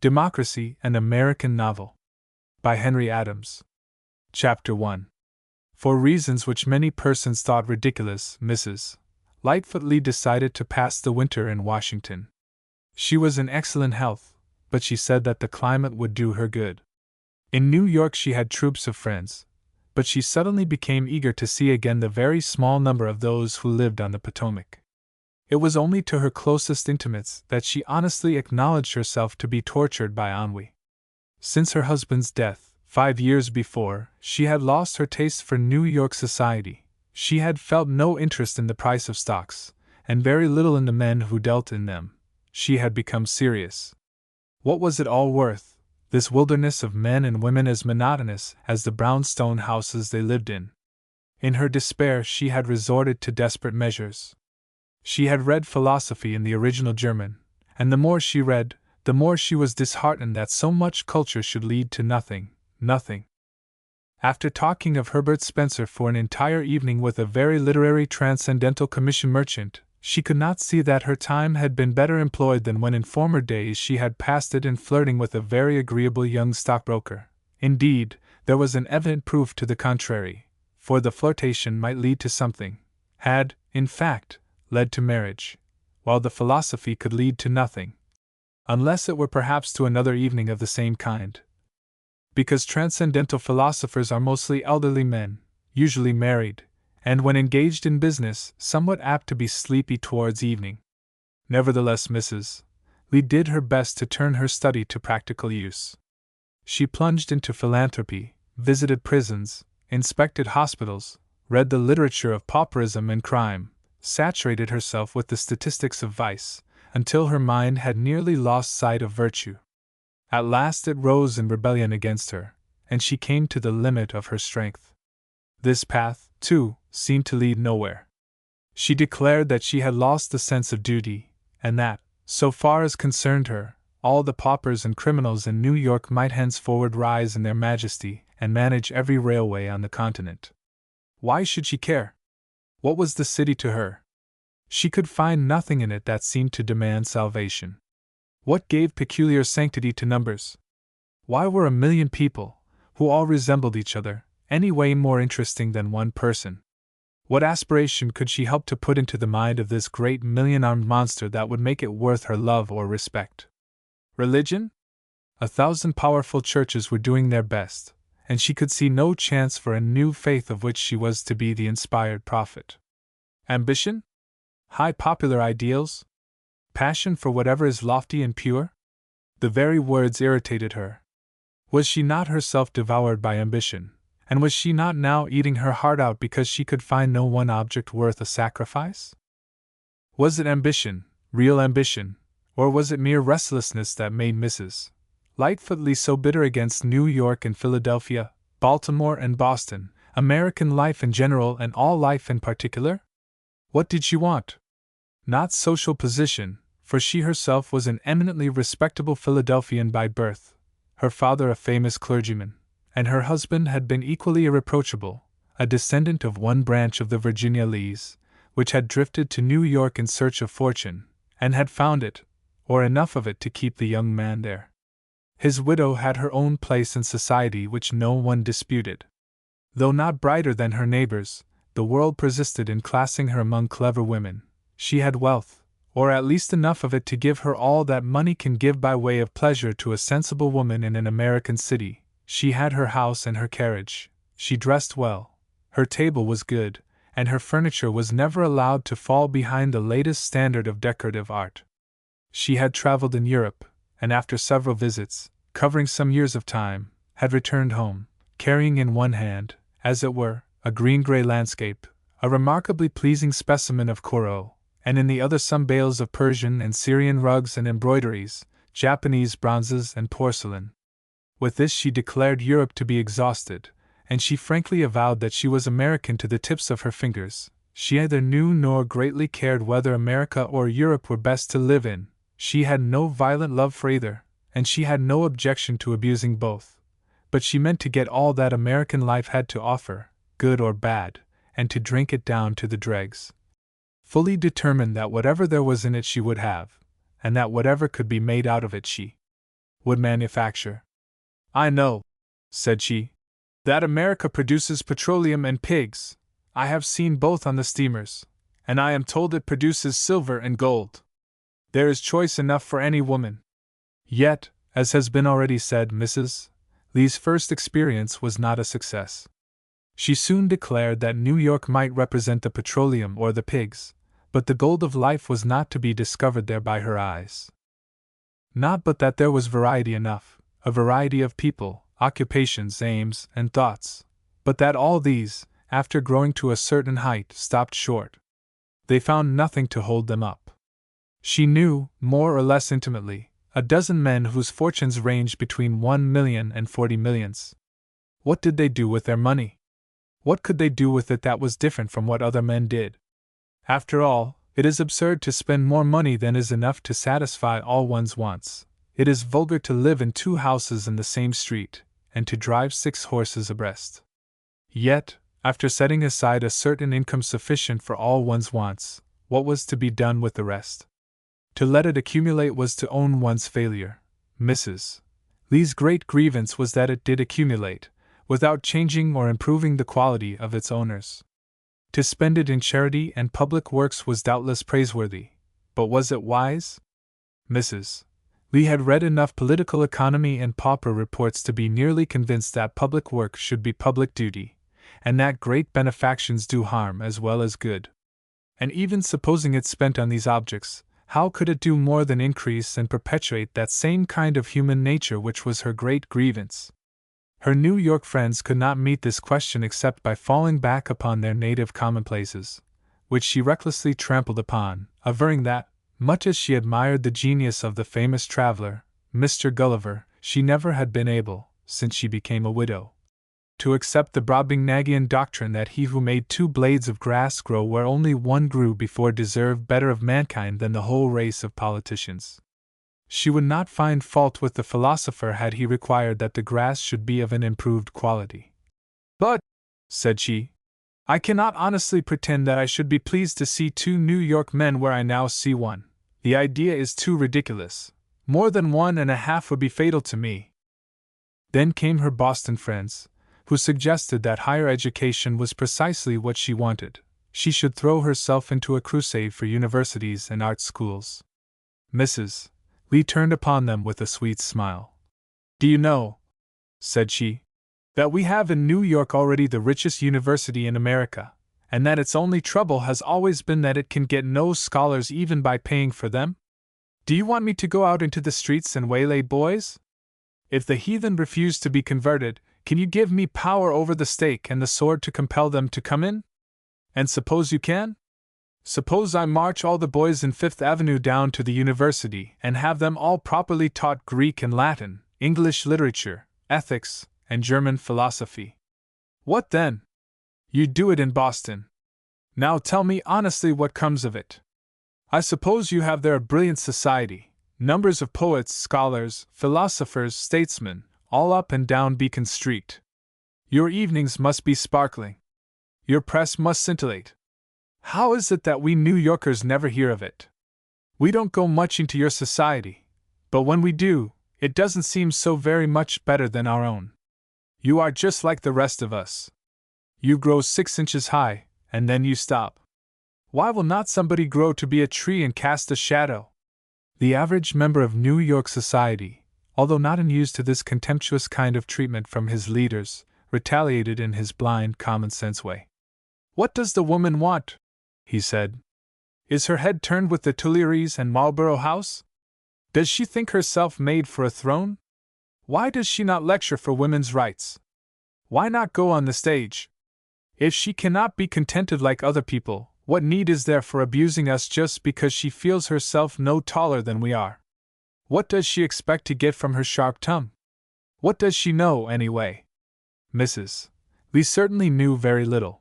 Democracy, an American Novel. By Henry Adams. Chapter 1. For reasons which many persons thought ridiculous, Mrs. Lightfoot Lee decided to pass the winter in Washington. She was in excellent health, but she said that the climate would do her good. In New York she had troops of friends, but she suddenly became eager to see again the very small number of those who lived on the Potomac. It was only to her closest intimates that she honestly acknowledged herself to be tortured by ennui. Since her husband's death, 5 years before, she had lost her taste for New York society. She had felt no interest in the price of stocks, and very little in the men who dealt in them. She had become serious. What was it all worth, this wilderness of men and women as monotonous as the brownstone houses they lived in? In her despair she had resorted to desperate measures. She had read philosophy in the original German, and the more she read, the more she was disheartened that so much culture should lead to nothing. After talking of Herbert Spencer for an entire evening with a very literary Transcendental Commission merchant, she could not see that her time had been better employed than when in former days she had passed it in flirting with a very agreeable young stockbroker. Indeed, there was an evident proof to the contrary, for the flirtation might lead to something, had, in fact, led to marriage, while the philosophy could lead to nothing, unless it were perhaps to another evening of the same kind. Because transcendental philosophers are mostly elderly men, usually married, and when engaged in business, somewhat apt to be sleepy towards evening. Nevertheless, Mrs. Lee did her best to turn her study to practical use. She plunged into philanthropy, visited prisons, inspected hospitals, read the literature of pauperism and crime, saturated herself with the statistics of vice, until her mind had nearly lost sight of virtue. At last it rose in rebellion against her, and she came to the limit of her strength. This path, too, seemed to lead nowhere. She declared that she had lost the sense of duty, and that, so far as concerned her, all the paupers and criminals in New York might henceforward rise in their majesty and manage every railway on the continent. Why should she care? What was the city to her? She could find nothing in it that seemed to demand salvation. What gave peculiar sanctity to numbers? Why were 1,000,000 people, who all resembled each other, any way more interesting than one person? What aspiration could she help to put into the mind of this great 1,000,000-armed monster that would make it worth her love or respect? Religion? 1,000 powerful churches were doing their best, and she could see no chance for a new faith of which she was to be the inspired prophet. Ambition? High popular ideals? Passion for whatever is lofty and pure? The very words irritated her. Was she not herself devoured by ambition, and was she not now eating her heart out because she could find no one object worth a sacrifice? Was it ambition, real ambition, or was it mere restlessness that made Mrs. Lightfoot Lee so bitter against New York and Philadelphia, Baltimore and Boston, American life in general and all life in particular? What did she want? Not social position, for she herself was an eminently respectable Philadelphian by birth, her father a famous clergyman, and her husband had been equally irreproachable, a descendant of one branch of the Virginia Lees, which had drifted to New York in search of fortune, and had found it, or enough of it to keep the young man there. His widow had her own place in society which no one disputed. Though not brighter than her neighbors, the world persisted in classing her among clever women. She had wealth, or at least enough of it to give her all that money can give by way of pleasure to a sensible woman in an American city. She had her house and her carriage. She dressed well. Her table was good, and her furniture was never allowed to fall behind the latest standard of decorative art. She had traveled in Europe, and after several visits, covering some years of time, had returned home, carrying in one hand, as it were, a green-gray landscape, a remarkably pleasing specimen of Corot, and in the other some bales of Persian and Syrian rugs and embroideries, Japanese bronzes and porcelain. With this she declared Europe to be exhausted, and she frankly avowed that she was American to the tips of her fingers. She neither knew nor greatly cared whether America or Europe were best to live in. She had no violent love for either, and she had no objection to abusing both. But she meant to get all that American life had to offer, good or bad, and to drink it down to the dregs. Fully determined that whatever there was in it she would have, and that whatever could be made out of it she would manufacture. I know, said she, that America produces petroleum and pigs. I have seen both on the steamers, and I am told it produces silver and gold. There is choice enough for any woman. Yet, as has been already said, Mrs. Lee's first experience was not a success. She soon declared that New York might represent the petroleum or the pigs, but the gold of life was not to be discovered there by her eyes. Not but that there was variety enough, a variety of people, occupations, aims, and thoughts, but that all these, after growing to a certain height, stopped short. They found nothing to hold them up. She knew, more or less intimately, a dozen men whose fortunes ranged between 1 million and 40 millions. What did they do with their money? What could they do with it that was different from what other men did? After all, it is absurd to spend more money than is enough to satisfy all one's wants. It is vulgar to live in 2 houses in the same street, and to drive 6 horses abreast. Yet, after setting aside a certain income sufficient for all one's wants, what was to be done with the rest? To let it accumulate was to own one's failure. Mrs. Lee's great grievance was that it did accumulate, without changing or improving the quality of its owners. To spend it in charity and public works was doubtless praiseworthy, but was it wise? Mrs. Lee had read enough political economy and pauper reports to be nearly convinced that public work should be public duty, and that great benefactions do harm as well as good. And even supposing it spent on these objects, how could it do more than increase and perpetuate that same kind of human nature which was her great grievance? Her New York friends could not meet this question except by falling back upon their native commonplaces, which she recklessly trampled upon, averring that, much as she admired the genius of the famous traveler, Mr. Gulliver, she never had been able, since she became a widow, to accept the Brobdingnagian doctrine that he who made 2 blades of grass grow where only one grew before deserved better of mankind than the whole race of politicians. She would not find fault with the philosopher had he required that the grass should be of an improved quality. But, said she, I cannot honestly pretend that I should be pleased to see 2 New York men where I now see one. The idea is too ridiculous. More than 1.5 would be fatal to me. Then came her Boston friends, who suggested that higher education was precisely what she wanted. She should throw herself into a crusade for universities and art schools. Mrs. Lee turned upon them with a sweet smile. Do you know, said she, that we have in New York already the richest university in America, and that its only trouble has always been that it can get no scholars even by paying for them? Do you want me to go out into the streets and waylay boys? If the heathen refuse to be converted, can you give me power over the stake and the sword to compel them to come in? And suppose you can? Suppose I march all the boys in Fifth Avenue down to the university and have them all properly taught Greek and Latin, English literature, ethics, and German philosophy. What then? You do it in Boston. Now tell me honestly what comes of it. I suppose you have there a brilliant society, numbers of poets, scholars, philosophers, statesmen, all up and down Beacon Street. Your evenings must be sparkling. Your press must scintillate. How is it that we New Yorkers never hear of it? We don't go much into your society, but when we do, it doesn't seem so very much better than our own. You are just like the rest of us. You grow 6 inches high, and then you stop. Why will not somebody grow to be a tree and cast a shadow? The average member of New York society, although not unused to this contemptuous kind of treatment from his leaders, retaliated in his blind, common-sense way. What does the woman want? He said. Is her head turned with the Tuileries and Marlborough House? Does she think herself made for a throne? Why does she not lecture for women's rights? Why not go on the stage? If she cannot be contented like other people, what need is there for abusing us just because she feels herself no taller than we are? What does she expect to get from her sharp tongue? What does she know, anyway? Mrs. Lee certainly knew very little.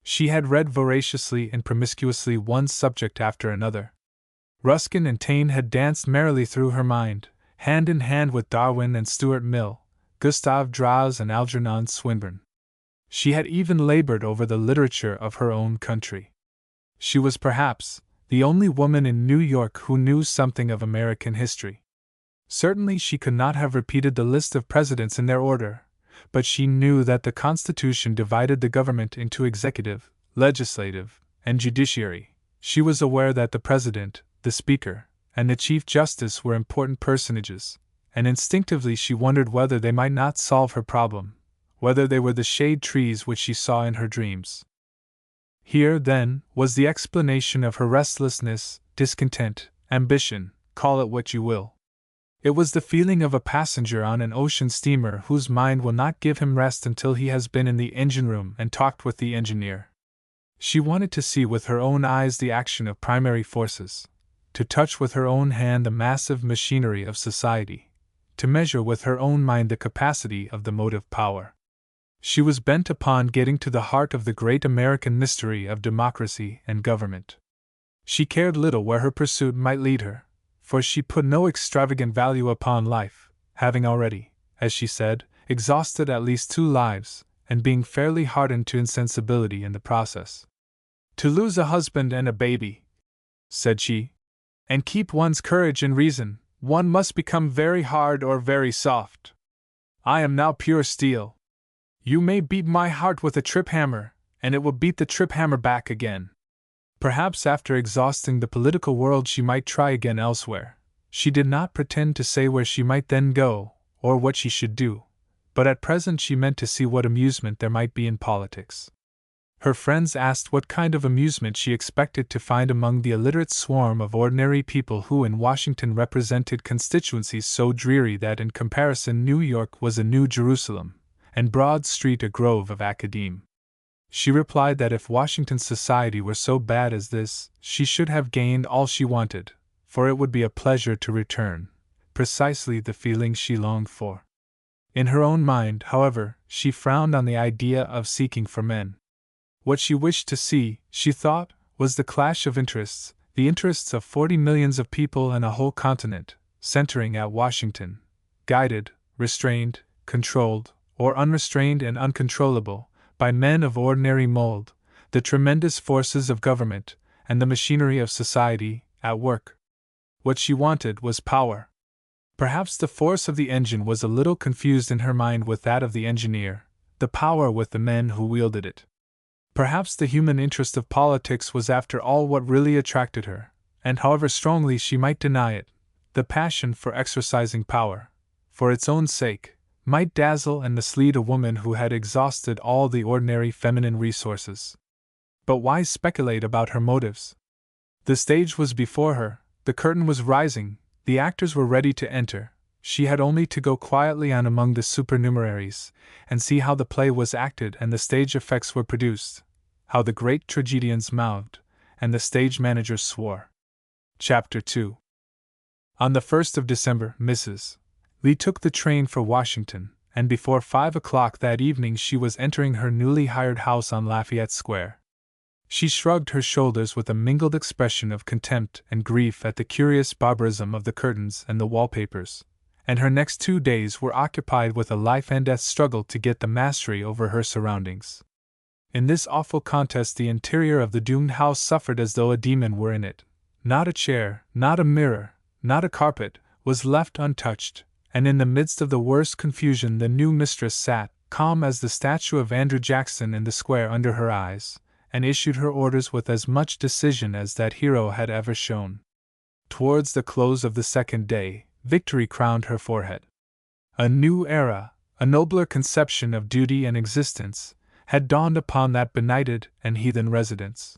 She had read voraciously and promiscuously one subject after another. Ruskin and Taine had danced merrily through her mind, hand in hand with Darwin and Stuart Mill, Gustave Droz and Algernon Swinburne. She had even labored over the literature of her own country. She was perhaps the only woman in New York who knew something of American history. Certainly she could not have repeated the list of presidents in their order, but she knew that the Constitution divided the government into executive, legislative, and judiciary. She was aware that the president, the speaker, and the chief justice were important personages, and instinctively she wondered whether they might not solve her problem, whether they were the shade trees which she saw in her dreams. Here, then, was the explanation of her restlessness, discontent, ambition, call it what you will. It was the feeling of a passenger on an ocean steamer whose mind will not give him rest until he has been in the engine room and talked with the engineer. She wanted to see with her own eyes the action of primary forces, to touch with her own hand the massive machinery of society, to measure with her own mind the capacity of the motive power. She was bent upon getting to the heart of the great American mystery of democracy and government. She cared little where her pursuit might lead her, for she put no extravagant value upon life, having already, as she said, exhausted at least 2 lives, and being fairly hardened to insensibility in the process. To lose a husband and a baby, said she, and keep one's courage and reason, one must become very hard or very soft. I am now pure steel. You may beat my heart with a trip hammer, and it will beat the trip hammer back again. Perhaps after exhausting the political world she might try again elsewhere. She did not pretend to say where she might then go, or what she should do, but at present she meant to see what amusement there might be in politics. Her friends asked what kind of amusement she expected to find among the illiterate swarm of ordinary people who in Washington represented constituencies so dreary that in comparison New York was a New Jerusalem, and Broad Street a grove of academe. She replied that if Washington's society were so bad as this, she should have gained all she wanted, for it would be a pleasure to return, precisely the feeling she longed for. In her own mind, however, she frowned on the idea of seeking for men. What she wished to see, she thought, was the clash of interests, the interests of 40 millions of people and a whole continent, centering at Washington, guided, restrained, controlled, or unrestrained and uncontrollable, by men of ordinary mold, the tremendous forces of government, and the machinery of society, at work. What she wanted was power. Perhaps the force of the engine was a little confused in her mind with that of the engineer, the power with the men who wielded it. Perhaps the human interest of politics was after all what really attracted her, and however strongly she might deny it, the passion for exercising power, for its own sake, might dazzle and mislead a woman who had exhausted all the ordinary feminine resources. But why speculate about her motives? The stage was before her, the curtain was rising, the actors were ready to enter. She had only to go quietly on among the supernumeraries, and see how the play was acted and the stage effects were produced, how the great tragedians mouthed, and the stage managers swore. Chapter 2. On the 1st of December, Mrs. Lee took the train for Washington, and before 5 o'clock that evening she was entering her newly hired house on Lafayette Square. She shrugged her shoulders with a mingled expression of contempt and grief at the curious barbarism of the curtains and the wallpapers, and her next 2 days were occupied with a life-and-death struggle to get the mastery over her surroundings. In this awful contest the interior of the doomed house suffered as though a demon were in it. Not a chair, not a mirror, not a carpet, was left untouched, and in the midst of the worst confusion the new mistress sat, calm as the statue of Andrew Jackson in the square under her eyes, and issued her orders with as much decision as that hero had ever shown. Towards the close of the 2nd day, victory crowned her forehead. A new era, a nobler conception of duty and existence, had dawned upon that benighted and heathen residence.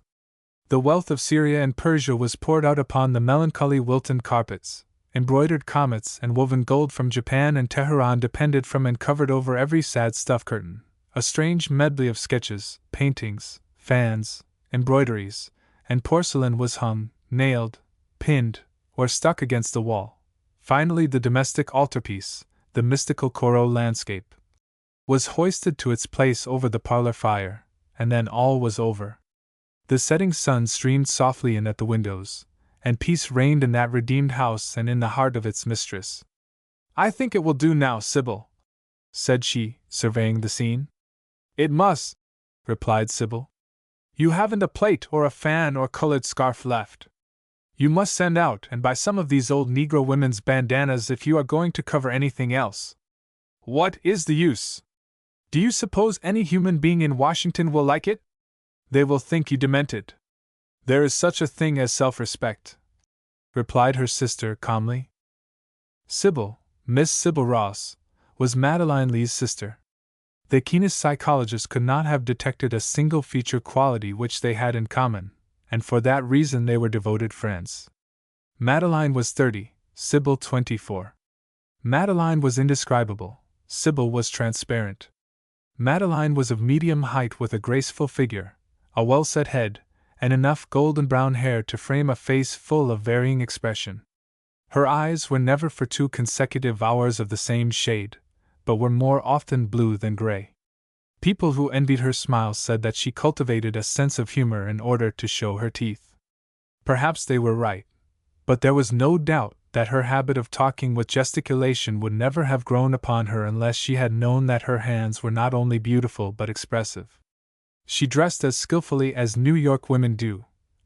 The wealth of Syria and Persia was poured out upon the melancholy Wilton carpets. Embroidered comets and woven gold from Japan and Teheran depended from and covered over every sad stuff curtain. A strange medley of sketches, paintings, fans, embroideries, and porcelain was hung, nailed, pinned, or stuck against the wall. Finally, the domestic altarpiece, the mystical Corot landscape, was hoisted to its place over the parlor fire, and then all was over. The setting sun streamed softly in at the windows, and peace reigned in that redeemed house and in the heart of its mistress. "I think it will do now, Sybil," said she, surveying the scene. "It must," replied Sybil. "You haven't a plate or a fan or colored scarf left. You must send out and buy some of these old Negro women's bandanas if you are going to cover anything else. What is the use? Do you suppose any human being in Washington will like it? They will think you demented. There is such a thing as self-respect," replied her sister calmly. Sybil, Miss Sybil Ross, was Madeline Lee's sister. The keenest psychologist could not have detected a single feature quality which they had in common, and for that reason they were devoted friends. Madeline was 30, Sybil 24. Madeline was indescribable, Sybil was transparent. Madeline was of medium height with a graceful figure, a well-set head, and enough golden brown hair to frame a face full of varying expression. Her eyes were never for 2 consecutive hours of the same shade, but were more often blue than gray. People who envied her smile said that she cultivated a sense of humor in order to show her teeth. Perhaps they were right, but there was no doubt that her habit of talking with gesticulation would never have grown upon her unless she had known that her hands were not only beautiful but expressive. She dressed as skillfully as New York women do,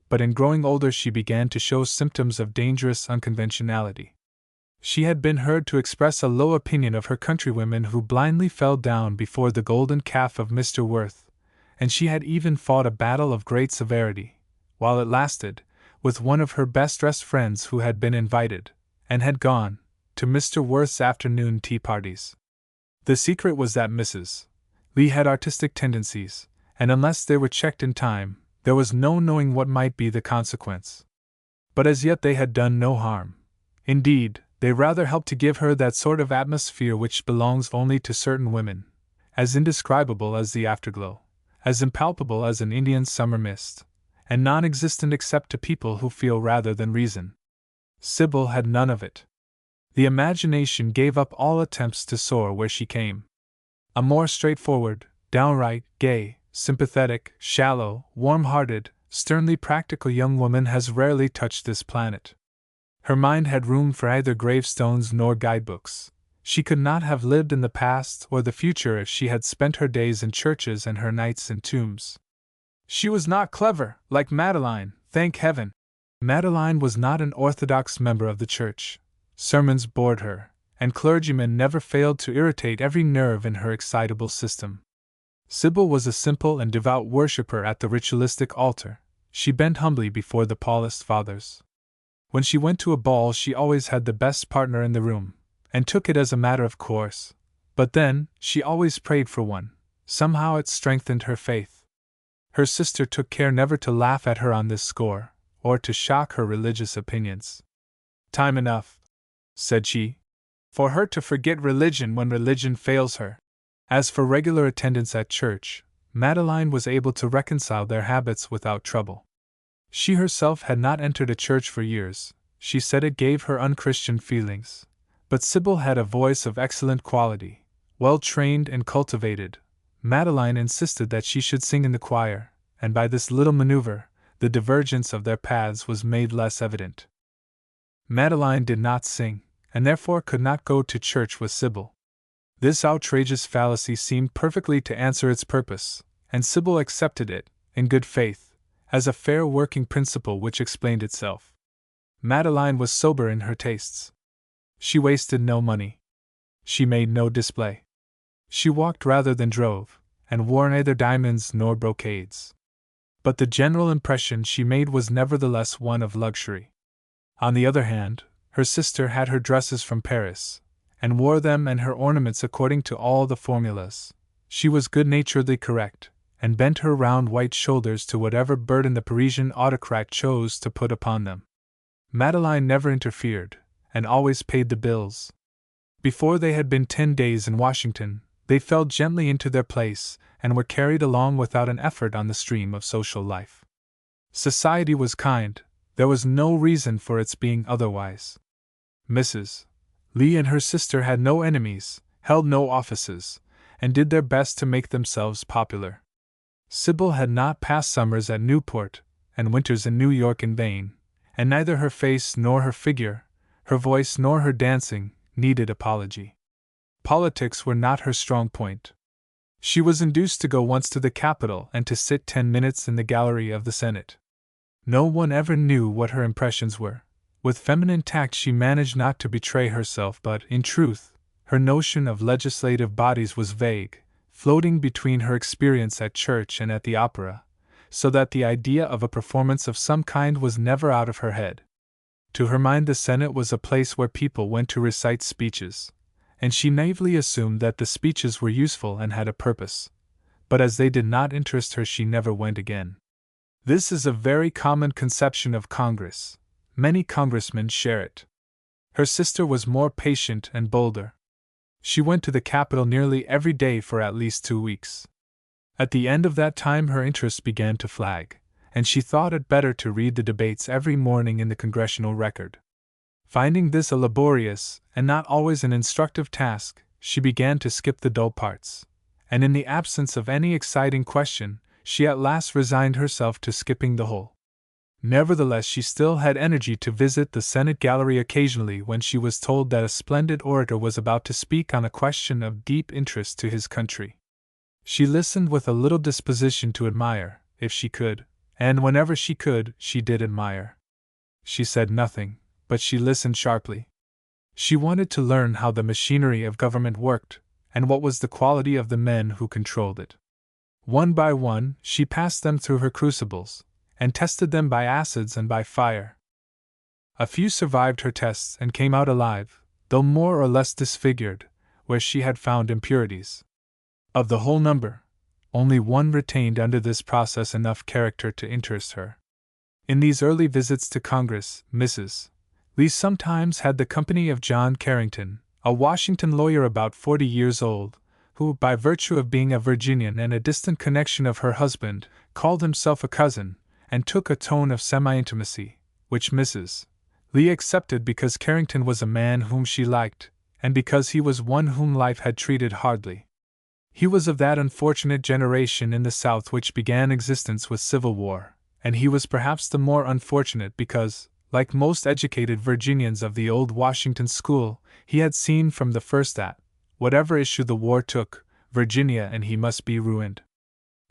but in growing older she began to show symptoms of dangerous unconventionality. She had been heard to express a low opinion of her countrywomen who blindly fell down before the golden calf of Mr. Worth, and she had even fought a battle of great severity, while it lasted, with one of her best-dressed friends who had been invited, and had gone, to Mr. Worth's afternoon tea parties. The secret was that Mrs. Lee had artistic tendencies, and unless they were checked in time, there was no knowing what might be the consequence. But as yet they had done no harm. Indeed, they rather helped to give her that sort of atmosphere which belongs only to certain women, as indescribable as the afterglow, as impalpable as an Indian summer mist, and non-existent except to people who feel rather than reason. Sybil had none of it. The imagination gave up all attempts to soar where she came. A more straightforward, downright, gay, sympathetic, shallow, warm-hearted, sternly practical young woman has rarely touched this planet. Her mind had room for neither gravestones nor guidebooks. She could not have lived in the past or the future if she had spent her days in churches and her nights in tombs. She was not clever, like Madeline, thank heaven. Madeline was not an orthodox member of the church. Sermons bored her, and clergymen never failed to irritate every nerve in her excitable system. Sybil was a simple and devout worshipper at the ritualistic altar. She bent humbly before the Paulist fathers. When she went to a ball she always had the best partner in the room, and took it as a matter of course, but then, she always prayed for one. Somehow it strengthened her faith. Her sister took care never to laugh at her on this score, or to shock her religious opinions. "Time enough," said she, "for her to forget religion when religion fails her." As for regular attendance at church, Madeline was able to reconcile their habits without trouble. She herself had not entered a church for years. She said it gave her unchristian feelings. But Sybil had a voice of excellent quality, well trained and cultivated. Madeline insisted that she should sing in the choir, and by this little maneuver, the divergence of their paths was made less evident. Madeline did not sing, and therefore could not go to church with Sybil. This outrageous fallacy seemed perfectly to answer its purpose, and Sybil accepted it, in good faith, as a fair working principle which explained itself. Madeline was sober in her tastes. She wasted no money. She made no display. She walked rather than drove, and wore neither diamonds nor brocades. But the general impression she made was nevertheless one of luxury. On the other hand, her sister had her dresses from Paris, and wore them and her ornaments according to all the formulas. She was good-naturedly correct, and bent her round white shoulders to whatever burden the Parisian autocrat chose to put upon them. Madeline never interfered, and always paid the bills. Before they had been 10 days in Washington, they fell gently into their place, and were carried along without an effort on the stream of social life. Society was kind, there was no reason for its being otherwise. Mrs. Lee and her sister had no enemies, held no offices, and did their best to make themselves popular. Sybil had not passed summers at Newport, and winters in New York in vain, and neither her face nor her figure, her voice nor her dancing, needed apology. Politics were not her strong point. She was induced to go once to the Capitol and to sit 10 minutes in the gallery of the Senate. No one ever knew what her impressions were. With feminine tact she managed not to betray herself, but, in truth, her notion of legislative bodies was vague, floating between her experience at church and at the opera, so that the idea of a performance of some kind was never out of her head. To her mind the Senate was a place where people went to recite speeches, and she naively assumed that the speeches were useful and had a purpose. But as they did not interest her, she never went again. This is a very common conception of Congress. Many congressmen share it. Her sister was more patient and bolder. She went to the Capitol nearly every day for at least 2 weeks. At the end of that time her interest began to flag, and she thought it better to read the debates every morning in the Congressional Record. Finding this a laborious, and not always an instructive task, she began to skip the dull parts, and in the absence of any exciting question, she at last resigned herself to skipping the whole. Nevertheless, she still had energy to visit the Senate gallery occasionally when she was told that a splendid orator was about to speak on a question of deep interest to his country. She listened with a little disposition to admire, if she could, and whenever she could, she did admire. She said nothing, but she listened sharply. She wanted to learn how the machinery of government worked, and what was the quality of the men who controlled it. One by one, she passed them through her crucibles, and tested them by acids and by fire. A few survived her tests and came out alive, though more or less disfigured, where she had found impurities. Of the whole number, only one retained under this process enough character to interest her. In these early visits to Congress, Mrs. Lee sometimes had the company of John Carrington, a Washington lawyer about 40 years old, who, by virtue of being a Virginian and a distant connection of her husband, called himself a cousin, and took a tone of semi-intimacy, which Mrs. Lee accepted because Carrington was a man whom she liked, and because he was one whom life had treated hardly. He was of that unfortunate generation in the South which began existence with Civil War, and he was perhaps the more unfortunate because, like most educated Virginians of the old Washington school, he had seen from the first that, whatever issue the war took, Virginia and he must be ruined.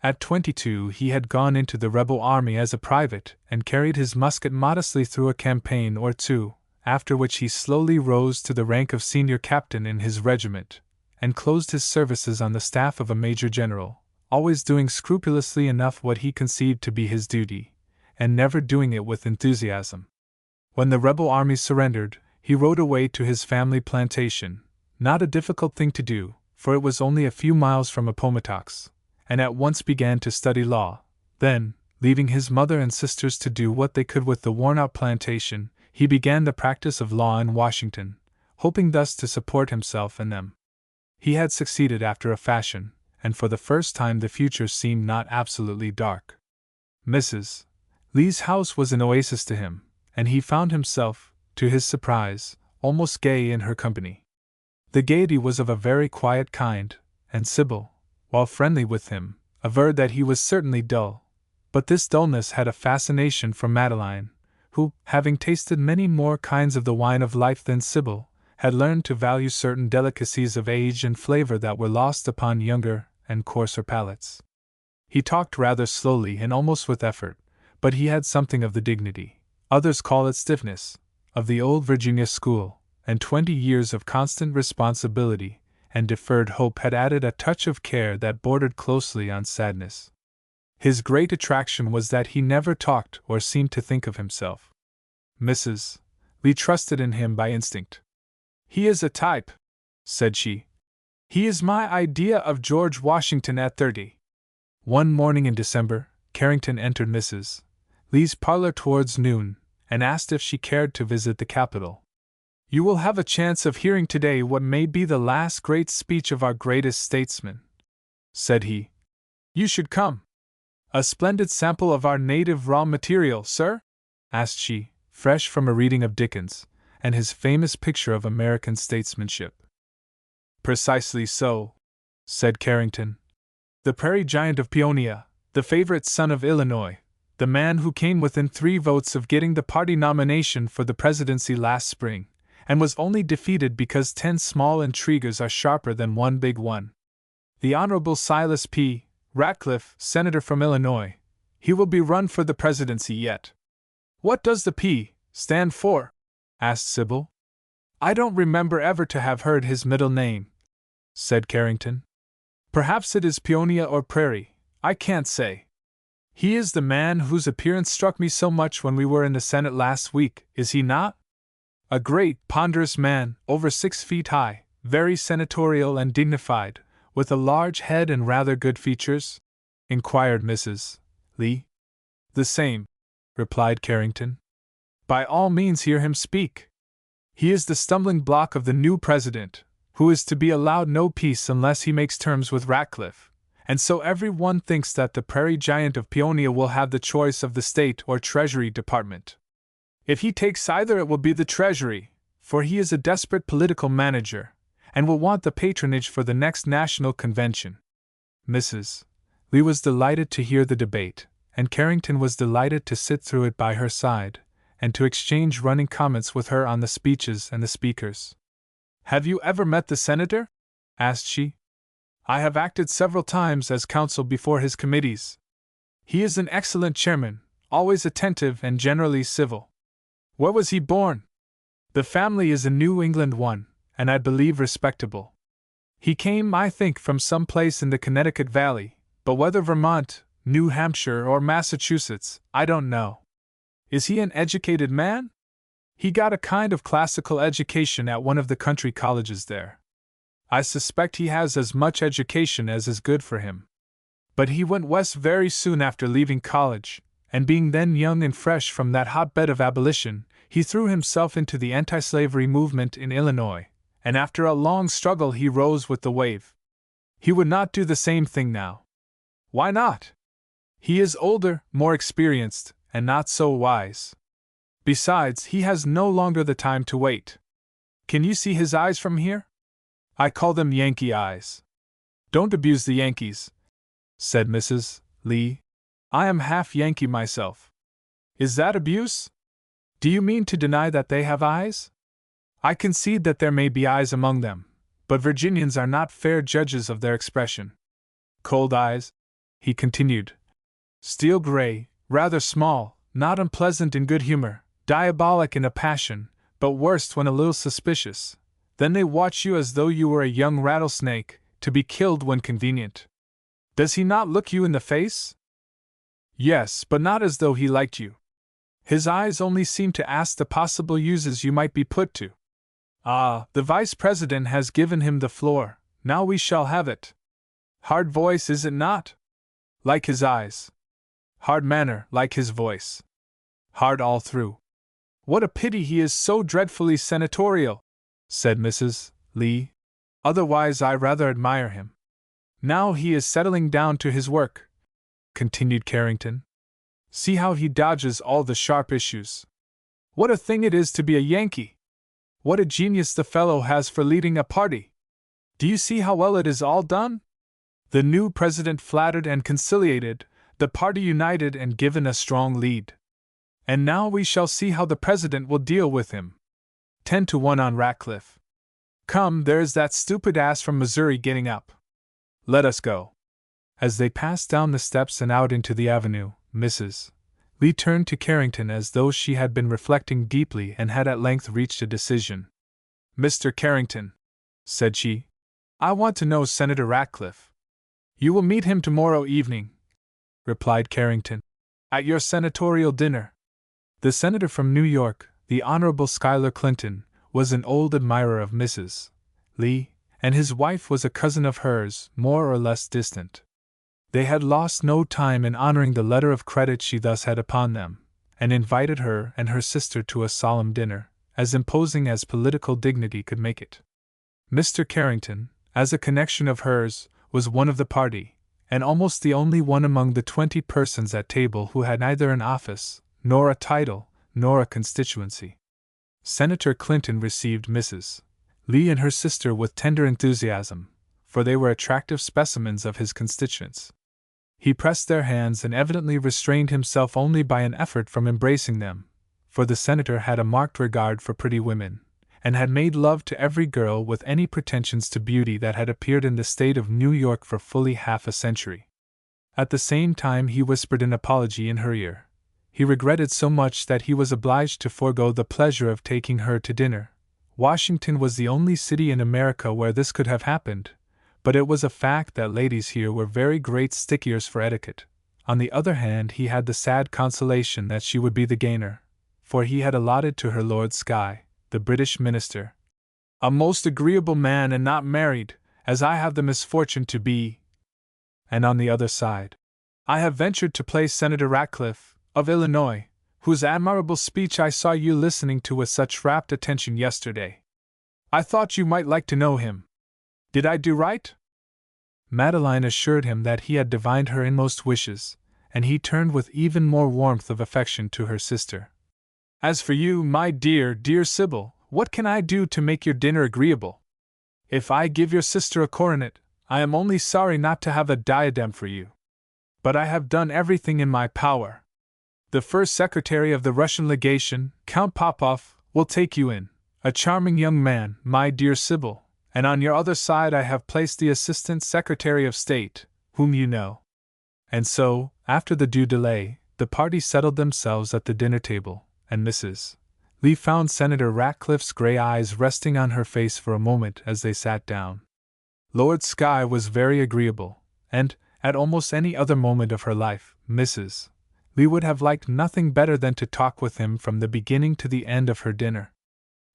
At 22 he had gone into the rebel army as a private and carried his musket modestly through a campaign or two, after which he slowly rose to the rank of senior captain in his regiment, and closed his services on the staff of a major general, always doing scrupulously enough what he conceived to be his duty, and never doing it with enthusiasm. When the rebel army surrendered, he rode away to his family plantation, not a difficult thing to do, for it was only a few miles from Appomattox, and at once began to study law. Then, leaving his mother and sisters to do what they could with the worn-out plantation, he began the practice of law in Washington, hoping thus to support himself and them. He had succeeded after a fashion, and for the first time the future seemed not absolutely dark. Mrs. Lee's house was an oasis to him, and he found himself, to his surprise, almost gay in her company. The gaiety was of a very quiet kind, and Sybil, while friendly with him, averred that he was certainly dull, but this dullness had a fascination for Madeline, who, having tasted many more kinds of the wine of life than Sybil, had learned to value certain delicacies of age and flavor that were lost upon younger and coarser palates. He talked rather slowly and almost with effort, but he had something of the dignity, others call it stiffness, of the old Virginia school, and 20 years of constant responsibility and deferred hope had added a touch of care that bordered closely on sadness. His great attraction was that he never talked or seemed to think of himself. Mrs. Lee trusted in him by instinct. "He is a type," said she. "He is my idea of George Washington at 30. One morning in December, Carrington entered Mrs. Lee's parlor towards noon, and asked if she cared to visit the Capitol. "You will have a chance of hearing today what may be the last great speech of our greatest statesman," said he. "You should come." "A splendid sample of our native raw material, sir?" asked she, fresh from a reading of Dickens, and his famous picture of American statesmanship. "Precisely so," said Carrington. "The prairie giant of Peonia, the favorite son of Illinois, the man who came within 3 votes of getting the party nomination for the presidency last spring, and was only defeated because 10 small intriguers are sharper than one big one. The Honorable Silas P. Ratcliffe, senator from Illinois. He will be run for the presidency yet." What does the P stand for? Asked Sybil. I don't remember ever to have heard his middle name, said Carrington. Perhaps it is Peonia or Prairie, I can't say. He is the man whose appearance struck me so much when we were in the Senate last week, is he not? A great, ponderous man, over 6 feet high, very senatorial and dignified, with a large head and rather good features? Inquired Mrs. Lee. The same, replied Carrington. By all means hear him speak. He is the stumbling block of the new president, who is to be allowed no peace unless he makes terms with Ratcliffe, and so every one thinks that the prairie giant of Peonia will have the choice of the State or Treasury Department. If he takes either, it will be the Treasury, for he is a desperate political manager, and will want the patronage for the next national convention. Mrs. Lee was delighted to hear the debate, and Carrington was delighted to sit through it by her side, and to exchange running comments with her on the speeches and the speakers. Have you ever met the senator? Asked she. I have acted several times as counsel before his committees. He is an excellent chairman, always attentive and generally civil. Where was he born? The family is a New England one, and I believe respectable. He came, I think, from some place in the Connecticut Valley, but whether Vermont, New Hampshire, or Massachusetts, I don't know. Is he an educated man? He got a kind of classical education at one of the country colleges there. I suspect he has as much education as is good for him. But he went west very soon after leaving college, and being then young and fresh from that hotbed of abolition, he threw himself into the anti-slavery movement in Illinois, and after a long struggle he rose with the wave. He would not do the same thing now. Why not? He is older, more experienced, and not so wise. Besides, he has no longer the time to wait. Can you see his eyes from here? I call them Yankee eyes. Don't abuse the Yankees, said Mrs. Lee. I am half Yankee myself. Is that abuse? Do you mean to deny that they have eyes? I concede that there may be eyes among them, but Virginians are not fair judges of their expression. Cold eyes, he continued. Steel gray, rather small, not unpleasant in good humor, diabolic in a passion, but worst when a little suspicious. Then they watch you as though you were a young rattlesnake, to be killed when convenient. Does he not look you in the face? Yes, but not as though he liked you. His eyes only seem to ask the possible uses you might be put to. Ah, the vice president has given him the floor, now we shall have it. Hard voice, is it not? Like his eyes. Hard manner, like his voice. Hard all through. What a pity he is so dreadfully senatorial, said Mrs. Lee. Otherwise I rather admire him. Now he is settling down to his work, continued Carrington. See how he dodges all the sharp issues. What a thing it is to be a Yankee! What a genius the fellow has for leading a party! Do you see how well it is all done? The new president flattered and conciliated, the party united and given a strong lead. And now we shall see how the president will deal with him. 10-1 on Ratcliffe. Come, there is that stupid ass from Missouri getting up. Let us go. As they passed down the steps and out into the avenue, Mrs. Lee turned to Carrington as though she had been reflecting deeply and had at length reached a decision. Mr. Carrington, said she, I want to know Senator Ratcliffe. You will meet him tomorrow evening, replied Carrington, at your senatorial dinner. The senator from New York, the Honorable Schuyler Clinton, was an old admirer of Mrs. Lee, and his wife was a cousin of hers, more or less distant. They had lost no time in honoring the letter of credit she thus had upon them, and invited her and her sister to a solemn dinner, as imposing as political dignity could make it. Mr. Carrington, as a connection of hers, was one of the party, and almost the only one among the 20 persons at table who had neither an office, nor a title, nor a constituency. Senator Clinton received Mrs. Lee and her sister with tender enthusiasm, for they were attractive specimens of his constituents. He pressed their hands and evidently restrained himself only by an effort from embracing them, for the senator had a marked regard for pretty women, and had made love to every girl with any pretensions to beauty that had appeared in the state of New York for fully half a century. At the same time he whispered an apology in her ear. he regretted so much that he was obliged to forego the pleasure of taking her to dinner. Washington was the only city in America where this could have happened, but it was a fact that ladies here were very great stickers for etiquette. On the other hand, he had the sad consolation that she would be the gainer, for he had allotted to her Lord Skye, the British minister, a most agreeable man and not married, as I have the misfortune to be. And on the other side, I have ventured to place Senator Ratcliffe, of Illinois, whose admirable speech I saw you listening to with such rapt attention yesterday. I thought you might like to know him. Did I do right?" Madeline assured him that he had divined her inmost wishes, and he turned with even more warmth of affection to her sister. "As for you, my dear, dear Sybil, what can I do to make your dinner agreeable? If I give your sister a coronet, I am only sorry not to have a diadem for you. But I have done everything in my power. The first secretary of the Russian legation, Count Popov, will take you in, a charming young man, my dear Sybil, and on your other side I have placed the Assistant Secretary of State, whom you know." And so, after the due delay, the party settled themselves at the dinner table, and Mrs. Lee found Senator Ratcliffe's gray eyes resting on her face for a moment as they sat down. Lord Skye was very agreeable, and, at almost any other moment of her life, Mrs. Lee would have liked nothing better than to talk with him from the beginning to the end of her dinner.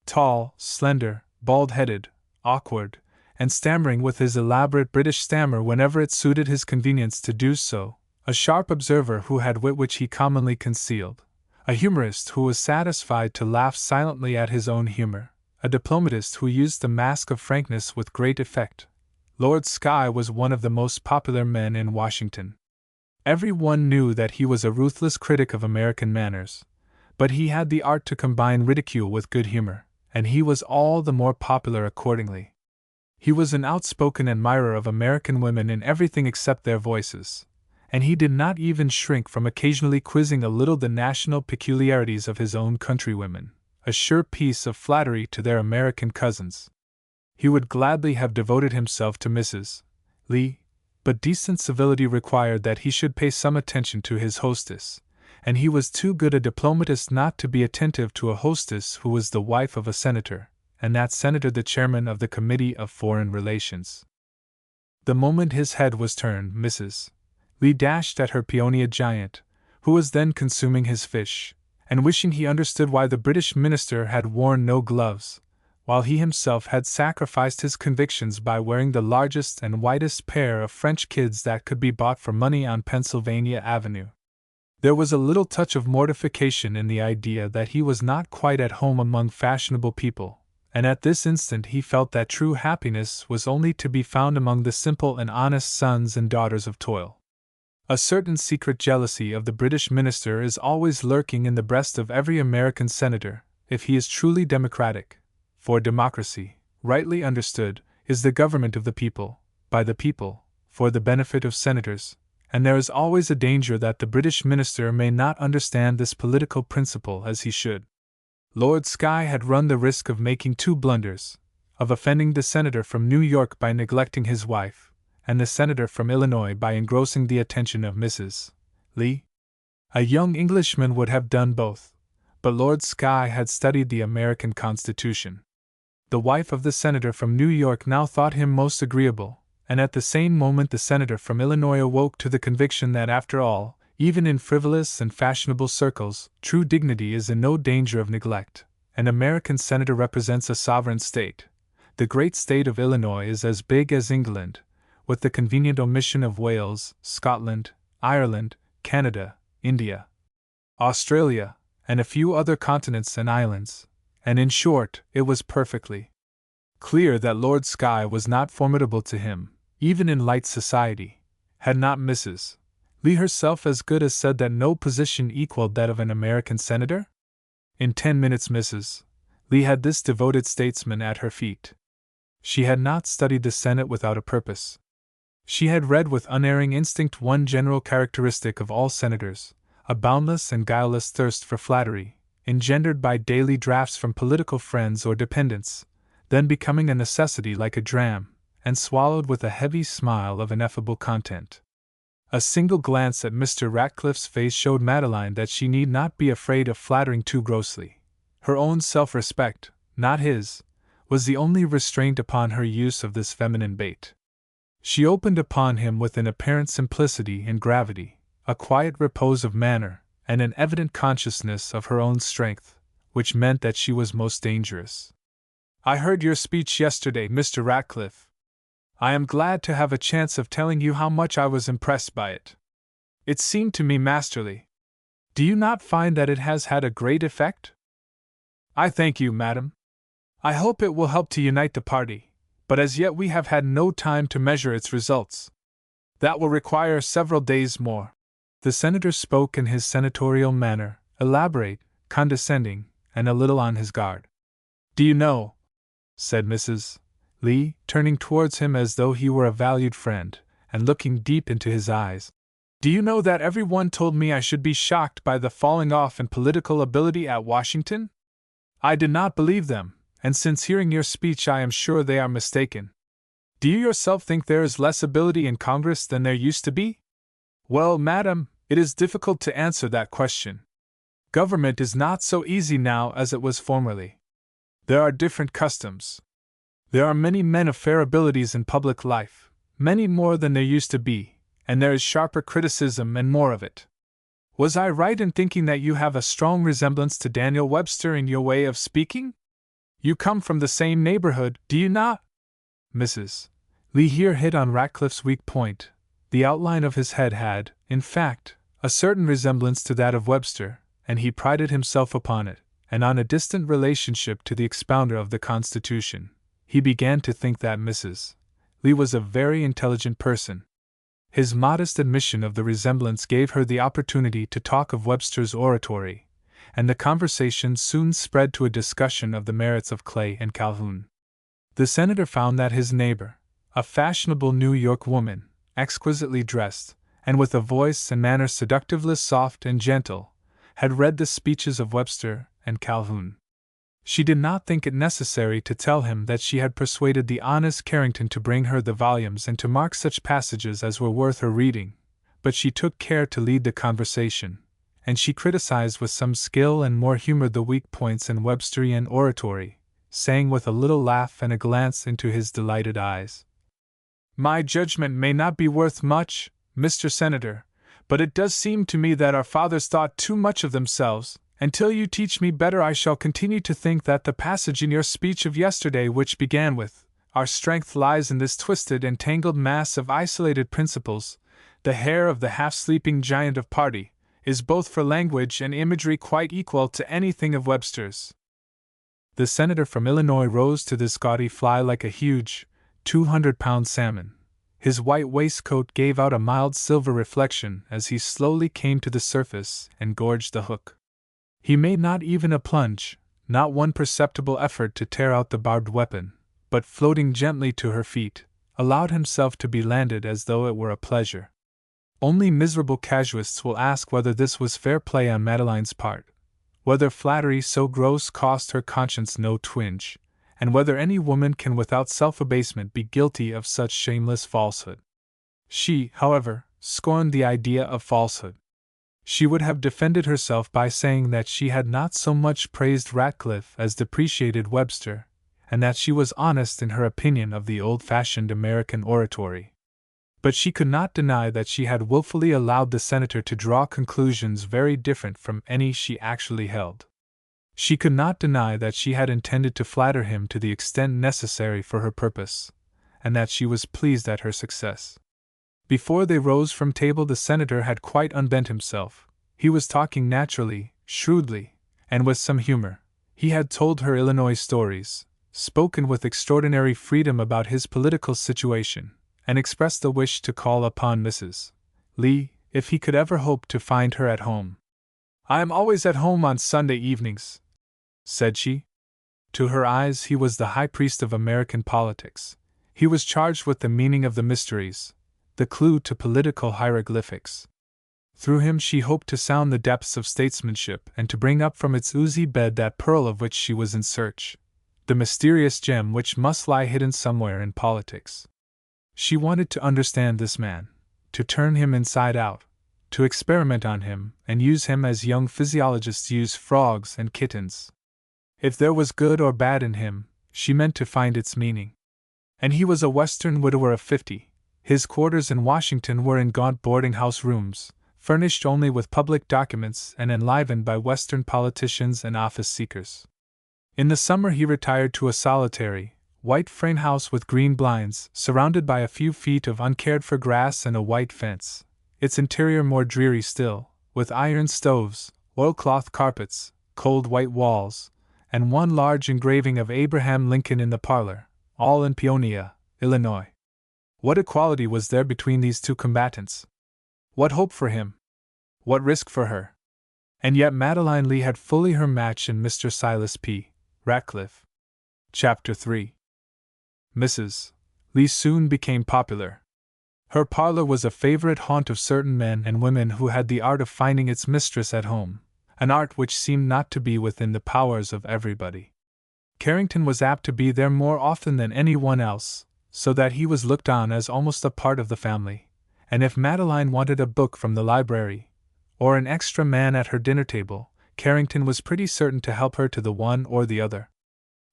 Tall, slender, bald-headed, awkward, and stammering with his elaborate British stammer whenever it suited his convenience to do so, a sharp observer who had wit which he commonly concealed, a humorist who was satisfied to laugh silently at his own humor, a diplomatist who used the mask of frankness with great effect, Lord Skye was one of the most popular men in Washington. Every one knew that he was a ruthless critic of American manners, but he had the art to combine ridicule with good humor, and he was all the more popular accordingly. He was an outspoken admirer of American women in everything except their voices, and he did not even shrink from occasionally quizzing a little the national peculiarities of his own countrywomen, a sure piece of flattery to their American cousins. He would gladly have devoted himself to Mrs. Lee, but decent civility required that he should pay some attention to his hostess, and he was too good a diplomatist not to be attentive to a hostess who was the wife of a senator, and that senator the chairman of the Committee of Foreign Relations. The moment his head was turned, Mrs. Lee dashed at her peonia giant, who was then consuming his fish, and wishing he understood why the British minister had worn no gloves, while he himself had sacrificed his convictions by wearing the largest and whitest pair of French kids that could be bought for money on Pennsylvania Avenue. There was a little touch of mortification in the idea that he was not quite at home among fashionable people, and at this instant he felt that true happiness was only to be found among the simple and honest sons and daughters of toil. A certain secret jealousy of the British minister is always lurking in the breast of every American senator, if he is truly democratic. For democracy, rightly understood, is the government of the people, by the people, for the benefit of senators, and there is always a danger that the British minister may not understand this political principle as he should. Lord Skye had run the risk of making two blunders, of offending the senator from New York by neglecting his wife, and the senator from Illinois by engrossing the attention of Mrs. Lee. A young Englishman would have done both, but Lord Skye had studied the American Constitution. The wife of the senator from New York now thought him most agreeable, and at the same moment the senator from Illinois awoke to the conviction that after all, even in frivolous and fashionable circles, true dignity is in no danger of neglect. An American senator represents a sovereign state. The great state of Illinois is as big as England, with the convenient omission of Wales, Scotland, Ireland, Canada, India, Australia, and a few other continents and islands. And in short, it was perfectly clear that Lord Skye was not formidable to him, even in light society. Had not Mrs. Lee herself as good as said that no position equaled that of an American senator? In 10 minutes Mrs. Lee had this devoted statesman at her feet. She had not studied the Senate without a purpose. She had read with unerring instinct one general characteristic of all senators, a boundless and guileless thirst for flattery, engendered by daily drafts from political friends or dependents, then becoming a necessity like a dram, and swallowed with a heavy smile of ineffable content. A single glance at Mr. Ratcliffe's face showed Madeline that she need not be afraid of flattering too grossly. Her own self-respect, not his, was the only restraint upon her use of this feminine bait. She opened upon him with an apparent simplicity and gravity, a quiet repose of manner, and an evident consciousness of her own strength, which meant that she was most dangerous. "I heard your speech yesterday, Mr. Ratcliffe. I am glad to have a chance of telling you how much I was impressed by it. It seemed to me masterly. Do you not find that it has had a great effect?" "I thank you, madam. I hope it will help to unite the party, but as yet we have had no time to measure its results. That will require several days more." The senator spoke in his senatorial manner, elaborate, condescending, and a little on his guard. "Do you know," said Mrs. Lee, turning towards him as though he were a valued friend, and looking deep into his eyes, "do you know that every one told me I should be shocked by the falling off in political ability at Washington? I did not believe them, and since hearing your speech I am sure they are mistaken. Do you yourself think there is less ability in Congress than there used to be?" "Well, madam, it is difficult to answer that question. Government is not so easy now as it was formerly. There are different customs. There are many men of fair abilities in public life, many more than there used to be, and there is sharper criticism and more of it. Was I right in thinking that you have a strong resemblance to Daniel Webster in your way of speaking? You come from the same neighborhood, do you not?" Mrs. Lee here hit on Ratcliffe's weak point. The outline of his head had, in fact, a certain resemblance to that of Webster, and he prided himself upon it, and on a distant relationship to the expounder of the Constitution. He began to think that Mrs. Lee was a very intelligent person. His modest admission of the resemblance gave her the opportunity to talk of Webster's oratory, and the conversation soon spread to a discussion of the merits of Clay and Calhoun. The senator found that his neighbor, a fashionable New York woman, exquisitely dressed, and with a voice and manner seductively soft and gentle, had read the speeches of Webster and Calhoun. She did not think it necessary to tell him that she had persuaded the honest Carrington to bring her the volumes and to mark such passages as were worth her reading, but she took care to lead the conversation, and she criticized with some skill and more humor the weak points in Websterian oratory, saying with a little laugh and a glance into his delighted eyes, "My judgment may not be worth much, Mr. Senator, but it does seem to me that our fathers thought too much of themselves. Until you teach me better, I shall continue to think that the passage in your speech of yesterday which began with, 'Our strength lies in this twisted and tangled mass of isolated principles, the hair of the half-sleeping giant of party,' is both for language and imagery quite equal to anything of Webster's." The senator from Illinois rose to this gaudy fly like a huge, 200-pound salmon. His white waistcoat gave out a mild silver reflection as he slowly came to the surface and gorged the hook. He made not even a plunge, not one perceptible effort to tear out the barbed weapon, but floating gently to her feet, allowed himself to be landed as though it were a pleasure. Only miserable casuists will ask whether this was fair play on Madeline's part, whether flattery so gross cost her conscience no twinge, and whether any woman can without self-abasement be guilty of such shameless falsehood. She, however, scorned the idea of falsehood. She would have defended herself by saying that she had not so much praised Ratcliffe as depreciated Webster, and that she was honest in her opinion of the old-fashioned American oratory. But she could not deny that she had wilfully allowed the senator to draw conclusions very different from any she actually held. She could not deny that she had intended to flatter him to the extent necessary for her purpose, and that she was pleased at her success. Before they rose from table, the senator had quite unbent himself. He was talking naturally, shrewdly, and with some humor. He had told her Illinois stories, spoken with extraordinary freedom about his political situation, and expressed the wish to call upon Mrs. Lee, if he could ever hope to find her at home. "I am always at home on Sunday evenings," said she. To her eyes he was the high priest of American politics. He was charged with the meaning of the mysteries, the clue to political hieroglyphics. Through him she hoped to sound the depths of statesmanship and to bring up from its oozy bed that pearl of which she was in search, the mysterious gem which must lie hidden somewhere in politics. She wanted to understand this man, to turn him inside out, to experiment on him and use him as young physiologists use frogs and kittens. If there was good or bad in him, she meant to find its meaning. And he was a Western widower of 50. His quarters in Washington were in gaunt boarding-house rooms, furnished only with public documents and enlivened by Western politicians and office-seekers. In the summer he retired to a solitary, white frame house with green blinds, surrounded by a few feet of uncared-for grass and a white fence, its interior more dreary still, with iron stoves, oilcloth carpets, cold white walls, and one large engraving of Abraham Lincoln in the parlor, all in Peonia, Illinois. What equality was there between these two combatants? What hope for him? What risk for her? And yet Madeline Lee had fully her match in Mr. Silas P. Ratcliffe. Chapter 3. Mrs. Lee soon became popular. Her parlor was a favorite haunt of certain men and women who had the art of finding its mistress at home, an art which seemed not to be within the powers of everybody. Carrington was apt to be there more often than any one else, so that he was looked on as almost a part of the family, and if Madeline wanted a book from the library, or an extra man at her dinner table, Carrington was pretty certain to help her to the one or the other.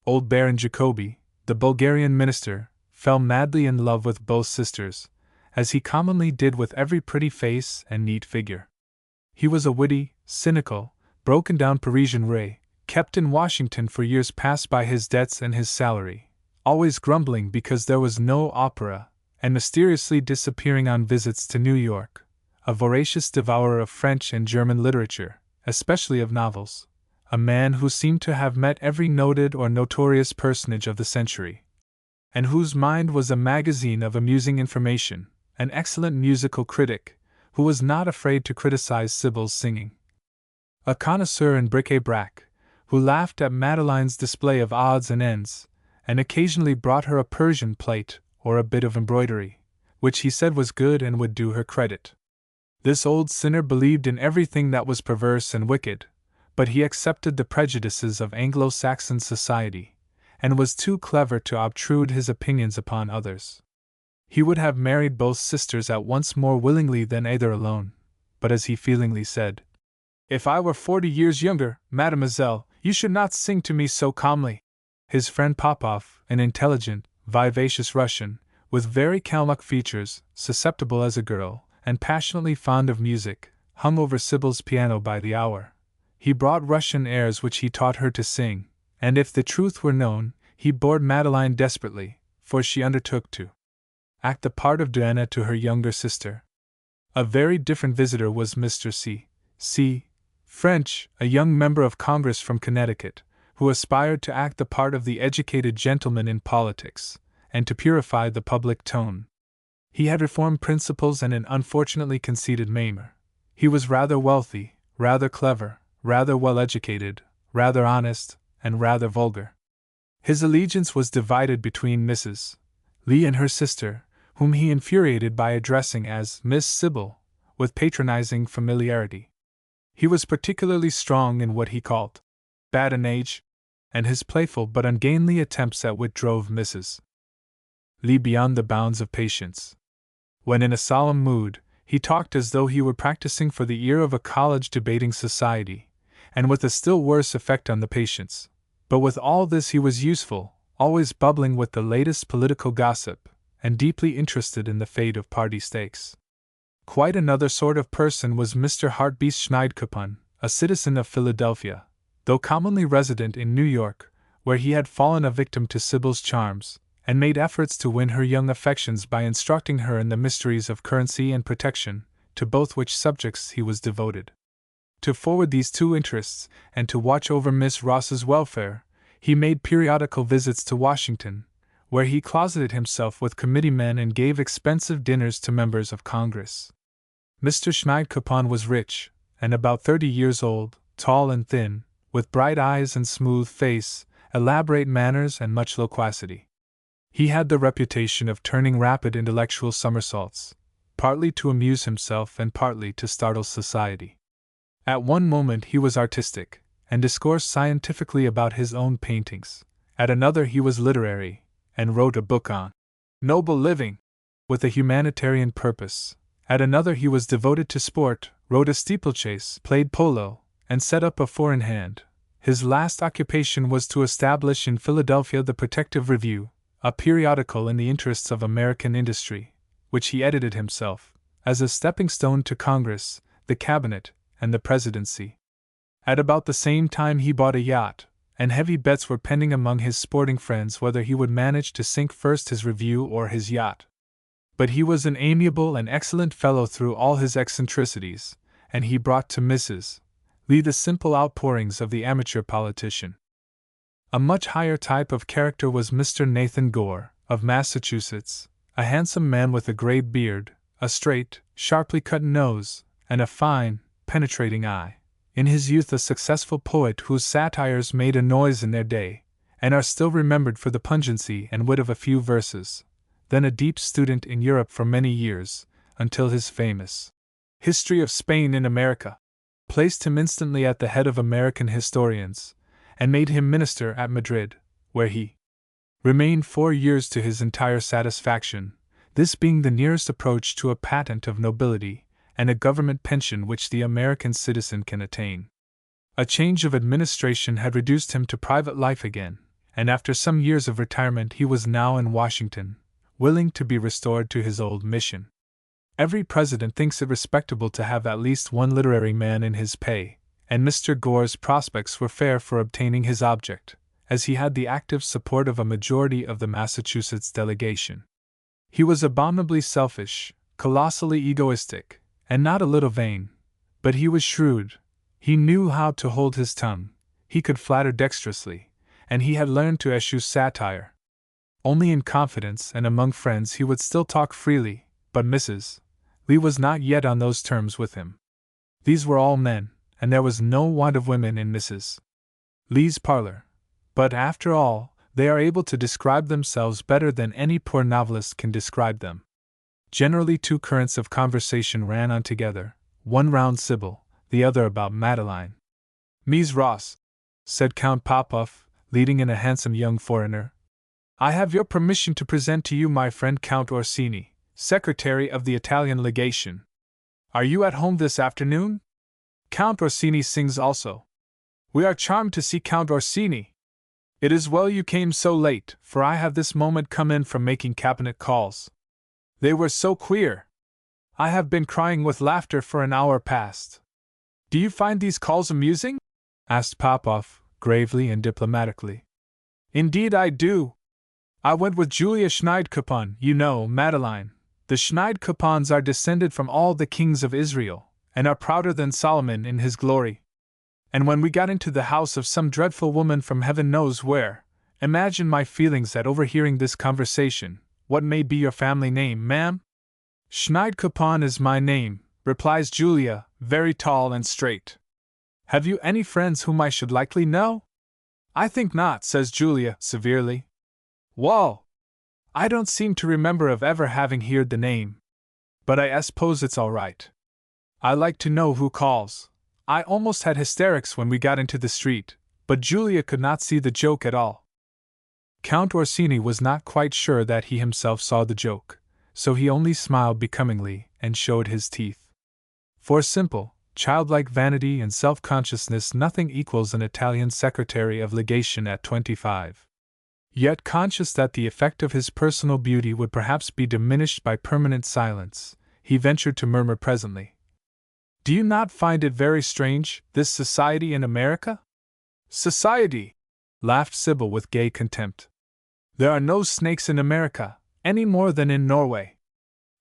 Old Baron Jacobi, the Bulgarian minister, fell madly in love with both sisters, as he commonly did with every pretty face and neat figure. He was a witty, cynical, broken-down Parisian ray, kept in Washington for years past by his debts and his salary, always grumbling because there was no opera, and mysteriously disappearing on visits to New York, a voracious devourer of French and German literature, especially of novels, a man who seemed to have met every noted or notorious personage of the century, and whose mind was a magazine of amusing information, an excellent musical critic, who was not afraid to criticize Sybil's singing. A connoisseur in bric-a-brac, who laughed at Madeline's display of odds and ends, and occasionally brought her a Persian plate or a bit of embroidery, which he said was good and would do her credit. This old sinner believed in everything that was perverse and wicked, but he accepted the prejudices of Anglo-Saxon society, and was too clever to obtrude his opinions upon others. He would have married both sisters at once more willingly than either alone, but as he feelingly said, "If I were 40 years younger, mademoiselle, you should not sing to me so calmly." His friend Popov, an intelligent, vivacious Russian, with very Kalmuck features, susceptible as a girl, and passionately fond of music, hung over Sybil's piano by the hour. He brought Russian airs which he taught her to sing, and if the truth were known, he bored Madeline desperately, for she undertook to act the part of duenna to her younger sister. A very different visitor was Mr. C. French, a young member of Congress from Connecticut, who aspired to act the part of the educated gentleman in politics, and to purify the public tone. He had reformed principles and an unfortunately conceited manner. He was rather wealthy, rather clever, rather well-educated, rather honest, and rather vulgar. His allegiance was divided between Mrs. Lee and her sister, whom he infuriated by addressing as Miss Sybil, with patronizing familiarity. He was particularly strong in what he called badinage, and his playful but ungainly attempts at wit drove Mrs. Lee beyond the bounds of patience. When in a solemn mood, he talked as though he were practicing for the ear of a college debating society, and with a still worse effect on the patients. But with all this he was useful, always bubbling with the latest political gossip, and deeply interested in the fate of party stakes. Quite another sort of person was Mr. Hartbeest Schneidkoppen, a citizen of Philadelphia, though commonly resident in New York, where he had fallen a victim to Sybil's charms, and made efforts to win her young affections by instructing her in the mysteries of currency and protection, to both which subjects he was devoted. To forward these two interests, and to watch over Miss Ross's welfare, he made periodical visits to Washington, where he closeted himself with committeemen and gave expensive dinners to members of Congress. Mr. Schneidkoppen was rich, and about 30 years old, tall and thin, with bright eyes and smooth face, elaborate manners and much loquacity. He had the reputation of turning rapid intellectual somersaults, partly to amuse himself and partly to startle society. At one moment he was artistic, and discoursed scientifically about his own paintings. At another he was literary, and wrote a book on noble living, with a humanitarian purpose, At another he was devoted to sport, rode a steeplechase, played polo, and set up a four-in-hand. His last occupation was to establish in Philadelphia the Protective Review, a periodical in the interests of American industry, which he edited himself, as a stepping stone to Congress, the Cabinet, and the Presidency. At about the same time he bought a yacht, and heavy bets were pending among his sporting friends whether he would manage to sink first his review or his yacht. But he was an amiable and excellent fellow through all his eccentricities, and he brought to Mrs. Lee the simple outpourings of the amateur politician. A much higher type of character was Mr. Nathan Gore, of Massachusetts, a handsome man with a gray beard, a straight, sharply cut nose, and a fine, penetrating eye. In his youth a successful poet whose satires made a noise in their day, and are still remembered for the pungency and wit of a few verses. Then a deep student in Europe for many years, until his famous History of Spain in America placed him instantly at the head of American historians, and made him minister at Madrid, where he remained 4 years to his entire satisfaction, this being the nearest approach to a patent of nobility and a government pension which the American citizen can attain. A change of administration had reduced him to private life again, and after some years of retirement he was now in Washington, willing to be restored to his old mission. Every president thinks it respectable to have at least one literary man in his pay, and Mr. Gore's prospects were fair for obtaining his object, as he had the active support of a majority of the Massachusetts delegation. He was abominably selfish, colossally egoistic, and not a little vain, but he was shrewd. He knew how to hold his tongue, he could flatter dexterously, and he had learned to eschew satire. Only in confidence and among friends he would still talk freely, but Mrs. Lee was not yet on those terms with him. These were all men, and there was no want of women in Mrs. Lee's parlor. But after all, they are able to describe themselves better than any poor novelist can describe them. Generally 2 currents of conversation ran on together, one round Sybil, the other about Madeline. "Mies Ross," said Count Popoff, leading in a handsome young foreigner, "I have your permission to present to you my friend Count Orsini, Secretary of the Italian Legation. Are you at home this afternoon? Count Orsini sings also. We are charmed to see Count Orsini. It is well you came so late, for I have this moment come in from making cabinet calls. They were so queer. I have been crying with laughter for an hour past." "Do you find these calls amusing?" asked Popoff, gravely and diplomatically. "Indeed I do. I went with Julia Schneidkoppon, you know, Madeline. The Schneidkoppons are descended from all the kings of Israel, and are prouder than Solomon in his glory. And when we got into the house of some dreadful woman from heaven knows where, imagine my feelings at overhearing this conversation. 'What may be your family name, ma'am?' 'Schneidkoppon is my name,' replies Julia, very tall and straight. 'Have you any friends whom I should likely know?' 'I think not,' says Julia, severely. 'Wall! I don't seem to remember of ever having heard the name. But I suppose it's all right. I like to know who calls.' I almost had hysterics when we got into the street, but Julia could not see the joke at all." Count Orsini was not quite sure that he himself saw the joke, so he only smiled becomingly and showed his teeth. For simple, childlike vanity and self-consciousness nothing equals an Italian Secretary of Legation at 25. Yet conscious that the effect of his personal beauty would perhaps be diminished by permanent silence, he ventured to murmur presently, "Do you not find it very strange, this society in America?" "Society!" laughed Sybil with gay contempt. "There are no snakes in America, any more than in Norway."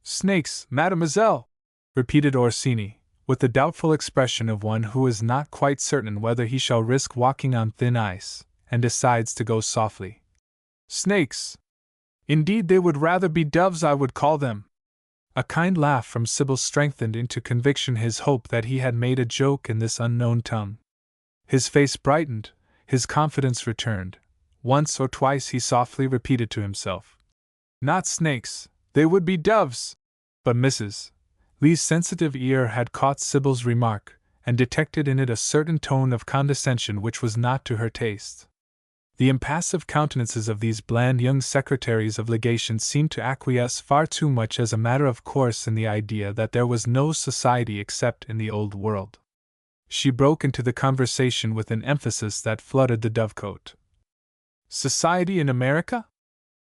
"Snakes, mademoiselle!" repeated Orsini, with the doubtful expression of one who is not quite certain whether he shall risk walking on thin ice, and decides to go softly. "Snakes! Indeed, they would rather be doves, I would call them." A kind laugh from Sybil strengthened into conviction his hope that he had made a joke in this unknown tongue. His face brightened, his confidence returned. Once or twice he softly repeated to himself, "Not snakes, they would be doves." But Mrs. Lee's sensitive ear had caught Sybil's remark, and detected in it a certain tone of condescension which was not to her taste. The impassive countenances of these bland young secretaries of legation seemed to acquiesce far too much as a matter of course in the idea that there was no society except in the old world. She broke into the conversation with an emphasis that fluttered the dovecote. Society in America?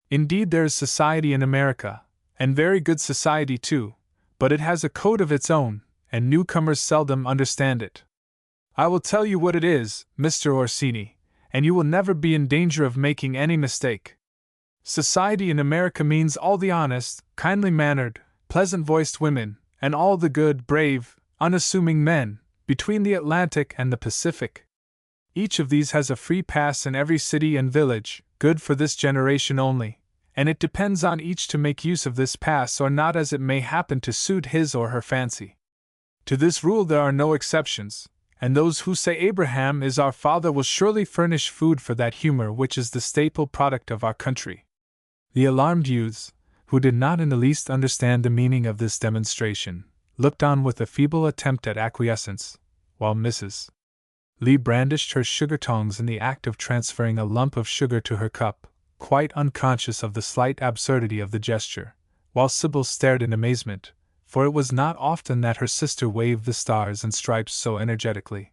Indeed, there is society in America, and very good society too, but it has a code of its own, and newcomers seldom understand it. I will tell you what it is, Mr. Orsini, and you will never be in danger of making any mistake. Society in America means all the honest, kindly-mannered, pleasant-voiced women, and all the good, brave, unassuming men, between the Atlantic and the Pacific. Each of these has a free pass in every city and village, good for this generation only, and it depends on each to make use of this pass or not as it may happen to suit his or her fancy. To this rule there are no exceptions, and those who say Abraham is our father will surely furnish food for that humor which is the staple product of our country. The alarmed youths, who did not in the least understand the meaning of this demonstration, looked on with a feeble attempt at acquiescence, while Mrs. Lee brandished her sugar tongs in the act of transferring a lump of sugar to her cup, quite unconscious of the slight absurdity of the gesture, while Sybil stared in amazement, for it was not often that her sister waved the stars and stripes so energetically.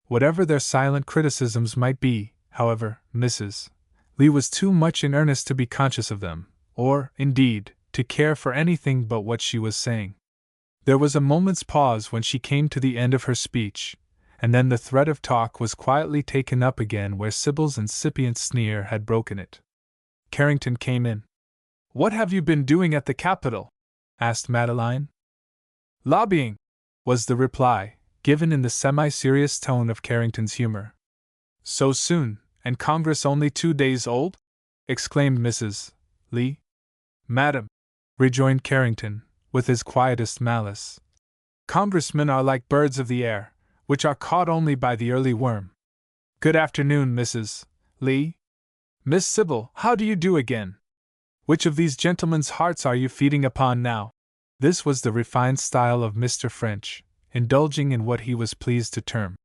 Whatever their silent criticisms might be, however, Mrs. Lee was too much in earnest to be conscious of them, or, indeed, to care for anything but what she was saying. There was a moment's pause when she came to the end of her speech, and then the thread of talk was quietly taken up again where Sybil's incipient sneer had broken it. Carrington came in. "What have you been doing at the Capitol?" asked Madeline. "Lobbying," was the reply, given in the semi-serious tone of Carrington's humor. "So soon, and Congress only 2 days old?" exclaimed Mrs. Lee. "Madam," rejoined Carrington, with his quietest malice, "congressmen are like birds of the air, which are caught only by the early worm. Good afternoon, Mrs. Lee. Miss Sybil, how do you do again? Which of these gentlemen's hearts are you feeding upon now?" This was the refined style of Mr. French, indulging in what he was pleased to term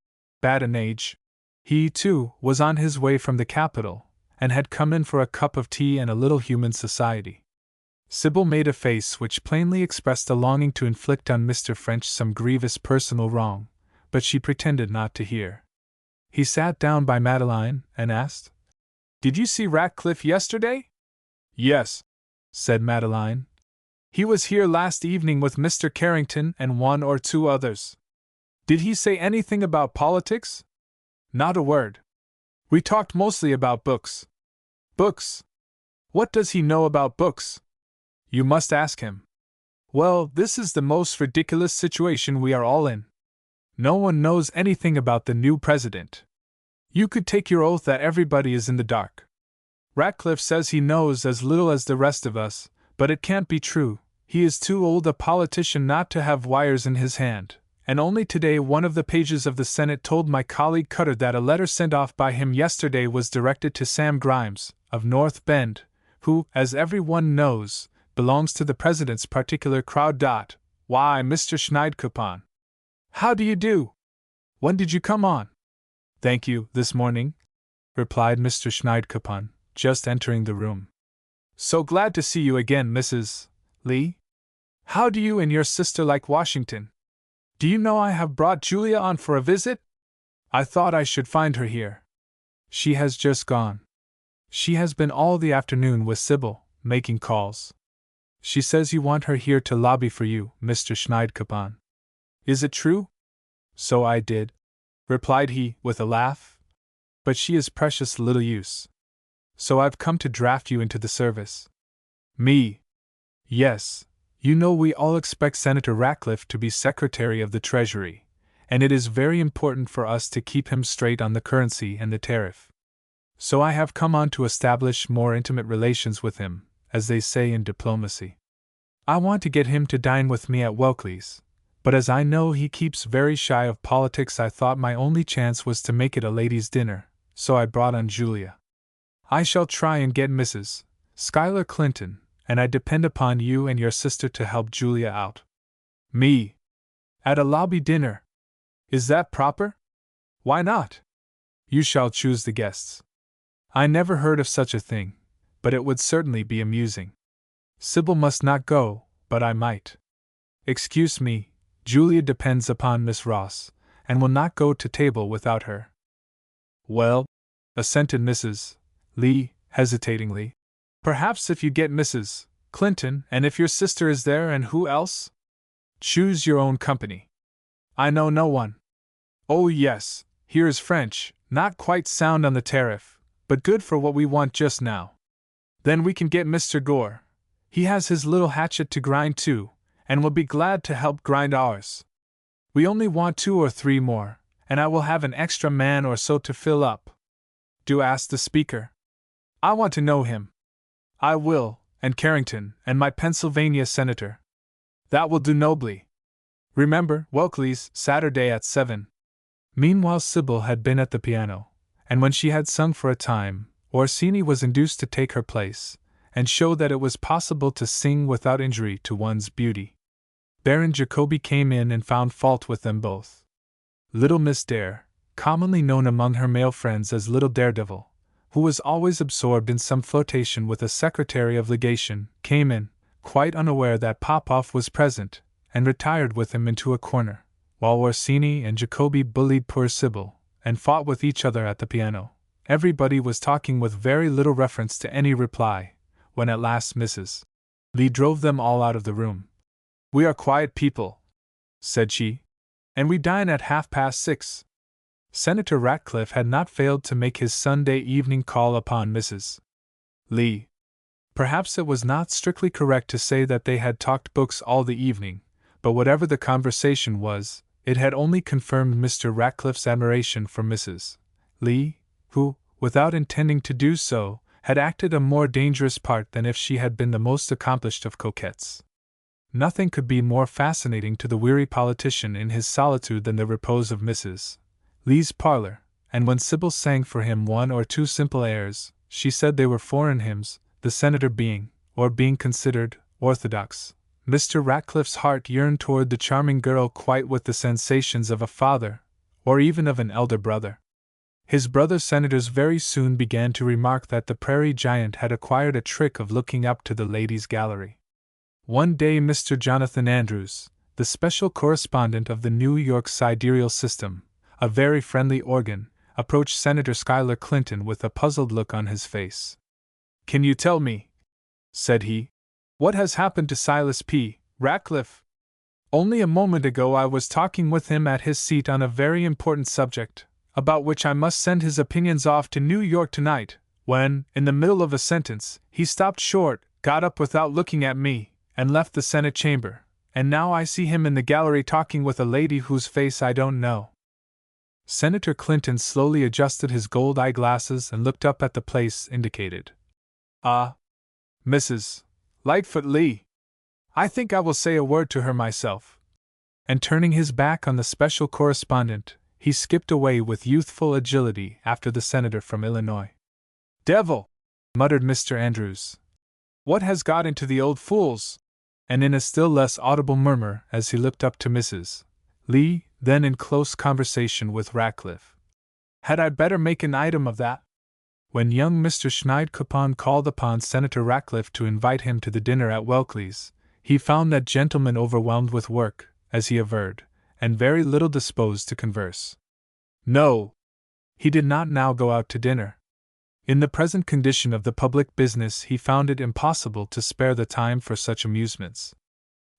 badinage. He, too, was on his way from the Capitol, and had come in for a cup of tea and a little human society. Sybil made a face which plainly expressed a longing to inflict on Mr. French some grievous personal wrong, but she pretended not to hear. He sat down by Madeline and asked, "Did you see Ratcliffe yesterday?" "Yes," said Madeline. "He was here last evening with Mr. Carrington and 1 or 2 others. Did he say anything about politics?" "Not a word. We talked mostly about books." "Books? What does he know about books?" "You must ask him." "Well, this is the most ridiculous situation we are all in. No one knows anything about the new president. You could take your oath that everybody is in the dark. Ratcliffe says he knows as little as the rest of us, but it can't be true. He is too old a politician not to have wires in his hand, and only today one of the pages of the Senate told my colleague Cutter that a letter sent off by him yesterday was directed to Sam Grimes, of North Bend, who, as everyone knows, belongs to the president's particular crowd. Why, Mr. Schneidkoppen. How do you do? When did you come on? "Thank you, this morning," replied Mr. Schneidkoppen, just entering the room. "So glad to see you again, Mrs. Lee. How do you and your sister like Washington? Do you know I have brought Julia on for a visit? I thought I should find her here." "She has just gone. She has been all the afternoon with Sybil, making calls. She says you want her here to lobby for you, Mr. Schneidkoppen." "Is it true?" "So I did," replied he, with a laugh. "But she is precious little use. So I've come to draft you into the service." "Me?" "Yes. You know we all expect Senator Ratcliffe to be Secretary of the Treasury, and it is very important for us to keep him straight on the currency and the tariff. So I have come on to establish more intimate relations with him, as they say in diplomacy. I want to get him to dine with me at Welckley's, but as I know he keeps very shy of politics, I thought my only chance was to make it a ladies' dinner, so I brought on Julia. I shall try and get Mrs. Schuyler Clinton, and I depend upon you and your sister to help Julia out." "Me? At a lobby dinner? Is that proper?" "Why not? You shall choose the guests." I never heard of such a thing, but it would certainly be amusing. Sybil must not go, but I might. Excuse me, Julia depends upon Miss Ross, and will not go to table without her. Well, assented Mrs. Lee, hesitatingly. Perhaps if you get Mrs. Clinton, and if your sister is there, and who else? Choose your own company. I know no one. Oh, yes, here is French, not quite sound on the tariff, but good for what we want just now. Then we can get Mr. Gore. He has his little hatchet to grind too, and will be glad to help grind ours. We only want 2 or 3 more, and I will have an extra man or so to fill up. Do ask the speaker. I want to know him. I will, and Carrington, and my Pennsylvania senator. That will do nobly. Remember, Wellesley's Saturday at 7. Meanwhile Sybil had been at the piano, and when she had sung for a time, Orsini was induced to take her place, and show that it was possible to sing without injury to one's beauty. Baron Jacobi came in and found fault with them both. Little Miss Dare, commonly known among her male friends as Little Daredevil, who was always absorbed in some flirtation with a secretary of legation, came in, quite unaware that Popoff was present, and retired with him into a corner, while Orsini and Jacobi bullied poor Sybil, and fought with each other at the piano. Everybody was talking with very little reference to any reply, when at last Mrs. Lee drove them all out of the room. We are quiet people, said she, and we dine at 6:30. Senator Ratcliffe had not failed to make his Sunday evening call upon Mrs. Lee. Perhaps it was not strictly correct to say that they had talked books all the evening, but whatever the conversation was, it had only confirmed Mr. Ratcliffe's admiration for Mrs. Lee, who, without intending to do so, had acted a more dangerous part than if she had been the most accomplished of coquettes. Nothing could be more fascinating to the weary politician in his solitude than the repose of Mrs. Lee's parlor, and when Sybil sang for him 1 or 2 simple airs, she said they were foreign hymns, the senator being, or being considered, orthodox. Mr. Ratcliffe's heart yearned toward the charming girl quite with the sensations of a father, or even of an elder brother. His brother senators very soon began to remark that the prairie giant had acquired a trick of looking up to the ladies' gallery. One day Mr. Jonathan Andrews, the special correspondent of the New York sidereal system, a very friendly organ, approached Senator Schuyler Clinton with a puzzled look on his face. "Can you tell me," said he, "what has happened to Silas P. Ratcliffe? Only a moment ago I was talking with him at his seat on a very important subject, about which I must send his opinions off to New York tonight, when, in the middle of a sentence, he stopped short, got up without looking at me, and left the Senate chamber, and now I see him in the gallery talking with a lady whose face I don't know." Senator Clinton slowly adjusted his gold eyeglasses and looked up at the place indicated. "Ah, Mrs. Lightfoot Lee. I think I will say a word to her myself." And turning his back on the special correspondent, he skipped away with youthful agility after the senator from Illinois. "Devil!" muttered Mr. Andrews. "What has got into the old fools?" And in a still less audible murmur as he looked up to Mrs. Lee, then in close conversation with Ratcliffe. "Had I better make an item of that?" When young Mr. Schneidkoppen called upon Senator Ratcliffe to invite him to the dinner at Wellesley's, he found that gentleman overwhelmed with work, as he averred, and very little disposed to converse. No, he did not now go out to dinner. In the present condition of the public business he found it impossible to spare the time for such amusements.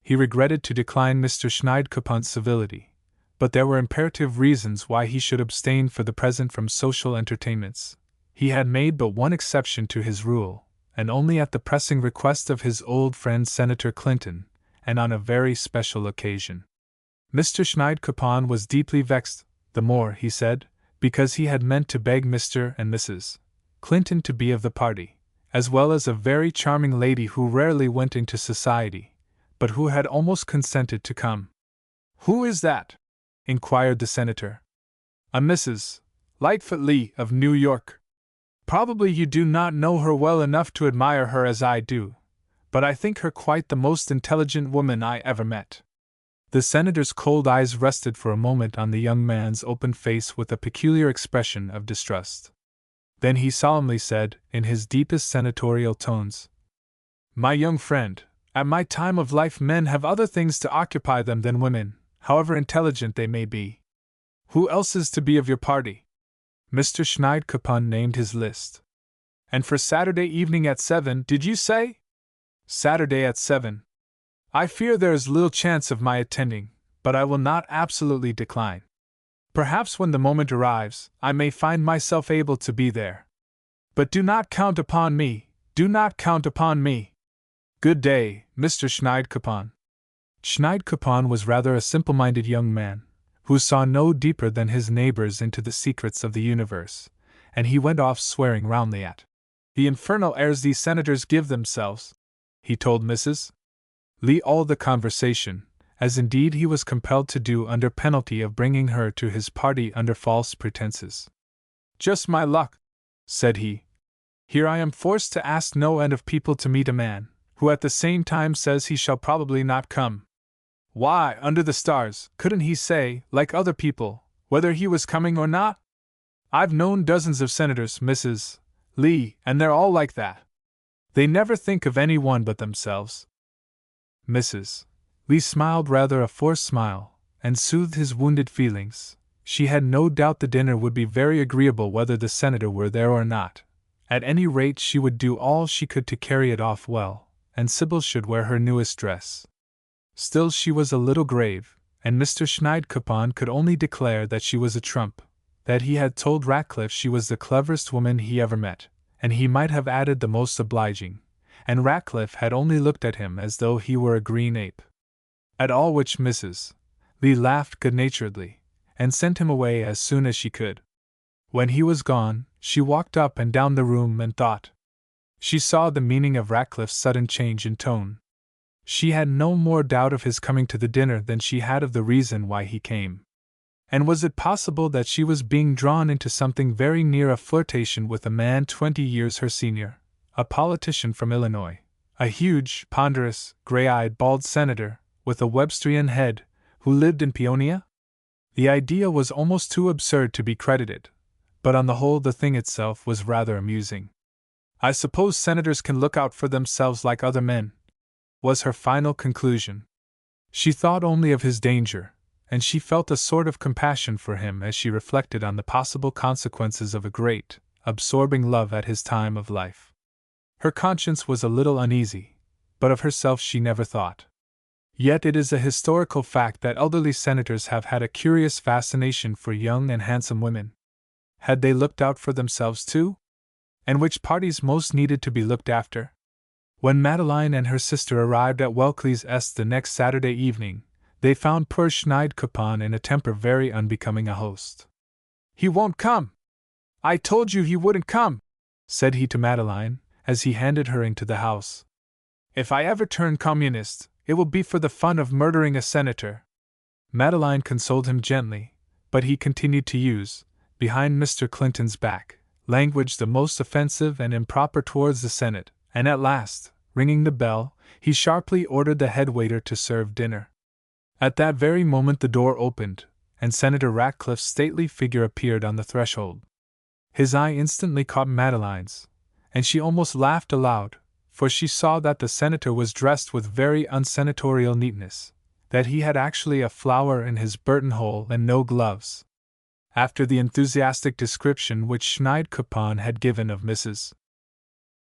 He regretted to decline Mr. Schneidkoppen's civility, but there were imperative reasons why he should abstain for the present from social entertainments. He had made but one exception to his rule, and only at the pressing request of his old friend Senator Clinton, and on a very special occasion. Mr. Schneidkoppen was deeply vexed, the more, he said, because he had meant to beg Mr. and Mrs. Clinton to be of the party, as well as a very charming lady who rarely went into society, but who had almost consented to come. "Who is that?" inquired the senator. "A Mrs. Lightfoot Lee of New York. Probably you do not know her well enough to admire her as I do, but I think her quite the most intelligent woman I ever met." The senator's cold eyes rested for a moment on the young man's open face with a peculiar expression of distrust. Then he solemnly said, in his deepest senatorial tones, "My young friend, at my time of life men have other things to occupy them than women, however intelligent they may be. Who else is to be of your party?" Mr. Schneidkoppen named his list. "And for Saturday evening at 7, did you say?" "Saturday at 7. I fear there is little chance of my attending, but I will not absolutely decline. Perhaps when the moment arrives, I may find myself able to be there. But do not count upon me, do not count upon me. Good day, Mr. Schneidkoppen." Schneidkoppen was rather a simple-minded young man, who saw no deeper than his neighbors into the secrets of the universe, and he went off swearing roundly at the infernal airs these senators give themselves. He told Mrs. Lee all the conversation, as indeed he was compelled to do under penalty of bringing her to his party under false pretenses. "Just my luck," said he. "Here I am forced to ask no end of people to meet a man, who at the same time says he shall probably not come. Why, under the stars, couldn't he say, like other people, whether he was coming or not? I've known dozens of senators, Mrs. Lee, and they're all like that. They never think of any one but themselves." Mrs. Lee smiled rather a forced smile, and soothed his wounded feelings. She had no doubt the dinner would be very agreeable whether the senator were there or not. At any rate she would do all she could to carry it off well, and Sybil should wear her newest dress. Still she was a little grave, and Mr. Schneidkoppen could only declare that she was a trump, that he had told Ratcliffe she was the cleverest woman he ever met, and he might have added the most obliging, and Ratcliffe had only looked at him as though he were a green ape. At all which Mrs. Lee laughed good-naturedly, and sent him away as soon as she could. When he was gone, she walked up and down the room and thought. She saw the meaning of Ratcliffe's sudden change in tone. She had no more doubt of his coming to the dinner than she had of the reason why he came. And was it possible that she was being drawn into something very near a flirtation with a man 20 years her senior, a politician from Illinois, a huge, ponderous, gray-eyed, bald senator, with a Websterian head, who lived in Peonia? The idea was almost too absurd to be credited, but on the whole the thing itself was rather amusing. "I suppose senators can look out for themselves like other men," was her final conclusion. She thought only of his danger, and she felt a sort of compassion for him as she reflected on the possible consequences of a great, absorbing love at his time of life. Her conscience was a little uneasy, but of herself she never thought. Yet it is a historical fact that elderly senators have had a curious fascination for young and handsome women. Had they looked out for themselves too? And which parties most needed to be looked after? When Madeline and her sister arrived at Welckley's Est the next Saturday evening, they found poor Schneidkoppen in a temper very unbecoming a host. "He won't come! I told you he wouldn't come!" said he to Madeline, as he handed her into the house. "If I ever turn communist, it will be for the fun of murdering a senator." Madeline consoled him gently, but he continued to use, behind Mr. Clinton's back, language the most offensive and improper towards the Senate, and at last, ringing the bell, he sharply ordered the head waiter to serve dinner. At that very moment the door opened, and Senator Ratcliffe's stately figure appeared on the threshold. His eye instantly caught Madeline's, and she almost laughed aloud, for she saw that the senator was dressed with very unsenatorial neatness, that he had actually a flower in his buttonhole and no gloves. After the enthusiastic description which Schneidkoppen had given of Mrs.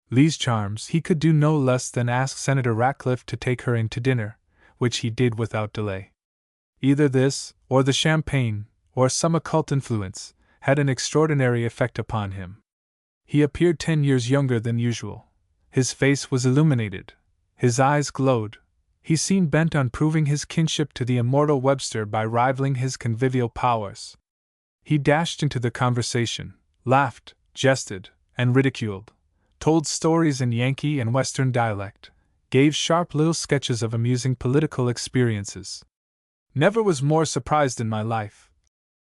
Lee's charms, he could do no less than ask Senator Ratcliffe to take her in to dinner, which he did without delay. Either this, or the champagne, or some occult influence, had an extraordinary effect upon him. He appeared 10 years younger than usual. His face was illuminated, his eyes glowed, he seemed bent on proving his kinship to the immortal Webster by rivaling his convivial powers. He dashed into the conversation, laughed, jested, and ridiculed, told stories in Yankee and Western dialect, gave sharp little sketches of amusing political experiences. "Never was more surprised in my life,"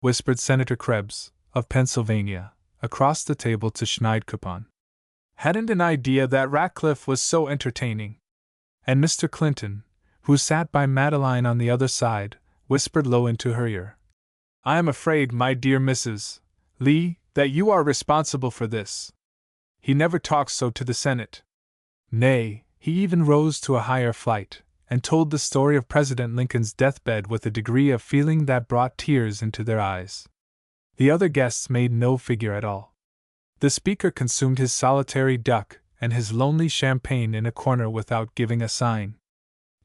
whispered Senator Krebs, of Pennsylvania, across the table to Schneidkoppen. "Hadn't an idea that Ratcliffe was so entertaining." And Mr. Clinton, who sat by Madeline on the other side, whispered low into her ear, "I am afraid, my dear Mrs. Lee, that you are responsible for this. He never talks so to the Senate. Nay, he even rose to a higher flight, and told the story of President Lincoln's deathbed with a degree of feeling that brought tears into their eyes. The other guests made no figure at all. The speaker consumed his solitary duck and his lonely champagne in a corner without giving a sign.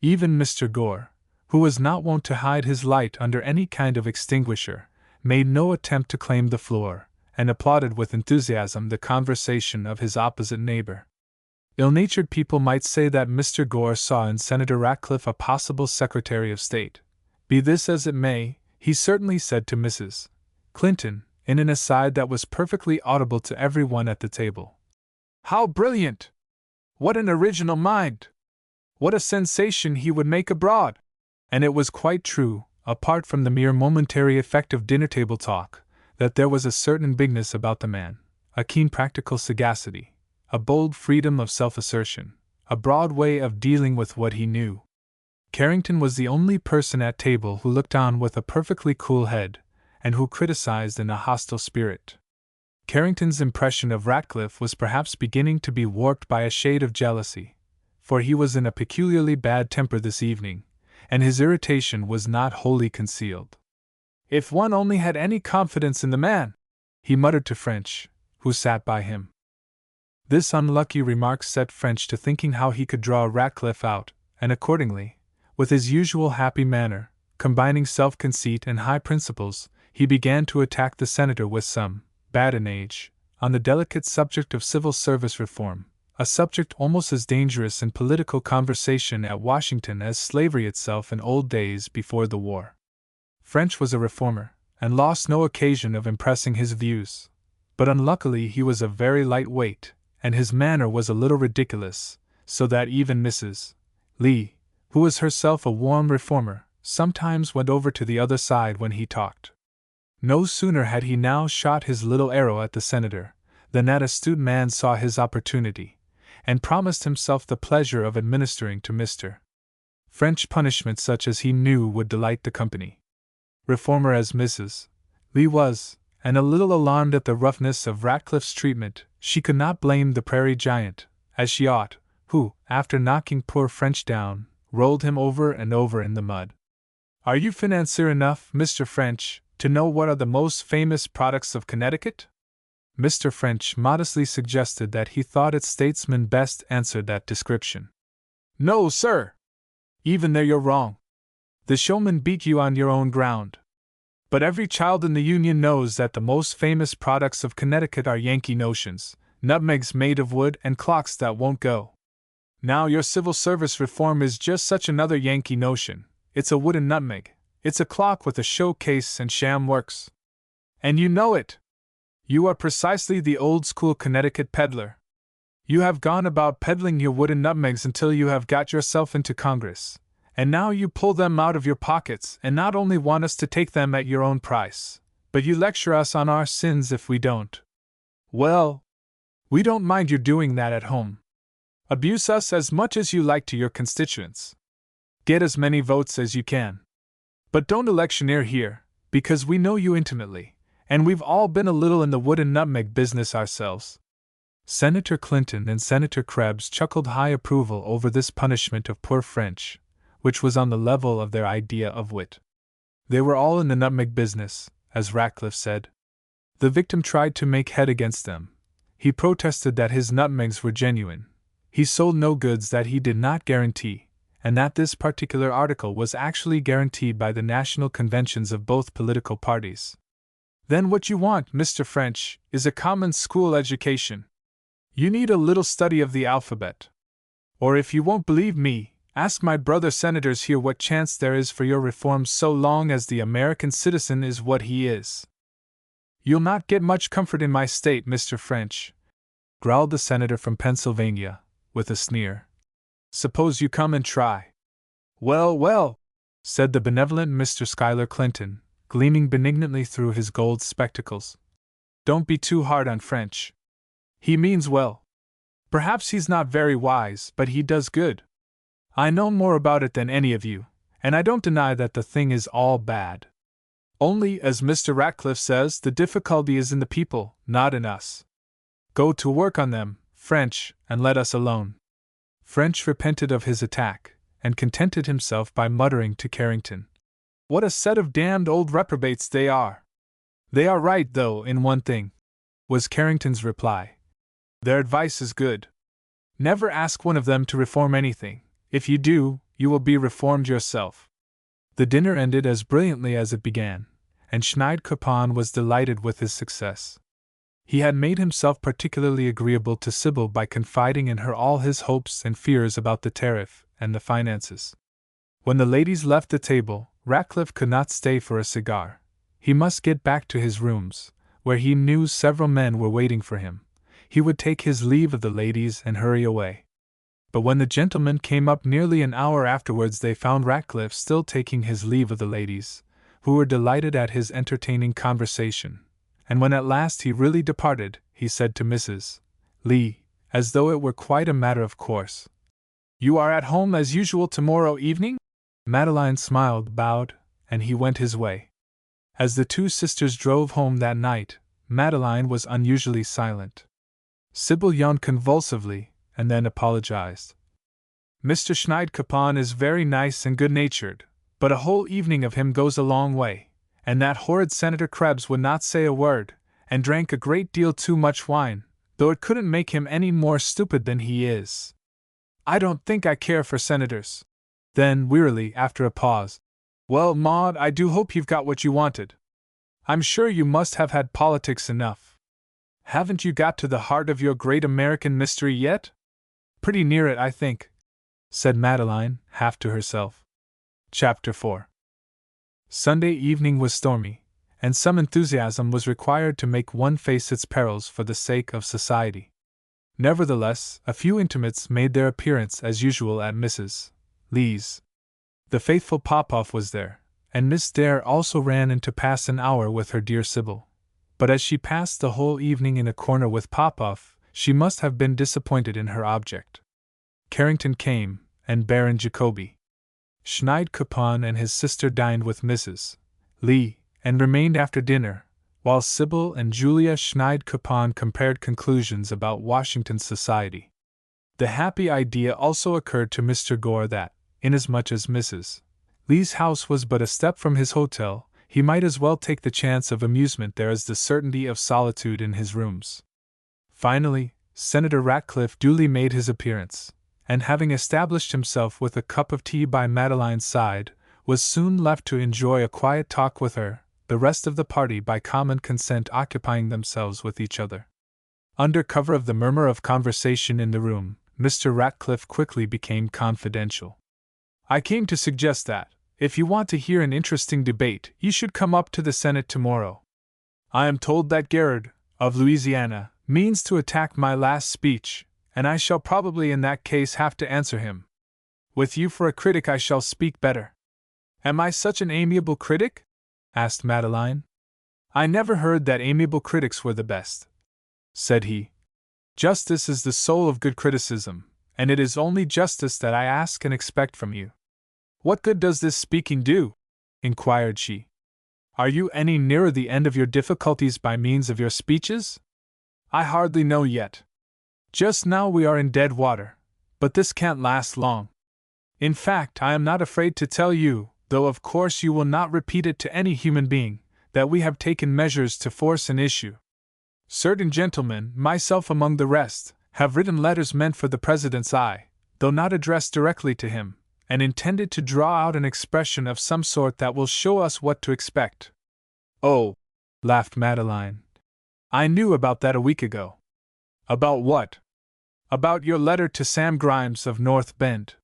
Even Mr. Gore, who was not wont to hide his light under any kind of extinguisher, made no attempt to claim the floor, and applauded with enthusiasm the conversation of his opposite neighbor. Ill-natured people might say that Mr. Gore saw in Senator Ratcliffe a possible Secretary of State. Be this as it may, he certainly said to Mrs. Clinton, in an aside that was perfectly audible to everyone at the table, "How brilliant! What an original mind! What a sensation he would make abroad!" And it was quite true, apart from the mere momentary effect of dinner-table talk, that there was a certain bigness about the man, a keen practical sagacity, a bold freedom of self-assertion, a broad way of dealing with what he knew. Carrington was the only person at table who looked on with a perfectly cool head, and who criticized in a hostile spirit. Carrington's impression of Ratcliffe was perhaps beginning to be warped by a shade of jealousy, for he was in a peculiarly bad temper this evening, and his irritation was not wholly concealed. "If one only had any confidence in the man!" he muttered to French, who sat by him. This unlucky remark set French to thinking how he could draw Ratcliffe out, and accordingly, with his usual happy manner, combining self-conceit and high principles, he began to attack the senator with some badinage on the delicate subject of civil service reform, a subject almost as dangerous in political conversation at Washington as slavery itself in old days before the war. French was a reformer, and lost no occasion of impressing his views, but unluckily he was a very light weight, and his manner was a little ridiculous, so that even Mrs. Lee, who was herself a warm reformer, sometimes went over to the other side when he talked. No sooner had he now shot his little arrow at the senator, than that astute man saw his opportunity, and promised himself the pleasure of administering to Mr. French punishment such as he knew would delight the company. Reformer as Mrs. Lee was, and a little alarmed at the roughness of Ratcliffe's treatment, she could not blame the prairie giant, as she ought, who, after knocking poor French down, rolled him over and over in the mud. "Are you financier enough, Mr. French, to know what are the most famous products of Connecticut?" Mr. French modestly suggested that he thought its statesmen best answered that description. "No, sir! Even there you're wrong. The showman beat you on your own ground. But every child in the Union knows that the most famous products of Connecticut are Yankee notions, nutmegs made of wood, and clocks that won't go. Now your civil service reform is just such another Yankee notion. It's a wooden nutmeg. It's a clock with a showcase and sham works. And you know it. You are precisely the old-school Connecticut peddler. You have gone about peddling your wooden nutmegs until you have got yourself into Congress, and now you pull them out of your pockets and not only want us to take them at your own price, but you lecture us on our sins if we don't. Well, we don't mind your doing that at home. Abuse us as much as you like to your constituents. Get as many votes as you can. But don't electioneer here, because we know you intimately, and we've all been a little in the wooden nutmeg business ourselves." Senator Clinton and Senator Krebs chuckled high approval over this punishment of poor French, which was on the level of their idea of wit. They were all in the nutmeg business, as Ratcliffe said. The victim tried to make head against them. He protested that his nutmegs were genuine. He sold no goods that he did not guarantee, and that this particular article was actually guaranteed by the national conventions of both political parties. "Then what you want, Mr. French, is a common school education. You need a little study of the alphabet. Or if you won't believe me, ask my brother senators here what chance there is for your reforms so long as the American citizen is what he is." "You'll not get much comfort in my state, Mr. French," growled the senator from Pennsylvania, with a sneer. "Suppose you come and try." "Well, well," said the benevolent Mr. Schuyler Clinton, gleaming benignantly through his gold spectacles. "Don't be too hard on French. He means well. Perhaps he's not very wise, but he does good. I know more about it than any of you, and I don't deny that the thing is all bad. Only, as Mr. Ratcliffe says, the difficulty is in the people, not in us. Go to work on them, French, and let us alone. French repented of his attack, and contented himself by muttering to Carrington, "What a set of damned old reprobates they are!" "They are right, though, in one thing," was Carrington's reply. "Their advice is good. Never ask one of them to reform anything. If you do, you will be reformed yourself." The dinner ended as brilliantly as it began, and Schneid-Koppon was delighted with his success. He had made himself particularly agreeable to Sybil by confiding in her all his hopes and fears about the tariff and the finances. When the ladies left the table, Ratcliffe could not stay for a cigar. He must get back to his rooms, where he knew several men were waiting for him. He would take his leave of the ladies and hurry away. But when the gentlemen came up nearly an hour afterwards, they found Ratcliffe still taking his leave of the ladies, who were delighted at his entertaining conversation. And when at last he really departed, he said to Mrs. Lee, as though it were quite a matter of course, "You are at home as usual tomorrow evening?" Madeline smiled, bowed, and he went his way. As the two sisters drove home that night, Madeline was unusually silent. Sybil yawned convulsively, and then apologized. "Mr. Schneid-Koppon is very nice and good-natured, but a whole evening of him goes a long way, and that horrid Senator Krebs would not say a word, and drank a great deal too much wine, though it couldn't make him any more stupid than he is. I don't think I care for senators." Then, wearily, after a pause, "Well, Maud, I do hope you've got what you wanted. I'm sure you must have had politics enough. Haven't you got to the heart of your great American mystery yet?" "Pretty near it, I think," said Madeline, half to herself. Chapter 4. Sunday evening was stormy, and some enthusiasm was required to make one face its perils for the sake of society. Nevertheless, a few intimates made their appearance as usual at Mrs. Lee's. The faithful Popoff was there, and Miss Dare also ran in to pass an hour with her dear Sybil. But as she passed the whole evening in a corner with Popoff, she must have been disappointed in her object. Carrington came, and Baron Jacobi. Schneid-Koppon and his sister dined with Mrs. Lee, and remained after dinner, while Sybil and Julia Schneid-Koppon compared conclusions about Washington society. The happy idea also occurred to Mr. Gore that, inasmuch as Mrs. Lee's house was but a step from his hotel, he might as well take the chance of amusement there as the certainty of solitude in his rooms. Finally, Senator Ratcliffe duly made his appearance, and having established himself with a cup of tea by Madeline's side, was soon left to enjoy a quiet talk with her, the rest of the party by common consent occupying themselves with each other. Under cover of the murmur of conversation in the room, Mr. Ratcliffe quickly became confidential. "I came to suggest that, if you want to hear an interesting debate, you should come up to the Senate tomorrow. I am told that Garrard, of Louisiana, means to attack my last speech, and I shall probably in that case have to answer him. With you for a critic I shall speak better." "Am I such an amiable critic?" asked Madeline. "I never heard that amiable critics were the best," said he. "Justice is the soul of good criticism, and it is only justice that I ask and expect from you." "What good does this speaking do?" inquired she. "Are you any nearer the end of your difficulties by means of your speeches?" "I hardly know yet. Just now we are in dead water, but this can't last long. In fact, I am not afraid to tell you, though of course you will not repeat it to any human being, that we have taken measures to force an issue. Certain gentlemen, myself among the rest, have written letters meant for the President's eye, though not addressed directly to him, and intended to draw out an expression of some sort that will show us what to expect." "Oh," laughed Madeline, "I knew about that a week ago." "About what?" "About your letter to Sam Grimes of North Bend."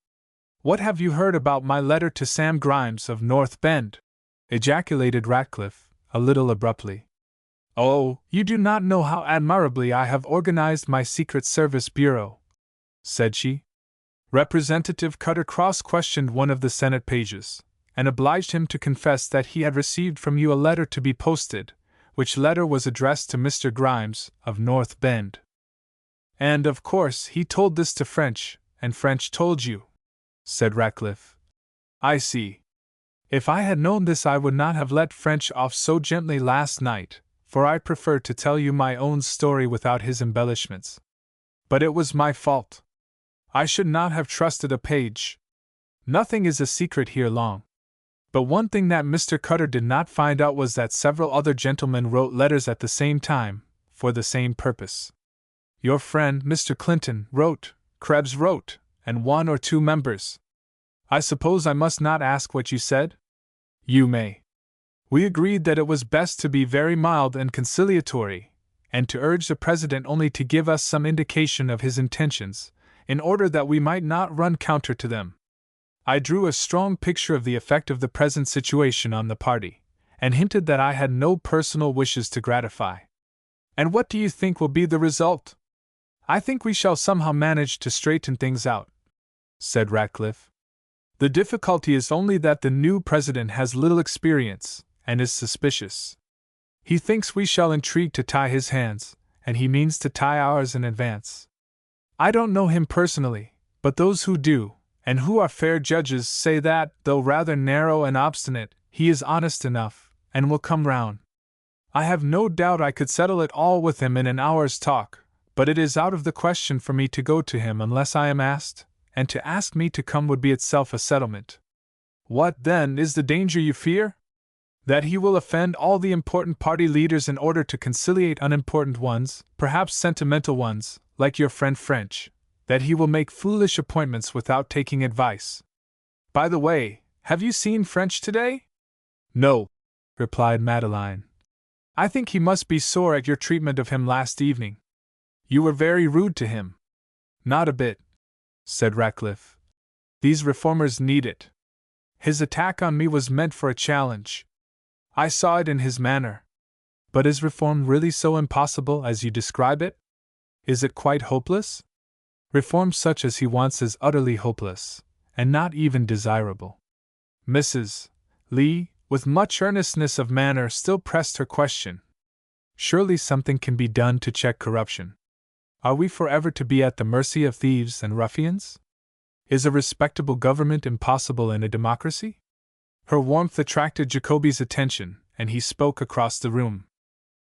"What have you heard about my letter to Sam Grimes of North Bend?" ejaculated Ratcliffe, a little abruptly. "Oh, you do not know how admirably I have organized my Secret Service Bureau," said she. Representative Cutter cross-questioned one of the Senate pages, and obliged him to confess that he had received from you a letter to be posted, which letter was addressed to Mr. Grimes, of North Bend. "And, of course, he told this to French, and French told you," said Ratcliffe. "I see. If I had known this, I would not have let French off so gently last night, for I prefer to tell you my own story without his embellishments. But it was my fault. I should not have trusted a page. Nothing is a secret here long. But one thing that Mr. Cutter did not find out was that several other gentlemen wrote letters at the same time, for the same purpose. Your friend, Mr. Clinton, wrote, Krebs wrote, and 1 or 2 members. I suppose I must not ask what you said? You may. We agreed that it was best to be very mild and conciliatory, and to urge the President only to give us some indication of his intentions, in order that we might not run counter to them. I drew a strong picture of the effect of the present situation on the party, and hinted that I had no personal wishes to gratify. And what do you think will be the result? I think we shall somehow manage to straighten things out, said Ratcliffe. The difficulty is only that the new president has little experience, and is suspicious. He thinks we shall intrigue to tie his hands, and he means to tie ours in advance. I don't know him personally, but those who do, and who are fair judges, say that, though rather narrow and obstinate, he is honest enough, and will come round. I have no doubt I could settle it all with him in an hour's talk, but it is out of the question for me to go to him unless I am asked, and to ask me to come would be itself a settlement. What, then, is the danger you fear? That he will offend all the important party leaders in order to conciliate unimportant ones, perhaps sentimental ones, like your friend French. That he will make foolish appointments without taking advice. By the way, have you seen French today? No, replied Madeline. I think he must be sore at your treatment of him last evening. You were very rude to him. Not a bit, said Ratcliffe. These reformers need it. His attack on me was meant for a challenge. I saw it in his manner. But is reform really so impossible as you describe it? Is it quite hopeless? Reform such as he wants is utterly hopeless, and not even desirable. Mrs. Lee, with much earnestness of manner, still pressed her question. Surely something can be done to check corruption. Are we forever to be at the mercy of thieves and ruffians? Is a respectable government impossible in a democracy? Her warmth attracted Jacoby's attention, and he spoke across the room.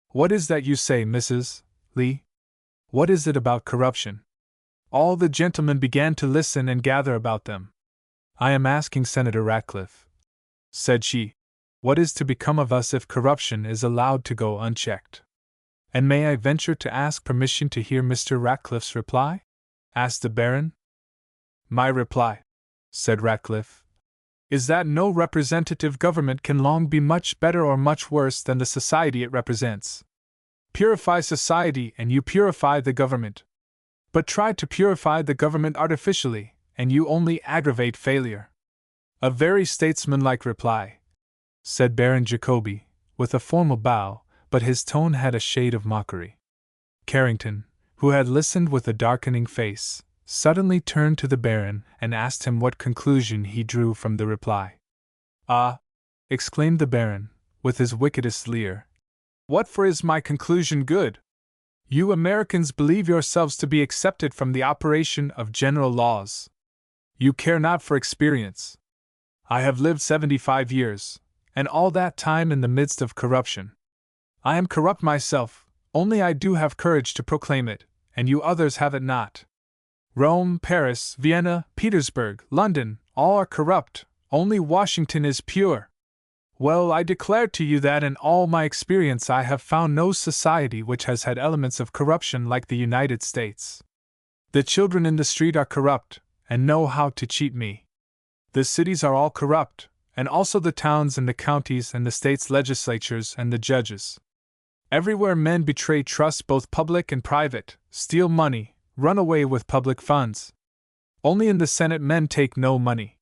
What is that you say, Mrs. Lee? What is it about corruption? All the gentlemen began to listen and gather about them. I am asking Senator Ratcliffe, said she, what is to become of us if corruption is allowed to go unchecked? And may I venture to ask permission to hear Mr. Ratcliffe's reply? Asked the Baron. My reply, said Ratcliffe, is that no representative government can long be much better or much worse than the society it represents. Purify society and you purify the government. But try to purify the government artificially, and you only aggravate failure. A very statesmanlike reply, said Baron Jacoby, with a formal bow, but his tone had a shade of mockery. Carrington, who had listened with a darkening face, suddenly turned to the Baron and asked him what conclusion he drew from the reply. Ah! Exclaimed the Baron, with his wickedest leer. What for is my conclusion good? You Americans believe yourselves to be excepted from the operation of general laws. You care not for experience. I have lived 75 years, and all that time in the midst of corruption. I am corrupt myself, only I do have courage to proclaim it, and you others have it not. Rome, Paris, Vienna, Petersburg, London, all are corrupt, only Washington is pure. Well, I declare to you that in all my experience I have found no society which has had elements of corruption like the United States. The children in the street are corrupt, and know how to cheat me. The cities are all corrupt, and also the towns and the counties and the states' legislatures and the judges. Everywhere men betray trust, both public and private, steal money, run away with public funds. Only in the Senate men take no money.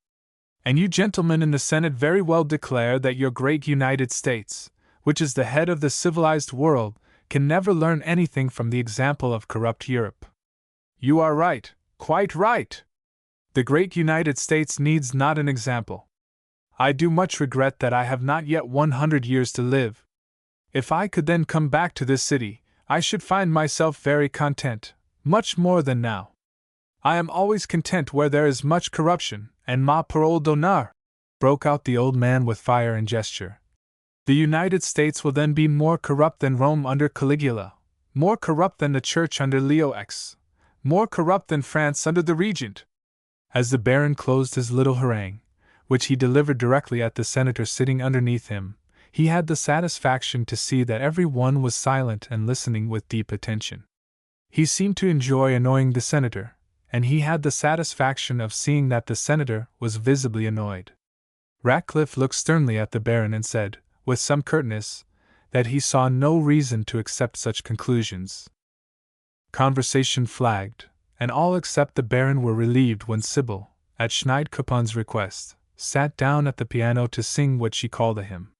And you gentlemen in the Senate very well declare that your great United States, which is the head of the civilized world, can never learn anything from the example of corrupt Europe. You are right, quite right. The great United States needs not an example. I do much regret that I have not yet 100 years to live. If I could then come back to this city, I should find myself very content, much more than now. I am always content where there is much corruption, and ma parole d'honneur. broke out the old man with fire and gesture. "The United States will then be more corrupt than Rome under Caligula, more corrupt than the Church under Leo X, more corrupt than France under the Regent." As the Baron closed his little harangue, which he delivered directly at the senator sitting underneath him, he had the satisfaction to see that every one was silent and listening with deep attention. He seemed to enjoy annoying the senator, and he had the satisfaction of seeing that the senator was visibly annoyed. Ratcliffe looked sternly at the Baron and said, with some curtness, that he saw no reason to accept such conclusions. Conversation flagged, and all except the Baron were relieved when Sybil, at Schneidkoppen's request, sat down at the piano to sing what she called a hymn.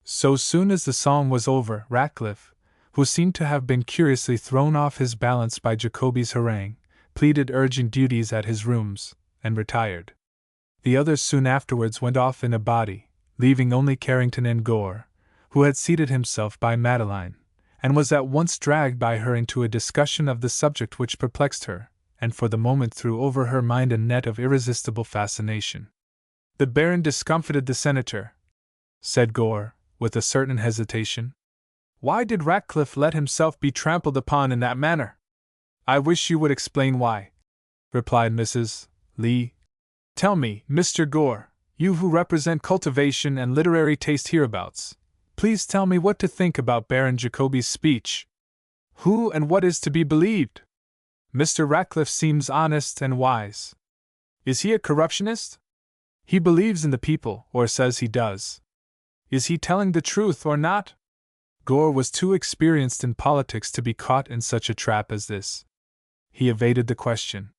So soon as the song was over, Ratcliffe, who seemed to have been curiously thrown off his balance by Jacobi's harangue, pleaded urgent duties at his rooms, and retired. The others soon afterwards went off in a body, leaving only Carrington and Gore, who had seated himself by Madeline, and was at once dragged by her into a discussion of the subject which perplexed her, and for the moment threw over her mind a net of irresistible fascination. "The Baron discomfited the senator," said Gore, with a certain hesitation. "Why did Ratcliffe let himself be trampled upon in that manner?" "I wish you would explain why," replied Mrs. Lee. "Tell me, Mr. Gore, you who represent cultivation and literary taste hereabouts, please tell me what to think about Baron Jacobi's speech. Who and what is to be believed? Mr. Ratcliffe seems honest and wise. Is he a corruptionist? He believes in the people, or says he does. Is he telling the truth or not?" Gore was too experienced in politics to be caught in such a trap as this. He evaded the question.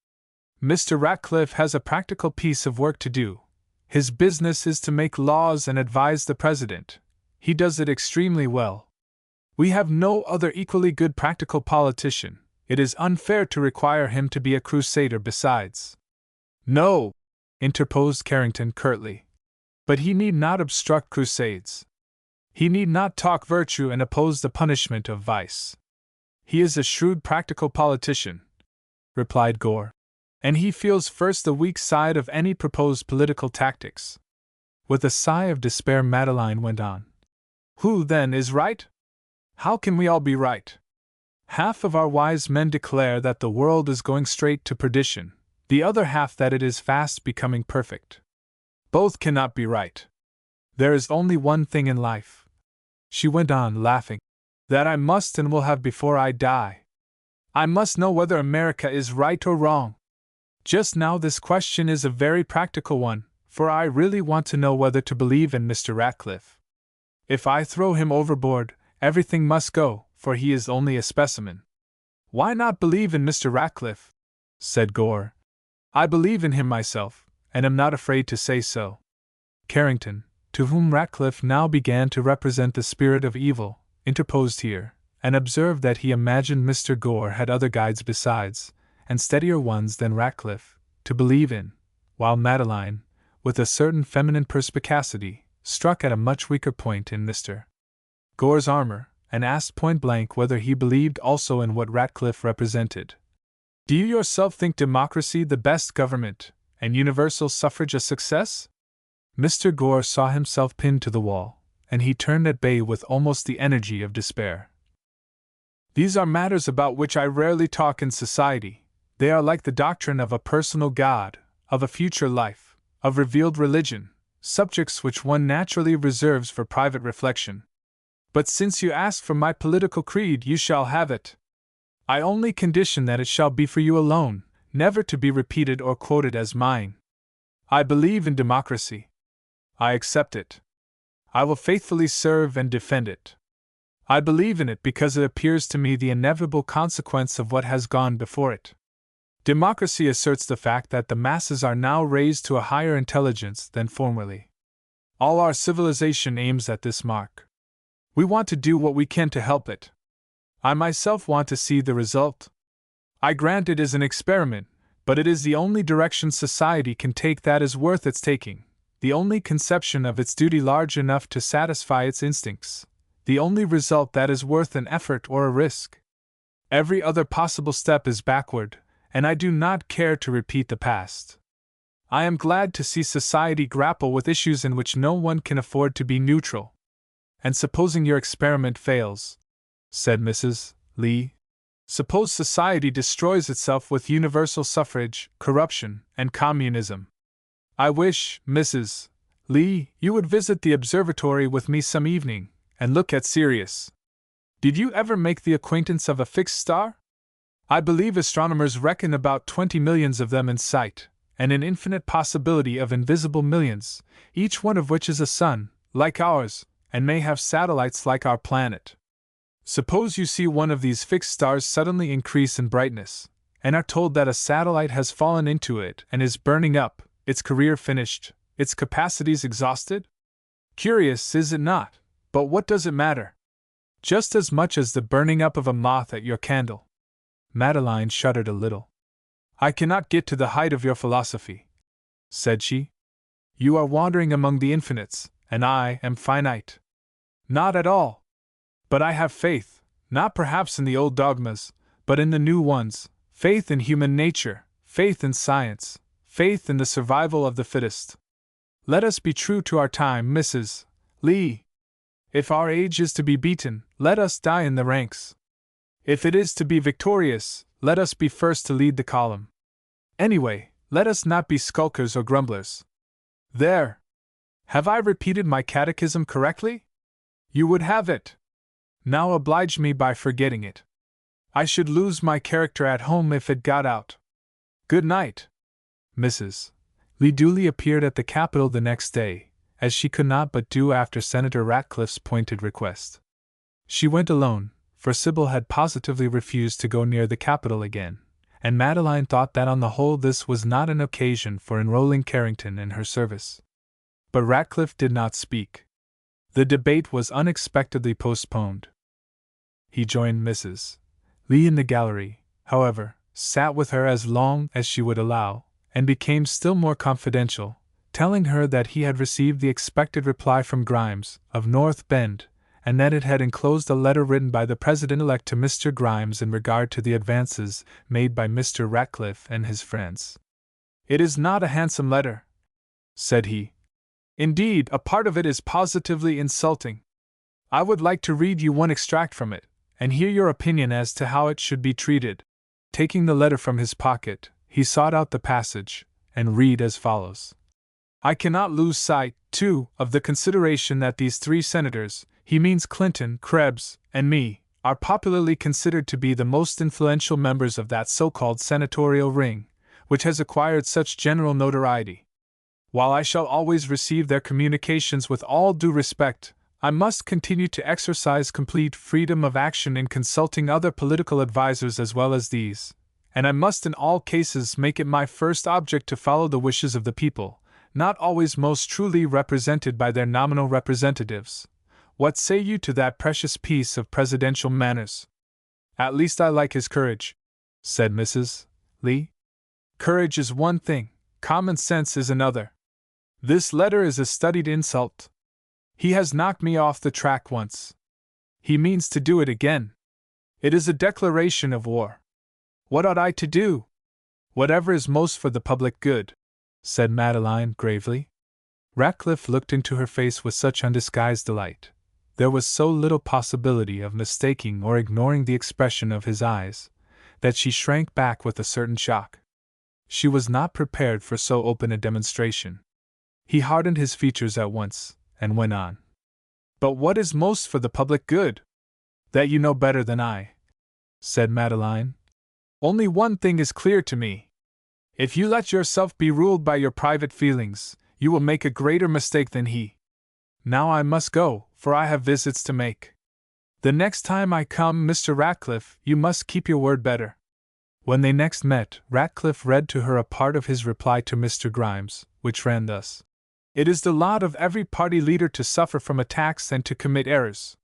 "Mr. Ratcliffe has a practical piece of work to do. His business is to make laws and advise the President. He does it extremely well. We have no other equally good practical politician. It is unfair to require him to be a crusader besides." "No," interposed Carrington curtly. "But he need not obstruct crusades. He need not talk virtue and oppose the punishment of vice. He is a shrewd practical politician," replied Gore, "and he feels first the weak side of any proposed political tactics." With a sigh of despair, Madeline went on. "Who, then, is right? How can we all be right? Half of our wise men declare that the world is going straight to perdition, the other half that it is fast becoming perfect. Both cannot be right. There is only one thing in life," she went on, laughing, "that I must and will have before I die. I must know whether America is right or wrong. Just now this question is a very practical one, for I really want to know whether to believe in Mr. Ratcliffe. If I throw him overboard, everything must go, for he is only a specimen." "Why not believe in Mr. Ratcliffe?" said Gore. "I believe in him myself, and am not afraid to say so." Carrington, to whom Ratcliffe now began to represent the spirit of evil, interposed here, and observed that he imagined Mr. Gore had other guides besides, and steadier ones than Ratcliffe, to believe in, while Madeline, with a certain feminine perspicacity, struck at a much weaker point in Mr. Gore's armor, and asked point-blank whether he believed also in what Ratcliffe represented. "Do you yourself think democracy the best government, and universal suffrage a success?" Mr. Gore saw himself pinned to the wall, and he turned at bay with almost the energy of despair. "These are matters about which I rarely talk in society. They are like the doctrine of a personal God, of a future life, of revealed religion, subjects which one naturally reserves for private reflection. But since you ask for my political creed, you shall have it. I only condition that it shall be for you alone, never to be repeated or quoted as mine. I believe in democracy. I accept it. I will faithfully serve and defend it. I believe in it because it appears to me the inevitable consequence of what has gone before it. Democracy asserts the fact that the masses are now raised to a higher intelligence than formerly. All our civilization aims at this mark. We want to do what we can to help it. I myself want to see the result. I grant it is an experiment, but it is the only direction society can take that is worth its taking, the only conception of its duty large enough to satisfy its instincts, the only result that is worth an effort or a risk. Every other possible step is backward, and I do not care to repeat the past. I am glad to see society grapple with issues in which no one can afford to be neutral. And supposing your experiment fails, said Mrs. Lee, suppose society destroys itself with universal suffrage, corruption, and communism. I wish, Mrs. Lee, you would visit the observatory with me some evening and look at Sirius. Did you ever make the acquaintance of a fixed star? I believe astronomers reckon about 20 millions of them in sight, and an infinite possibility of invisible millions, each one of which is a sun, like ours, and may have satellites like our planet. Suppose you see one of these fixed stars suddenly increase in brightness, and are told that a satellite has fallen into it and is burning up, its career finished, its capacities exhausted? Curious, is it not? But what does it matter? Just as much as the burning up of a moth at your candle. Madeline shuddered a little. I cannot get to the height of your philosophy, said she. You are wandering among the infinites, and I am finite. Not at all. But I have faith, not perhaps in the old dogmas, but in the new ones, faith in human nature, faith in science, faith in the survival of the fittest. Let us be true to our time, Mrs. Lee. If our age is to be beaten, let us die in the ranks. If it is to be victorious, let us be first to lead the column. Anyway, let us not be skulkers or grumblers. There! Have I repeated my catechism correctly? You would have it. Now oblige me by forgetting it. I should lose my character at home if it got out. Good night. Mrs. Lee duly appeared at the Capitol the next day, as she could not but do after Senator Ratcliffe's pointed request. She went alone, for Sybil had positively refused to go near the Capitol again, and Madeline thought that on the whole this was not an occasion for enrolling Carrington in her service. But Ratcliffe did not speak. The debate was unexpectedly postponed. He joined Mrs. Lee in the gallery, however, sat with her as long as she would allow, and became still more confidential, telling her that he had received the expected reply from Grimes, of North Bend, and that it had enclosed a letter written by the President-elect to Mr. Grimes in regard to the advances made by Mr. Ratcliffe and his friends. It is not a handsome letter, said he. Indeed, a part of it is positively insulting. I would like to read you one extract from it, and hear your opinion as to how it should be treated. Taking the letter from his pocket, he sought out the passage, and read as follows. I cannot lose sight, too, of the consideration that these three senators, he means Clinton, Krebs, and me, are popularly considered to be the most influential members of that so-called senatorial ring, which has acquired such general notoriety. While I shall always receive their communications with all due respect, I must continue to exercise complete freedom of action in consulting other political advisers as well as these, and I must in all cases make it my first object to follow the wishes of the people, not always most truly represented by their nominal representatives. What say you to that precious piece of presidential manners? At least I like his courage, said Mrs. Lee. Courage is one thing, common sense is another. This letter is a studied insult. He has knocked me off the track once. He means to do it again. It is a declaration of war. What ought I to do? Whatever is most for the public good, said Madeline gravely. Ratcliffe looked into her face with such undisguised delight. There was so little possibility of mistaking or ignoring the expression of his eyes, that she shrank back with a certain shock. She was not prepared for so open a demonstration. He hardened his features at once, and went on. But what is most for the public good? That you know better than I, said Madeline. Only one thing is clear to me. If you let yourself be ruled by your private feelings, you will make a greater mistake than he. Now I must go, for I have visits to make. The next time I come, Mr. Ratcliffe, you must keep your word better. When they next met, Ratcliffe read to her a part of his reply to Mr. Grimes, which ran thus. It is the lot of every party leader to suffer from attacks and to commit errors.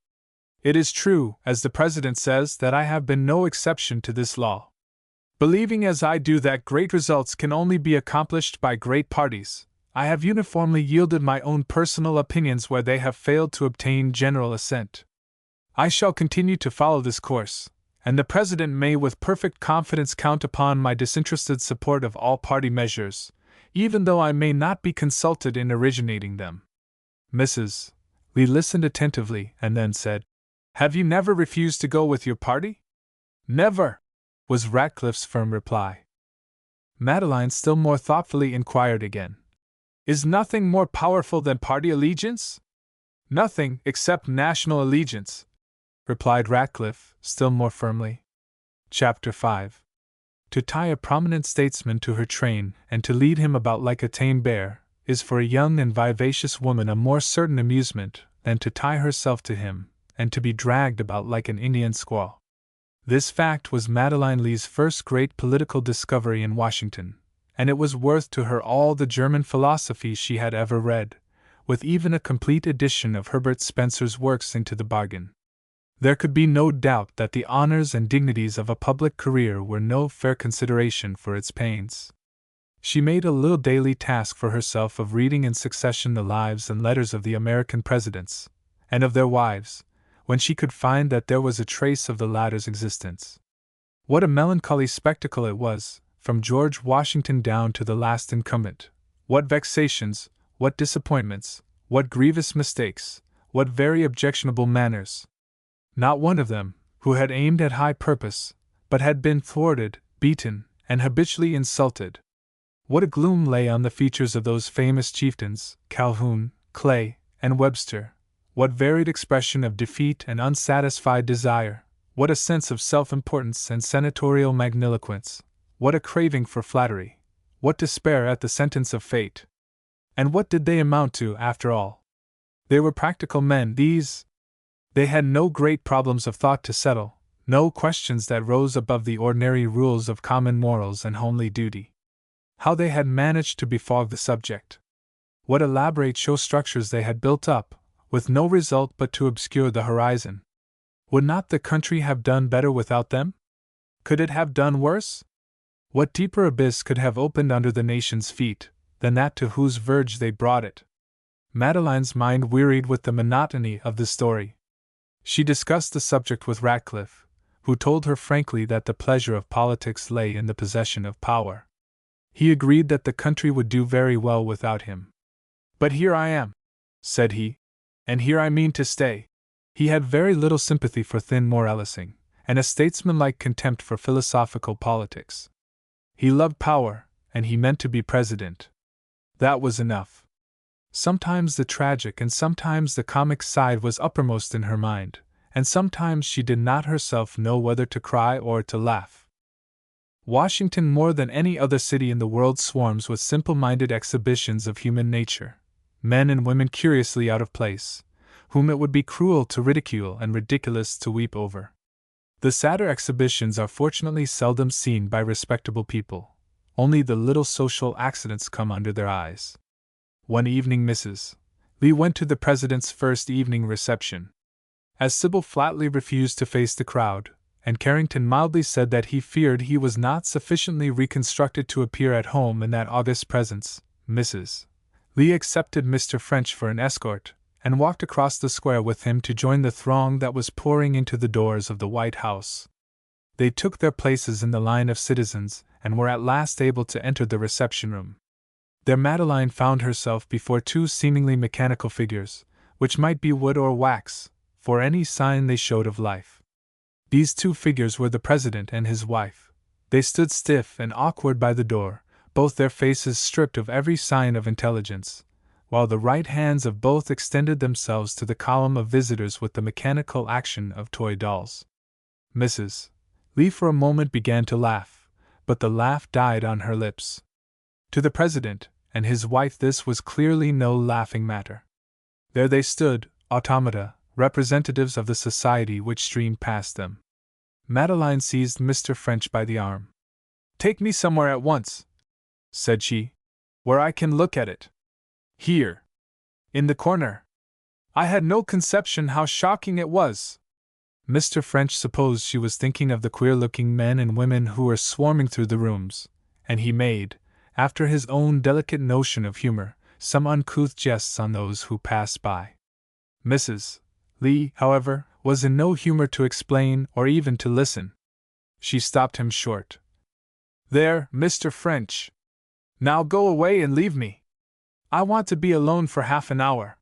It is true, as the President says, that I have been no exception to this law. Believing as I do that great results can only be accomplished by great parties, I have uniformly yielded my own personal opinions where they have failed to obtain general assent. I shall continue to follow this course, and the President may with perfect confidence count upon my disinterested support of all party measures, even though I may not be consulted in originating them. Mrs. Lee listened attentively and then said, "Have you never refused to go with your party?" "Never," was Ratcliffe's firm reply. Madeline still more thoughtfully inquired again, "Is nothing more powerful than party allegiance?" "Nothing, except national allegiance," replied Ratcliffe, still more firmly. Chapter 5. To tie a prominent statesman to her train and to lead him about like a tame bear is for a young and vivacious woman a more certain amusement than to tie herself to him and to be dragged about like an Indian squaw. This fact was Madeline Lee's first great political discovery in Washington, and it was worth to her all the German philosophy she had ever read, with even a complete edition of Herbert Spencer's works into the bargain. There could be no doubt that the honors and dignities of a public career were no fair consideration for its pains. She made a little daily task for herself of reading in succession the lives and letters of the American presidents, and of their wives, when she could find that there was a trace of the latter's existence. What a melancholy spectacle it was, from George Washington down to the last incumbent! What vexations, what disappointments, what grievous mistakes, what very objectionable manners! Not one of them, who had aimed at high purpose, but had been thwarted, beaten, and habitually insulted. What a gloom lay on the features of those famous chieftains, Calhoun, Clay, and Webster! What varied expression of defeat and unsatisfied desire! What a sense of self-importance and senatorial magniloquence! What a craving for flattery! What despair at the sentence of fate! And what did they amount to, after all? They were practical men, these. They had no great problems of thought to settle, no questions that rose above the ordinary rules of common morals and homely duty. How they had managed to befog the subject! What elaborate show structures they had built up, with no result but to obscure the horizon! Would not the country have done better without them? Could it have done worse? What deeper abyss could have opened under the nation's feet than that to whose verge they brought it? Madeline's mind wearied with the monotony of the story. She discussed the subject with Ratcliffe, who told her frankly that the pleasure of politics lay in the possession of power. He agreed that the country would do very well without him. "But here I am," said he, "and here I mean to stay." He had very little sympathy for thin moralising, and a statesmanlike contempt for philosophical politics. He loved power, and he meant to be president. That was enough. Sometimes the tragic and sometimes the comic side was uppermost in her mind, and sometimes she did not herself know whether to cry or to laugh. Washington, more than any other city in the world, swarms with simple-minded exhibitions of human nature, men and women curiously out of place, whom it would be cruel to ridicule and ridiculous to weep over. The sadder exhibitions are fortunately seldom seen by respectable people, only the little social accidents come under their eyes. One evening Mrs. Lee went to the president's first evening reception. As Sybil flatly refused to face the crowd, and Carrington mildly said that he feared he was not sufficiently reconstructed to appear at home in that august presence, Mrs. Lee accepted Mr. French for an escort, and walked across the square with him to join the throng that was pouring into the doors of the White House. They took their places in the line of citizens, and were at last able to enter the reception room. There Madeline found herself before two seemingly mechanical figures, which might be wood or wax, for any sign they showed of life. These two figures were the president and his wife. They stood stiff and awkward by the door, both their faces stripped of every sign of intelligence, while the right hands of both extended themselves to the column of visitors with the mechanical action of toy dolls. Mrs. Lee for a moment began to laugh, but the laugh died on her lips. To the president and his wife this was clearly no laughing matter. There they stood, automata, representatives of the society which streamed past them. Madeline seized Mr. French by the arm. "Take me somewhere at once," said she, "where I can look at it." "Here. In the corner. I had no conception how shocking it was." Mr. French supposed she was thinking of the queer-looking men and women who were swarming through the rooms, and he made, after his own delicate notion of humor, some uncouth jests on those who passed by. Mrs. Lee, however, was in no humor to explain or even to listen. She stopped him short. "There, Mr. French," Now go away and leave me. I want to be alone for half an hour.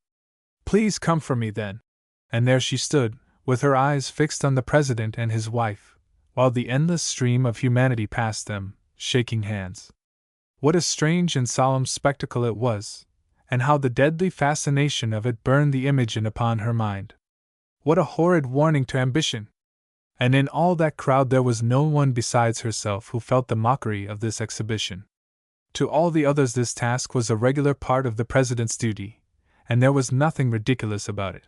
Please come for me then. And there she stood, with her eyes fixed on the president and his wife, while the endless stream of humanity passed them, shaking hands. What a strange and solemn spectacle it was, and how the deadly fascination of it burned the image in upon her mind. What a horrid warning to ambition! And in all that crowd there was no one besides herself who felt the mockery of this exhibition. To all the others this task was a regular part of the president's duty, and there was nothing ridiculous about it.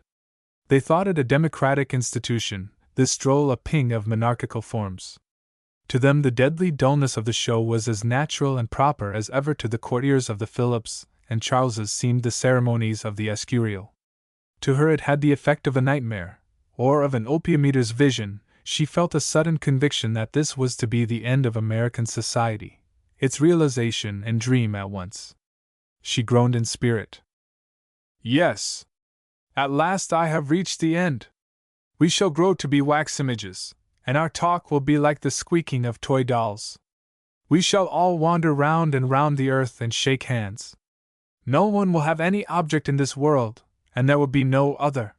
They thought it a democratic institution, this droll a ping of monarchical forms. To them the deadly dullness of the show was as natural and proper as ever to the courtiers of the Philips and Charleses seemed the ceremonies of the Escurial. To her it had the effect of a nightmare, or of an opium-eater's vision. She felt a sudden conviction that this was to be the end of American society, its realization and dream at once. She groaned in spirit. Yes. At last I have reached the end. We shall grow to be wax images, and our talk will be like the squeaking of toy dolls. We shall all wander round and round the earth and shake hands. No one will have any object in this world, and there will be no other.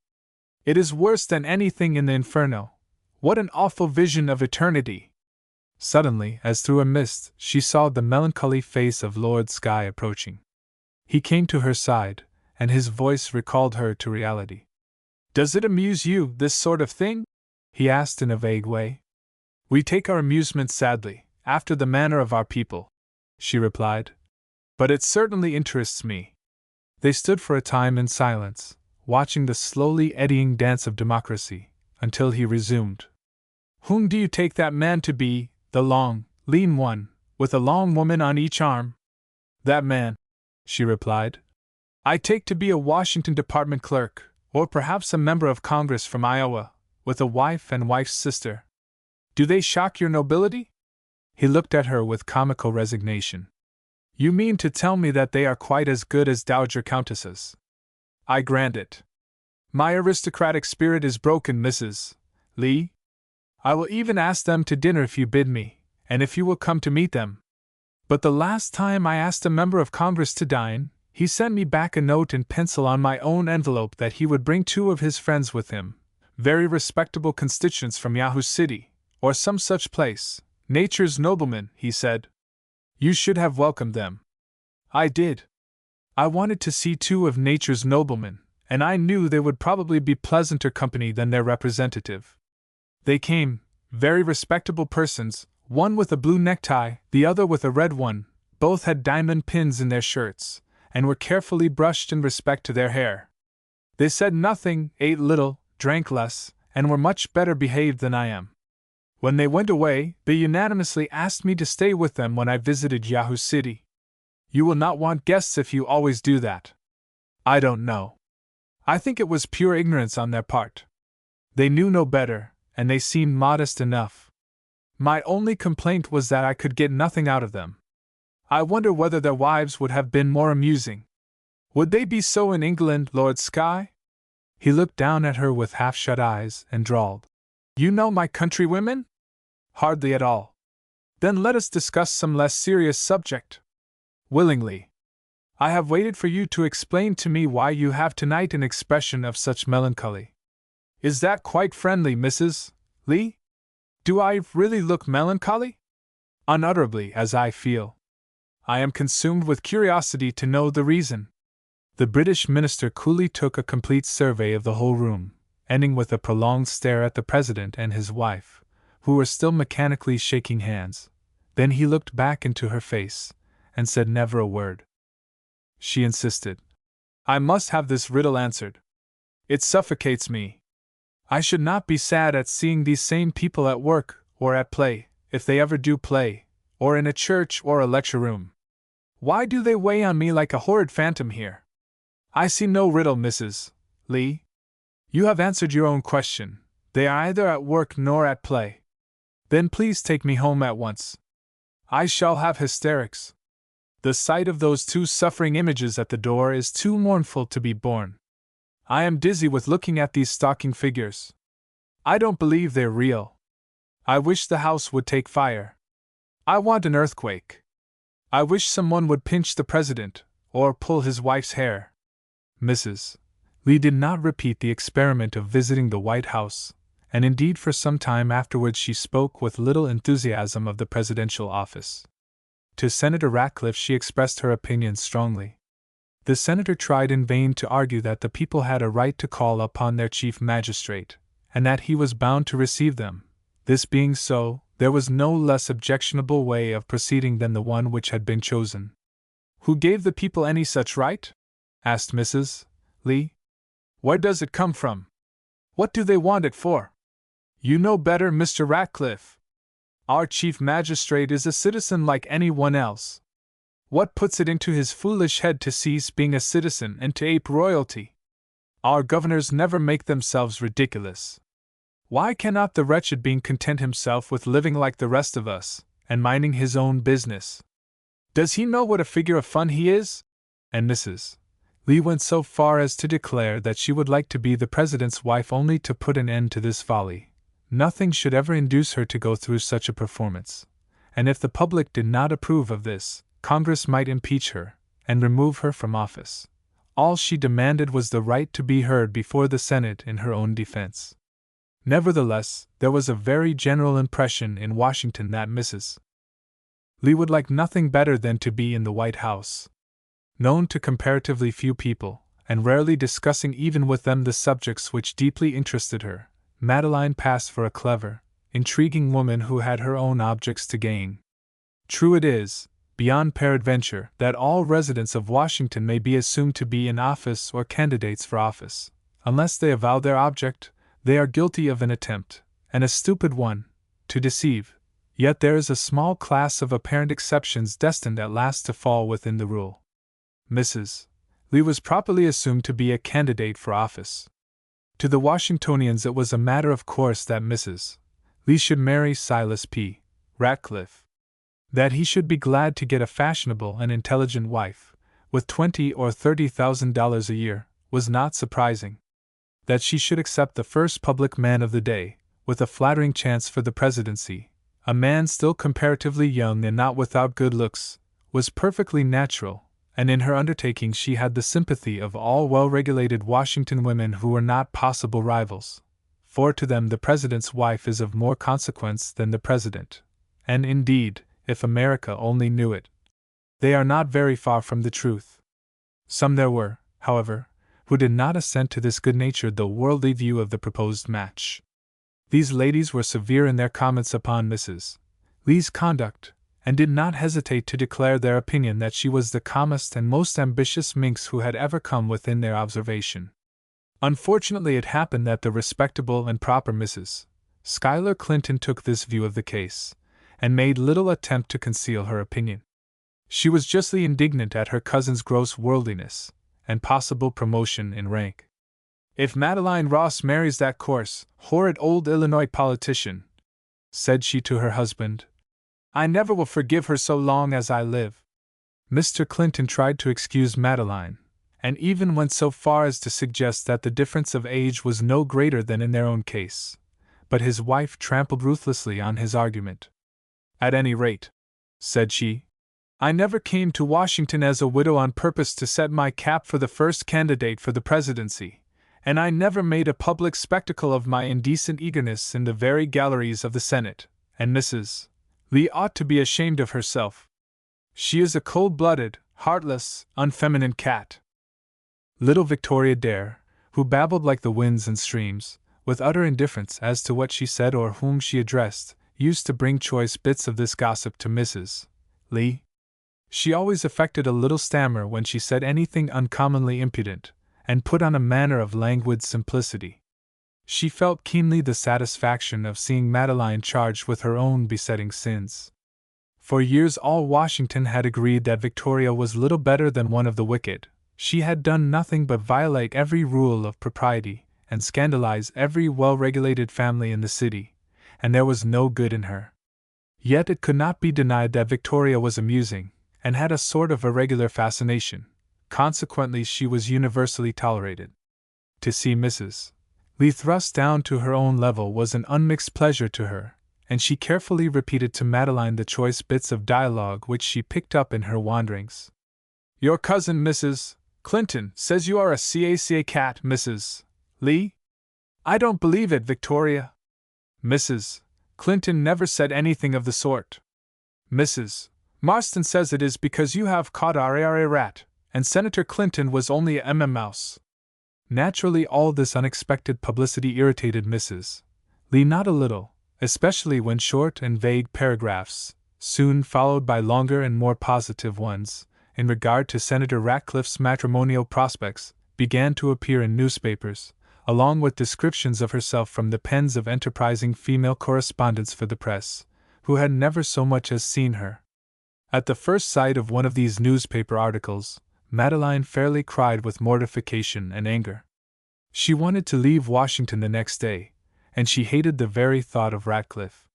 It is worse than anything in the inferno. What an awful vision of eternity! Suddenly, as through a mist, she saw the melancholy face of Lord Skye approaching. He came to her side, and his voice recalled her to reality. Does it amuse you, this sort of thing? He asked in a vague way. We take our amusement sadly, after the manner of our people, she replied. But it certainly interests me. They stood for a time in silence, watching the slowly eddying dance of democracy, until he resumed. Whom do you take that man to be, the long, lean one, with a long woman on each arm? That man, she replied, I take to be a Washington department clerk, or perhaps a member of Congress from Iowa, with a wife and wife's sister. Do they shock your nobility? He looked at her with comical resignation. You mean to tell me that they are quite as good as dowager countesses? I grant it. My aristocratic spirit is broken, Mrs. Lee. I will even ask them to dinner if you bid me, and if you will come to meet them. But the last time I asked a member of Congress to dine, he sent me back a note in pencil on my own envelope that he would bring 2 of his friends with him, very respectable constituents from Yahoo City, or some such place, nature's noblemen, he said. You should have welcomed them. I did. I wanted to see 2 of nature's noblemen, and I knew they would probably be pleasanter company than their representative. They came, very respectable persons, one with a blue necktie, the other with a red one. Both had diamond pins in their shirts, and were carefully brushed in respect to their hair. They said nothing, ate little, drank less, and were much better behaved than I am. When they went away, they unanimously asked me to stay with them when I visited Yahoo City. You will not want guests if you always do that. I don't know. I think it was pure ignorance on their part. They knew no better, and they seemed modest enough. My only complaint was that I could get nothing out of them. I wonder whether their wives would have been more amusing. Would they be so in England, Lord Skye? He looked down at her with half-shut eyes and drawled. You know my countrywomen? Hardly at all. Then let us discuss some less serious subject. Willingly. I have waited for you to explain to me why you have tonight an expression of such melancholy. Is that quite friendly, Mrs. Lee? Do I really look melancholy? Unutterably, as I feel. I am consumed with curiosity to know the reason. The British minister coolly took a complete survey of the whole room, ending with a prolonged stare at the president and his wife, who were still mechanically shaking hands. Then he looked back into her face, and said never a word. She insisted. I must have this riddle answered. It suffocates me. I should not be sad at seeing these same people at work, or at play, if they ever do play, or in a church or a lecture room. Why do they weigh on me like a horrid phantom here? I see no riddle, Mrs. Lee. You have answered your own question. They are either at work nor at play. Then please take me home at once. I shall have hysterics. The sight of those 2 suffering images at the door is too mournful to be borne. I am dizzy with looking at these stalking figures. I don't believe they're real. I wish the house would take fire. I want an earthquake. I wish someone would pinch the president, or pull his wife's hair. Mrs. Lee did not repeat the experiment of visiting the White House, and indeed for some time afterwards she spoke with little enthusiasm of the presidential office. To Senator Ratcliffe she expressed her opinions strongly. The senator tried in vain to argue that the people had a right to call upon their chief magistrate, and that he was bound to receive them. This being so, there was no less objectionable way of proceeding than the one which had been chosen. Who gave the people any such right? Asked Mrs. Lee. Where does it come from? What do they want it for? You know better, Mr. Ratcliffe. Our chief magistrate is a citizen like anyone else. What puts it into his foolish head to cease being a citizen and to ape royalty? Our governors never make themselves ridiculous. Why cannot the wretched being content himself with living like the rest of us, and minding his own business? Does he know what a figure of fun he is? And Mrs. Lee went so far as to declare that she would like to be the president's wife only to put an end to this folly. Nothing should ever induce her to go through such a performance, and if the public did not approve of this, Congress might impeach her, and remove her from office. All she demanded was the right to be heard before the Senate in her own defense. Nevertheless, there was a very general impression in Washington that Mrs. Lee would like nothing better than to be in the White House. Known to comparatively few people, and rarely discussing even with them the subjects which deeply interested her, Madeline passed for a clever, intriguing woman who had her own objects to gain. True it is, beyond peradventure, that all residents of Washington may be assumed to be in office or candidates for office. Unless they avow their object, they are guilty of an attempt, and a stupid one, to deceive. Yet there is a small class of apparent exceptions destined at last to fall within the rule. Mrs. Lee was properly assumed to be a candidate for office. To the Washingtonians it was a matter of course that Mrs. Lee should marry Silas P. Ratcliffe. That he should be glad to get a fashionable and intelligent wife, with $20,000 or $30,000 a year, was not surprising. That she should accept the first public man of the day, with a flattering chance for the presidency, a man still comparatively young and not without good looks, was perfectly natural, and in her undertaking she had the sympathy of all well-regulated Washington women who were not possible rivals, for to them the president's wife is of more consequence than the president, and indeed, if America only knew it, they are not very far from the truth. Some there were, however, who did not assent to this good-natured though worldly view of the proposed match. These ladies were severe in their comments upon Mrs. Lee's conduct, and did not hesitate to declare their opinion that she was the calmest and most ambitious minx who had ever come within their observation. Unfortunately it happened that the respectable and proper Mrs. Schuyler Clinton took this view of the case, and made little attempt to conceal her opinion. She was justly indignant at her cousin's gross worldliness, and possible promotion in rank. If Madeline Ross marries that coarse, horrid old Illinois politician, said she to her husband, I never will forgive her so long as I live. Mr. Clinton tried to excuse Madeline, and even went so far as to suggest that the difference of age was no greater than in their own case, but his wife trampled ruthlessly on his argument. At any rate, said she, I never came to Washington as a widow on purpose to set my cap for the first candidate for the presidency, and I never made a public spectacle of my indecent eagerness in the very galleries of the Senate, and Mrs. Lee ought to be ashamed of herself. She is a cold-blooded, heartless, unfeminine cat. Little Victoria Dare, who babbled like the winds and streams, with utter indifference as to what she said or whom she addressed, used to bring choice bits of this gossip to Mrs. Lee. She always affected a little stammer when she said anything uncommonly impudent, and put on a manner of languid simplicity. She felt keenly the satisfaction of seeing Madeline charged with her own besetting sins. For years all Washington had agreed that Victoria was little better than one of the wicked. She had done nothing but violate every rule of propriety, and scandalize every well-regulated family in the city, and there was no good in her. Yet it could not be denied that Victoria was amusing, and had a sort of irregular fascination, consequently she was universally tolerated. To see Mrs. Lee thrust down to her own level was an unmixed pleasure to her, and she carefully repeated to Madeline the choice bits of dialogue which she picked up in her wanderings. "Your cousin, Mrs. Clinton, says you are a caca cat, Mrs. Lee?" "I don't believe it, Victoria. Mrs. Clinton never said anything of the sort. Mrs. Marston says it is because you have caught a rat, and Senator Clinton was only a mouse." Naturally, all this unexpected publicity irritated Mrs. Lee not a little, especially when short and vague paragraphs, soon followed by longer and more positive ones, in regard to Senator Ratcliffe's matrimonial prospects, began to appear in newspapers, along with descriptions of herself from the pens of enterprising female correspondents for the press, who had never so much as seen her. At the first sight of one of these newspaper articles, Madeline fairly cried with mortification and anger. She wanted to leave Washington the next day, and she hated the very thought of Ratcliffe.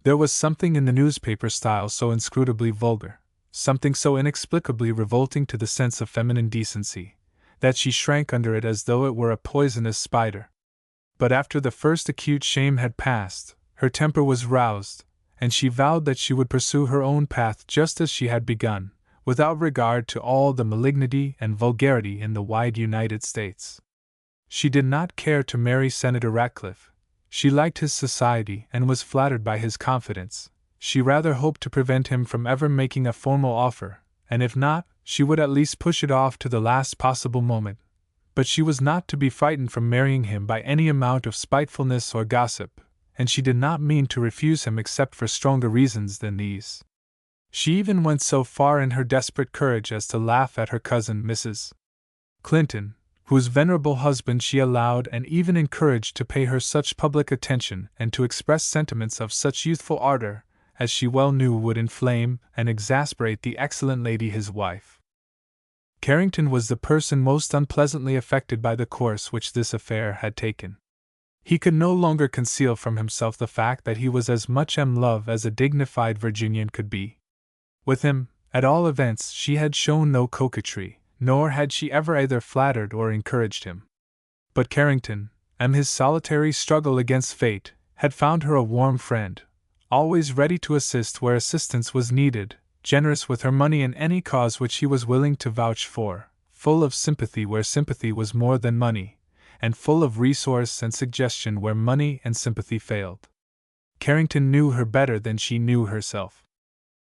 There was something in the newspaper style so inscrutably vulgar, something so inexplicably revolting to the sense of feminine decency, that she shrank under it as though it were a poisonous spider. But after the first acute shame had passed, her temper was roused, and she vowed that she would pursue her own path just as she had begun, without regard to all the malignity and vulgarity in the wide United States. She did not care to marry Senator Ratcliffe. She liked his society and was flattered by his confidence. She rather hoped to prevent him from ever making a formal offer, and if not, she would at least push it off to the last possible moment. But she was not to be frightened from marrying him by any amount of spitefulness or gossip, and she did not mean to refuse him except for stronger reasons than these. She even went so far in her desperate courage as to laugh at her cousin Mrs. Clinton, whose venerable husband she allowed and even encouraged to pay her such public attention and to express sentiments of such youthful ardor, as she well knew would inflame and exasperate the excellent lady his wife. Carrington was the person most unpleasantly affected by the course which this affair had taken. He could no longer conceal from himself the fact that he was as much in love as a dignified Virginian could be. With him, at all events, she had shown no coquetry, nor had she ever either flattered or encouraged him. But Carrington, in his solitary struggle against fate, had found her a warm friend, always ready to assist where assistance was needed, generous with her money in any cause which he was willing to vouch for, full of sympathy where sympathy was more than money, and full of resource and suggestion where money and sympathy failed. Carrington knew her better than she knew herself.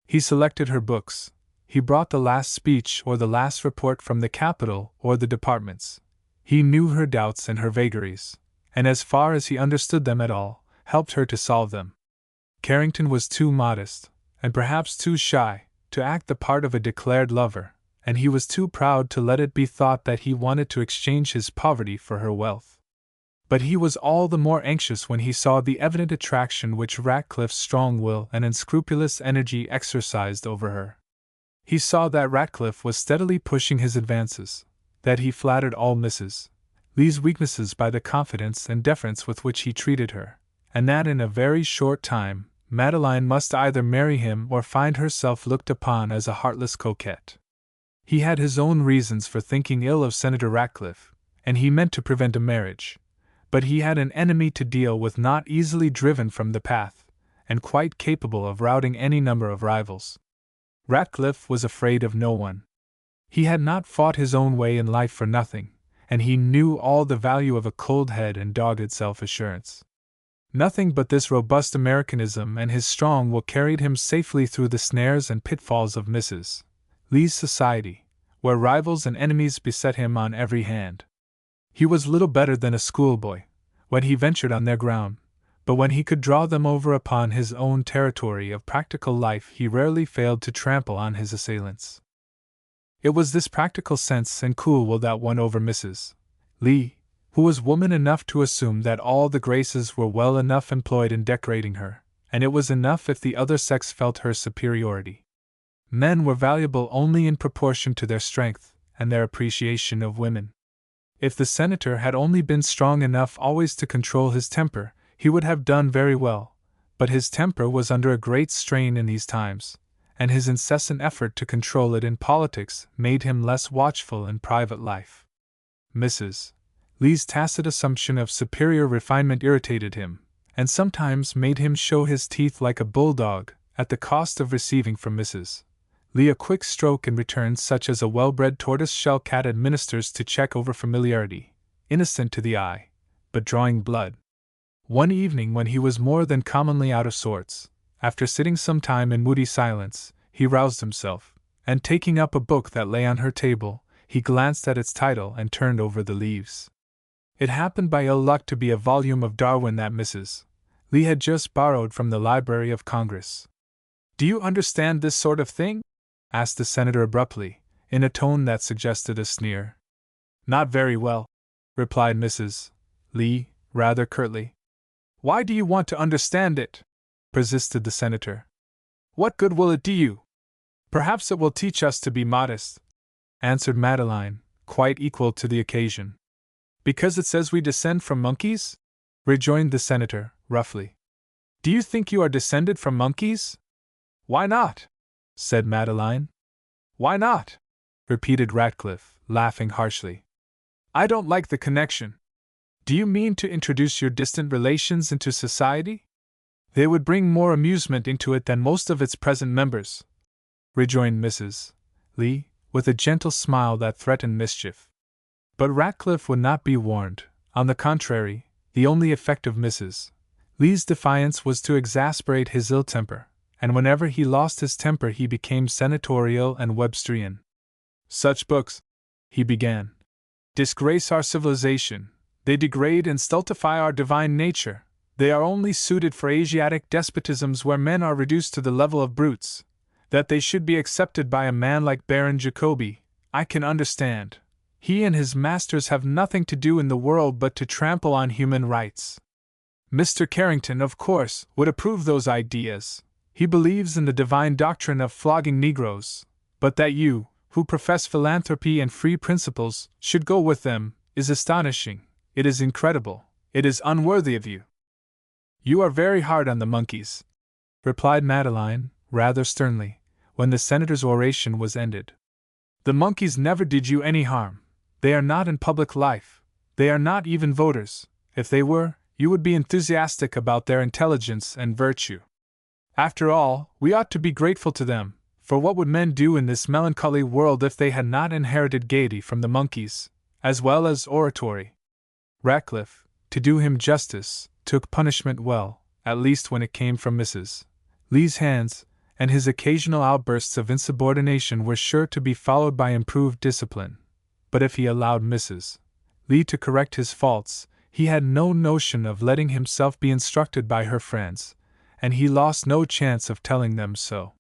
He selected her books. He brought the last speech or the last report from the Capitol or the departments. He knew her doubts and her vagaries, and as far as he understood them at all, helped her to solve them. Carrington was too modest, and perhaps too shy, to act the part of a declared lover, and he was too proud to let it be thought that he wanted to exchange his poverty for her wealth. But he was all the more anxious when he saw the evident attraction which Ratcliffe's strong will and unscrupulous energy exercised over her. He saw that Ratcliffe was steadily pushing his advances, that he flattered all Mrs. Lee's weaknesses by the confidence and deference with which he treated her, and that in a very short time Madeline must either marry him or find herself looked upon as a heartless coquette. He had his own reasons for thinking ill of Senator Ratcliffe, and he meant to prevent a marriage, but he had an enemy to deal with not easily driven from the path, and quite capable of routing any number of rivals. Ratcliffe was afraid of no one. He had not fought his own way in life for nothing, and he knew all the value of a cold head and dogged self-assurance. Nothing but this robust Americanism and his strong will carried him safely through the snares and pitfalls of Mrs. Lee's society, where rivals and enemies beset him on every hand. He was little better than a schoolboy, when he ventured on their ground, but when he could draw them over upon his own territory of practical life he rarely failed to trample on his assailants. It was this practical sense and cool will that won over Mrs. Lee, who was woman enough to assume that all the graces were well enough employed in decorating her, and it was enough if the other sex felt her superiority. Men were valuable only in proportion to their strength and their appreciation of women. If the senator had only been strong enough always to control his temper, he would have done very well, but his temper was under a great strain in these times, and his incessant effort to control it in politics made him less watchful in private life. Mrs. Lee's tacit assumption of superior refinement irritated him, and sometimes made him show his teeth like a bulldog, at the cost of receiving from Mrs. Lee a quick stroke in return such as a well-bred tortoise-shell cat administers to check over familiarity, innocent to the eye, but drawing blood. One evening when he was more than commonly out of sorts, after sitting some time in moody silence, he roused himself, and taking up a book that lay on her table, he glanced at its title and turned over the leaves. It happened by ill luck to be a volume of Darwin that Mrs. Lee had just borrowed from the Library of Congress. "Do you understand this sort of thing?" asked the senator abruptly, in a tone that suggested a sneer. "Not very well," replied Mrs. Lee, rather curtly. "Why do you want to understand it?" persisted the senator. "What good will it do you?" "Perhaps it will teach us to be modest," answered Madeline, quite equal to the occasion. "Because it says we descend from monkeys?" rejoined the senator, roughly. "Do you think you are descended from monkeys?" "Why not?" said Madeline. "Why not?" repeated Ratcliffe, laughing harshly. "I don't like the connection. Do you mean to introduce your distant relations into society? They would bring more amusement into it than most of its present members," rejoined Mrs. Lee, with a gentle smile that threatened mischief. But Ratcliffe would not be warned. On the contrary, the only effect of Mrs. Lee's defiance was to exasperate his ill temper, and whenever he lost his temper he became senatorial and Websterian. "Such books," he began, "disgrace our civilization, they degrade and stultify our divine nature, they are only suited for Asiatic despotisms where men are reduced to the level of brutes. That they should be accepted by a man like Baron Jacobi, I can understand. He and his masters have nothing to do in the world but to trample on human rights. Mr. Carrington, of course, would approve those ideas. He believes in the divine doctrine of flogging Negroes, but that you, who profess philanthropy and free principles, should go with them, is astonishing, it is incredible, it is unworthy of you." "You are very hard on the monkeys," replied Madeline, rather sternly, when the senator's oration was ended. "The monkeys never did you any harm. They are not in public life. They are not even voters. If they were, you would be enthusiastic about their intelligence and virtue. After all, we ought to be grateful to them, for what would men do in this melancholy world if they had not inherited gaiety from the monkeys, as well as oratory?" Ratcliffe, to do him justice, took punishment well, at least when it came from Mrs. Lee's hands, and his occasional outbursts of insubordination were sure to be followed by improved discipline. But if he allowed Mrs. Lee to correct his faults, he had no notion of letting himself be instructed by her friends, and he lost no chance of telling them so.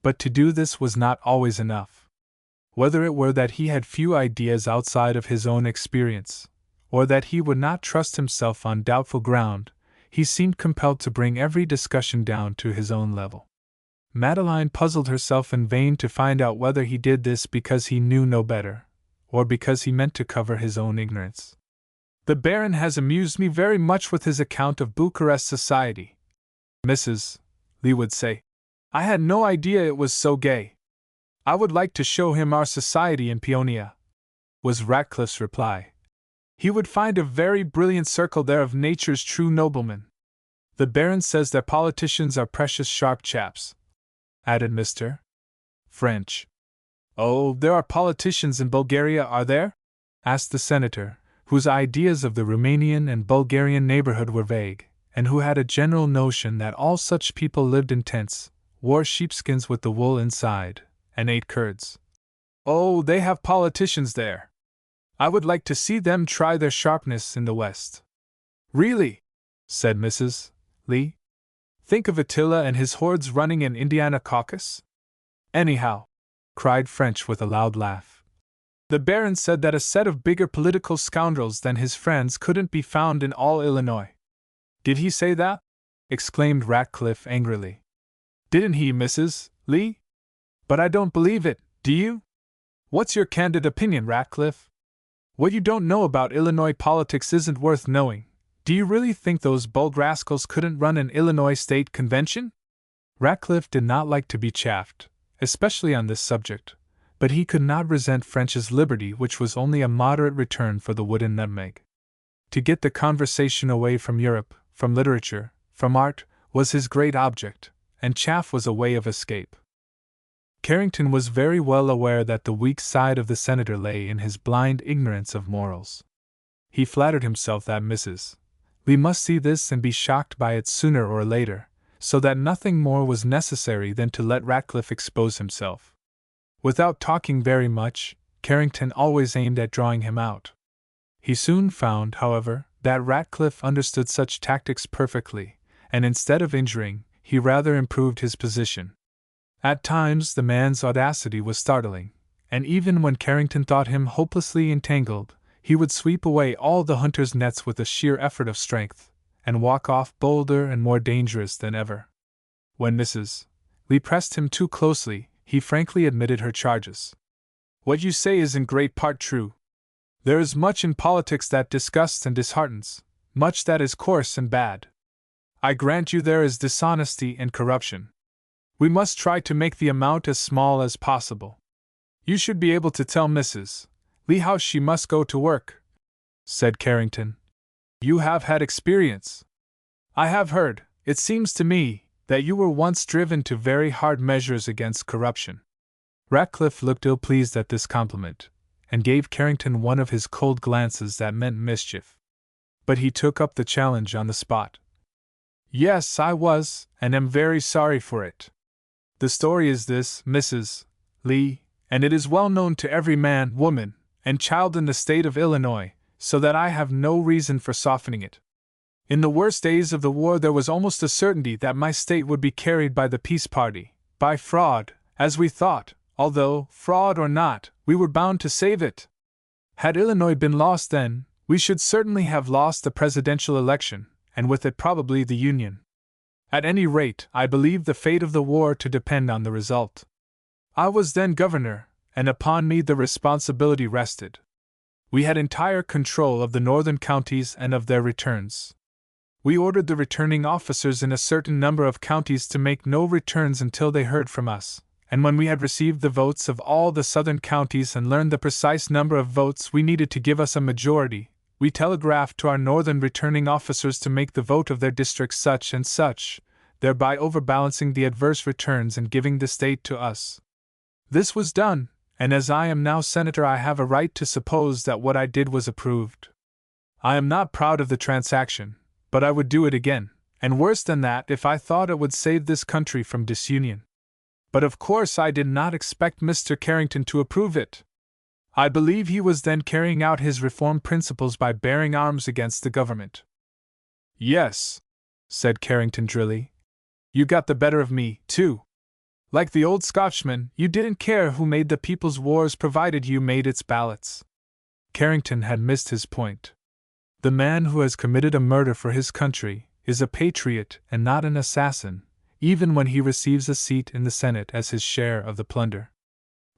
But to do this was not always enough. Whether it were that he had few ideas outside of his own experience, or that he would not trust himself on doubtful ground, he seemed compelled to bring every discussion down to his own level. Madeline puzzled herself in vain to find out whether he did this because he knew no better, or because he meant to cover his own ignorance. "The Baron has amused me very much with his account of Bucharest society," Mrs. Lee would say. "I had no idea it was so gay. I would like to show him our society in Peonia," was Ratcliffe's reply. "He would find a very brilliant circle there of nature's true noblemen. The Baron says their politicians are precious sharp chaps," added Mr. French. "Oh, there are politicians in Bulgaria, are there?" asked the senator, whose ideas of the Romanian and Bulgarian neighborhood were vague, and who had a general notion that all such people lived in tents, wore sheepskins with the wool inside, and ate curds. "Oh, they have politicians there. I would like to see them try their sharpness in the West." "Really?" said Mrs. Lee. "Think of Attila and his hordes running in Indiana Caucus." "Anyhow," cried French with a loud laugh, "the Baron said that a set of bigger political scoundrels than his friends couldn't be found in all Illinois." "Did he say that?" exclaimed Ratcliffe angrily. "Didn't he, Mrs. Lee? But I don't believe it, do you? What's your candid opinion, Ratcliffe? What you don't know about Illinois politics isn't worth knowing. Do you really think those bold rascals couldn't run an Illinois state convention?" Ratcliffe did not like to be chaffed, especially on this subject, but he could not resent French's liberty, which was only a moderate return for the wooden nutmeg. To get the conversation away from Europe, from literature, from art, was his great object, and chaff was a way of escape. Carrington was very well aware that the weak side of the senator lay in his blind ignorance of morals. He flattered himself that Mrs. Lee must see this and be shocked by it sooner or later, so that nothing more was necessary than to let Ratcliffe expose himself. Without talking very much, Carrington always aimed at drawing him out. He soon found, however, that Ratcliffe understood such tactics perfectly, and instead of injuring, he rather improved his position. At times the man's audacity was startling, and even when Carrington thought him hopelessly entangled, he would sweep away all the hunter's nets with a sheer effort of strength, and walk off bolder and more dangerous than ever. When Mrs. Lee pressed him too closely, he frankly admitted her charges. "What you say is in great part true. There is much in politics that disgusts and disheartens, much that is coarse and bad. I grant you there is dishonesty and corruption. We must try to make the amount as small as possible. You should be able to tell Mrs. Lee how she must go to work," said Carrington. "You have had experience. I have heard, it seems to me, that you were once driven to very hard measures against corruption." Ratcliffe looked ill-pleased at this compliment, and gave Carrington one of his cold glances that meant mischief. But he took up the challenge on the spot. "Yes, I was, and am very sorry for it. The story is this, Mrs. Lee, and it is well known to every man, woman, and child in the state of Illinois, so that I have no reason for softening it. In the worst days of the war there was almost a certainty that my state would be carried by the peace party, by fraud, as we thought, although, fraud or not, we were bound to save it. Had Illinois been lost then, we should certainly have lost the presidential election, and with it probably the Union. At any rate, I believed the fate of the war to depend on the result. I was then governor, and upon me the responsibility rested. We had entire control of the northern counties and of their returns. We ordered the returning officers in a certain number of counties to make no returns until they heard from us, and when we had received the votes of all the southern counties and learned the precise number of votes we needed to give us a majority, we telegraphed to our northern returning officers to make the vote of their district such and such, thereby overbalancing the adverse returns and giving the state to us. This was done, and as I am now senator I have a right to suppose that what I did was approved. I am not proud of the transaction, but I would do it again, and worse than that if I thought it would save this country from disunion. But of course I did not expect Mr. Carrington to approve it. I believe he was then carrying out his reform principles by bearing arms against the government." "Yes," said Carrington drily. "You got the better of me, too. Like the old Scotchman, you didn't care who made the people's wars provided you made its ballots." Carrington had missed his point. The man who has committed a murder for his country is a patriot and not an assassin, even when he receives a seat in the Senate as his share of the plunder.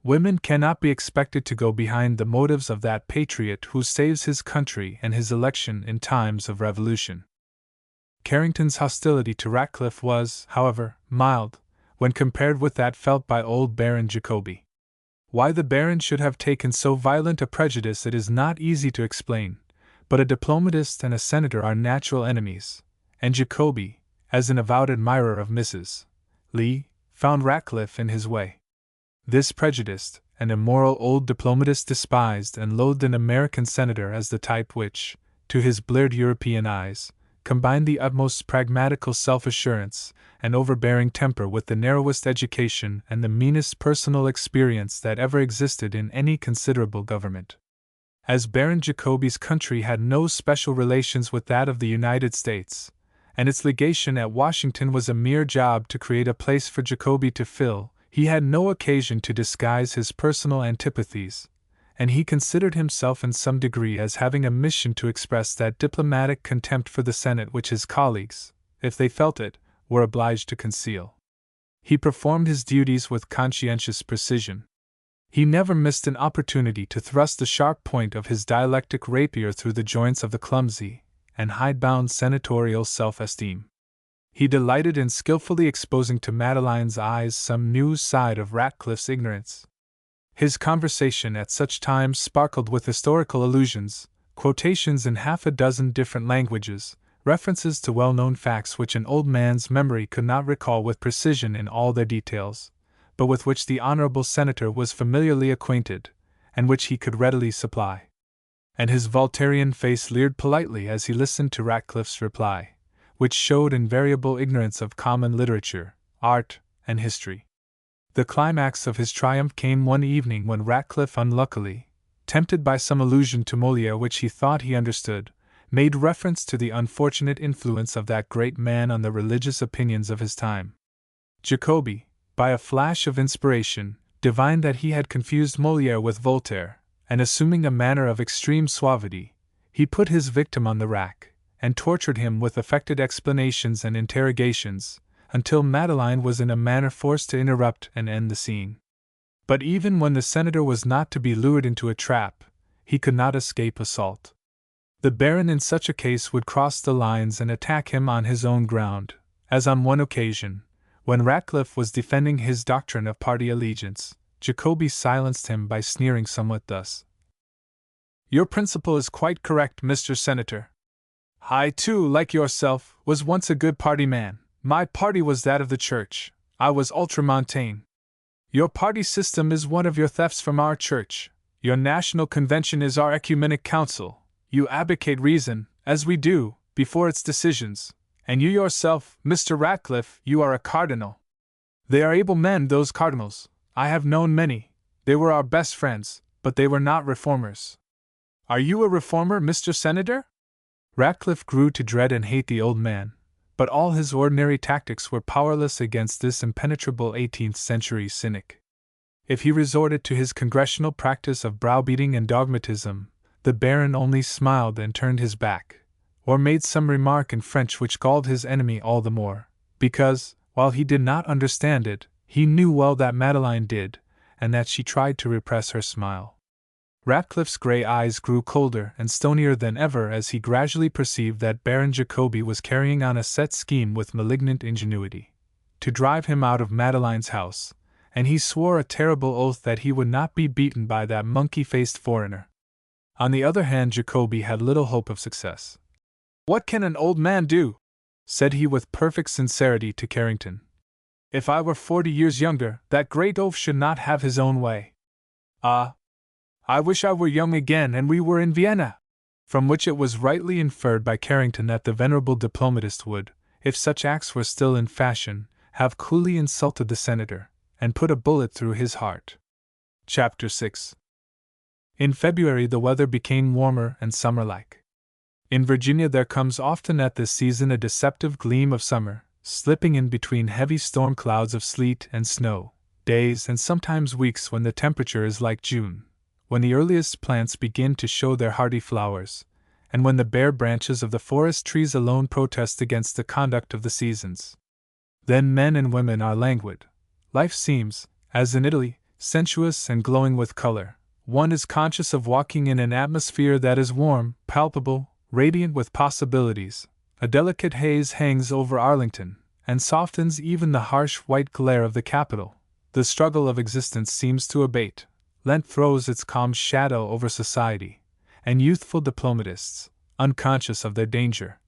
Women cannot be expected to go behind the motives of that patriot who saves his country and his election in times of revolution. Carrington's hostility to Ratcliffe was, however, mild, when compared with that felt by old Baron Jacobi. Why the Baron should have taken so violent a prejudice it is not easy to explain, but a diplomatist and a senator are natural enemies, and Jacobi, as an avowed admirer of Mrs. Lee, found Ratcliffe in his way. This prejudiced and immoral old diplomatist despised and loathed an American senator as the type which, to his bleared European eyes, combined the utmost pragmatical self-assurance and overbearing temper with the narrowest education and the meanest personal experience that ever existed in any considerable government. As Baron Jacobi's country had no special relations with that of the United States, and its legation at Washington was a mere job to create a place for Jacobi to fill, he had no occasion to disguise his personal antipathies, and he considered himself in some degree as having a mission to express that diplomatic contempt for the Senate which his colleagues, if they felt it, were obliged to conceal. He performed his duties with conscientious precision. He never missed an opportunity to thrust the sharp point of his dialectic rapier through the joints of the clumsy and hidebound senatorial self-esteem. He delighted in skillfully exposing to Madeline's eyes some new side of Ratcliffe's ignorance. His conversation at such times sparkled with historical allusions, quotations in half a dozen different languages, references to well-known facts which an old man's memory could not recall with precision in all their details, but with which the honorable senator was familiarly acquainted, and which he could readily supply. And his Voltairian face leered politely as he listened to Ratcliffe's reply, which showed invariable ignorance of common literature, art, and history. The climax of his triumph came one evening when Ratcliffe unluckily, tempted by some allusion to Molière which he thought he understood, made reference to the unfortunate influence of that great man on the religious opinions of his time. Jacobi, by a flash of inspiration, divined that he had confused Molière with Voltaire, and assuming a manner of extreme suavity, he put his victim on the rack, and tortured him with affected explanations and interrogations, until Madeline was in a manner forced to interrupt and end the scene. But even when the senator was not to be lured into a trap, he could not escape assault. The Baron in such a case would cross the lines and attack him on his own ground, as on one occasion, when Ratcliffe was defending his doctrine of party allegiance, Jacobi silenced him by sneering somewhat thus: "Your principle is quite correct, Mr. Senator. I, too, like yourself, was once a good party man. My party was that of the Church. I was ultramontane. Your party system is one of your thefts from our Church. Your National Convention is our ecumenic council. You abdicate reason, as we do, before its decisions. And you yourself, Mr. Ratcliffe, you are a cardinal. They are able men, those cardinals. I have known many. They were our best friends, but they were not reformers. Are you a reformer, Mr. Senator?" Ratcliffe grew to dread and hate the old man, but all his ordinary tactics were powerless against this impenetrable 18th-century cynic. If he resorted to his congressional practice of browbeating and dogmatism, the Baron only smiled and turned his back, or made some remark in French which galled his enemy all the more, because, while he did not understand it, he knew well that Madeline did, and that she tried to repress her smile. Ratcliffe's grey eyes grew colder and stonier than ever as he gradually perceived that Baron Jacobi was carrying on a set scheme with malignant ingenuity, to drive him out of Madeline's house, and he swore a terrible oath that he would not be beaten by that monkey-faced foreigner. On the other hand, Jacobi had little hope of success. "What can an old man do?" said he with perfect sincerity to Carrington. "If I were 40 years younger, that great oaf should not have his own way. Ah! I wish I were young again and we were in Vienna!" From which it was rightly inferred by Carrington that the venerable diplomatist would, if such acts were still in fashion, have coolly insulted the senator, and put a bullet through his heart. Chapter 6. In February the weather became warmer and summer-like. In Virginia there comes often at this season a deceptive gleam of summer, slipping in between heavy storm clouds of sleet and snow, days and sometimes weeks when the temperature is like June, when the earliest plants begin to show their hardy flowers, and when the bare branches of the forest trees alone protest against the conduct of the seasons. Then men and women are languid. Life seems, as in Italy, sensuous and glowing with color. One is conscious of walking in an atmosphere that is warm, palpable, radiant with possibilities. A delicate haze hangs over Arlington, and softens even the harsh white glare of the capital. The struggle of existence seems to abate. Lent throws its calm shadow over society, and youthful diplomatists, unconscious of their danger,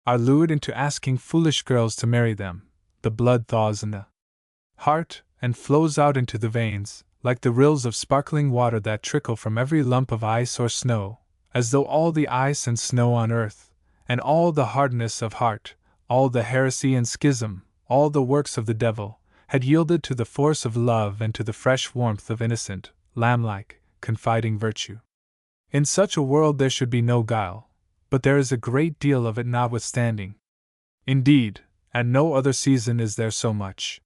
are lured into asking foolish girls to marry them. The blood thaws in the heart, and flows out into the veins, like the rills of sparkling water that trickle from every lump of ice or snow, as though all the ice and snow on earth, and all the hardness of heart, all the heresy and schism, all the works of the devil, had yielded to the force of love and to the fresh warmth of innocent, lamb-like, confiding virtue. In such a world there should be no guile, but there is a great deal of it notwithstanding. Indeed, at no other season is there so much.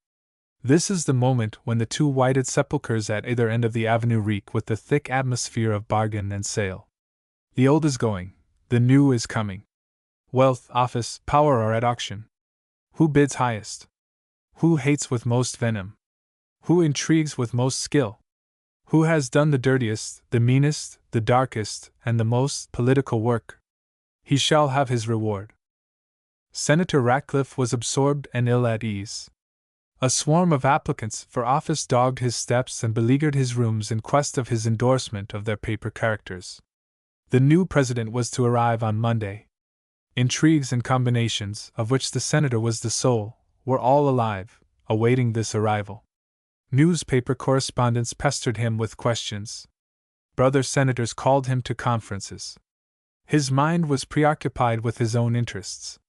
This is the moment when the two whited sepulchres at either end of the avenue reek with the thick atmosphere of bargain and sale. The old is going, the new is coming. Wealth, office, power are at auction. Who bids highest? Who hates with most venom? Who intrigues with most skill? Who has done the dirtiest, the meanest, the darkest, and the most political work? He shall have his reward. Senator Ratcliffe was absorbed and ill at ease. A swarm of applicants for office dogged his steps and beleaguered his rooms in quest of his endorsement of their paper characters. The new president was to arrive on Monday. intrigues and combinations, of which the senator was the soul, were all alive, awaiting this arrival. Newspaper correspondents pestered him with questions. Brother senators called him to conferences. His mind was preoccupied with his own interests.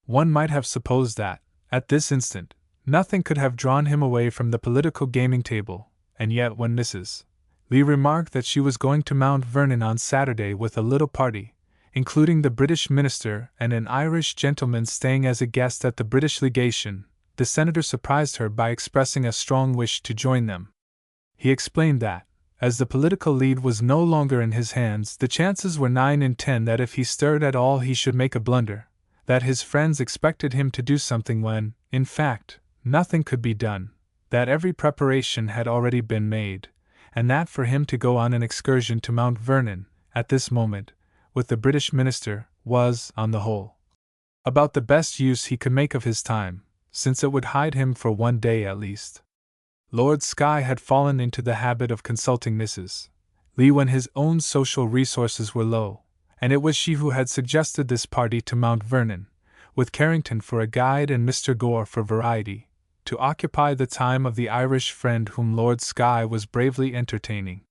One might have supposed that, at this instant, nothing could have drawn him away from the political gaming table, and yet when Mrs. Lee remarked that she was going to Mount Vernon on Saturday with a little party, including the British minister and an Irish gentleman staying as a guest at the British legation, the senator surprised her by expressing a strong wish to join them. He explained that, as the political lead was no longer in his hands, the chances were 9 in 10 that if he stirred at all he should make a blunder, that his friends expected him to do something when, in fact, nothing could be done, that every preparation had already been made, and that for him to go on an excursion to Mount Vernon, at this moment, with the British minister, was, on the whole, about the best use he could make of his time, since it would hide him for one day at least. Lord Skye had fallen into the habit of consulting Mrs. Lee when his own social resources were low, and it was she who had suggested this party to Mount Vernon, with Carrington for a guide and Mr. Gore for variety, to occupy the time of the Irish friend whom Lord Skye was bravely entertaining.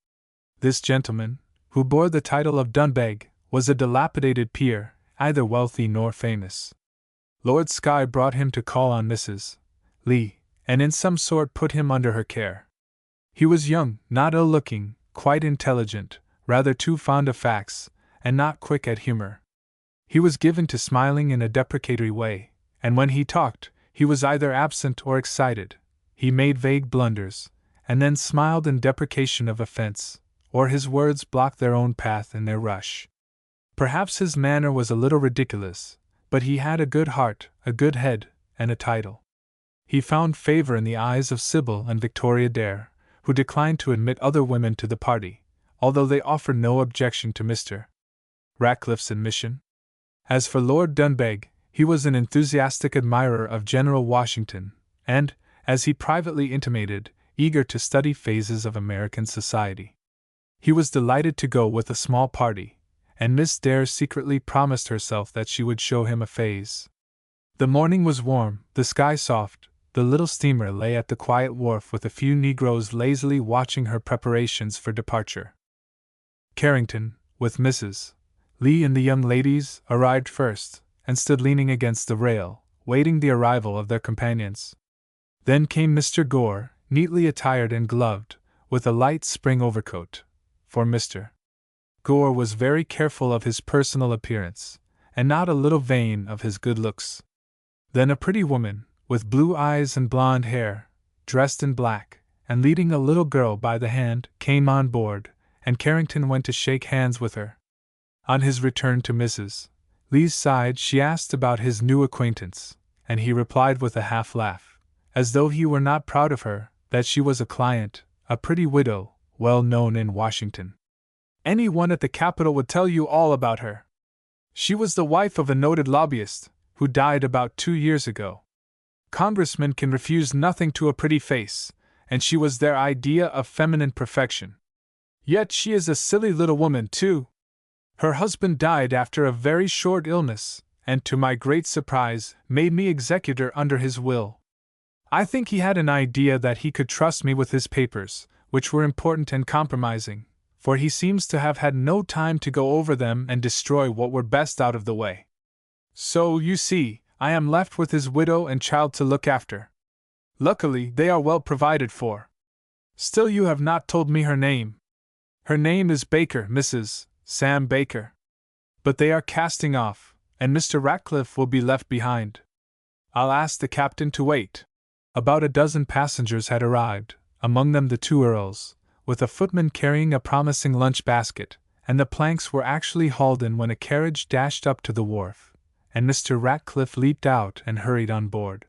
This gentleman, who bore the title of Dunbeg, was a dilapidated peer, neither wealthy nor famous. Lord Skye brought him to call on Mrs. Lee, and in some sort put him under her care. He was young, not ill-looking, quite intelligent, rather too fond of facts, and not quick at humor. He was given to smiling in a deprecatory way, and when he talked, he was either absent or excited. He made vague blunders, and then smiled in deprecation of offense, or his words blocked their own path in their rush. Perhaps his manner was a little ridiculous, but he had a good heart, a good head, and a title. He found favor in the eyes of Sybil and Victoria Dare, who declined to admit other women to the party, although they offered no objection to Mr. Ratcliffe's admission. As for Lord Dunbeg, he was an enthusiastic admirer of General Washington, and, as he privately intimated, eager to study phases of American society. He was delighted to go with a small party, and Miss Dare secretly promised herself that she would show him a phase. The morning was warm, the sky soft. The little steamer lay at the quiet wharf with a few negroes lazily watching her preparations for departure. Carrington, with Mrs. Lee and the young ladies, arrived first, and stood leaning against the rail, waiting the arrival of their companions. Then came Mr. Gore, neatly attired and gloved, with a light spring overcoat, for Mr. Gore was very careful of his personal appearance, and not a little vain of his good looks. Then a pretty woman, with blue eyes and blonde hair, dressed in black, and leading a little girl by the hand, came on board, and Carrington went to shake hands with her. On his return to Mrs. Lee's side, she asked about his new acquaintance, and he replied with a half-laugh, as though he were not proud of her, that she was a client, a pretty widow, well known in Washington. Any one at the Capitol would tell you all about her. She was the wife of a noted lobbyist, who died about 2 years ago. Congressmen can refuse nothing to a pretty face, and she was their idea of feminine perfection. Yet she is a silly little woman, too. Her husband died after a very short illness, and to my great surprise, made me executor under his will. I think he had an idea that he could trust me with his papers, which were important and compromising, for he seems to have had no time to go over them and destroy what were best out of the way. So, you see, I am left with his widow and child to look after. Luckily, they are well provided for. Still, you have not told me her name. Her name is Baker, Mrs. Sam Baker. But they are casting off, and Mr. Ratcliffe will be left behind. I'll ask the captain to wait. About a dozen passengers had arrived, among them the 2 earls, with a footman carrying a promising lunch basket, and the planks were actually hauled in when a carriage dashed up to the wharf, and Mr. Ratcliffe leaped out and hurried on board.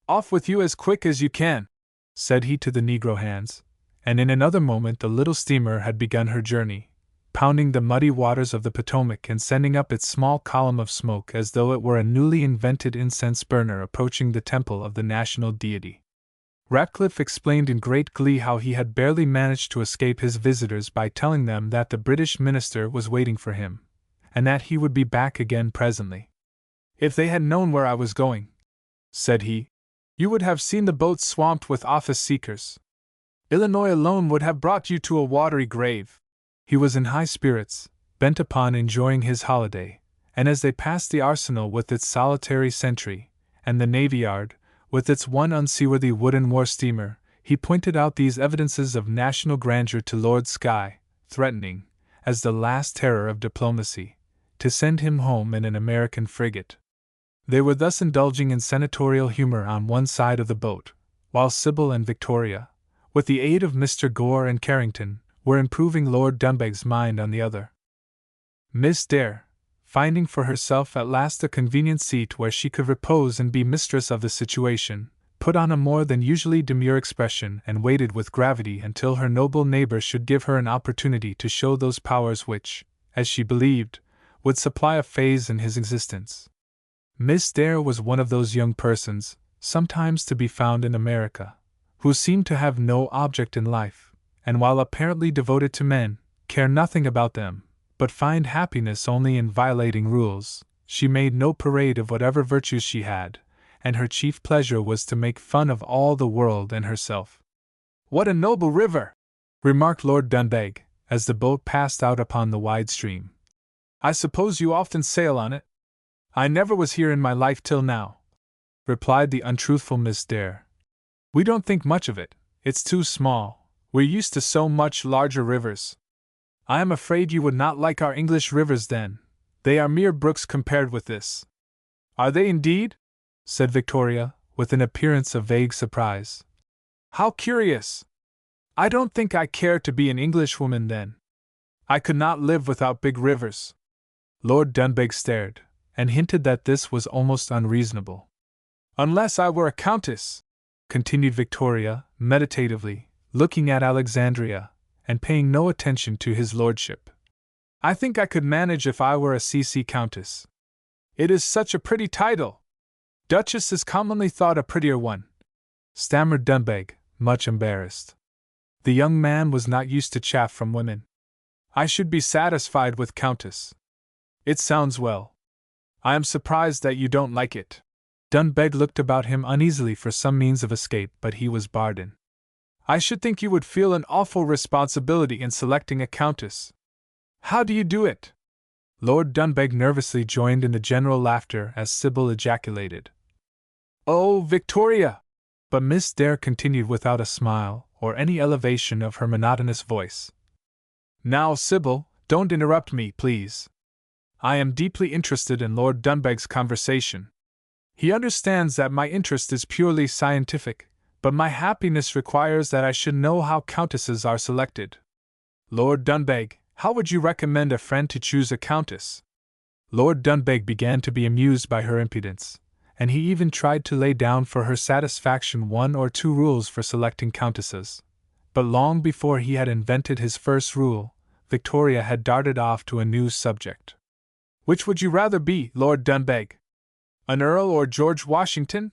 "Off with you as quick as you can," said he to the negro hands, and in another moment the little steamer had begun her journey, pounding the muddy waters of the Potomac and sending up its small column of smoke as though it were a newly invented incense burner approaching the temple of the national deity. Ratcliffe explained in great glee how he had barely managed to escape his visitors by telling them that the British minister was waiting for him, and that he would be back again presently. If they had known where I was going, said he, you would have seen the boats swamped with office seekers. Illinois alone would have brought you to a watery grave. He was in high spirits, bent upon enjoying his holiday, and as they passed the arsenal with its solitary sentry, and the navy yard, with its one unseaworthy wooden war steamer, he pointed out these evidences of national grandeur to Lord Skye, threatening, as the last terror of diplomacy, to send him home in an American frigate. They were thus indulging in senatorial humor on one side of the boat, while Sybil and Victoria, with the aid of Mr. Gore and Carrington, were improving Lord Dunbeg's mind on the other. Miss Dare, finding for herself at last a convenient seat where she could repose and be mistress of the situation, put on a more than usually demure expression and waited with gravity until her noble neighbor should give her an opportunity to show those powers which, as she believed, would supply a phase in his existence. Miss Dare was one of those young persons, sometimes to be found in America, who seem to have no object in life, and while apparently devoted to men, care nothing about them, but find happiness only in violating rules. She made no parade of whatever virtues she had, and her chief pleasure was to make fun of all the world and herself. "What a noble river!" remarked Lord Dunbeg, as the boat passed out upon the wide stream. "I suppose you often sail on it?" "I never was here in my life till now," replied the untruthful Miss Dare. "We don't think much of it, it's too small. We're used to so much larger rivers." "I am afraid you would not like our English rivers then. They are mere brooks compared with this." "Are they indeed?" said Victoria, with an appearance of vague surprise. "How curious! I don't think I care to be an Englishwoman then. I could not live without big rivers." Lord Dunbeg stared, and hinted that this was almost unreasonable. "Unless I were a countess," continued Victoria, meditatively, looking at Alexandria, and paying no attention to his lordship. "I think I could manage if I were a C.C. Countess. It is such a pretty title. Duchess is commonly thought a prettier one," stammered Dunbeg, much embarrassed. The young man was not used to chaff from women. "I should be satisfied with Countess. It sounds well. I am surprised that you don't like it." Dunbeg looked about him uneasily for some means of escape, but he was barred in. "I should think you would feel an awful responsibility in selecting a countess. How do you do it?" Lord Dunbeg nervously joined in the general laughter as Sybil ejaculated, "Oh, Victoria!" But Miss Dare continued without a smile or any elevation of her monotonous voice. "Now, Sybil, don't interrupt me, please. I am deeply interested in Lord Dunbeg's conversation. He understands that my interest is purely scientific, but my happiness requires that I should know how countesses are selected. Lord Dunbeg, how would you recommend a friend to choose a countess?" Lord Dunbeg began to be amused by her impudence, and he even tried to lay down for her satisfaction 1 or 2 rules for selecting countesses. But long before he had invented his first rule, Victoria had darted off to a new subject. "Which would you rather be, Lord Dunbeg? An Earl or George Washington?"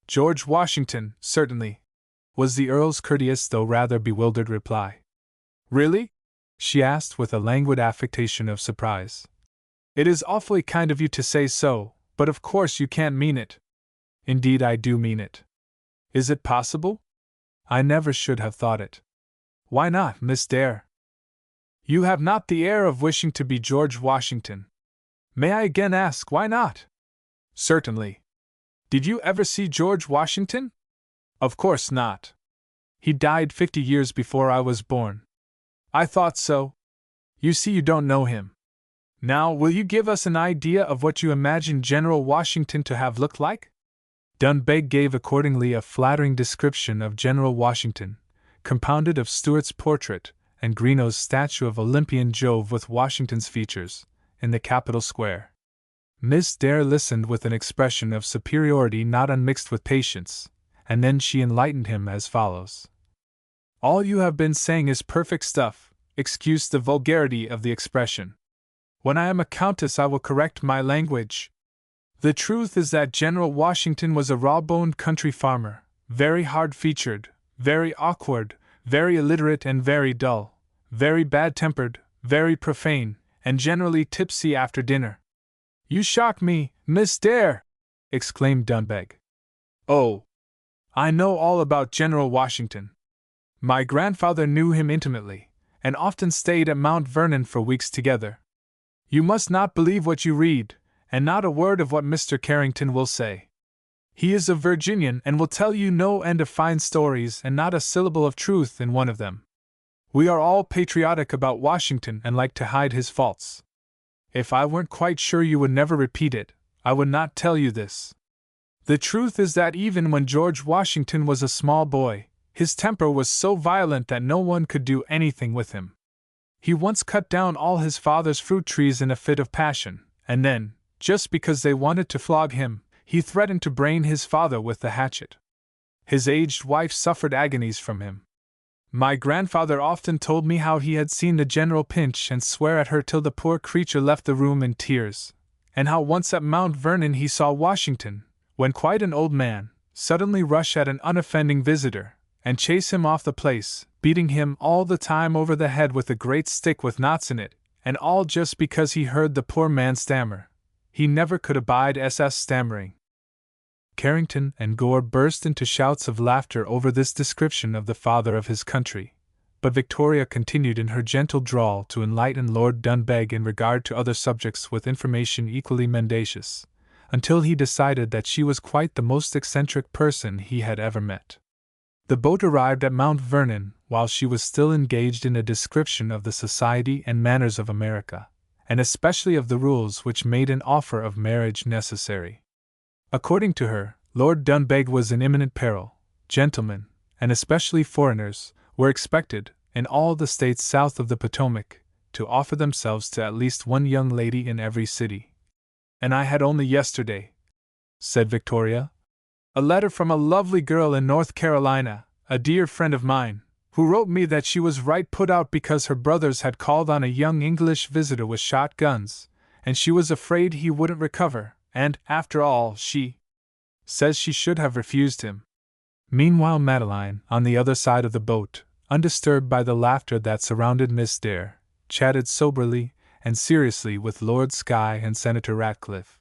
"George Washington, certainly," was the Earl's courteous though rather bewildered reply. "Really?" she asked with a languid affectation of surprise. "It is awfully kind of you to say so, but of course you can't mean it." "Indeed I do mean it." "Is it possible? I never should have thought it." "Why not, Miss Dare?" "You have not the air of wishing to be George Washington." "May I again ask why not?" "Certainly. Did you ever see George Washington?" "Of course not. He died 50 years before I was born." "I thought so. You see you don't know him. Now, will you give us an idea of what you imagine General Washington to have looked like?" Dunbeg gave accordingly a flattering description of General Washington, compounded of Stuart's portrait and Greenough's statue of Olympian Jove with Washington's features, in the Capitol Square. Miss Dare listened with an expression of superiority not unmixed with patience, and then she enlightened him as follows. "All you have been saying is perfect stuff, excuse the vulgarity of the expression. When I am a countess I will correct my language. The truth is that General Washington was a raw-boned country farmer, very hard-featured, very awkward, very illiterate and very dull, very bad-tempered, very profane, and generally tipsy after dinner." "You shock me, Miss Dare! Exclaimed Dunbeg. Oh! I know all about General Washington. My grandfather knew him intimately, and often stayed at Mount Vernon for weeks together. You must not believe what you read, and not a word of what Mr. Carrington will say. He is a Virginian and will tell you no end of fine stories and not a syllable of truth in one of them. We are all patriotic about Washington and like to hide his faults. If I weren't quite sure you would never repeat it, I would not tell you this. The truth is that even when George Washington was a small boy, his temper was so violent that no one could do anything with him. He once cut down all his father's fruit trees in a fit of passion, and then, just because they wanted to flog him, he threatened to brain his father with the hatchet. His aged wife suffered agonies from him. My grandfather often told me how he had seen the general pinch and swear at her till the poor creature left the room in tears, and how once at Mount Vernon he saw Washington, when quite an old man, suddenly rush at an unoffending visitor, and chase him off the place, beating him all the time over the head with a great stick with knots in it, and all just because he heard the poor man stammer. He never could abide stammering. Carrington and Gore burst into shouts of laughter over this description of the father of his country, but Victoria continued in her gentle drawl to enlighten Lord Dunbeg in regard to other subjects with information equally mendacious, until he decided that she was quite the most eccentric person he had ever met. The boat arrived at Mount Vernon while she was still engaged in a description of the society and manners of America, and especially of the rules which made an offer of marriage necessary. According to her, Lord Dunbeg was in imminent peril. Gentlemen, and especially foreigners, were expected, in all the states south of the Potomac, to offer themselves to at least one young lady in every city. And I had only yesterday, said Victoria, a letter from a lovely girl in North Carolina, a dear friend of mine, who wrote me that she was right put out because her brothers had called on a young English visitor with shotguns, and she was afraid he wouldn't recover, and, after all, she says she should have refused him. Meanwhile Madeline, on the other side of the boat, undisturbed by the laughter that surrounded Miss Dare, chatted soberly and seriously with Lord Skye and Senator Ratcliffe.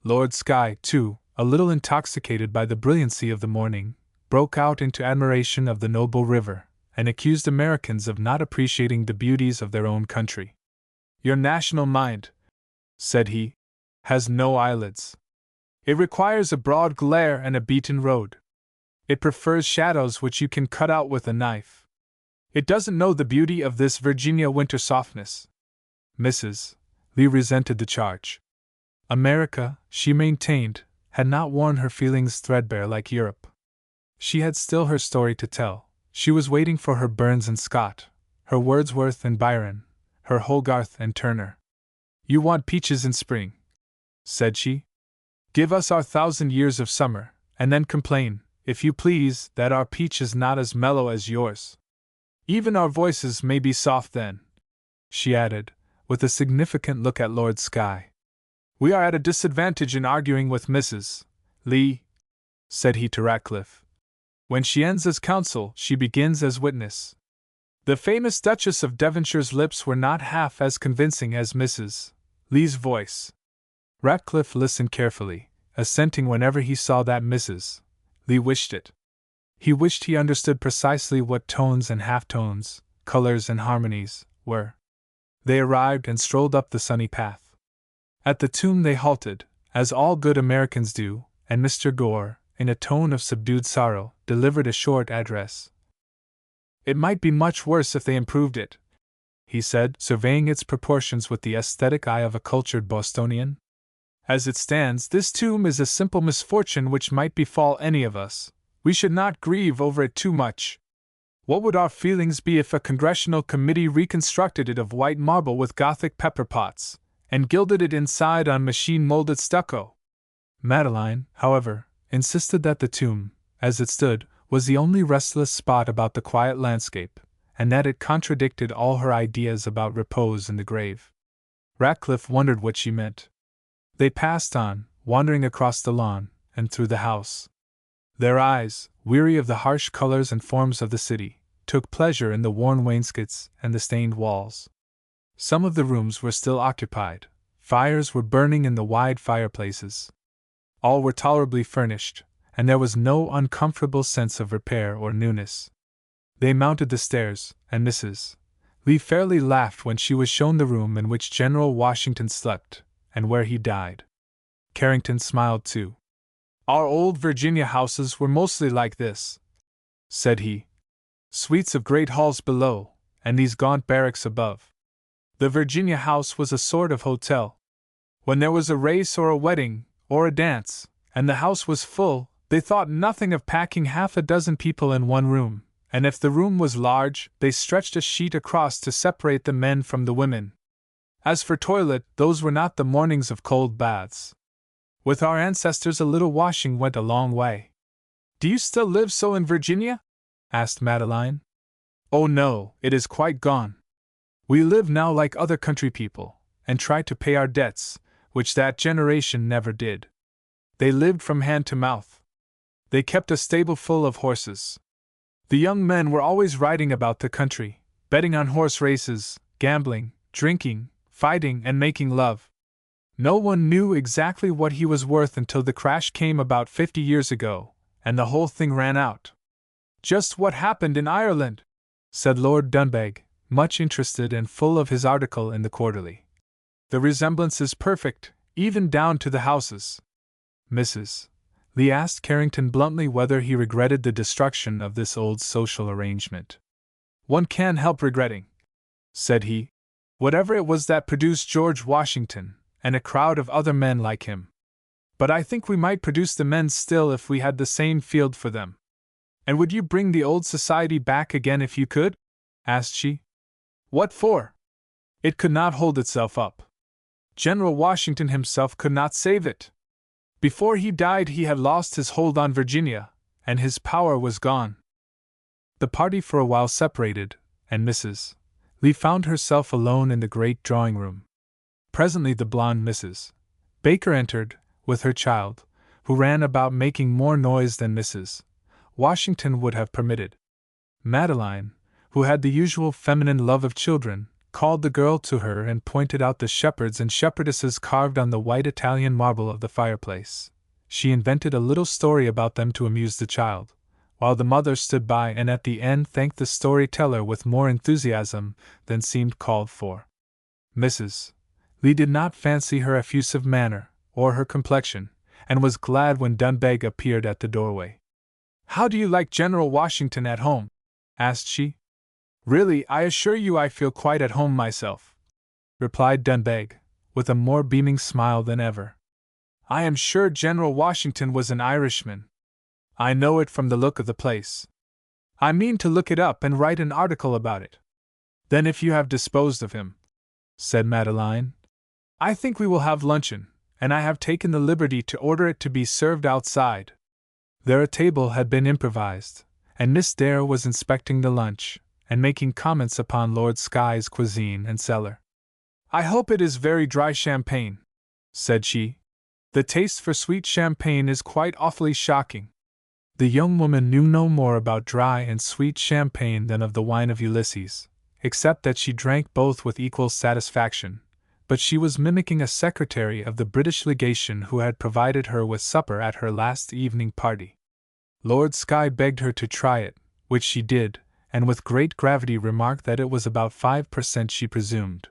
Lord Skye, too, a little intoxicated by the brilliancy of the morning, broke out into admiration of the noble river, and accused Americans of not appreciating the beauties of their own country. Your national mind, said he, has no eyelids. It requires a broad glare and a beaten road. It prefers shadows which you can cut out with a knife. It doesn't know the beauty of this Virginia winter softness. Mrs. Lee resented the charge. America, she maintained, had not worn her feelings threadbare like Europe. She had still her story to tell. She was waiting for her Burns and Scott, her Wordsworth and Byron, her Hogarth and Turner. You want peaches in spring, said she. Give us our 1,000 years of summer, and then complain, if you please, that our peach is not as mellow as yours. Even our voices may be soft then, she added, with a significant look at Lord Skye. We are at a disadvantage in arguing with Mrs. Lee, said he to Ratcliffe. When she ends as counsel, she begins as witness. The famous Duchess of Devonshire's lips were not half as convincing as Mrs. Lee's voice. Ratcliffe listened carefully, assenting whenever he saw that Mrs. Lee wished it. He wished he understood precisely what tones and half-tones, colors and harmonies, were. They arrived and strolled up the sunny path. At the tomb they halted, as all good Americans do, and Mr. Gore, in a tone of subdued sorrow, delivered a short address. It might be much worse if they improved it, he said, surveying its proportions with the aesthetic eye of a cultured Bostonian. As it stands, this tomb is a simple misfortune which might befall any of us. We should not grieve over it too much. What would our feelings be if a congressional committee reconstructed it of white marble with Gothic pepper pots, and gilded it inside on machine-molded stucco? Madeline, however, insisted that the tomb, as it stood, was the only restless spot about the quiet landscape, and that it contradicted all her ideas about repose in the grave. Ratcliffe wondered what she meant. They passed on, wandering across the lawn, and through the house. Their eyes, weary of the harsh colors and forms of the city, took pleasure in the worn wainscots and the stained walls. Some of the rooms were still occupied, Fires were burning in the wide fireplaces. All were tolerably furnished, and there was no uncomfortable sense of repair or newness. They mounted the stairs, and Mrs. Lee fairly laughed when she was shown the room in which General Washington slept, and where he died. Carrington smiled too. Our old Virginia houses were mostly like this, said he. Suites of great halls below, and these gaunt barracks above. The Virginia house was a sort of hotel. When there was a race or a wedding, or a dance, and the house was full, they thought nothing of packing half a dozen people in one room, and if the room was large, they stretched a sheet across to separate the men from the women. As for toilet, those were not the mornings of cold baths. With our ancestors, a little washing went a long way. Do you still live so in Virginia? Asked Madeline. Oh no, it is quite gone. We live now like other country people, and try to pay our debts, which that generation never did. They lived from hand to mouth. They kept a stable full of horses. The young men were always riding about the country, betting on horse races, gambling, drinking, fighting, and making love. No one knew exactly what he was worth until the crash came about 50 years ago, and the whole thing ran out. Just what happened in Ireland, said Lord Dunbeg, much interested and full of his article in the Quarterly. The resemblance is perfect, even down to the houses. Mrs. Lee asked Carrington bluntly whether he regretted the destruction of this old social arrangement. One can't help regretting, said he, whatever it was that produced George Washington, and a crowd of other men like him. But I think we might produce the men still if we had the same field for them. And would you bring the old society back again if you could? Asked she. What for? It could not hold itself up. General Washington himself could not save it. Before he died, he had lost his hold on Virginia, and his power was gone. The party for a while separated, and Mrs. Lee found herself alone in the great drawing room. Presently the blonde Mrs. Baker entered, with her child, who ran about making more noise than Mrs. Washington would have permitted. Madeline, who had the usual feminine love of children, called the girl to her and pointed out the shepherds and shepherdesses carved on the white Italian marble of the fireplace. She invented a little story about them to amuse the child, while the mother stood by and at the end thanked the storyteller with more enthusiasm than seemed called for. Mrs. Lee did not fancy her effusive manner, or her complexion, and was glad when Dunbeg appeared at the doorway. How do you like General Washington at home? Asked she. Really, I assure you I feel quite at home myself, replied Dunbeg, with a more beaming smile than ever. I am sure General Washington was an Irishman. I know it from the look of the place. I mean to look it up and write an article about it. Then if you have disposed of him, said Madeline, I think we will have luncheon, and I have taken the liberty to order it to be served outside. There a table had been improvised, and Miss Dare was inspecting the lunch, and making comments upon Lord Skye's cuisine and cellar. I hope it is very dry champagne, said she. The taste for sweet champagne is quite awfully shocking. The young woman knew no more about dry and sweet champagne than of the wine of Ulysses, except that she drank both with equal satisfaction, but she was mimicking a secretary of the British legation who had provided her with supper at her last evening party. Lord Skye begged her to try it, which she did, and with great gravity remarked that it was about 5% she presumed.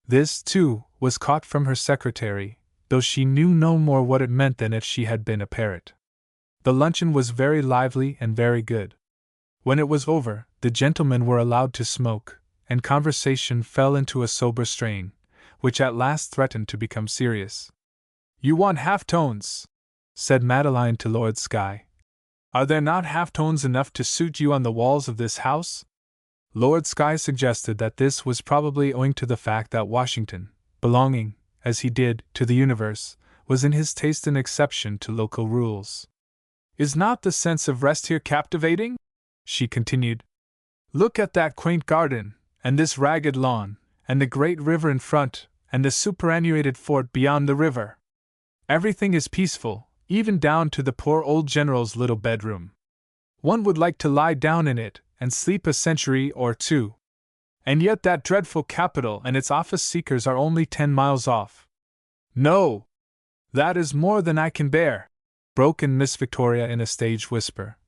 This, too, was caught from her secretary, though she knew no more what it meant than if she had been a parrot. The luncheon was very lively and very good. When it was over, the gentlemen were allowed to smoke, and conversation fell into a sober strain, which at last threatened to become serious. You want half-tones, said Madeline to Lord Skye. Are there not half-tones enough to suit you on the walls of this house? Lord Skye suggested that this was probably owing to the fact that Washington, belonging, as he did, to the universe, was in his taste an exception to local rules. Is not the sense of rest here captivating? She continued. Look at that quaint garden, and this ragged lawn, and the great river in front, and the superannuated fort beyond the river. Everything is peaceful, even down to the poor old general's little bedroom. One would like to lie down in it and sleep a century or two. And yet that dreadful capital and its office seekers are only 10 miles off. No! That is more than I can bear, broke in Miss Victoria in a stage whisper.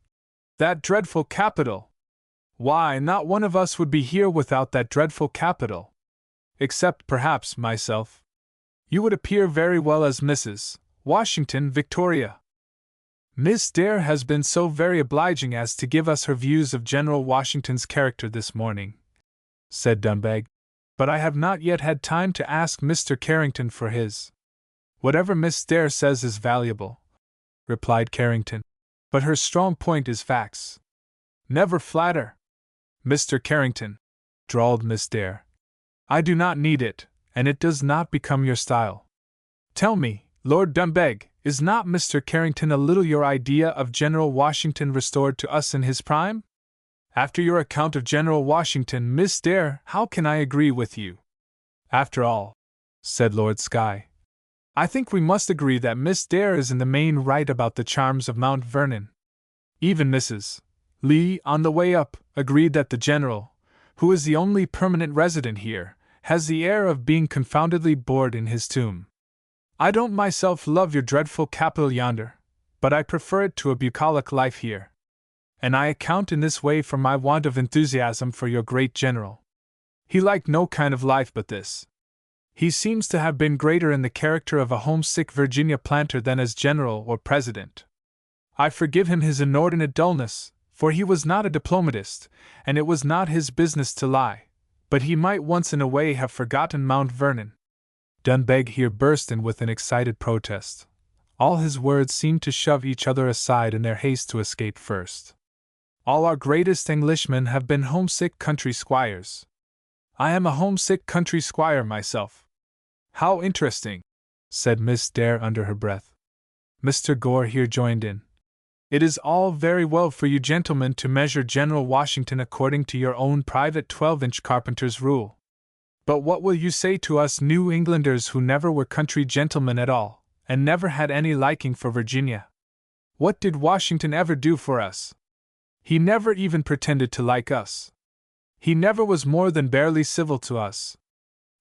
That dreadful capital! Why, not one of us would be here without that dreadful capital. Except, perhaps, myself. You would appear very well as Mrs. Washington Victoria. Miss Dare has been so very obliging as to give us her views of General Washington's character this morning, said Dunbeg, but I have not yet had time to ask Mr. Carrington for his. Whatever Miss Dare says is valuable, replied Carrington, but her strong point is facts. Never flatter, Mr. Carrington, drawled Miss Dare. I do not need it, and it does not become your style. Tell me, Lord Dunbeg, is not Mr. Carrington a little your idea of General Washington restored to us in his prime? After your account of General Washington, Miss Dare, how can I agree with you? After all, said Lord Skye, I think we must agree that Miss Dare is in the main right about the charms of Mount Vernon. Even Mrs. Lee, on the way up, agreed that the General, who is the only permanent resident here, has the air of being confoundedly bored in his tomb. I don't myself love your dreadful capital yonder, but I prefer it to a bucolic life here. And I account in this way for my want of enthusiasm for your great general. He liked no kind of life but this. He seems to have been greater in the character of a homesick Virginia planter than as general or president. I forgive him his inordinate dullness, for he was not a diplomatist, and it was not his business to lie, but he might once in a way have forgotten Mount Vernon. Dunbeg here burst in with an excited protest. All his words seemed to shove each other aside in their haste to escape first. All our greatest Englishmen have been homesick country squires. I am a homesick country squire myself. How interesting, said Miss Dare under her breath. Mr. Gore here joined in. It is all very well for you gentlemen to measure General Washington according to your own private 12-inch carpenter's rule. But what will you say to us New Englanders who never were country gentlemen at all, and never had any liking for Virginia? What did Washington ever do for us? He never even pretended to like us. He never was more than barely civil to us.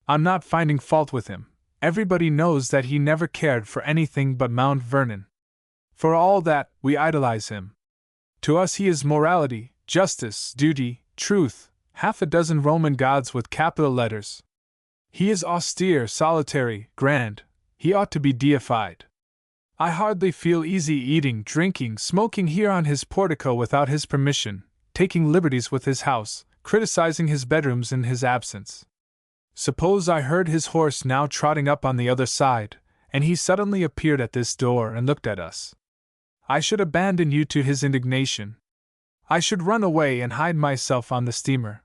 I'm not finding fault with him. Everybody knows that he never cared for anything but Mount Vernon. For all that, we idolize him. To us he is morality, justice, duty, truth, half a dozen Roman gods with capital letters. He is austere, solitary, grand. He ought to be deified. I hardly feel easy eating, drinking, smoking here on his portico without his permission, taking liberties with his house, criticizing his bedrooms in his absence. Suppose I heard his horse now trotting up on the other side, and he suddenly appeared at this door and looked at us. I should abandon you to his indignation. I should run away and hide myself on the steamer.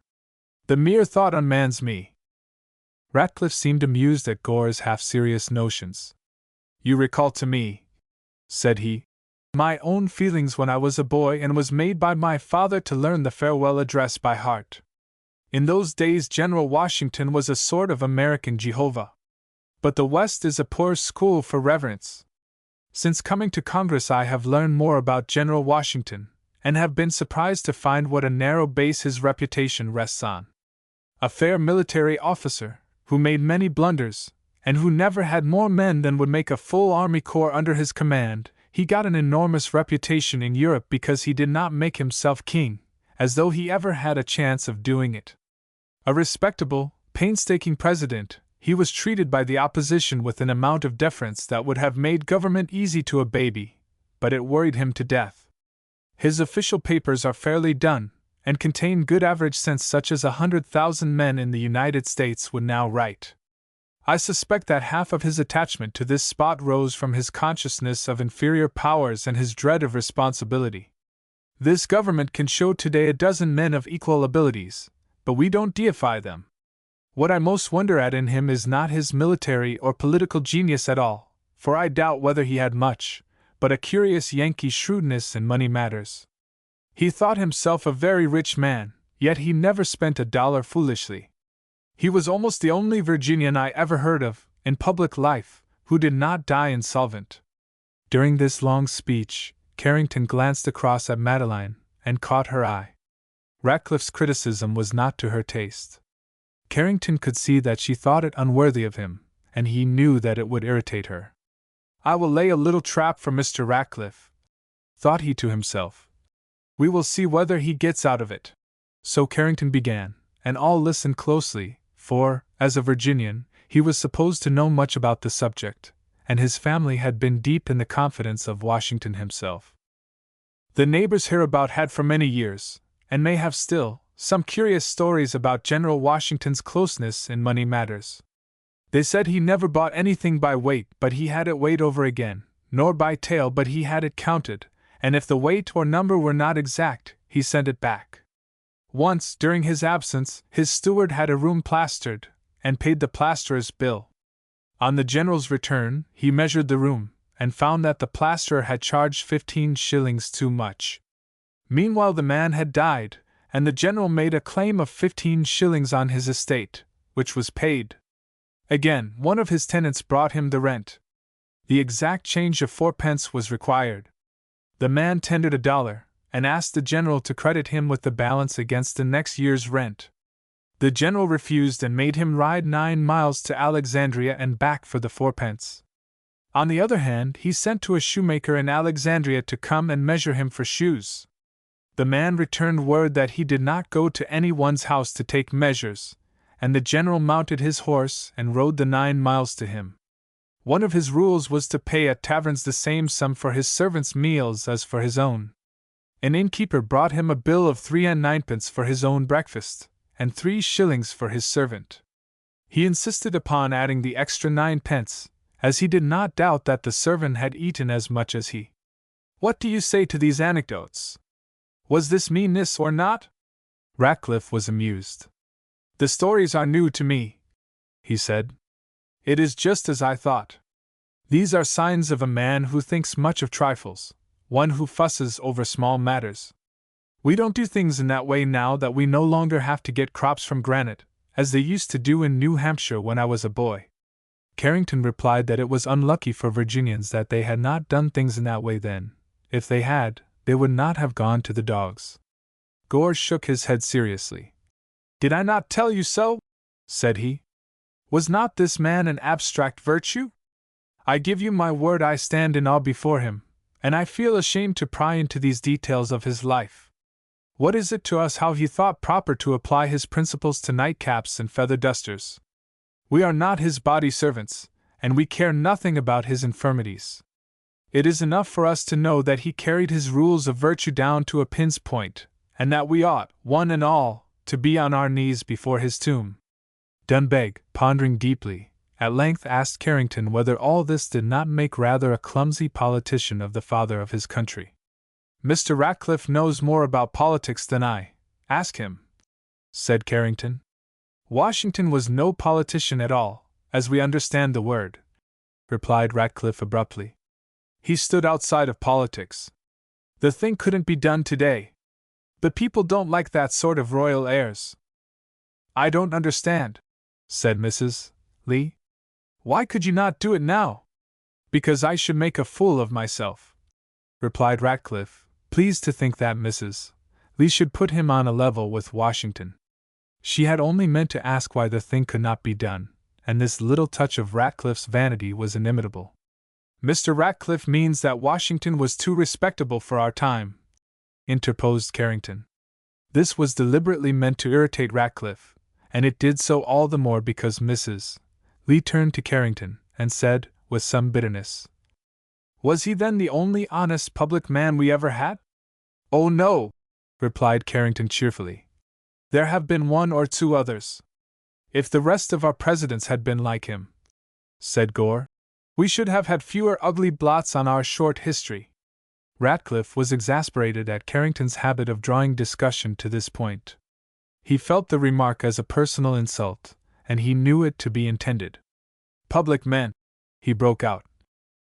The mere thought unmans me. Ratcliffe seemed amused at Gore's half-serious notions. You recall to me, said he, my own feelings when I was a boy and was made by my father to learn the farewell address by heart. In those days General Washington was a sort of American Jehovah. But the West is a poor school for reverence. Since coming to Congress I have learned more about General Washington, and have been surprised to find what a narrow base his reputation rests on. A fair military officer, who made many blunders, and who never had more men than would make a full army corps under his command, he got an enormous reputation in Europe because he did not make himself king, as though he ever had a chance of doing it. A respectable, painstaking president, he was treated by the opposition with an amount of deference that would have made government easy to a baby, but it worried him to death. His official papers are fairly done, and contain good average sense such as 100,000 men in the United States would now write. I suspect that half of his attachment to this spot rose from his consciousness of inferior powers and his dread of responsibility. This government can show today a dozen men of equal abilities, but we don't deify them. What I most wonder at in him is not his military or political genius at all, for I doubt whether he had much, but a curious Yankee shrewdness in money matters. He thought himself a very rich man, yet he never spent a dollar foolishly. He was almost the only Virginian I ever heard of, in public life, who did not die insolvent. During this long speech, Carrington glanced across at Madeline, and caught her eye. Ratcliffe's criticism was not to her taste. Carrington could see that she thought it unworthy of him, and he knew that it would irritate her. "I will lay a little trap for Mr. Ratcliffe," thought he to himself. "We will see whether he gets out of it." So Carrington began, and all listened closely, for, as a Virginian, he was supposed to know much about the subject, and his family had been deep in the confidence of Washington himself. The neighbors hereabout had for many years, and may have still, some curious stories about General Washington's closeness in money matters. They said he never bought anything by weight but he had it weighed over again, nor by tale but he had it counted, and if the weight or number were not exact, he sent it back. Once, during his absence, his steward had a room plastered, and paid the plasterer's bill. On the general's return, he measured the room, and found that the plasterer had charged 15 shillings too much. Meanwhile the man had died, and the general made a claim of 15 shillings on his estate, which was paid. Again, one of his tenants brought him the rent. The exact change of 4 pence was required. The man tendered $1, and asked the general to credit him with the balance against the next year's rent. The general refused and made him ride 9 miles to Alexandria and back for the 4 pence. On the other hand, he sent to a shoemaker in Alexandria to come and measure him for shoes. The man returned word that he did not go to any one's house to take measures, and the general mounted his horse and rode the 9 miles to him. One of his rules was to pay at taverns the same sum for his servants' meals as for his own. An innkeeper brought him a bill of 3 and 9 pence for his own breakfast, and 3 shillings for his servant. He insisted upon adding the extra 9 pence, as he did not doubt that the servant had eaten as much as he. What do you say to these anecdotes? Was this meanness or not? Ratcliffe was amused. The stories are new to me, he said. It is just as I thought. These are signs of a man who thinks much of trifles, one who fusses over small matters. We don't do things in that way now that we no longer have to get crops from granite, as they used to do in New Hampshire when I was a boy. Carrington replied that it was unlucky for Virginians that they had not done things in that way then. If they had, they would not have gone to the dogs. Gore shook his head seriously. "Did I not tell you so?" said he. "Was not this man an abstract virtue? I give you my word I stand in awe before him, and I feel ashamed to pry into these details of his life. What is it to us how he thought proper to apply his principles to nightcaps and feather dusters? We are not his body servants, and we care nothing about his infirmities. It is enough for us to know that he carried his rules of virtue down to a pin's point, and that we ought, one and all, to be on our knees before his tomb." Dunbeg, pondering deeply, at length asked Carrington whether all this did not make rather a clumsy politician of the father of his country. "Mr. Ratcliffe knows more about politics than I. Ask him," said Carrington. "Washington was no politician at all, as we understand the word," replied Ratcliffe abruptly. "He stood outside of politics. The thing couldn't be done today. The people don't like that sort of royal airs." "I don't understand," said Mrs. Lee. "Why could you not do it now?" "Because I should make a fool of myself," replied Ratcliffe, pleased to think that Mrs. Lee should put him on a level with Washington. She had only meant to ask why the thing could not be done, and this little touch of Ratcliffe's vanity was inimitable. "Mr. Ratcliffe means that Washington was too respectable for our time," interposed Carrington. This was deliberately meant to irritate Ratcliffe, and it did so all the more because Mrs. Lee turned to Carrington and said, with some bitterness, "Was he then the only honest public man we ever had?" "Oh no," replied Carrington cheerfully. "There have been 1 or 2 others. If the rest of our presidents had been like him," said Gore, "we should have had fewer ugly blots on our short history." Ratcliffe was exasperated at Carrington's habit of drawing discussion to this point. He felt the remark as a personal insult, and he knew it to be intended. "Public men," he broke out,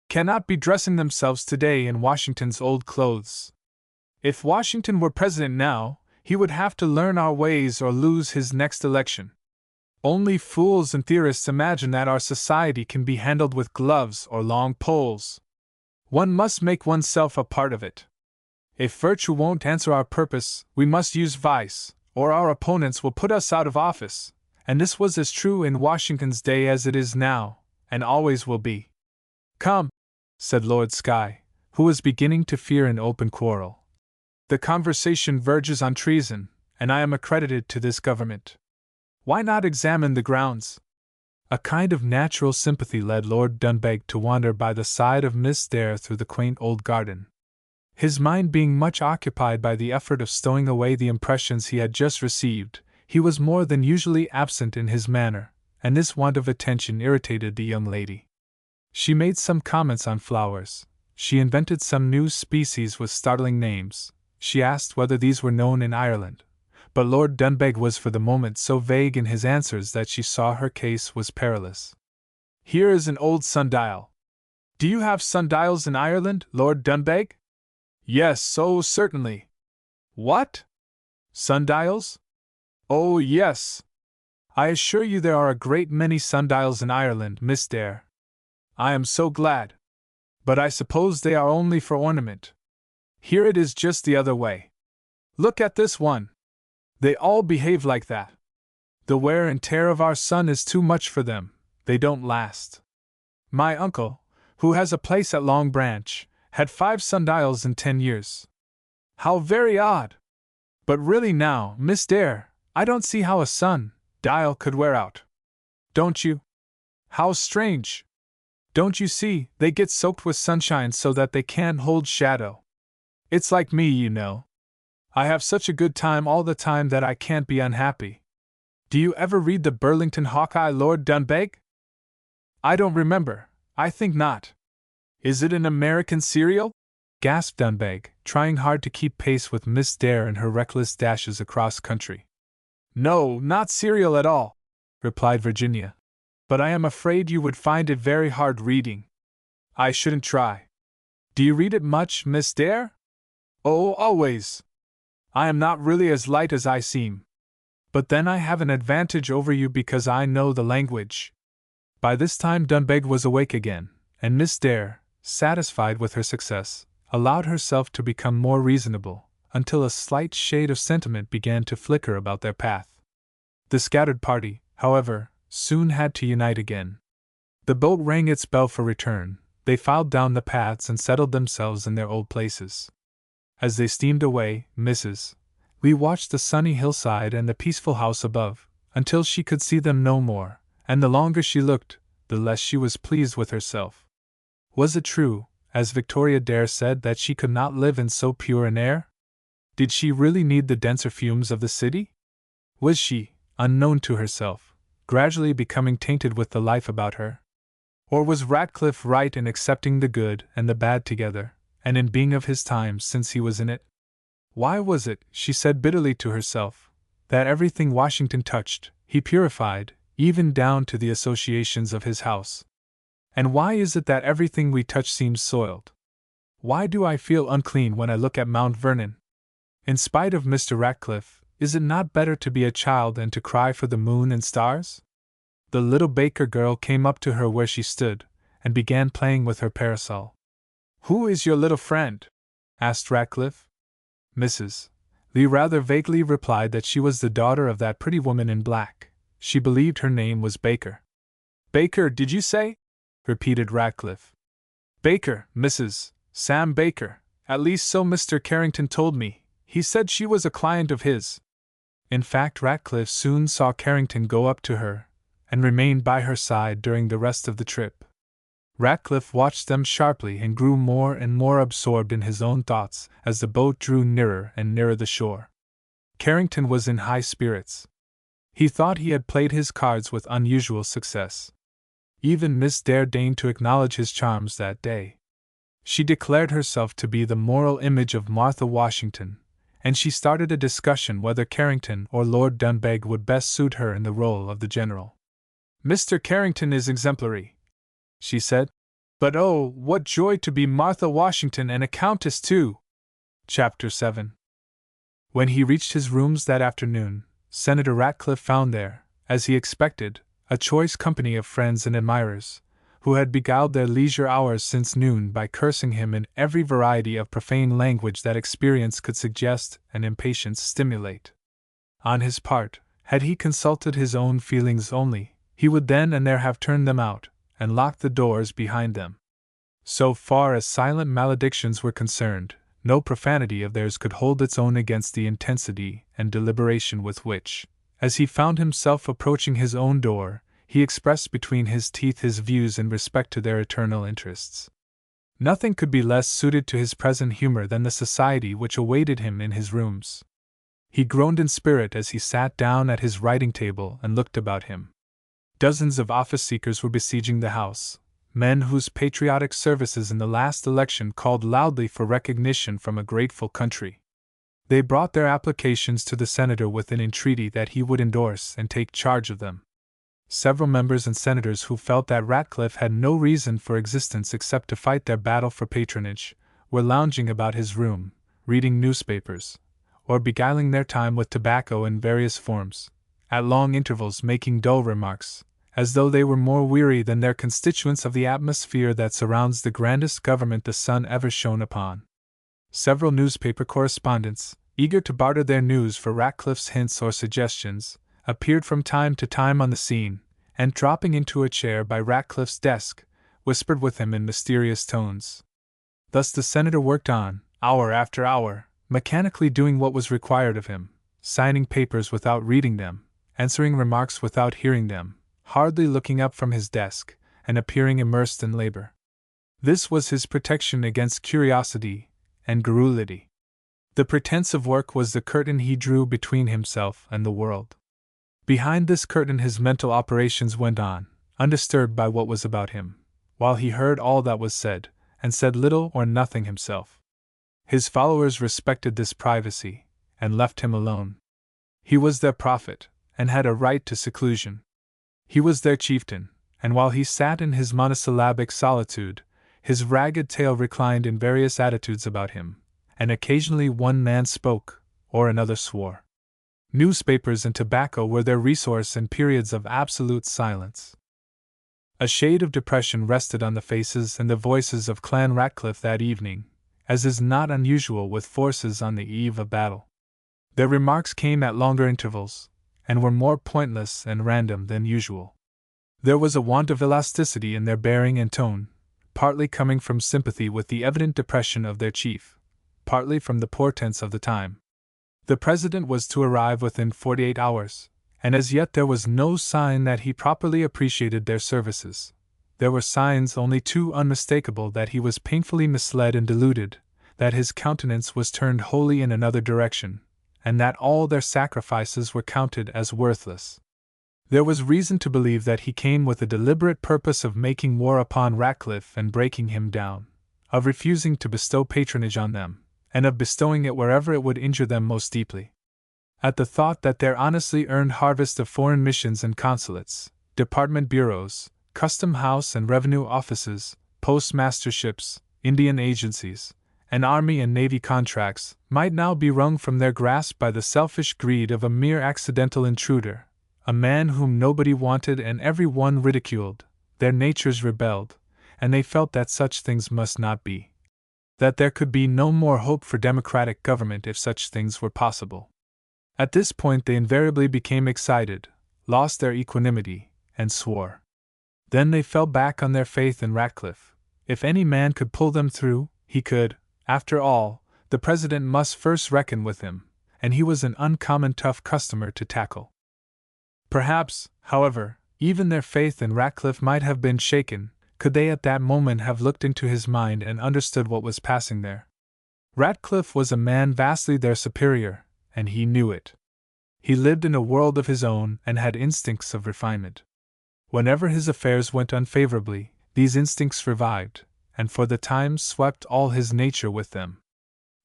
"cannot be dressing themselves today in Washington's old clothes. If Washington were president now, he would have to learn our ways or lose his next election. Only fools and theorists imagine that our society can be handled with gloves or long poles. One must make oneself a part of it. If virtue won't answer our purpose, we must use vice, or our opponents will put us out of office, and this was as true in Washington's day as it is now, and always will be. Come, said Lord Skye, who was beginning to fear an open quarrel. The conversation verges on treason, and I am accredited to this government. Why not examine the grounds? A kind of natural sympathy led Lord Dunbeg to wander by the side of Miss Dare through the quaint old garden. His mind being much occupied by the effort of stowing away the impressions he had just received, he was more than usually absent in his manner, and this want of attention irritated the young lady. She made some comments on flowers. She invented some new species with startling names. She asked whether these were known in Ireland. But Lord Dunbeg was for the moment so vague in his answers that she saw her case was perilous. Here is an old sundial. Do you have sundials in Ireland, Lord Dunbeg? Yes, oh, certainly. What? Sundials? Oh, yes. I assure you there are a great many sundials in Ireland, Miss Dare. I am so glad. But I suppose they are only for ornament. Here it is just the other way. Look at this one. They all behave like that. The wear and tear of our sun is too much for them, they don't last. My uncle, who has a place at Long Branch, had 5 sundials in 10 years. How very odd! But really now, Miss Dare, I don't see how a sun-dial could wear out. Don't you? How strange! Don't you see, they get soaked with sunshine so that they can't hold shadow. It's like me, you know. I have such a good time all the time that I can't be unhappy. Do you ever read the Burlington Hawkeye, Lord Dunbeg? I don't remember, I think not. Is it an American serial? Gasped Dunbeg, trying hard to keep pace with Miss Dare in her reckless dashes across country. No, not serial at all, replied Virginia. But I am afraid you would find it very hard reading. I shouldn't try. Do you read it much, Miss Dare? Oh, always. I am not really as light as I seem. But then I have an advantage over you because I know the language. By this time Dunbeg was awake again, and Miss Dare, satisfied with her success, allowed herself to become more reasonable, until a slight shade of sentiment began to flicker about their path. The scattered party, however, soon had to unite again. The boat rang its bell for return, they filed down the paths and settled themselves in their old places. As they steamed away, Mrs. Lee watched the sunny hillside and the peaceful house above, until she could see them no more, and the longer she looked, the less she was pleased with herself. Was it true, as Victoria Dare said, that she could not live in so pure an air? Did she really need the denser fumes of the city? Was she, unknown to herself, gradually becoming tainted with the life about her? Or was Ratcliffe right in accepting the good and the bad together, and in being of his times since he was in it? Why was it, she said bitterly to herself, that everything Washington touched, he purified, even down to the associations of his house? And why is it that everything we touch seems soiled? Why do I feel unclean when I look at Mount Vernon? In spite of Mr. Ratcliffe, is it not better to be a child than to cry for the moon and stars? The little baker girl came up to her where she stood, and began playing with her parasol. Who is your little friend? Asked Ratcliffe. Mrs. Lee rather vaguely replied that she was the daughter of that pretty woman in black. She believed her name was Baker. Baker, did you say? Repeated Ratcliffe. Baker, Mrs. Sam Baker, at least so Mr. Carrington told me. He said she was a client of his. In fact, Ratcliffe soon saw Carrington go up to her, and remained by her side during the rest of the trip. Ratcliffe watched them sharply and grew more and more absorbed in his own thoughts as the boat drew nearer and nearer the shore. Carrington was in high spirits. He thought he had played his cards with unusual success. Even Miss Dare deigned to acknowledge his charms that day. She declared herself to be the moral image of Martha Washington, and she started a discussion whether Carrington or Lord Dunbeg would best suit her in the role of the general. Mr. Carrington is exemplary, she said. But oh, what joy to be Martha Washington and a countess too! Chapter 7. When he reached his rooms that afternoon, Senator Ratcliffe found there, as he expected, a choice company of friends and admirers, who had beguiled their leisure hours since noon by cursing him in every variety of profane language that experience could suggest and impatience stimulate. On his part, had he consulted his own feelings only, he would then and there have turned them out, and locked the doors behind them. So far as silent maledictions were concerned, no profanity of theirs could hold its own against the intensity and deliberation with which, as he found himself approaching his own door, he expressed between his teeth his views in respect to their eternal interests. Nothing could be less suited to his present humor than the society which awaited him in his rooms. He groaned in spirit as he sat down at his writing table and looked about him. Dozens of office-seekers were besieging the house, men whose patriotic services in the last election called loudly for recognition from a grateful country. They brought their applications to the senator with an entreaty that he would endorse and take charge of them. Several members and senators who felt that Ratcliffe had no reason for existence except to fight their battle for patronage, were lounging about his room, reading newspapers, or beguiling their time with tobacco in various forms, at long intervals making dull remarks, as though they were more weary than their constituents of the atmosphere that surrounds the grandest government the sun ever shone upon. Several newspaper correspondents, eager to barter their news for Ratcliffe's hints or suggestions, appeared from time to time on the scene, and dropping into a chair by Ratcliffe's desk, whispered with him in mysterious tones. Thus the senator worked on, hour after hour, mechanically doing what was required of him, signing papers without reading them, answering remarks without hearing them, hardly looking up from his desk, and appearing immersed in labor. This was his protection against curiosity and garrulity. The pretense of work was the curtain he drew between himself and the world. Behind this curtain his mental operations went on, undisturbed by what was about him, while he heard all that was said, and said little or nothing himself. His followers respected this privacy, and left him alone. He was their prophet, and had a right to seclusion. He was their chieftain, and while he sat in his monosyllabic solitude, his ragged tail reclined in various attitudes about him, and occasionally one man spoke, or another swore. Newspapers and tobacco were their resource in periods of absolute silence. A shade of depression rested on the faces and the voices of Clan Ratcliffe that evening, as is not unusual with forces on the eve of battle. Their remarks came at longer intervals, and were more pointless and random than usual. There was a want of elasticity in their bearing and tone, partly coming from sympathy with the evident depression of their chief, partly from the portents of the time. The president was to arrive within 48 hours, and as yet there was no sign that he properly appreciated their services. There were signs only too unmistakable that he was painfully misled and deluded, that his countenance was turned wholly in another direction, and that all their sacrifices were counted as worthless. There was reason to believe that he came with a deliberate purpose of making war upon Ratcliffe and breaking him down, of refusing to bestow patronage on them, and of bestowing it wherever it would injure them most deeply. At the thought that their honestly earned harvest of foreign missions and consulates, department bureaus, custom house and revenue offices, postmasterships, Indian agencies, and army and navy contracts might now be wrung from their grasp by the selfish greed of a mere accidental intruder, a man whom nobody wanted and every one ridiculed, their natures rebelled, and they felt that such things must not be. That there could be no more hope for democratic government if such things were possible. At this point they invariably became excited, lost their equanimity, and swore. Then they fell back on their faith in Ratcliffe. If any man could pull them through, he could. After all, the president must first reckon with him, and he was an uncommon tough customer to tackle. Perhaps, however, even their faith in Ratcliffe might have been shaken, could they at that moment have looked into his mind and understood what was passing there. Ratcliffe was a man vastly their superior, and he knew it. He lived in a world of his own and had instincts of refinement. Whenever his affairs went unfavorably, these instincts revived, and for the time swept all his nature with them.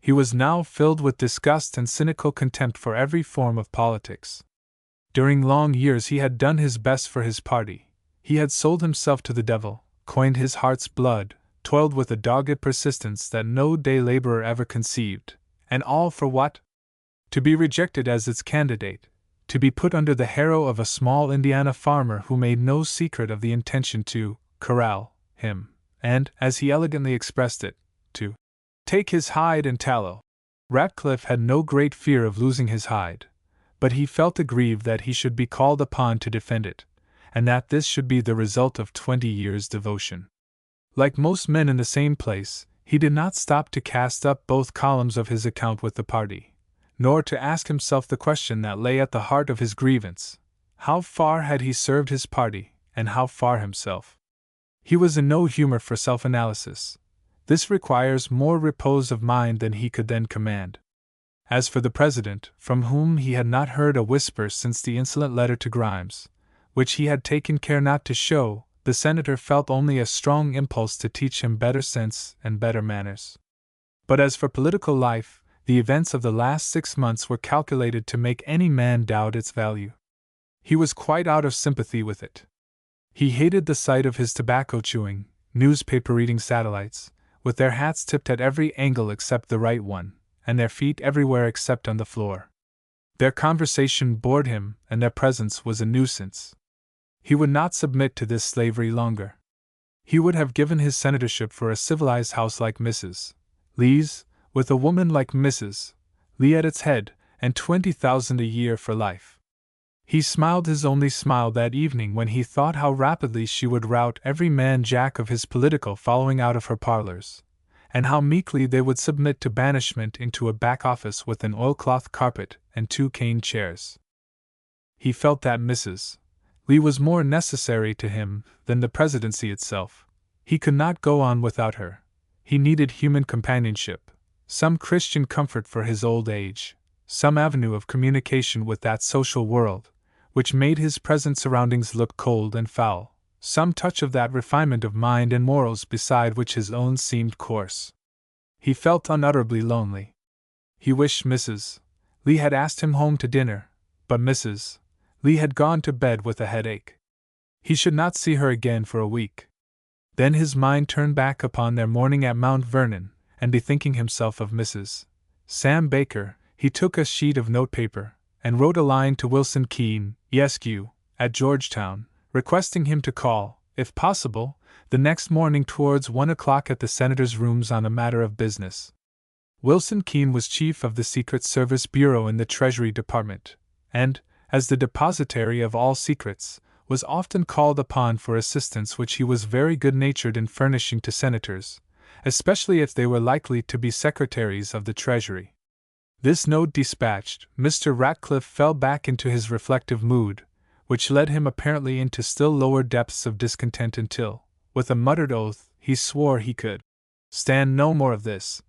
He was now filled with disgust and cynical contempt for every form of politics. During long years he had done his best for his party. He had sold himself to the devil, coined his heart's blood, toiled with a dogged persistence that no day laborer ever conceived, and all for what? To be rejected as its candidate, to be put under the harrow of a small Indiana farmer who made no secret of the intention to corral him, and, as he elegantly expressed it, to take his hide and tallow. Ratcliffe had no great fear of losing his hide, but he felt aggrieved that he should be called upon to defend it, and that this should be the result of 20 years' devotion. Like most men in the same place, he did not stop to cast up both columns of his account with the party, nor to ask himself the question that lay at the heart of his grievance: how far had he served his party, and how far himself? He was in no humor for self-analysis. This requires more repose of mind than he could then command. As for the president, from whom he had not heard a whisper since the insolent letter to Grimes, which he had taken care not to show, the senator felt only a strong impulse to teach him better sense and better manners. But as for political life, the events of the last 6 months were calculated to make any man doubt its value. He was quite out of sympathy with it. He hated the sight of his tobacco-chewing, newspaper-reading satellites, with their hats tipped at every angle except the right one, and their feet everywhere except on the floor. Their conversation bored him, and their presence was a nuisance. He would not submit to this slavery longer. He would have given his senatorship for a civilized house like Mrs. Lee's, with a woman like Mrs. Lee at its head, and 20,000 a year for life. He smiled his only smile that evening when he thought how rapidly she would rout every man jack of his political following out of her parlors, and how meekly they would submit to banishment into a back office with an oilcloth carpet and 2 cane chairs. He felt that Mrs. Lee was more necessary to him than the presidency itself. He could not go on without her. He needed human companionship, some Christian comfort for his old age, some avenue of communication with that social world, which made his present surroundings look cold and foul, some touch of that refinement of mind and morals beside which his own seemed coarse. He felt unutterably lonely. He wished Mrs. Lee had asked him home to dinner, but Mrs. Lee had gone to bed with a headache. He should not see her again for a week. Then his mind turned back upon their morning at Mount Vernon, and bethinking himself of Mrs. Sam Baker, he took a sheet of notepaper, and wrote a line to Wilson Keene, Esq., at Georgetown, requesting him to call, if possible, the next morning towards 1 o'clock at the senator's rooms on a matter of business. Wilson Keene was chief of the Secret Service Bureau in the Treasury Department, and, as the depositary of all secrets, was often called upon for assistance which he was very good-natured in furnishing to senators, especially if they were likely to be secretaries of the Treasury. This note dispatched, Mr. Ratcliffe fell back into his reflective mood, which led him apparently into still lower depths of discontent until, with a muttered oath, he swore he could stand no more of this.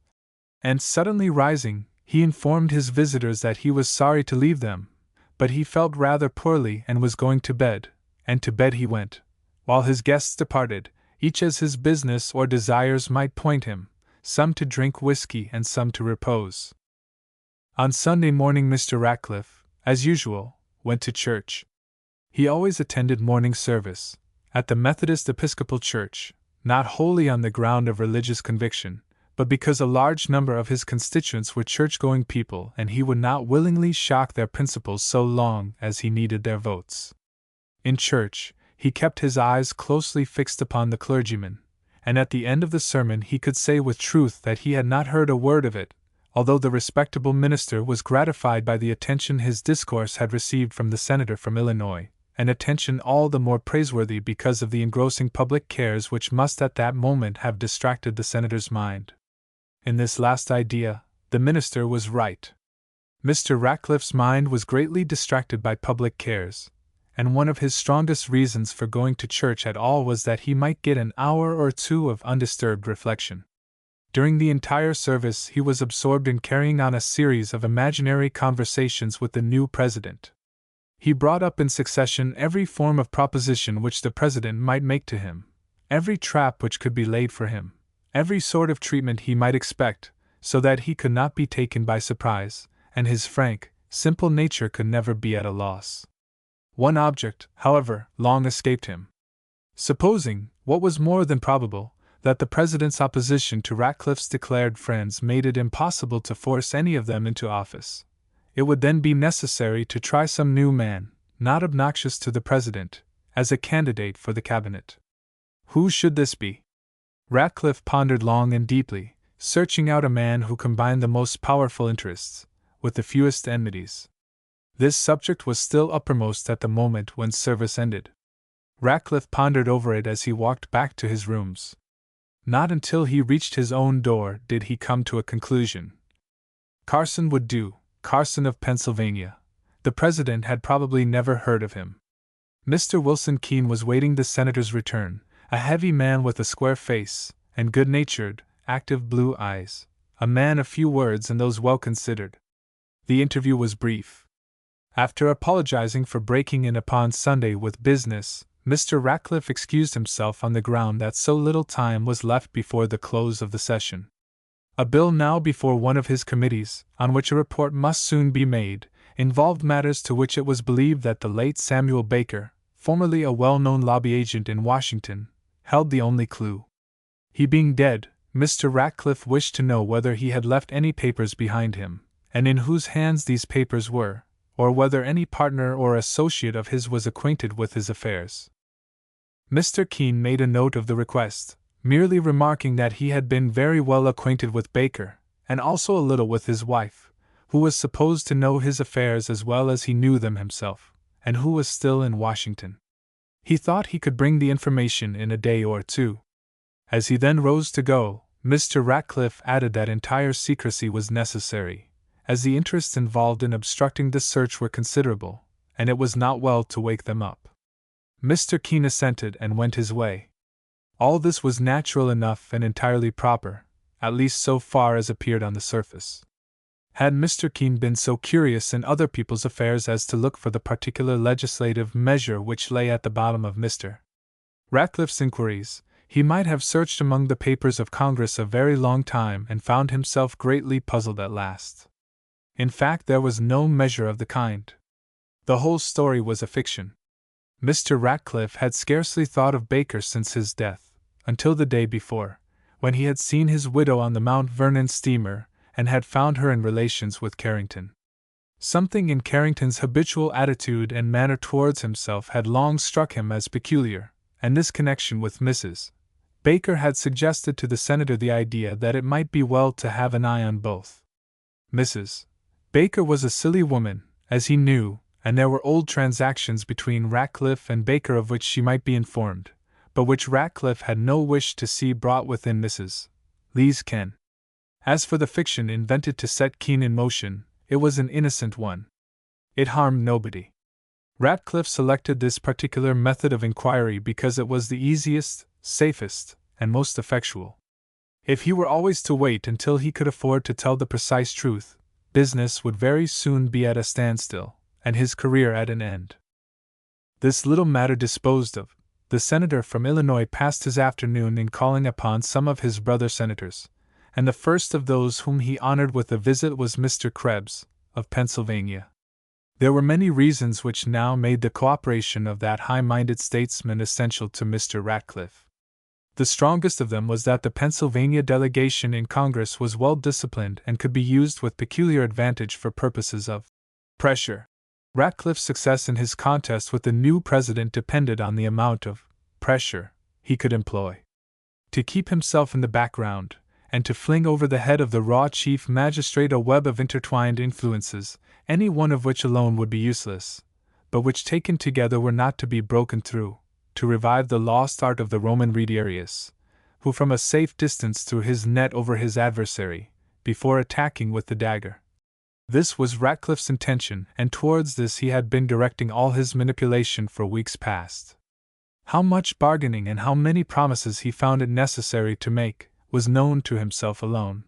And suddenly rising, he informed his visitors that he was sorry to leave them, but he felt rather poorly and was going to bed, and to bed he went, while his guests departed, each as his business or desires might point him, some to drink whiskey and some to repose. On Sunday morning Mr. Ratcliffe, as usual, went to church. He always attended morning service, at the Methodist Episcopal Church, not wholly on the ground of religious conviction, but because a large number of his constituents were church-going people and he would not willingly shock their principles so long as he needed their votes. In church, he kept his eyes closely fixed upon the clergyman, and at the end of the sermon he could say with truth that he had not heard a word of it, although the respectable minister was gratified by the attention his discourse had received from the senator from Illinois, an attention all the more praiseworthy because of the engrossing public cares which must at that moment have distracted the senator's mind. In this last idea, the minister was right. Mr. Ratcliffe's mind was greatly distracted by public cares, and one of his strongest reasons for going to church at all was that he might get an hour or two of undisturbed reflection. During the entire service he was absorbed in carrying on a series of imaginary conversations with the new president. He brought up in succession every form of proposition which the president might make to him, every trap which could be laid for him, every sort of treatment he might expect, so that he could not be taken by surprise, and his frank, simple nature could never be at a loss. One object, however, long escaped him. Supposing, what was more than probable, that the president's opposition to Ratcliffe's declared friends made it impossible to force any of them into office, it would then be necessary to try some new man, not obnoxious to the president, as a candidate for the cabinet. Who should this be? Ratcliffe pondered long and deeply, searching out a man who combined the most powerful interests, with the fewest enmities. This subject was still uppermost at the moment when service ended. Ratcliffe pondered over it as he walked back to his rooms. Not until he reached his own door did he come to a conclusion. Carson would do, Carson of Pennsylvania. The president had probably never heard of him. Mr. Wilson Keene was waiting the senator's return, a heavy man with a square face, and good-natured, active blue eyes, a man of few words and those well considered. The interview was brief. After apologizing for breaking in upon Sunday with business, Mr. Ratcliffe excused himself on the ground that so little time was left before the close of the session. A bill now before one of his committees, on which a report must soon be made, involved matters to which it was believed that the late Samuel Baker, formerly a well-known lobby agent in Washington, held the only clue. He being dead, Mr. Ratcliffe wished to know whether he had left any papers behind him, and in whose hands these papers were, or whether any partner or associate of his was acquainted with his affairs. Mr. Keene made a note of the request, merely remarking that he had been very well acquainted with Baker, and also a little with his wife, who was supposed to know his affairs as well as he knew them himself, and who was still in Washington. He thought he could bring the information in a day or two. As he then rose to go, Mr. Ratcliffe added that entire secrecy was necessary, as the interests involved in obstructing the search were considerable, and it was not well to wake them up. Mr. Keene assented and went his way. All this was natural enough and entirely proper, at least so far as appeared on the surface. Had Mr. Keene been so curious in other people's affairs as to look for the particular legislative measure which lay at the bottom of Mr. Ratcliffe's inquiries, he might have searched among the papers of Congress a very long time and found himself greatly puzzled at last. In fact, there was no measure of the kind. The whole story was a fiction. Mr. Ratcliffe had scarcely thought of Baker since his death, until the day before, when he had seen his widow on the Mount Vernon steamer, and had found her in relations with Carrington. Something in Carrington's habitual attitude and manner towards himself had long struck him as peculiar, and this connection with Mrs. Baker had suggested to the senator the idea that it might be well to have an eye on both. Mrs. Baker was a silly woman, as he knew, and there were old transactions between Ratcliffe and Baker of which she might be informed, but which Ratcliffe had no wish to see brought within Mrs. Lee's ken. As for the fiction invented to set Keene in motion, it was an innocent one. It harmed nobody. Ratcliffe selected this particular method of inquiry because it was the easiest, safest, and most effectual. If he were always to wait until he could afford to tell the precise truth, business would very soon be at a standstill, and his career at an end. This little matter disposed of, the senator from Illinois passed his afternoon in calling upon some of his brother senators, and the first of those whom he honored with a visit was Mr. Krebs, of Pennsylvania. There were many reasons which now made the cooperation of that high-minded statesman essential to Mr. Ratcliffe. The strongest of them was that the Pennsylvania delegation in Congress was well disciplined and could be used with peculiar advantage for purposes of pressure. Ratcliffe's success in his contest with the new president depended on the amount of pressure he could employ. To keep himself in the background, and to fling over the head of the raw chief magistrate a web of intertwined influences, any one of which alone would be useless, but which taken together were not to be broken through, to revive the lost art of the Roman Retiarius, who from a safe distance threw his net over his adversary, before attacking with the dagger. This was Ratcliffe's intention, and towards this he had been directing all his manipulation for weeks past. How much bargaining and how many promises he found it necessary to make, was known to himself alone.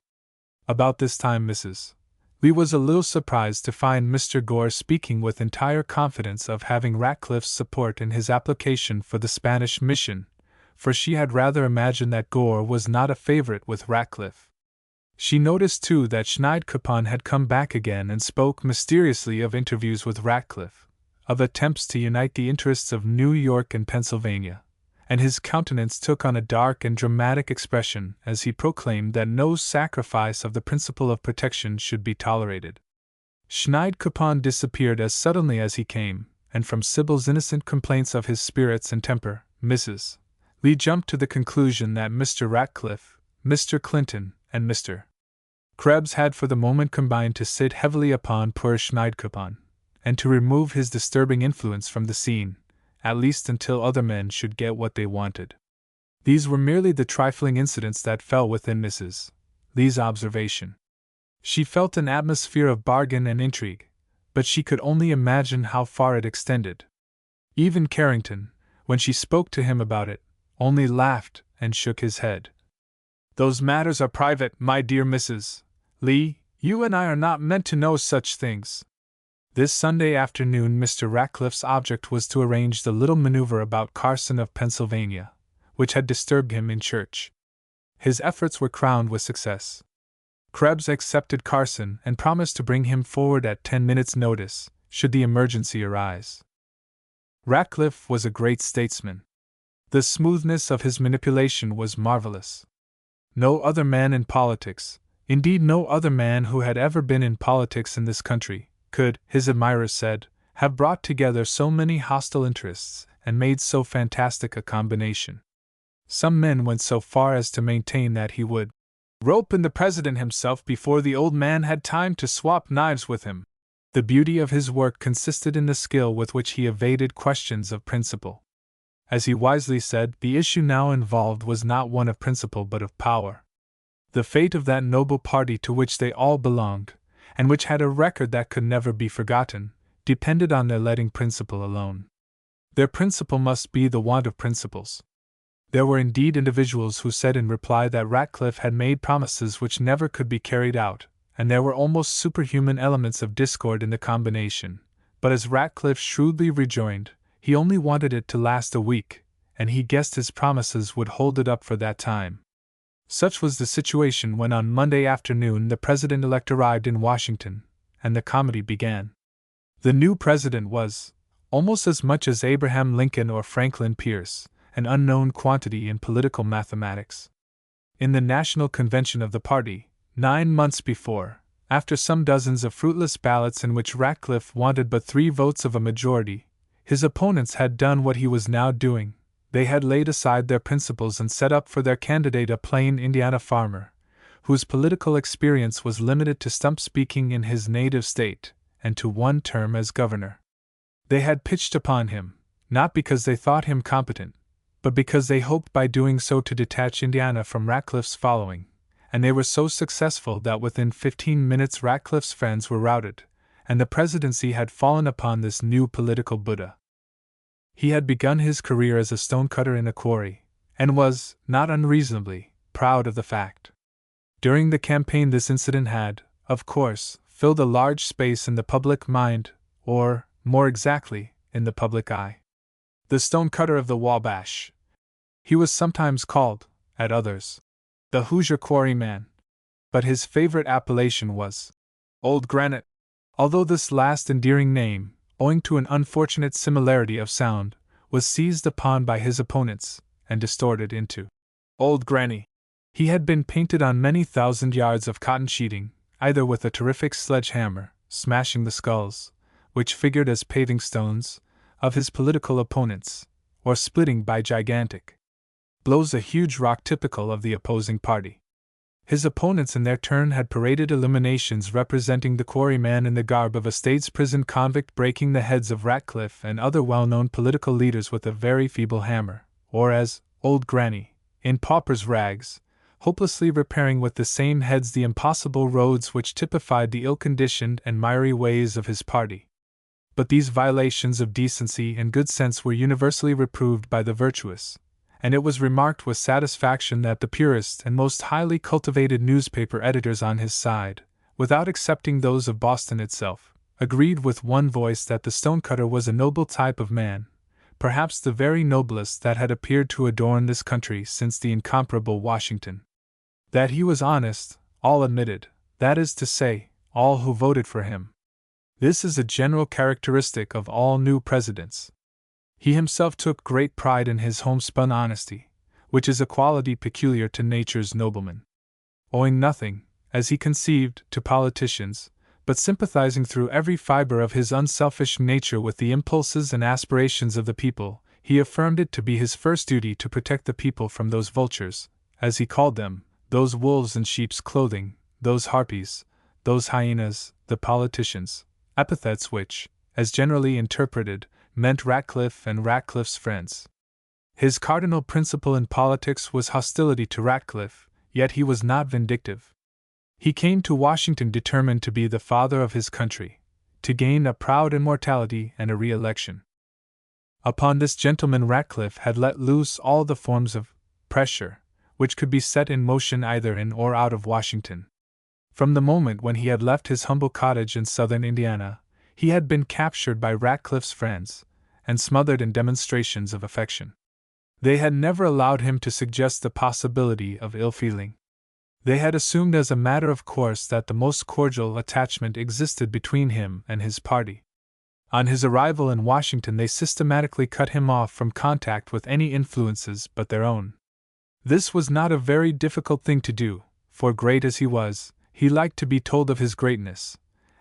About this time Mrs. Lee was a little surprised to find Mr. Gore speaking with entire confidence of having Ratcliffe's support in his application for the Spanish mission, for she had rather imagined that Gore was not a favorite with Ratcliffe. She noticed too that Schneidkoppen had come back again and spoke mysteriously of interviews with Ratcliffe, of attempts to unite the interests of New York and Pennsylvania, and his countenance took on a dark and dramatic expression as he proclaimed that no sacrifice of the principle of protection should be tolerated. Schneidkoppen disappeared as suddenly as he came, and from Sybil's innocent complaints of his spirits and temper, Mrs. Lee jumped to the conclusion that Mr. Ratcliffe, Mr. Clinton, and Mr. Krebs had for the moment combined to sit heavily upon poor Schneidkoppen, and to remove his disturbing influence from the scene, at least until other men should get what they wanted. These were merely the trifling incidents that fell within Mrs. Lee's observation. She felt an atmosphere of bargain and intrigue, but she could only imagine how far it extended. Even Carrington, when she spoke to him about it, only laughed and shook his head. "Those matters are private, my dear Mrs. Lee. You and I are not meant to know such things." This Sunday afternoon Mr. Ratcliffe's object was to arrange the little maneuver about Carson of Pennsylvania, which had disturbed him in church. His efforts were crowned with success. Krebs accepted Carson and promised to bring him forward at 10 minutes' notice, should the emergency arise. Ratcliffe was a great statesman. The smoothness of his manipulation was marvelous. No other man in politics, indeed no other man who had ever been in politics in this country, could, his admirers said, have brought together so many hostile interests and made so fantastic a combination. Some men went so far as to maintain that he would rope in the president himself before the old man had time to swap knives with him. The beauty of his work consisted in the skill with which he evaded questions of principle. As he wisely said, the issue now involved was not one of principle but of power. The fate of that noble party to which they all belonged, and which had a record that could never be forgotten, depended on their letting principle alone. Their principle must be the want of principles. There were indeed individuals who said in reply that Ratcliffe had made promises which never could be carried out, and there were almost superhuman elements of discord in the combination, but as Ratcliffe shrewdly rejoined, he only wanted it to last a week, and he guessed his promises would hold it up for that time. Such was the situation when on Monday afternoon the President-elect arrived in Washington, and the comedy began. The new President was, almost as much as Abraham Lincoln or Franklin Pierce, an unknown quantity in political mathematics. In the National Convention of the party, 9 months before, after some dozens of fruitless ballots in which Ratcliffe wanted but 3 votes of a majority, his opponents had done what he was now doing. They had laid aside their principles and set up for their candidate a plain Indiana farmer, whose political experience was limited to stump speaking in his native state, and to 1 term as governor. They had pitched upon him, not because they thought him competent, but because they hoped by doing so to detach Indiana from Ratcliffe's following, and they were so successful that within 15 minutes Ratcliffe's friends were routed, and the presidency had fallen upon this new political Buddha. He had begun his career as a stonecutter in a quarry, and was, not unreasonably, proud of the fact. During the campaign this incident had, of course, filled a large space in the public mind, or, more exactly, in the public eye. The stonecutter of the Wabash. He was sometimes called, at others, the Hoosier Quarryman, but his favorite appellation was Old Granite, although this last endearing name, owing to an unfortunate similarity of sound, was seized upon by his opponents, and distorted into Old Granny. He had been painted on many thousand yards of cotton sheeting, either with a terrific sledge-hammer, smashing the skulls, which figured as paving stones, of his political opponents, or splitting by gigantic blows a huge rock typical of the opposing party. His opponents in their turn had paraded illuminations representing the quarryman in the garb of a state's prison convict breaking the heads of Ratcliffe and other well-known political leaders with a very feeble hammer, or as Old Granny, in pauper's rags, hopelessly repairing with the same heads the impossible roads which typified the ill-conditioned and miry ways of his party. But these violations of decency and good sense were universally reproved by the virtuous, and it was remarked with satisfaction that the purest and most highly cultivated newspaper editors on his side, without excepting those of Boston itself, agreed with one voice that the stonecutter was a noble type of man, perhaps the very noblest that had appeared to adorn this country since the incomparable Washington. That he was honest, all admitted, that is to say, all who voted for him. This is a general characteristic of all new presidents. He himself took great pride in his homespun honesty, which is a quality peculiar to nature's noblemen. Owing nothing, as he conceived, to politicians, but sympathizing through every fiber of his unselfish nature with the impulses and aspirations of the people, he affirmed it to be his first duty to protect the people from those vultures, as he called them, those wolves in sheep's clothing, those harpies, those hyenas, the politicians, epithets which, as generally interpreted, meant Ratcliffe and Ratcliffe's friends. His cardinal principle in politics was hostility to Ratcliffe, yet he was not vindictive. He came to Washington determined to be the father of his country, to gain a proud immortality and a re-election. Upon this gentleman Ratcliffe had let loose all the forms of pressure which could be set in motion either in or out of Washington. From the moment when he had left his humble cottage in southern Indiana, he had been captured by Ratcliffe's friends, and smothered in demonstrations of affection. They had never allowed him to suggest the possibility of ill feeling. They had assumed as a matter of course that the most cordial attachment existed between him and his party. On his arrival in Washington, they systematically cut him off from contact with any influences but their own. This was not a very difficult thing to do, for great as he was, he liked to be told of his greatness,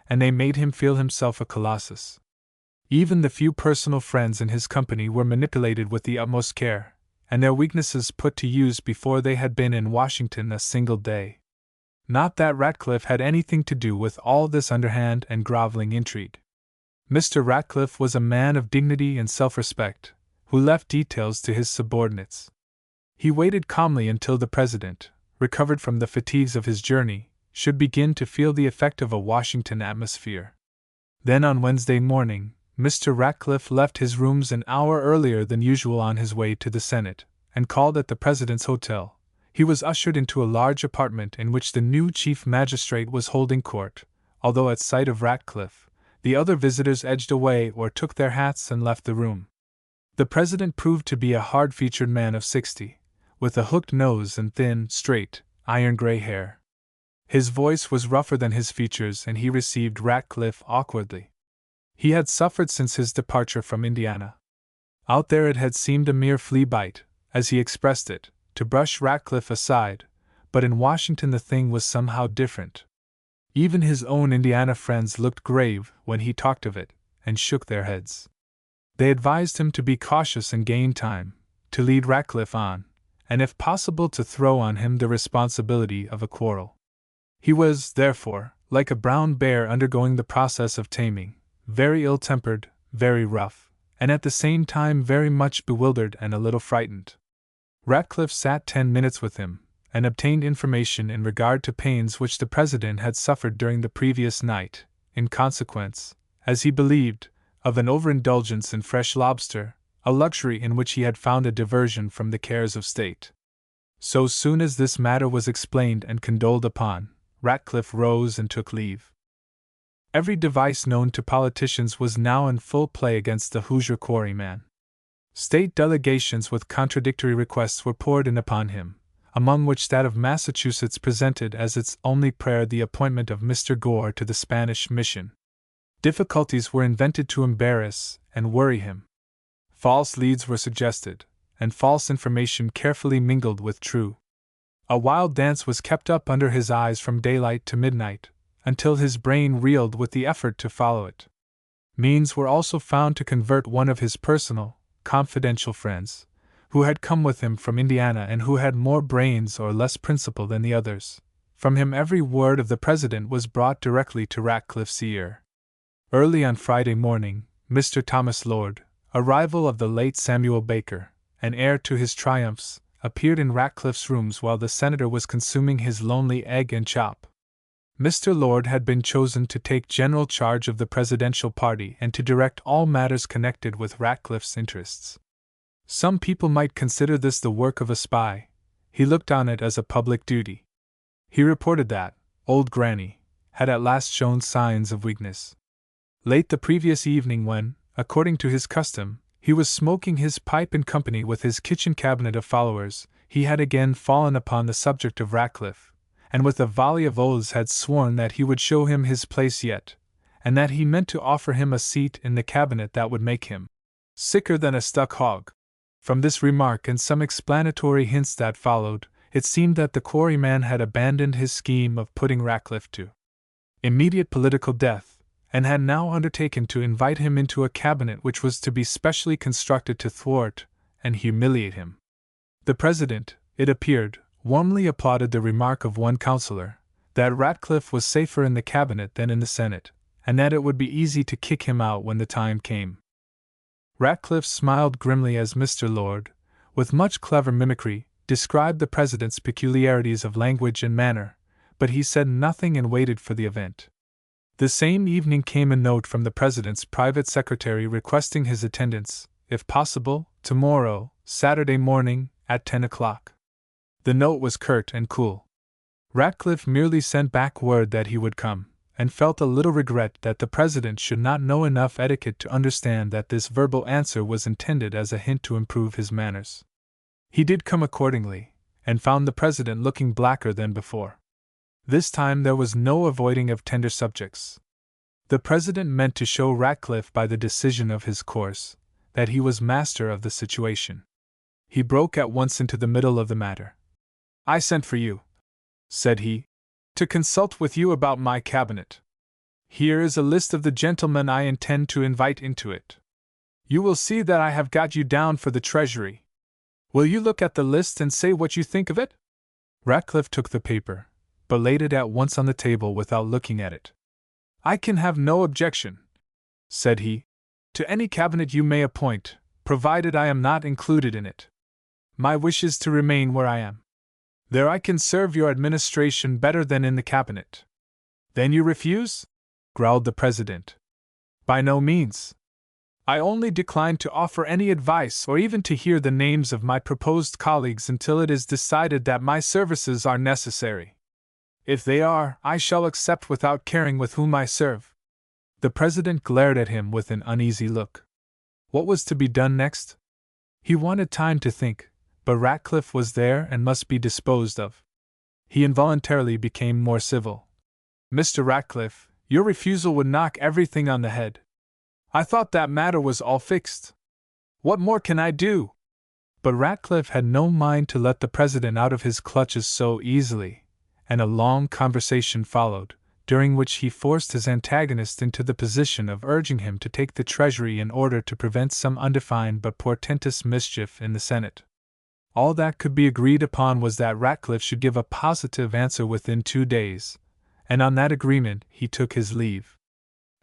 and they made him feel himself a colossus. Even the few personal friends in his company were manipulated with the utmost care, and their weaknesses put to use before they had been in Washington a single day. Not that Ratcliffe had anything to do with all this underhand and groveling intrigue. Mr. Ratcliffe was a man of dignity and self-respect, who left details to his subordinates. He waited calmly until the President, recovered from the fatigues of his journey, should begin to feel the effect of a Washington atmosphere. Then on Wednesday morning, Mr. Ratcliffe left his rooms an hour earlier than usual on his way to the Senate, and called at the President's hotel. He was ushered into a large apartment in which the new chief magistrate was holding court, although at sight of Ratcliffe, the other visitors edged away or took their hats and left the room. The President proved to be a hard-featured man of 60, with a hooked nose and thin, straight, iron-gray hair. His voice was rougher than his features, and he received Ratcliffe awkwardly. He had suffered since his departure from Indiana. Out there it had seemed a mere flea bite, as he expressed it, to brush Ratcliffe aside, but in Washington the thing was somehow different. Even his own Indiana friends looked grave when he talked of it, and shook their heads. They advised him to be cautious and gain time, to lead Ratcliffe on, and if possible to throw on him the responsibility of a quarrel. He was, therefore, like a brown bear undergoing the process of taming, very ill-tempered, very rough, and at the same time very much bewildered and a little frightened. Ratcliffe sat 10 minutes with him, and obtained information in regard to pains which the President had suffered during the previous night, in consequence, as he believed, of an overindulgence in fresh lobster, a luxury in which he had found a diversion from the cares of state. So soon as this matter was explained and condoled upon, Ratcliffe rose and took leave. Every device known to politicians was now in full play against the Hoosier quarryman. State delegations with contradictory requests were poured in upon him, among which that of Massachusetts presented as its only prayer the appointment of Mr. Gore to the Spanish mission. Difficulties were invented to embarrass and worry him. False leads were suggested, and false information carefully mingled with true. A wild dance was kept up under his eyes from daylight to midnight, until his brain reeled with the effort to follow it. Means were also found to convert one of his personal, confidential friends, who had come with him from Indiana and who had more brains or less principle than the others. From him every word of the President was brought directly to Ratcliffe's ear. Early on Friday morning, Mr. Thomas Lord, a rival of the late Samuel Baker, and heir to his triumphs, appeared in Ratcliffe's rooms while the senator was consuming his lonely egg and chop. Mr. Lord had been chosen to take general charge of the presidential party and to direct all matters connected with Ratcliffe's interests. Some people might consider this the work of a spy. He looked on it as a public duty. He reported that old Granny had at last shown signs of weakness. Late the previous evening when, according to his custom, he was smoking his pipe in company with his kitchen cabinet of followers, he had again fallen upon the subject of Ratcliffe, and with a volley of oaths had sworn that he would show him his place yet, and that he meant to offer him a seat in the cabinet that would make him sicker than a stuck hog. From this remark and some explanatory hints that followed, it seemed that the quarryman had abandoned his scheme of putting Ratcliffe to immediate political death, and had now undertaken to invite him into a cabinet which was to be specially constructed to thwart and humiliate him. The President, it appeared, warmly applauded the remark of one counselor, that Ratcliffe was safer in the cabinet than in the Senate, and that it would be easy to kick him out when the time came. Ratcliffe smiled grimly as Mr. Lord, with much clever mimicry, described the President's peculiarities of language and manner, but he said nothing and waited for the event. The same evening came a note from the President's private secretary requesting his attendance, if possible, tomorrow, Saturday morning, at 10 o'clock. The note was curt and cool. Ratcliffe merely sent back word that he would come, and felt a little regret that the President should not know enough etiquette to understand that this verbal answer was intended as a hint to improve his manners. He did come accordingly, and found the President looking blacker than before. This time there was no avoiding of tender subjects. The President meant to show Ratcliffe by the decision of his course that he was master of the situation. He broke at once into the middle of the matter. "I sent for you," said he, "to consult with you about my cabinet. Here is a list of the gentlemen I intend to invite into it. You will see that I have got you down for the Treasury. Will you look at the list and say what you think of it?" Ratcliffe took the paper, but laid it at once on the table without looking at it. "I can have no objection," said he, "to any cabinet you may appoint, provided I am not included in it. My wish is to remain where I am. There I can serve your administration better than in the cabinet." "Then you refuse?" growled the President. "By no means. I only decline to offer any advice or even to hear the names of my proposed colleagues until it is decided that my services are necessary. If they are, I shall accept without caring with whom I serve." The President glared at him with an uneasy look. What was to be done next? He wanted time to think, but Ratcliffe was there and must be disposed of. He involuntarily became more civil. "Mr. Ratcliffe, your refusal would knock everything on the head. I thought that matter was all fixed. What more can I do?" But Ratcliffe had no mind to let the President out of his clutches so easily, and a long conversation followed, during which he forced his antagonist into the position of urging him to take the Treasury in order to prevent some undefined but portentous mischief in the Senate. All that could be agreed upon was that Ratcliffe should give a positive answer within 2 days, and on that agreement he took his leave.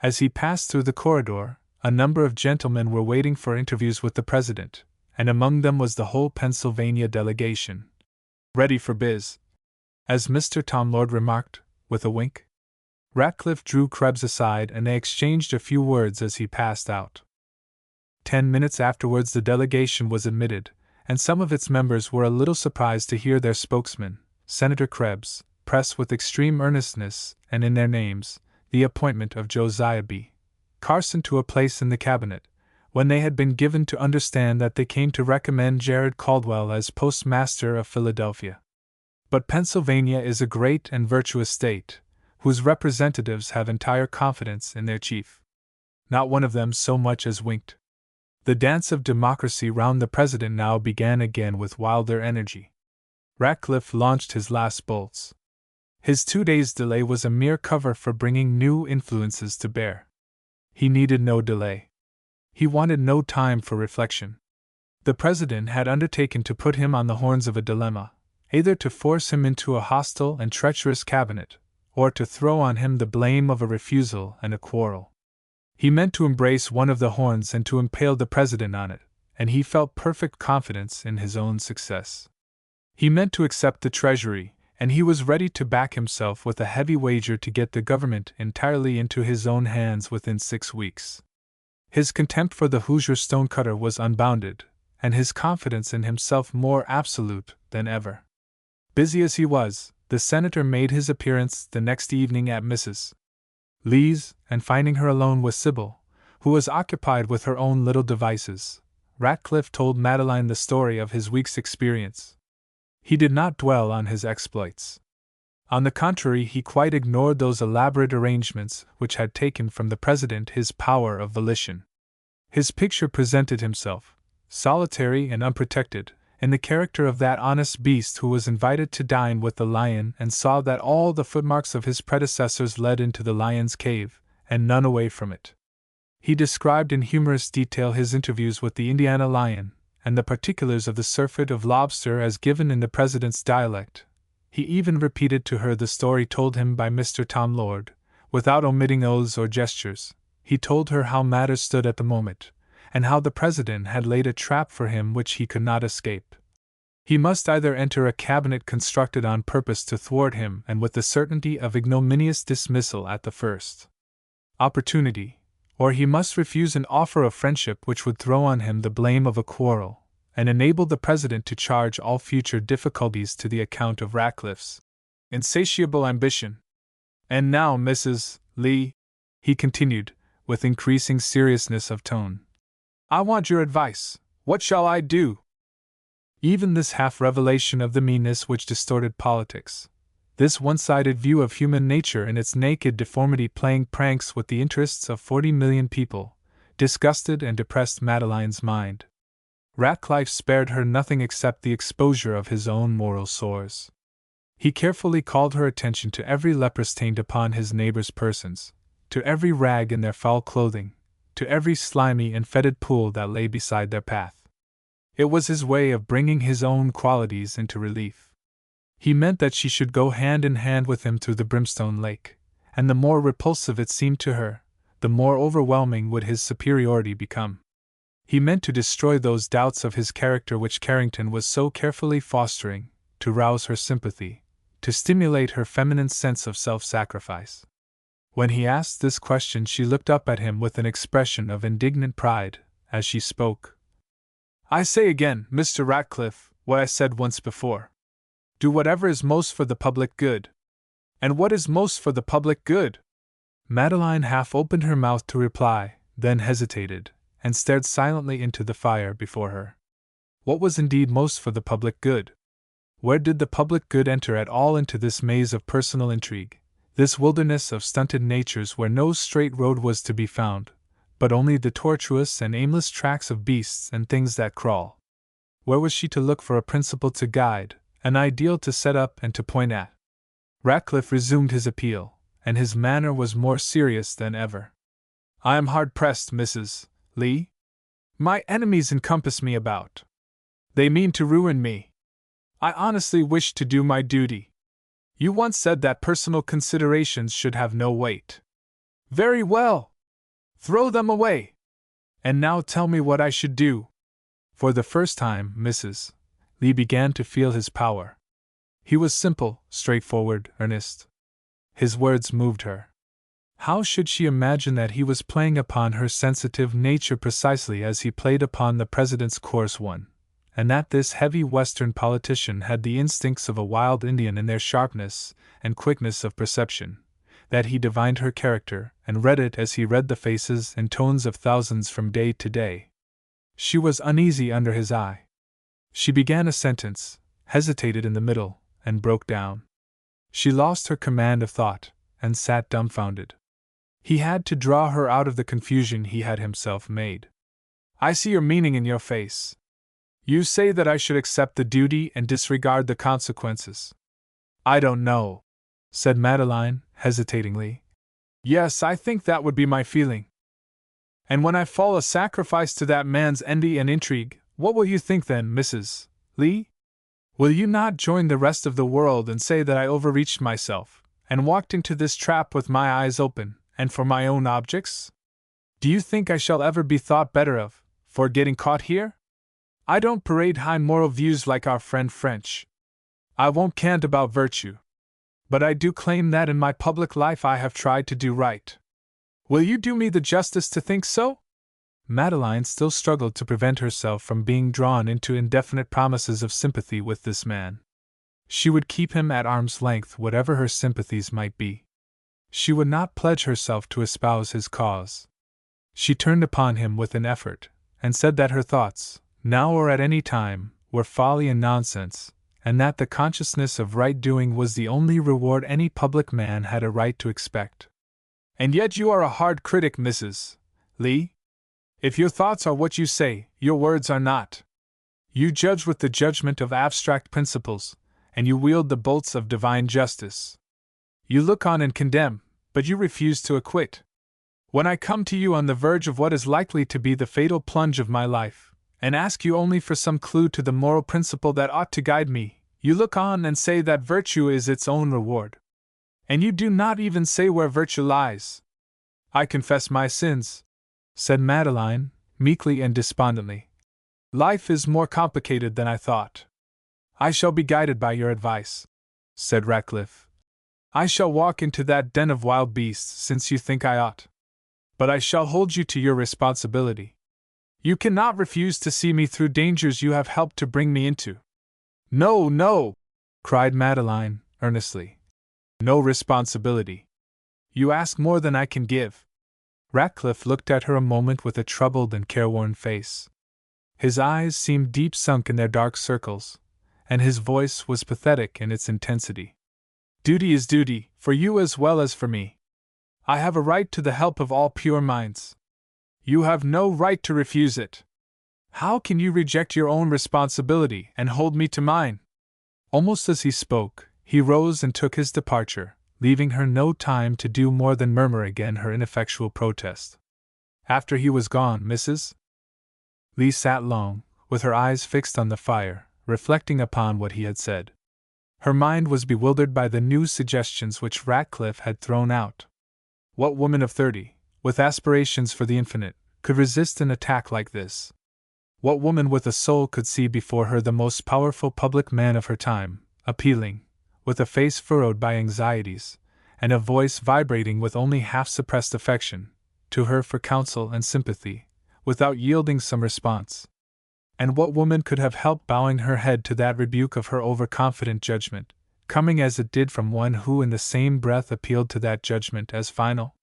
As he passed through the corridor, a number of gentlemen were waiting for interviews with the President, and among them was the whole Pennsylvania delegation. "Ready for biz," as Mr. Tom Lord remarked, with a wink. Ratcliffe drew Krebs aside and they exchanged a few words as he passed out. 10 minutes afterwards the delegation was admitted, and some of its members were a little surprised to hear their spokesman, Senator Krebs, press with extreme earnestness, and in their names, the appointment of Josiah B. Carson to a place in the cabinet, when they had been given to understand that they came to recommend Jared Caldwell as postmaster of Philadelphia. But Pennsylvania is a great and virtuous state, whose representatives have entire confidence in their chief. Not one of them so much as winked. The dance of democracy round the President now began again with wilder energy. Ratcliffe launched his last bolts. His 2 days' delay was a mere cover for bringing new influences to bear. He needed no delay. He wanted no time for reflection. The President had undertaken to put him on the horns of a dilemma, either to force him into a hostile and treacherous cabinet, or to throw on him the blame of a refusal and a quarrel. He meant to embrace one of the horns and to impale the President on it, and he felt perfect confidence in his own success. He meant to accept the Treasury, and he was ready to back himself with a heavy wager to get the government entirely into his own hands within 6 weeks. His contempt for the Hoosier stonecutter was unbounded, and his confidence in himself more absolute than ever. Busy as he was, the senator made his appearance the next evening at Mrs. Lee's, and finding her alone with Sybil, who was occupied with her own little devices, Ratcliffe told Madeline the story of his week's experience. He did not dwell on his exploits. On the contrary, he quite ignored those elaborate arrangements which had taken from the President his power of volition. His picture presented himself, solitary and unprotected, in the character of that honest beast who was invited to dine with the lion and saw that all the footmarks of his predecessors led into the lion's cave, and none away from it. He described in humorous detail his interviews with the Indiana lion, and the particulars of the surfeit of lobster as given in the President's dialect. He even repeated to her the story told him by Mr. Tom Lord, without omitting oaths or gestures. He told her how matters stood at the moment, and how the President had laid a trap for him which he could not escape. He must either enter a cabinet constructed on purpose to thwart him and with the certainty of ignominious dismissal at the first opportunity, or he must refuse an offer of friendship which would throw on him the blame of a quarrel, and enable the President to charge all future difficulties to the account of Ratcliffe's insatiable ambition. And now, Mrs. Lee, he continued, with increasing seriousness of tone, I want your advice. What shall I do? Even this half-revelation of the meanness which distorted politics, this one-sided view of human nature in its naked deformity playing pranks with the interests of 40 million people, disgusted and depressed Madeline's mind. Ratcliffe spared her nothing except the exposure of his own moral sores. He carefully called her attention to every leper stained upon his neighbors' persons, to every rag in their foul clothing, to every slimy and fetid pool that lay beside their path. It was his way of bringing his own qualities into relief. He meant that she should go hand in hand with him through the brimstone lake, and the more repulsive it seemed to her, the more overwhelming would his superiority become. He meant to destroy those doubts of his character which Carrington was so carefully fostering, to rouse her sympathy, to stimulate her feminine sense of self-sacrifice. When he asked this question, she looked up at him with an expression of indignant pride, as she spoke. I say again, Mr. Ratcliffe, what I said once before. Do whatever is most for the public good. And what is most for the public good? Madeline half opened her mouth to reply, then hesitated, and stared silently into the fire before her. What was indeed most for the public good? Where did the public good enter at all into this maze of personal intrigue, this wilderness of stunted natures where no straight road was to be found, but only the tortuous and aimless tracks of beasts and things that crawl? Where was she to look for a principle to guide, an ideal to set up and to point at? Ratcliffe resumed his appeal, and his manner was more serious than ever. I am hard-pressed, Mrs. Lee. My enemies encompass me about. They mean to ruin me. I honestly wish to do my duty. You once said that personal considerations should have no weight. Very well. Throw them away. And now tell me what I should do. For the first time, Mrs. Lee began to feel his power. He was simple, straightforward, earnest. His words moved her. How should she imagine that he was playing upon her sensitive nature precisely as he played upon the President's coarse one, and that this heavy Western politician had the instincts of a wild Indian in their sharpness and quickness of perception, that he divined her character and read it as he read the faces and tones of thousands from day to day? She was uneasy under his eye. She began a sentence, hesitated in the middle, and broke down. She lost her command of thought, and sat dumbfounded. He had to draw her out of the confusion he had himself made. I see your meaning in your face. You say that I should accept the duty and disregard the consequences. I don't know, said Madeline, hesitatingly. Yes, I think that would be my feeling. And when I fall a sacrifice to that man's envy and intrigue, what will you think then, Mrs. Lee? Will you not join the rest of the world and say that I overreached myself, and walked into this trap with my eyes open, and for my own objects? Do you think I shall ever be thought better of, for getting caught here? I don't parade high moral views like our friend French. I won't cant about virtue. But I do claim that in my public life I have tried to do right. Will you do me the justice to think so? Madeline still struggled to prevent herself from being drawn into indefinite promises of sympathy with this man. She would keep him at arm's length whatever her sympathies might be. She would not pledge herself to espouse his cause. She turned upon him with an effort, and said that her thoughts, now or at any time, were folly and nonsense, and that the consciousness of right doing was the only reward any public man had a right to expect. And yet you are a hard critic, Mrs. Lee. If your thoughts are what you say, your words are not. You judge with the judgment of abstract principles, and you wield the bolts of divine justice. You look on and condemn, but you refuse to acquit. When I come to you on the verge of what is likely to be the fatal plunge of my life, and ask you only for some clue to the moral principle that ought to guide me, you look on and say that virtue is its own reward. And you do not even say where virtue lies. I confess my sins, said Madeline, meekly and despondently. "Life is more complicated than I thought." "I shall be guided by your advice," said Ratcliffe. "I shall walk into that den of wild beasts since you think I ought. But I shall hold you to your responsibility. You cannot refuse to see me through dangers you have helped to bring me into." "No, no!" cried Madeline, earnestly. "No responsibility. You ask more than I can give." Ratcliffe looked at her a moment with a troubled and careworn face. His eyes seemed deep sunk in their dark circles, and his voice was pathetic in its intensity. "Duty is duty, for you as well as for me. I have a right to the help of all pure minds. You have no right to refuse it. How can you reject your own responsibility and hold me to mine?" Almost as he spoke, he rose and took his departure, leaving her no time to do more than murmur again her ineffectual protest. After he was gone, Mrs. Lee sat long, with her eyes fixed on the fire, reflecting upon what he had said. Her mind was bewildered by the new suggestions which Ratcliffe had thrown out. What woman of 30, with aspirations for the infinite, could resist an attack like this? What woman with a soul could see before her the most powerful public man of her time, appealing, with a face furrowed by anxieties, and a voice vibrating with only half-suppressed affection, to her for counsel and sympathy, without yielding some response? And what woman could have helped bowing her head to that rebuke of her overconfident judgment, coming as it did from one who in the same breath appealed to that judgment as final?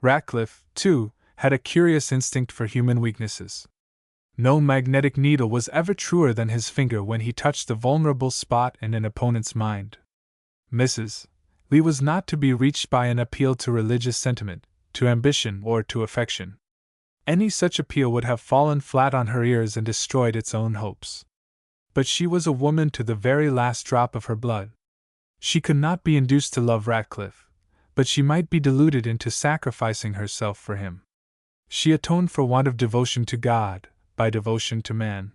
Ratcliffe, too, had a curious instinct for human weaknesses. No magnetic needle was ever truer than his finger when he touched the vulnerable spot in an opponent's mind. Mrs. Lee was not to be reached by an appeal to religious sentiment, to ambition, or to affection. Any such appeal would have fallen flat on her ears and destroyed its own hopes. But she was a woman to the very last drop of her blood. She could not be induced to love Ratcliffe, but she might be deluded into sacrificing herself for him. She atoned for want of devotion to God by devotion to man.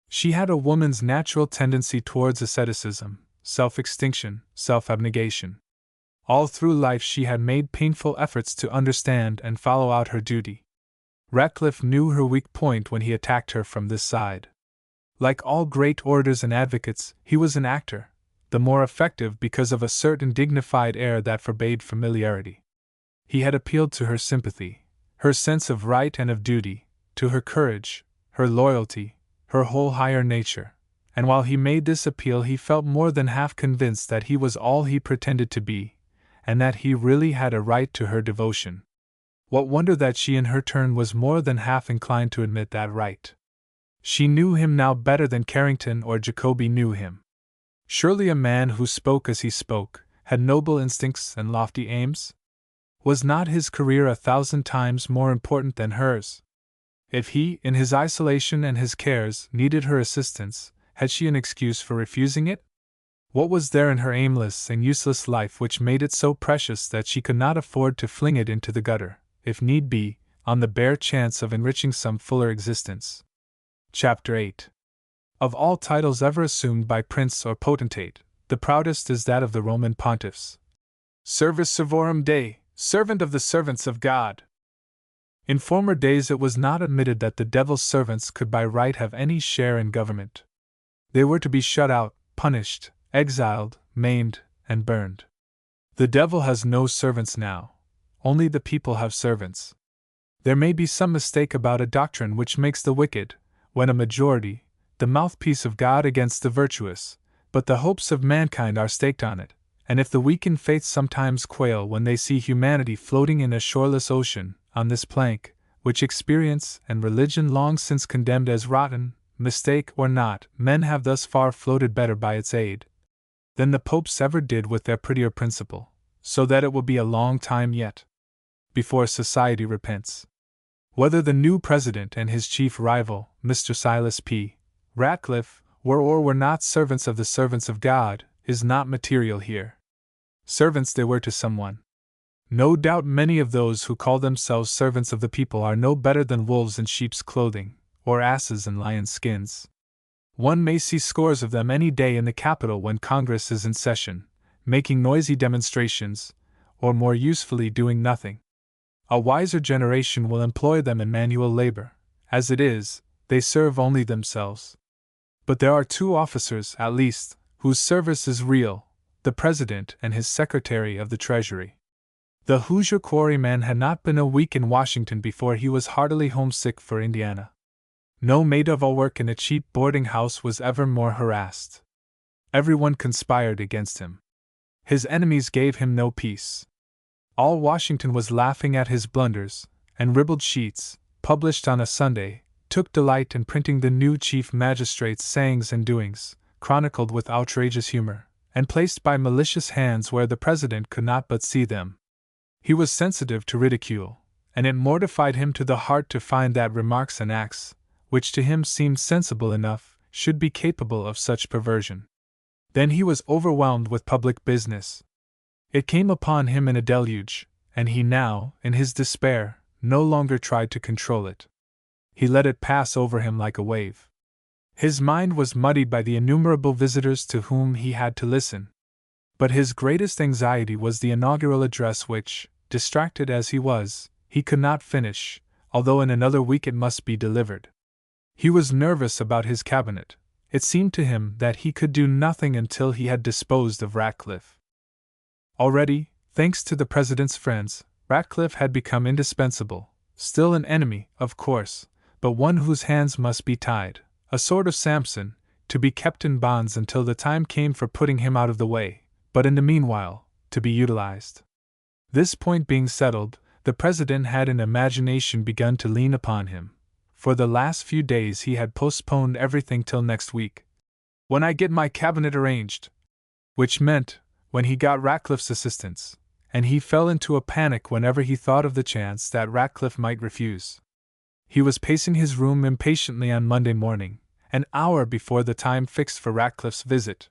She had a woman's natural tendency towards asceticism, self-extinction, self-abnegation. All through life she had made painful efforts to understand and follow out her duty. Ratcliffe knew her weak point when he attacked her from this side. Like all great orators and advocates, he was an actor, the more effective because of a certain dignified air that forbade familiarity. He had appealed to her sympathy, her sense of right and of duty, to her courage, her loyalty, her whole higher nature, and while he made this appeal he felt more than half convinced that he was all he pretended to be, and that he really had a right to her devotion. What wonder that she in her turn was more than half inclined to admit that right. She knew him now better than Carrington or Jacobi knew him. Surely a man who spoke as he spoke, had noble instincts and lofty aims? Was not his career 1,000 times more important than hers? If he, in his isolation and his cares, needed her assistance, had she an excuse for refusing it? What was there in her aimless and useless life which made it so precious that she could not afford to fling it into the gutter, if need be, on the bare chance of enriching some fuller existence? Chapter 8. Of all titles ever assumed by prince or potentate, the proudest is that of the Roman pontiffs. Servus servorum Dei, servant of the servants of God. In former days it was not admitted that the devil's servants could by right have any share in government. They were to be shut out, punished, exiled, maimed, and burned. The devil has no servants now, only the people have servants. There may be some mistake about a doctrine which makes the wicked, when a majority, the mouthpiece of God against the virtuous, but the hopes of mankind are staked on it, and if the weak in faith sometimes quail when they see humanity floating in a shoreless ocean, on this plank, which experience and religion long since condemned as rotten, mistake or not, men have thus far floated better by its aid than the popes ever did with their prettier principle, so that it will be a long time yet before society repents. Whether the new president and his chief rival, Mr. Silas P. Ratcliffe, were or were not servants of the servants of God, is not material here. Servants they were to someone. No doubt many of those who call themselves servants of the people are no better than wolves in sheep's clothing, or asses in lions' skins. One may see scores of them any day in the Capitol when Congress is in session, making noisy demonstrations, or more usefully doing nothing. A wiser generation will employ them in manual labor, As it is, they serve only themselves. But there are two officers, at least, whose service is real, the President and his Secretary of the Treasury. The Hoosier quarryman had not been a week in Washington before he was heartily homesick for Indiana. No maid-of-all work in a cheap boarding house was ever more harassed. Everyone conspired against him. His enemies gave him no peace. All Washington was laughing at his blunders, and ribald sheets, published on a Sunday, took delight in printing the new chief magistrate's sayings and doings, chronicled with outrageous humor, and placed by malicious hands where the President could not but see them. He was sensitive to ridicule, and it mortified him to the heart to find that remarks and acts, which to him seemed sensible enough, should be capable of such perversion. Then he was overwhelmed with public business. It came upon him in a deluge, and he now, in his despair, no longer tried to control it. He let it pass over him like a wave. His mind was muddied by the innumerable visitors to whom he had to listen. But his greatest anxiety was the inaugural address which, distracted as he was, he could not finish, although in another week it must be delivered. He was nervous about his cabinet. It seemed to him that he could do nothing until he had disposed of Ratcliffe. Already, thanks to the President's friends, Ratcliffe had become indispensable, still an enemy, of course, but one whose hands must be tied, a sort of Samson, to be kept in bonds until the time came for putting him out of the way, but in the meanwhile, to be utilized. This point being settled, the President had in imagination begun to lean upon him. For the last few days he had postponed everything till next week. "When I get my cabinet arranged," which meant, when he got Ratcliffe's assistance, and he fell into a panic whenever he thought of the chance that Ratcliffe might refuse. He was pacing his room impatiently on Monday morning, an hour before the time fixed for Ratcliffe's visit.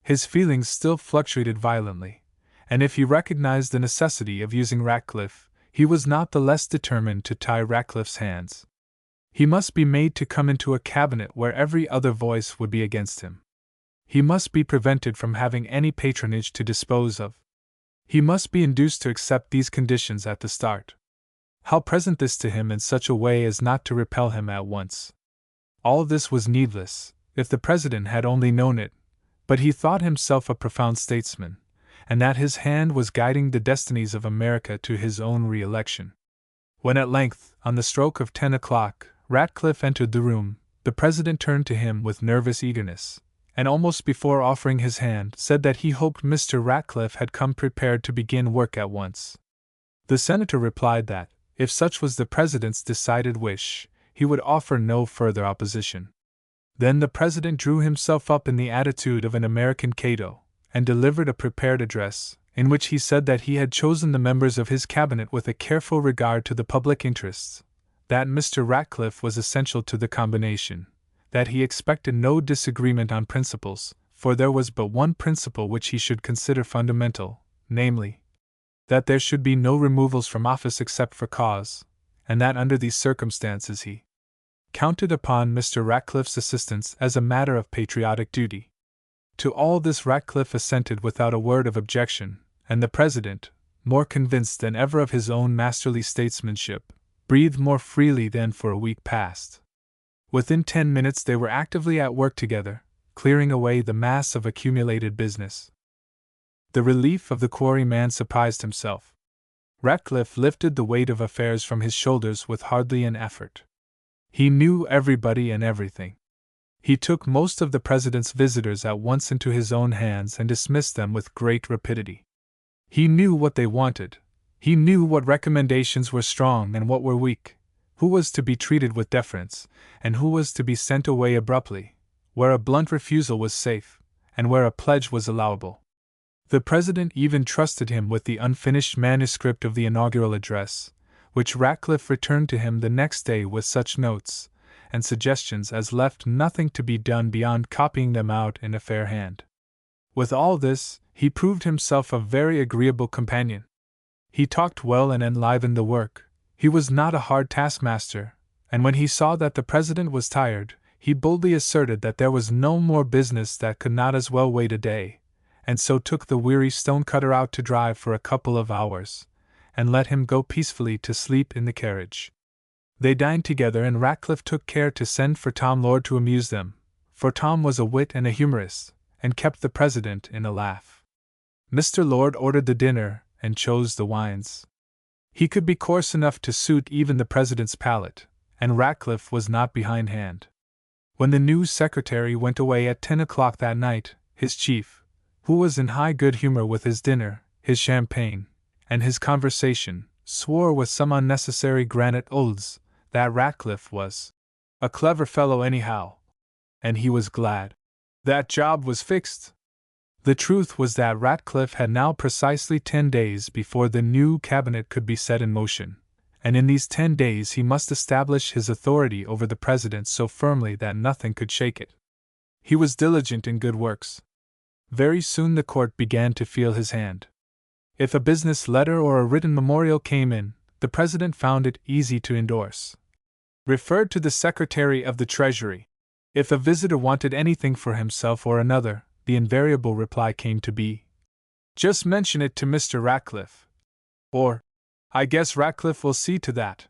His feelings still fluctuated violently, and if he recognized the necessity of using Ratcliffe, he was not the less determined to tie Ratcliffe's hands. He must be made to come into a cabinet where every other voice would be against him. He must be prevented from having any patronage to dispose of. He must be induced to accept these conditions at the start. How present this to him in such a way as not to repel him at once. All this was needless, if the President had only known it, but he thought himself a profound statesman, and that his hand was guiding the destinies of America to his own re-election. When at length, on the stroke of 10 o'clock, Ratcliffe entered the room, the President turned to him with nervous eagerness, and almost before offering his hand said that he hoped Mr. Ratcliffe had come prepared to begin work at once. The Senator replied that, if such was the President's decided wish, he would offer no further opposition. Then the President drew himself up in the attitude of an American Cato, and delivered a prepared address, in which he said that he had chosen the members of his cabinet with a careful regard to the public interests, that Mr. Ratcliffe was essential to the combination, that he expected no disagreement on principles, for there was but one principle which he should consider fundamental, namely, that there should be no removals from office except for cause, and that under these circumstances he counted upon Mr. Ratcliffe's assistance as a matter of patriotic duty. To all this Ratcliffe assented without a word of objection, and the President, more convinced than ever of his own masterly statesmanship, breathed more freely than for a week past. Within 10 minutes they were actively at work together, clearing away the mass of accumulated business. The relief of the quarryman surprised himself. Ratcliffe lifted the weight of affairs from his shoulders with hardly an effort. He knew everybody and everything. He took most of the President's visitors at once into his own hands and dismissed them with great rapidity. He knew what they wanted. He knew what recommendations were strong and what were weak, who was to be treated with deference, and who was to be sent away abruptly, where a blunt refusal was safe, and where a pledge was allowable. The President even trusted him with the unfinished manuscript of the inaugural address, which Ratcliffe returned to him the next day with such notes and suggestions as left nothing to be done beyond copying them out in a fair hand. With all this, he proved himself a very agreeable companion. He talked well and enlivened the work. He was not a hard taskmaster, and when he saw that the President was tired, he boldly asserted that there was no more business that could not as well wait a day, and so took the weary stonecutter out to drive for a couple of hours, and let him go peacefully to sleep in the carriage. They dined together, and Ratcliffe took care to send for Tom Lord to amuse them, for Tom was a wit and a humorist, and kept the President in a laugh. Mr. Lord ordered the dinner, and chose the wines. He could be coarse enough to suit even the President's palate, and Ratcliffe was not behindhand. When the new secretary went away at 10 o'clock that night, his chief, who was in high good humor with his dinner, his champagne, and his conversation, swore with some unnecessary granite oaths that Ratcliffe was a clever fellow anyhow, and he was glad that job was fixed. The truth was that Ratcliffe had now precisely 10 days before the new cabinet could be set in motion, and in these 10 days he must establish his authority over the President so firmly that nothing could shake it. He was diligent in good works. Very soon the court began to feel his hand. If a business letter or a written memorial came in, the President found it easy to endorse. Referred to the Secretary of the Treasury. If a visitor wanted anything for himself or another, the invariable reply came to be, "Just mention it to Mr. Ratcliffe," or, "I guess Ratcliffe will see to that."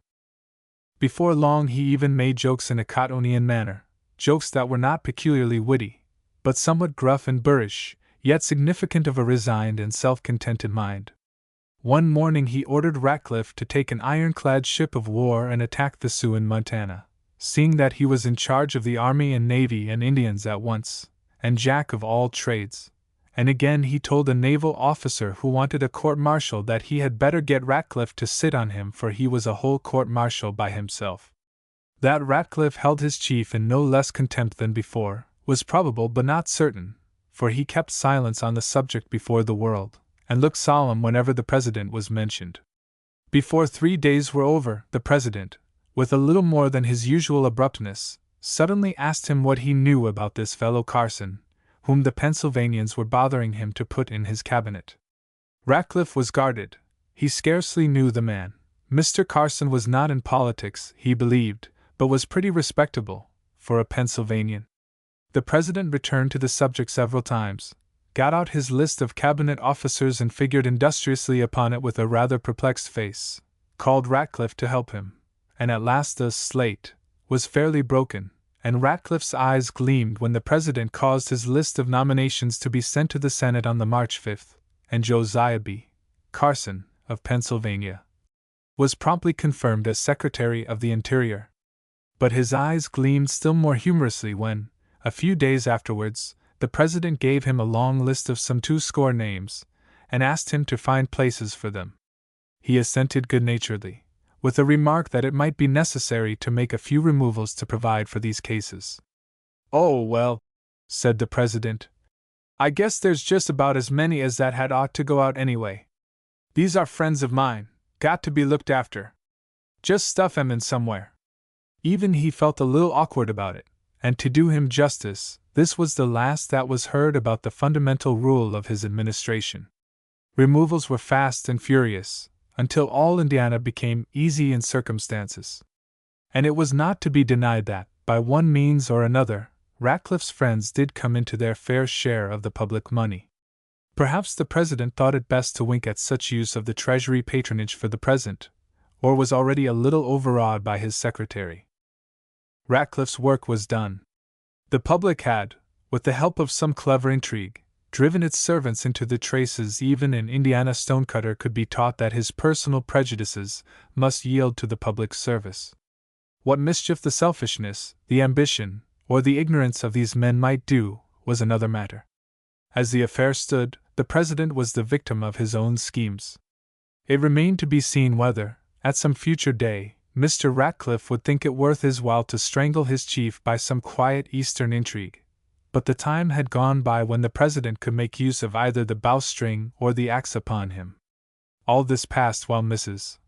Before long he even made jokes in a Cottonian manner, jokes that were not peculiarly witty, but somewhat gruff and boorish, yet significant of a resigned and self-contented mind. One morning he ordered Ratcliffe to take an ironclad ship of war and attack the Sioux in Montana, seeing that he was in charge of the army and navy and Indians at once, and jack of all trades. And again he told a naval officer who wanted a court-martial that he had better get Ratcliffe to sit on him, for he was a whole court-martial by himself. That Ratcliffe held his chief in no less contempt than before was probable but not certain, for he kept silence on the subject before the world, and looked solemn whenever the President was mentioned. Before 3 days were over, the President, with a little more than his usual abruptness, suddenly asked him what he knew about this fellow Carson, whom the Pennsylvanians were bothering him to put in his cabinet. Ratcliffe was guarded. He scarcely knew the man. Mr. Carson was not in politics, he believed, but was pretty respectable, for a Pennsylvanian. The President returned to the subject several times, got out his list of cabinet officers and figured industriously upon it with a rather perplexed face, called Ratcliffe to help him, and at last the slate was fairly broken, and Ratcliffe's eyes gleamed when the President caused his list of nominations to be sent to the Senate on the March 5th, and Josiah B. Carson, of Pennsylvania, was promptly confirmed as Secretary of the Interior. But his eyes gleamed still more humorously when, a few days afterwards, the President gave him a long list of some 20 names, and asked him to find places for them. He assented good-naturedly, with a remark that it might be necessary to make a few removals to provide for these cases. "Oh, well," said the President, "I guess there's just about as many as that had ought to go out anyway. These are friends of mine, got to be looked after. Just stuff 'em in somewhere." Even he felt a little awkward about it, and to do him justice, this was the last that was heard about the fundamental rule of his administration. Removals were fast and furious, until all Indiana became easy in circumstances. And it was not to be denied that, by one means or another, Ratcliffe's friends did come into their fair share of the public money. Perhaps the President thought it best to wink at such use of the Treasury patronage for the present, or was already a little overawed by his secretary. Ratcliffe's work was done. The public had, with the help of some clever intrigue, driven its servants into the traces. Even an Indiana stonecutter could be taught that his personal prejudices must yield to the public service. What mischief the selfishness, the ambition, or the ignorance of these men might do was another matter. As the affair stood, the President was the victim of his own schemes. It remained to be seen whether, at some future day, Mr. Ratcliffe would think it worth his while to strangle his chief by some quiet Eastern intrigue. But the time had gone by when the President could make use of either the bowstring or the axe upon him. All this passed while Mrs.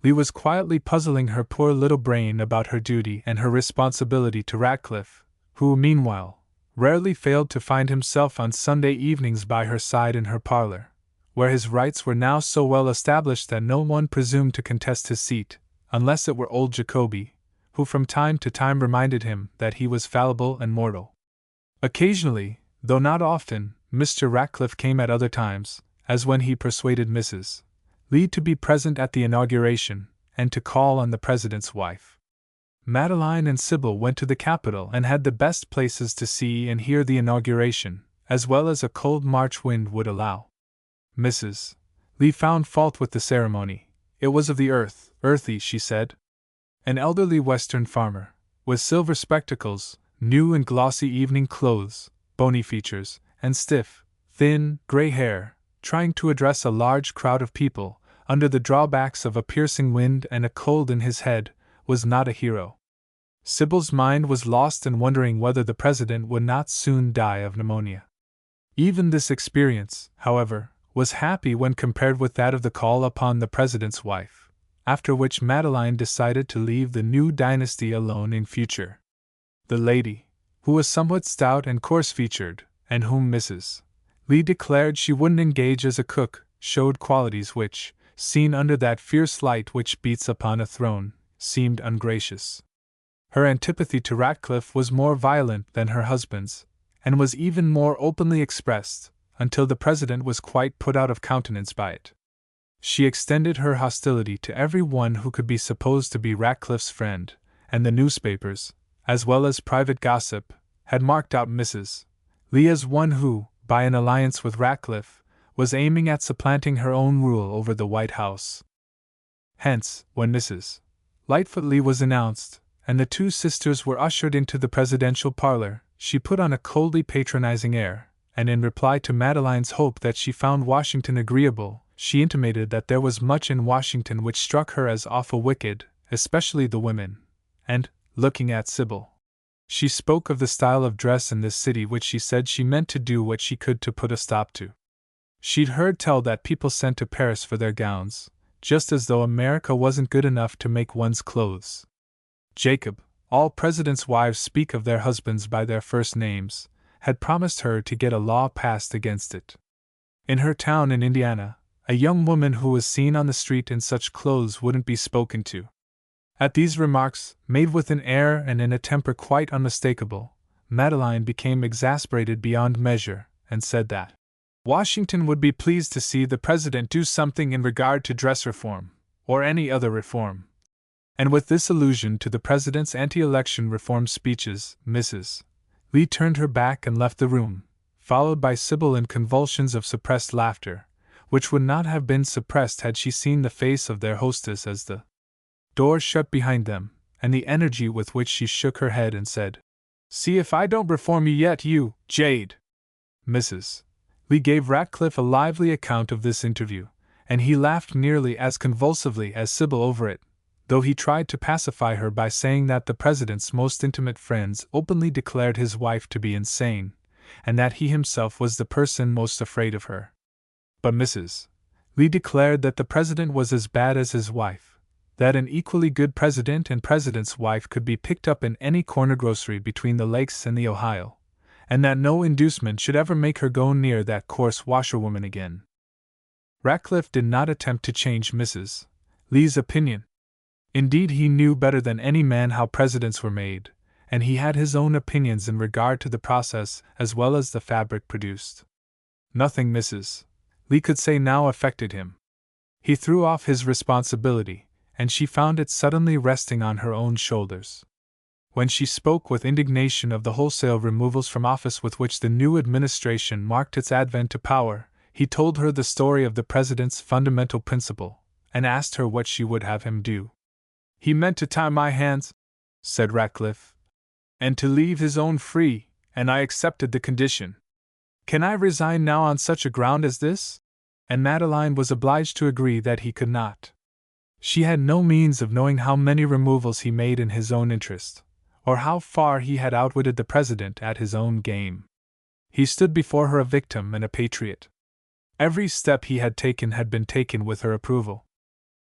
Lee was quietly puzzling her poor little brain about her duty and her responsibility to Ratcliffe, who, meanwhile, rarely failed to find himself on Sunday evenings by her side in her parlor, where his rights were now so well established that no one presumed to contest his seat, unless it were old Jacoby, who from time to time reminded him that he was fallible and mortal. Occasionally, though not often, Mr. Ratcliffe came at other times, as when he persuaded Mrs. Lee to be present at the inauguration, and to call on the President's wife. Madeline and Sybil went to the Capitol and had the best places to see and hear the inauguration, as well as a cold March wind would allow. Mrs. Lee found fault with the ceremony. It was of the earthy, she said. An elderly Western farmer, with silver spectacles, new and glossy evening clothes, bony features, and stiff, thin, gray hair, trying to address a large crowd of people, under the drawbacks of a piercing wind and a cold in his head, was not a hero. Sybil's mind was lost in wondering whether the president would not soon die of pneumonia. Even this experience, however, was happy when compared with that of the call upon the president's wife, after which Madeline decided to leave the new dynasty alone in future. The lady, who was somewhat stout and coarse-featured, and whom Mrs. Lee declared she wouldn't engage as a cook, showed qualities which, seen under that fierce light which beats upon a throne, seemed ungracious. Her antipathy to Ratcliffe was more violent than her husband's, and was even more openly expressed, until the president was quite put out of countenance by it. She extended her hostility to every one who could be supposed to be Ratcliffe's friend, and the newspapers, as well as private gossip, had marked out Mrs. Lee as one who, by an alliance with Ratcliffe, was aiming at supplanting her own rule over the White House. Hence, when Mrs. Lightfoot Lee was announced, and the two sisters were ushered into the presidential parlor, she put on a coldly patronizing air, and in reply to Madeline's hope that she found Washington agreeable, she intimated that there was much in Washington which struck her as awful wicked, especially the women, and, looking at Sybil, she spoke of the style of dress in this city which she said she meant to do what she could to put a stop to. She'd heard tell that people sent to Paris for their gowns, just as though America wasn't good enough to make one's clothes. Jacob, all presidents' wives speak of their husbands by their first names, had promised her to get a law passed against it. In her town in Indiana, a young woman who was seen on the street in such clothes wouldn't be spoken to. At these remarks, made with an air and in a temper quite unmistakable, Madeline became exasperated beyond measure, and said that Washington would be pleased to see the president do something in regard to dress reform, or any other reform. And with this allusion to the president's anti-election reform speeches, Mrs. Lee turned her back and left the room, followed by Sybil in convulsions of suppressed laughter, which would not have been suppressed had she seen the face of their hostess as the door shut behind them, and the energy with which she shook her head and said, "See if I don't reform you yet, you jade!" Mrs. Lee gave Ratcliffe a lively account of this interview, and he laughed nearly as convulsively as Sybil over it, though he tried to pacify her by saying that the president's most intimate friends openly declared his wife to be insane, and that he himself was the person most afraid of her. But Mrs. Lee declared that the president was as bad as his wife, that an equally good president and president's wife could be picked up in any corner grocery between the lakes and the Ohio, and that no inducement should ever make her go near that coarse washerwoman again. Ratcliffe did not attempt to change Mrs. Lee's opinion. Indeed, he knew better than any man how presidents were made, and he had his own opinions in regard to the process as well as the fabric produced. Nothing Mrs. Lee could say now affected him. He threw off his responsibility, and she found it suddenly resting on her own shoulders. When she spoke with indignation of the wholesale removals from office with which the new administration marked its advent to power, he told her the story of the president's fundamental principle, and asked her what she would have him do. "He meant to tie my hands," said Ratcliffe, "and to leave his own free, and I accepted the condition. Can I resign now on such a ground as this?" And Madeline was obliged to agree that he could not. She had no means of knowing how many removals he made in his own interest, or how far he had outwitted the president at his own game. He stood before her a victim and a patriot. Every step he had been taken with her approval.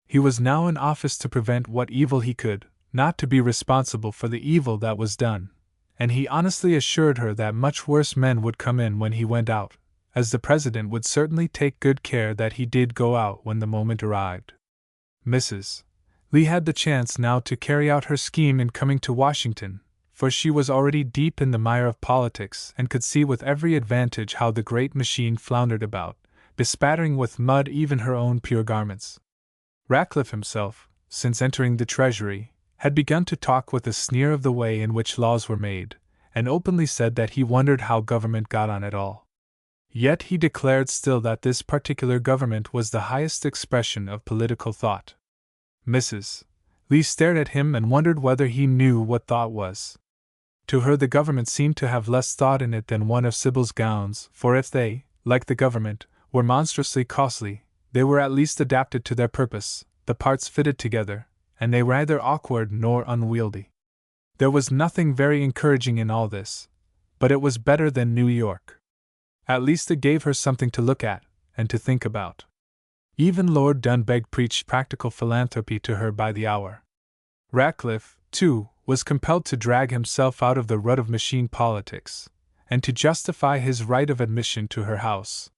He was now in office to prevent what evil he could, not to be responsible for the evil that was done, and he honestly assured her that much worse men would come in when he went out, as the president would certainly take good care that he did go out when the moment arrived. Mrs. Lee had the chance now to carry out her scheme in coming to Washington, for she was already deep in the mire of politics and could see with every advantage how the great machine floundered about, bespattering with mud even her own pure garments. Ratcliffe himself, since entering the Treasury, had begun to talk with a sneer of the way in which laws were made, and openly said that he wondered how government got on at all. Yet he declared still that this particular government was the highest expression of political thought. Mrs. Lee stared at him and wondered whether he knew what thought was. To her the government seemed to have less thought in it than one of Sybil's gowns, for if they, like the government, were monstrously costly, they were at least adapted to their purpose, the parts fitted together, and they were neither awkward nor unwieldy. There was nothing very encouraging in all this, but it was better than New York. At least it gave her something to look at, and to think about. Even Lord Dunbeg preached practical philanthropy to her by the hour. Ratcliffe, too, was compelled to drag himself out of the rut of machine politics, and to justify his right of admission to her house.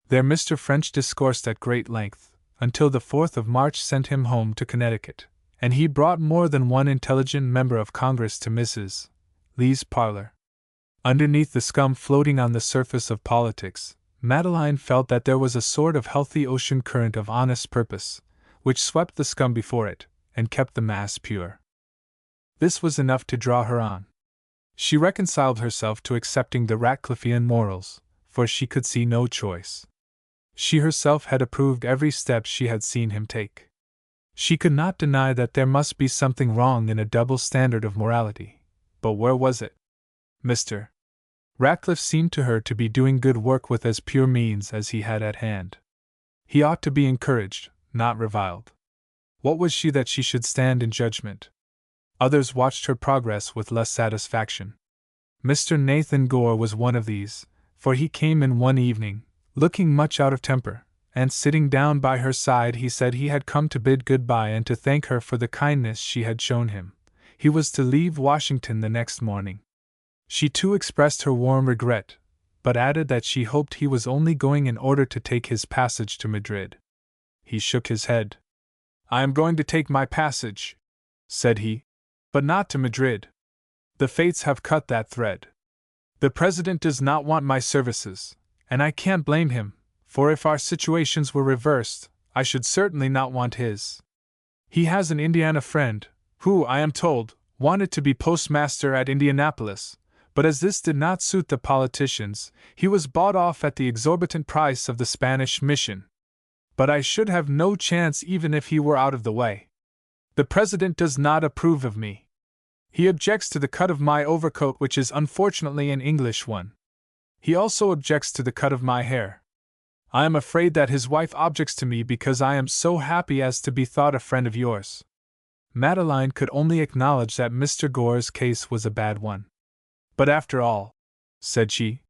There Mr. French discoursed at great length, until the 4th of March sent him home to Connecticut, and he brought more than one intelligent member of Congress to Mrs. Lee's parlor. Underneath the scum floating on the surface of politics, Madeline felt that there was a sort of healthy ocean current of honest purpose, which swept the scum before it, and kept the mass pure. This was enough to draw her on. She reconciled herself to accepting the Ratcliffean morals, for she could see no choice. She herself had approved every step she had seen him take. She could not deny that there must be something wrong in a double standard of morality, but where was it? Mr. Ratcliffe seemed to her to be doing good work with as pure means as he had at hand. He ought to be encouraged, not reviled. What was she that she should stand in judgment? Others watched her progress with less satisfaction. Mr. Nathan Gore was one of these, for he came in one evening, looking much out of temper, and sitting down by her side he said he had come to bid good-bye and to thank her for the kindness she had shown him. He was to leave Washington the next morning. She too expressed her warm regret, but added that she hoped he was only going in order to take his passage to Madrid. He shook his head. "I am going to take my passage," said he, "but not to Madrid. The fates have cut that thread. The President does not want my services, and I can't blame him, for if our situations were reversed, I should certainly not want his. He has an Indiana friend, who, I am told, wanted to be postmaster at Indianapolis, but as this did not suit the politicians, he was bought off at the exorbitant price of the Spanish mission. But I should have no chance even if he were out of the way. The President does not approve of me. He objects to the cut of my overcoat, which is unfortunately an English one. He also objects to the cut of my hair. I am afraid that his wife objects to me because I am so happy as to be thought a friend of yours." Madeline could only acknowledge that Mr. Gore's case was a bad one. "But after all," said she,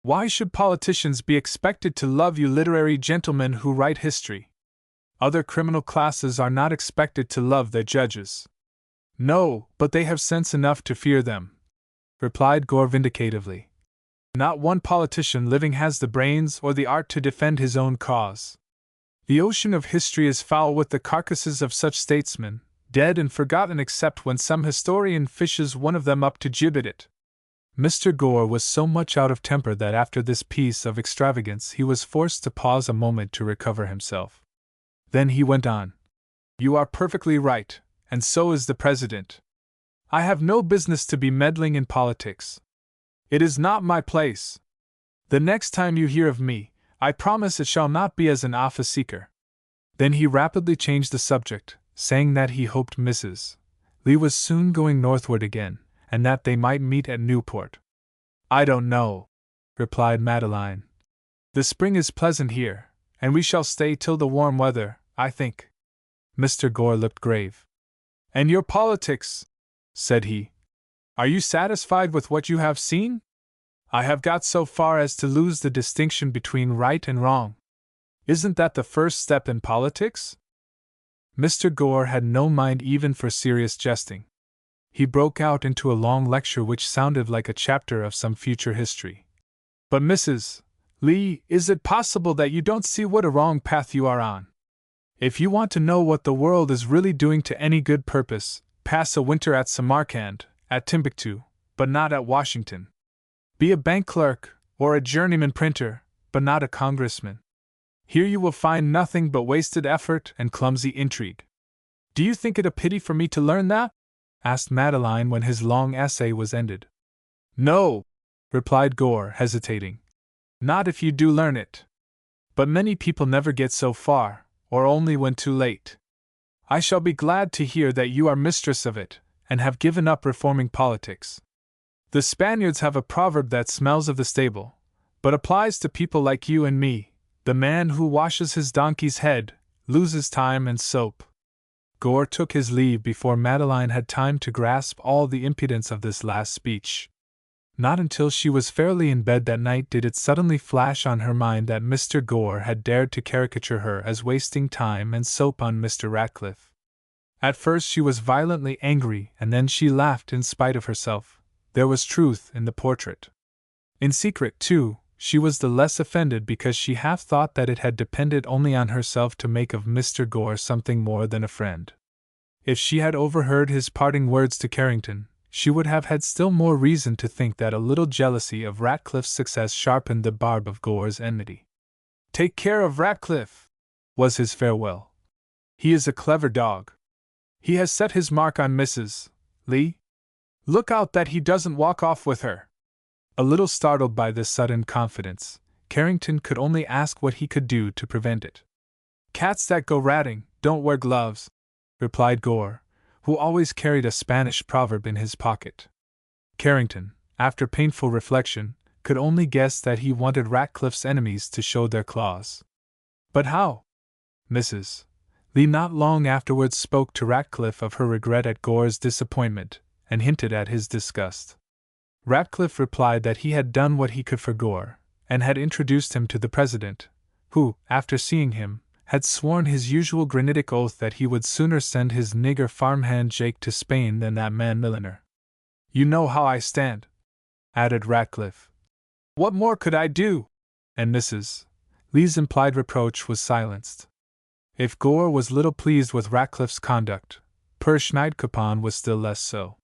"why should politicians be expected to love you literary gentlemen who write history? Other criminal classes are not expected to love their judges." "No, but they have sense enough to fear them," replied Gore vindicatively. "Not one politician living has the brains or the art to defend his own cause. The ocean of history is foul with the carcasses of such statesmen, dead and forgotten except when some historian fishes one of them up to gibbet it." Mr. Gore was so much out of temper that after this piece of extravagance he was forced to pause a moment to recover himself. Then he went on. "You are perfectly right, and so is the President. I have no business to be meddling in politics. It is not my place. The next time you hear of me, I promise it shall not be as an office-seeker." Then he rapidly changed the subject, saying that he hoped Mrs. Lee was soon going northward again, and that they might meet at Newport. "I don't know," replied Madeline. "The spring is pleasant here, and we shall stay till the warm weather, I think." Mr. Gore looked grave. "And your politics?" said he. "Are you satisfied with what you have seen? I have got so far as to lose the distinction between right and wrong. Isn't that the first step in politics?" Mr. Gore had no mind even for serious jesting. He broke out into a long lecture which sounded like a chapter of some future history. "But Mrs. Lee, is it possible that you don't see what a wrong path you are on? If you want to know what the world is really doing to any good purpose, pass a winter at Samarkand, at Timbuktu, but not at Washington. Be a bank clerk, or a journeyman printer, but not a congressman. Here you will find nothing but wasted effort and clumsy intrigue. Do you think it a pity for me to learn that?" asked Madeline when his long essay was ended. No, replied Gore, hesitating. Not if you do learn it. But many people never get so far, or only when too late. I shall be glad to hear that you are mistress of it, and have given up reforming politics. The Spaniards have a proverb that smells of the stable, but applies to people like you and me: the man who washes his donkey's head loses time and soap. Gore took his leave before Madeline had time to grasp all the impudence of this last speech. Not until she was fairly in bed that night did it suddenly flash on her mind that Mr. Gore had dared to caricature her as wasting time and soap on Mr. Ratcliffe. At first she was violently angry, and then she laughed in spite of herself. There was truth in the portrait. In secret, too, she was the less offended because she half thought that it had depended only on herself to make of Mr. Gore something more than a friend. If she had overheard his parting words to Carrington, she would have had still more reason to think that a little jealousy of Ratcliffe's success sharpened the barb of Gore's enmity. "Take care of Ratcliffe," was his farewell. "He is a clever dog. He has set his mark on Mrs. Lee. Look out that he doesn't walk off with her." A little startled by this sudden confidence, Carrington could only ask what he could do to prevent it. "Cats that go ratting don't wear gloves," replied Gore, who always carried a Spanish proverb in his pocket. Carrington, after painful reflection, could only guess that he wanted Ratcliffe's enemies to show their claws. But how? Mrs. Lee not long afterwards spoke to Ratcliffe of her regret at Gore's disappointment, and hinted at his disgust. Ratcliffe replied that he had done what he could for Gore, and had introduced him to the President, who, after seeing him, had sworn his usual granitic oath that he would sooner send his nigger farmhand Jake to Spain than that man milliner. "You know how I stand," added Ratcliffe. "What more could I do?" And Mrs. Lee's implied reproach was silenced. If Gore was little pleased with Ratcliffe's conduct, Per Schneidkoppen was still less so.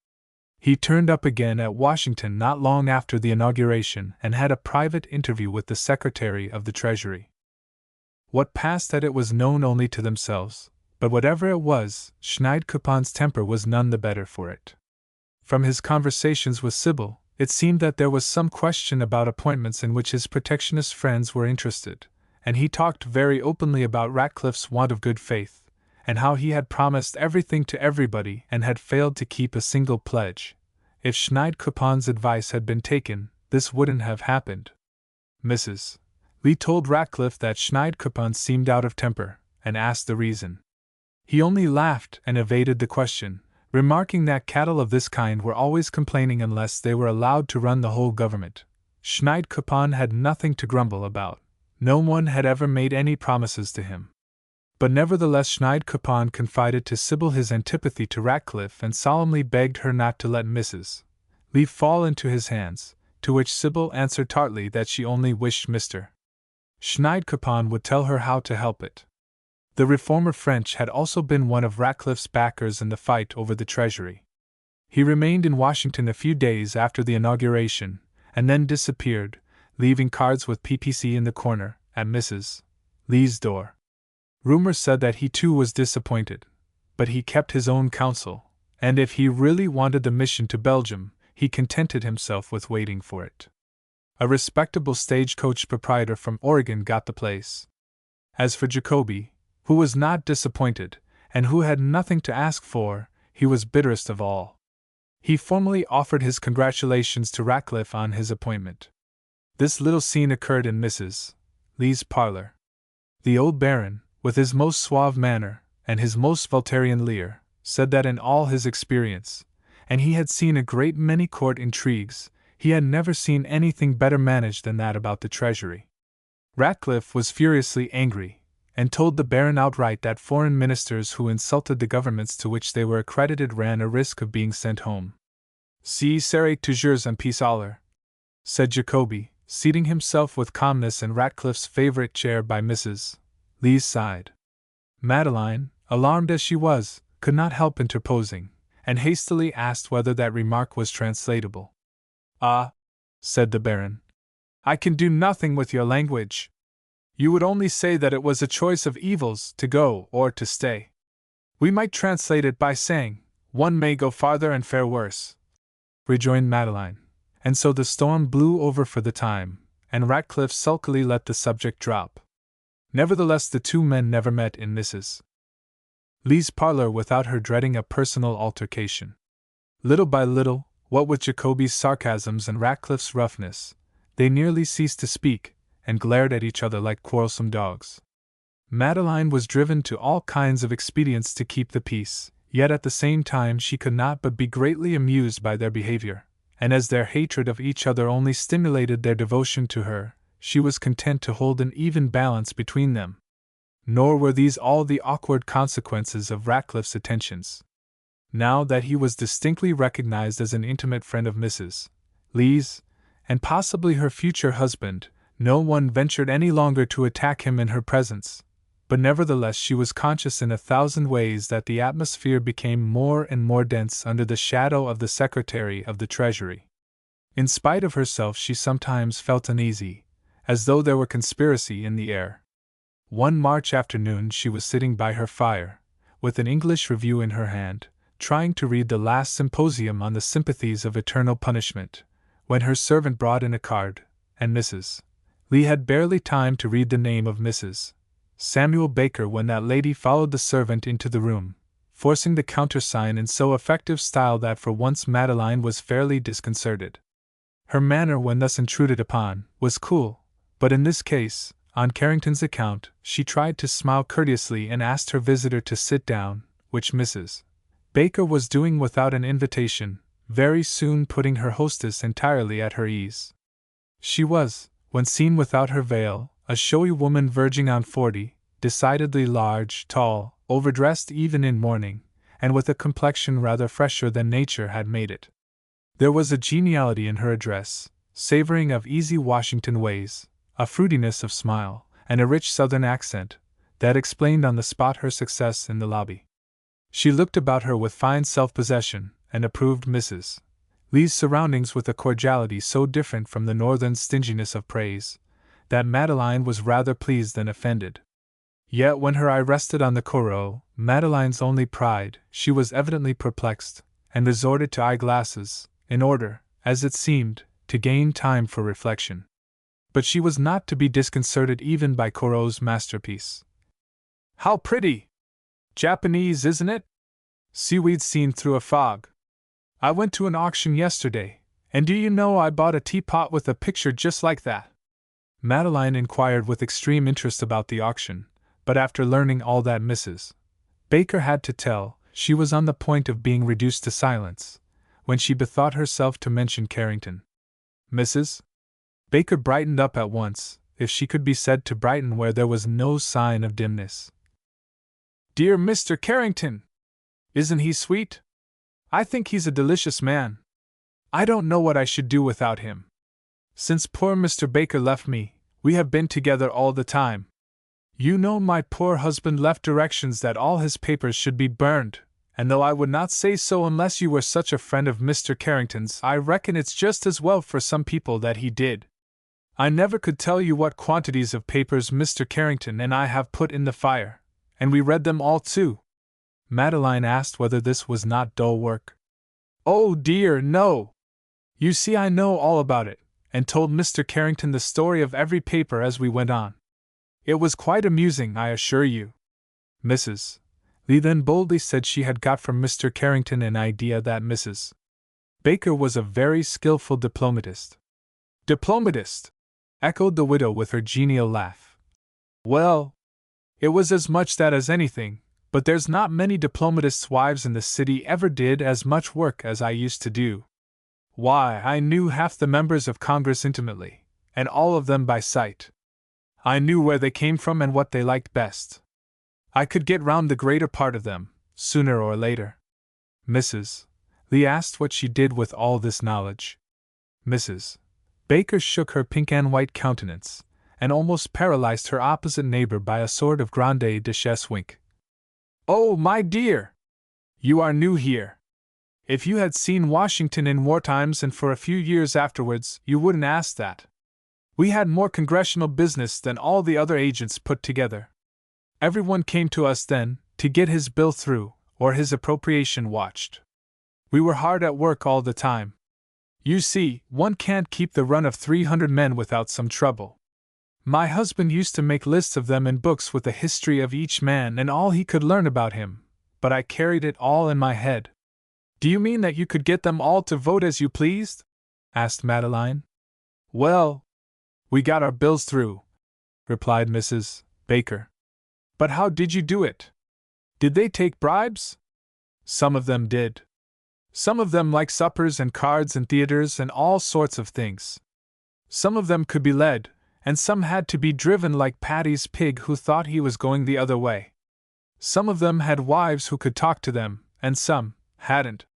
He turned up again at Washington not long after the inauguration and had a private interview with the Secretary of the Treasury. What passed at it was known only to themselves, but whatever it was, Schneidkoppen's temper was none the better for it. From his conversations with Sybil, it seemed that there was some question about appointments in which his protectionist friends were interested, and he talked very openly about Ratcliffe's want of good faith, and how he had promised everything to everybody and had failed to keep a single pledge. If Schneidkoppen's advice had been taken, this wouldn't have happened. Mrs. Lee told Ratcliffe that Schneidkoppen seemed out of temper, and asked the reason. He only laughed and evaded the question, remarking that cattle of this kind were always complaining unless they were allowed to run the whole government. Schneidkoppen had nothing to grumble about. No one had ever made any promises to him. But nevertheless Schneidkoppen confided to Sybil his antipathy to Ratcliffe and solemnly begged her not to let Mrs. Lee fall into his hands, to which Sybil answered tartly that she only wished Mr. Schneidkoppen would tell her how to help it. The reformer French had also been one of Ratcliffe's backers in the fight over the Treasury. He remained in Washington a few days after the inauguration, and then disappeared, leaving cards with PPC in the corner, at Mrs. Lee's door. Rumor said that he too was disappointed, but he kept his own counsel, and if he really wanted the mission to Belgium, he contented himself with waiting for it. A respectable stagecoach proprietor from Oregon got the place. As for Jacoby, who was not disappointed, and who had nothing to ask for, he was bitterest of all. He formally offered his congratulations to Ratcliffe on his appointment. This little scene occurred in Mrs. Lee's parlor. The old Baron, with his most suave manner, and his most Voltairean leer, said that in all his experience, and he had seen a great many court intrigues, he had never seen anything better managed than that about the Treasury. Ratcliffe was furiously angry, and told the Baron outright that foreign ministers who insulted the governments to which they were accredited ran a risk of being sent home. "Si serait toujours un pis aller," said Jacoby, seating himself with calmness in Ratcliffe's favorite chair by Mrs. Lee's side. Madeline, alarmed as she was, could not help interposing, and hastily asked whether that remark was translatable. "Ah," said the Baron, "I can do nothing with your language. You would only say that it was a choice of evils to go or to stay. We might translate it by saying, One may go farther and fare worse, rejoined Madeline. And so the storm blew over for the time, and Ratcliffe sulkily let the subject drop. Nevertheless, the two men never met in Mrs. Lee's parlor without her dreading a personal altercation. Little by little, what with Jacoby's sarcasms and Ratcliffe's roughness, they nearly ceased to speak, and glared at each other like quarrelsome dogs. Madeline was driven to all kinds of expedients to keep the peace, yet at the same time she could not but be greatly amused by their behavior, and as their hatred of each other only stimulated their devotion to her, she was content to hold an even balance between them. Nor were these all the awkward consequences of Ratcliffe's attentions. Now that he was distinctly recognized as an intimate friend of Mrs. Lee's, and possibly her future husband, no one ventured any longer to attack him in her presence, but nevertheless she was conscious in 1,000 ways that the atmosphere became more and more dense under the shadow of the Secretary of the Treasury. In spite of herself she sometimes felt uneasy, as though there were conspiracy in the air. One March afternoon she was sitting by her fire, with an English review in her hand, trying to read the last symposium on the sympathies of eternal punishment, when her servant brought in a card, and Mrs. Lee had barely time to read the name of Mrs. Samuel Baker when that lady followed the servant into the room, forcing the countersign in so effective style that for once Madeline was fairly disconcerted. Her manner when thus intruded upon was cool, but in this case, on Carrington's account, she tried to smile courteously and asked her visitor to sit down, which Mrs. Baker was doing without an invitation, very soon putting her hostess entirely at her ease. She was, when seen without her veil, a showy woman verging on 40, decidedly large, tall, overdressed even in mourning, and with a complexion rather fresher than nature had made it. There was a geniality in her address, savoring of easy Washington ways, a fruitiness of smile, and a rich southern accent, that explained on the spot her success in the lobby. She looked about her with fine self-possession, and approved Mrs. Lee's surroundings with a cordiality so different from the northern stinginess of praise, that Madeline was rather pleased than offended. Yet when her eye rested on the Corot, Madeline's only pride, she was evidently perplexed, and resorted to eyeglasses, in order, as it seemed, to gain time for reflection. But she was not to be disconcerted even by Corot's masterpiece. How pretty! Japanese, isn't it? Seaweed seen through a fog. I went to an auction yesterday, and do you know I bought a teapot with a picture just like that? Madeline inquired with extreme interest about the auction, but after learning all that Mrs. Baker had to tell, she was on the point of being reduced to silence, when she bethought herself to mention Carrington. Mrs. Baker brightened up at once, if she could be said to brighten where there was no sign of dimness. Dear Mr. Carrington! Isn't he sweet? I think he's a delicious man. I don't know what I should do without him. Since poor Mr. Baker left me, we have been together all the time. You know my poor husband left directions that all his papers should be burned, and though I would not say so unless you were such a friend of Mr. Carrington's, I reckon it's just as well for some people that he did. I never could tell you what quantities of papers Mr. Carrington and I have put in the fire, and we read them all too. Madeline asked whether this was not dull work. Oh dear, no! You see, I know all about it, and told Mr. Carrington the story of every paper as we went on. It was quite amusing, I assure you. Mrs. Lee then boldly said she had got from Mr. Carrington an idea that Mrs. Baker was a very skillful diplomatist. Diplomatist! Echoed the widow with her genial laugh. Well, it was as much that as anything, but there's not many diplomatists' wives in the city ever did as much work as I used to do. Why, I knew half the members of Congress intimately, and all of them by sight. I knew where they came from and what they liked best. I could get round the greater part of them, sooner or later. Mrs. Lee asked what she did with all this knowledge. Mrs. Baker shook her pink and white countenance, and almost paralyzed her opposite neighbor by a sort of grande duchesse wink. Oh, my dear! You are new here. If you had seen Washington in war times and for a few years afterwards, you wouldn't ask that. We had more congressional business than all the other agents put together. Everyone came to us then, to get his bill through, or his appropriation watched, We were hard at work all the time. You see, one can't keep the run of 300 men without some trouble. My husband used to make lists of them in books with the history of each man and all he could learn about him, but I carried it all in my head. Do you mean that you could get them all to vote as you pleased? Asked Madeline. Well, we got our bills through, replied Mrs. Baker. But how did you do it? Did they take bribes? Some of them did. Some of them liked suppers and cards and theaters and all sorts of things. Some of them could be led, and some had to be driven like Paddy's pig who thought he was going the other way. Some of them had wives who could talk to them, and some hadn't,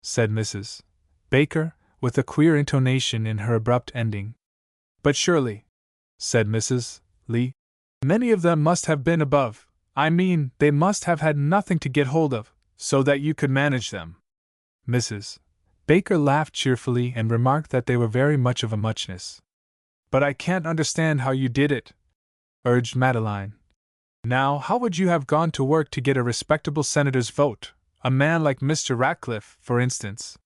said Mrs. Baker, with a queer intonation in her abrupt ending. But surely, said Mrs. Lee, many of them must have been above, I mean, they must have had nothing to get hold of, so that you could manage them. Mrs. Baker laughed cheerfully and remarked that they were very much of a muchness. But I can't understand how you did it, urged Madeline. Now, how would you have gone to work to get a respectable senator's vote, a man like Mr. Ratcliffe, for instance?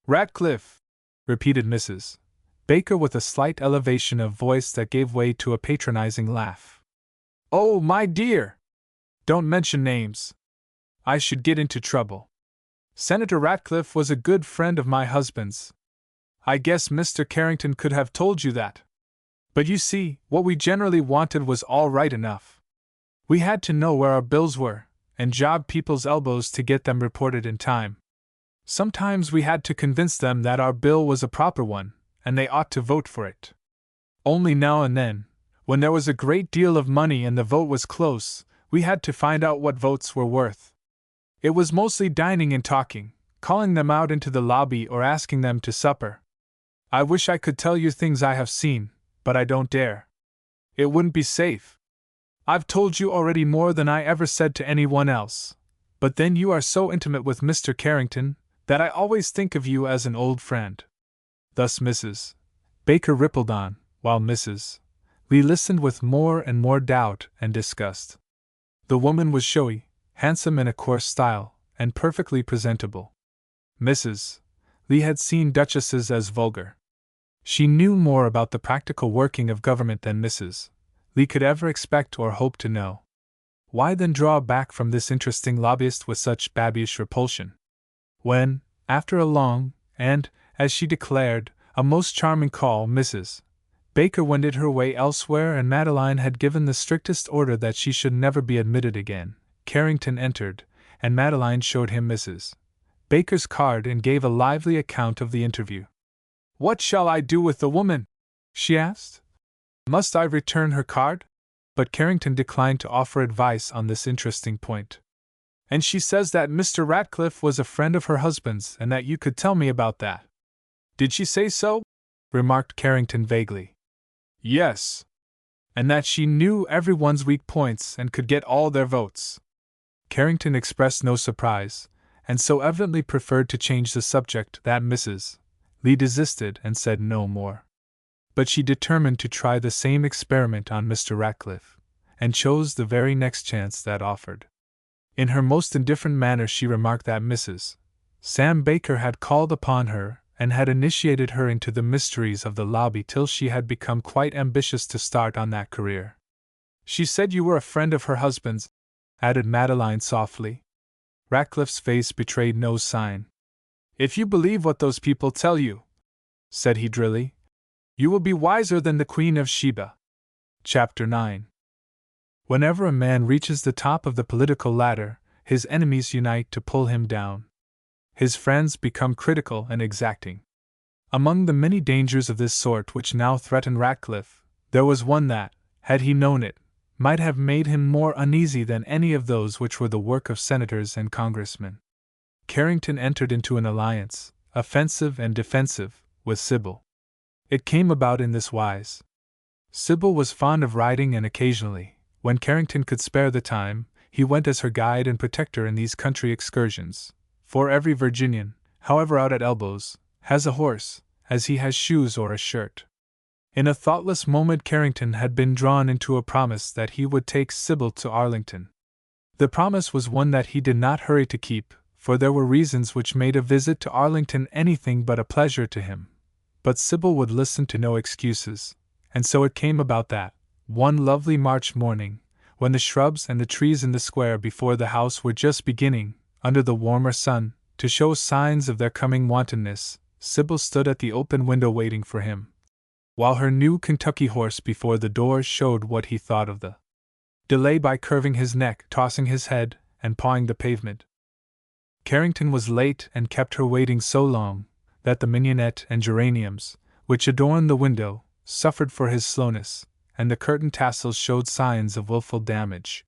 Ratcliffe, repeated Mrs. Baker with a slight elevation of voice that gave way to a patronizing laugh. Oh, my dear! Don't mention names. I should get into trouble. Senator Ratcliffe was a good friend of my husband's. I guess Mr. Carrington could have told you that. But you see, what we generally wanted was all right enough. We had to know where our bills were, and job people's elbows to get them reported in time. Sometimes we had to convince them that our bill was a proper one, and they ought to vote for it. Only now and then, when there was a great deal of money and the vote was close, we had to find out what votes were worth. It was mostly dining and talking, calling them out into the lobby or asking them to supper. I wish I could tell you things I have seen, but I don't dare. It wouldn't be safe. I've told you already more than I ever said to anyone else, but then you are so intimate with Mr. Carrington that I always think of you as an old friend. Thus Mrs. Baker rippled on, while Mrs. Lee listened with more and more doubt and disgust. The woman was showy, handsome in a coarse style, and perfectly presentable. Mrs. Lee had seen duchesses as vulgar. She knew more about the practical working of government than Mrs. Lee could ever expect or hope to know. Why then draw back from this interesting lobbyist with such babyish repulsion? When, after a long, and, as she declared, a most charming call, Mrs. Baker wended her way elsewhere and Madeline had given the strictest order that she should never be admitted again, Carrington entered, and Madeline showed him Mrs. Baker's card and gave a lively account of the interview. What shall I do with the woman? She asked. Must I return her card? But Carrington declined to offer advice on this interesting point. And she says that Mr. Ratcliffe was a friend of her husband's and that you could tell me about that. Did she say so? Remarked Carrington vaguely. Yes. And that she knew everyone's weak points and could get all their votes. Carrington expressed no surprise, and so evidently preferred to change the subject that Mrs. Lee desisted and said no more. But she determined to try the same experiment on Mr. Ratcliffe, and chose the very next chance that offered. In her most indifferent manner she remarked that Mrs. Sam Baker had called upon her and had initiated her into the mysteries of the lobby till she had become quite ambitious to start on that career. She said you were a friend of her husband's, added Madeline softly. Ratcliffe's face betrayed no sign. If you believe what those people tell you, said he drily, you will be wiser than the Queen of Sheba. Chapter 9. Whenever a man reaches the top of the political ladder, his enemies unite to pull him down. His friends become critical and exacting. Among the many dangers of this sort which now threatened Ratcliffe, there was one that, had he known it, might have made him more uneasy than any of those which were the work of senators and congressmen. Carrington entered into an alliance, offensive and defensive, with Sybil. It came about in this wise. Sybil was fond of riding and occasionally, when Carrington could spare the time, he went as her guide and protector in these country excursions, for every Virginian, however out at elbows, has a horse, as he has shoes or a shirt. In a thoughtless moment Carrington had been drawn into a promise that he would take Sybil to Arlington. The promise was one that he did not hurry to keep, for there were reasons which made a visit to Arlington anything but a pleasure to him. But Sybil would listen to no excuses, and so it came about that, one lovely March morning, when the shrubs and the trees in the square before the house were just beginning, under the warmer sun, to show signs of their coming wantonness, Sybil stood at the open window waiting for him, while her new Kentucky horse before the door showed what he thought of the delay by curving his neck, tossing his head, and pawing the pavement. Carrington was late and kept her waiting so long that the mignonette and geraniums, which adorned the window, suffered for his slowness, and the curtain tassels showed signs of wilful damage.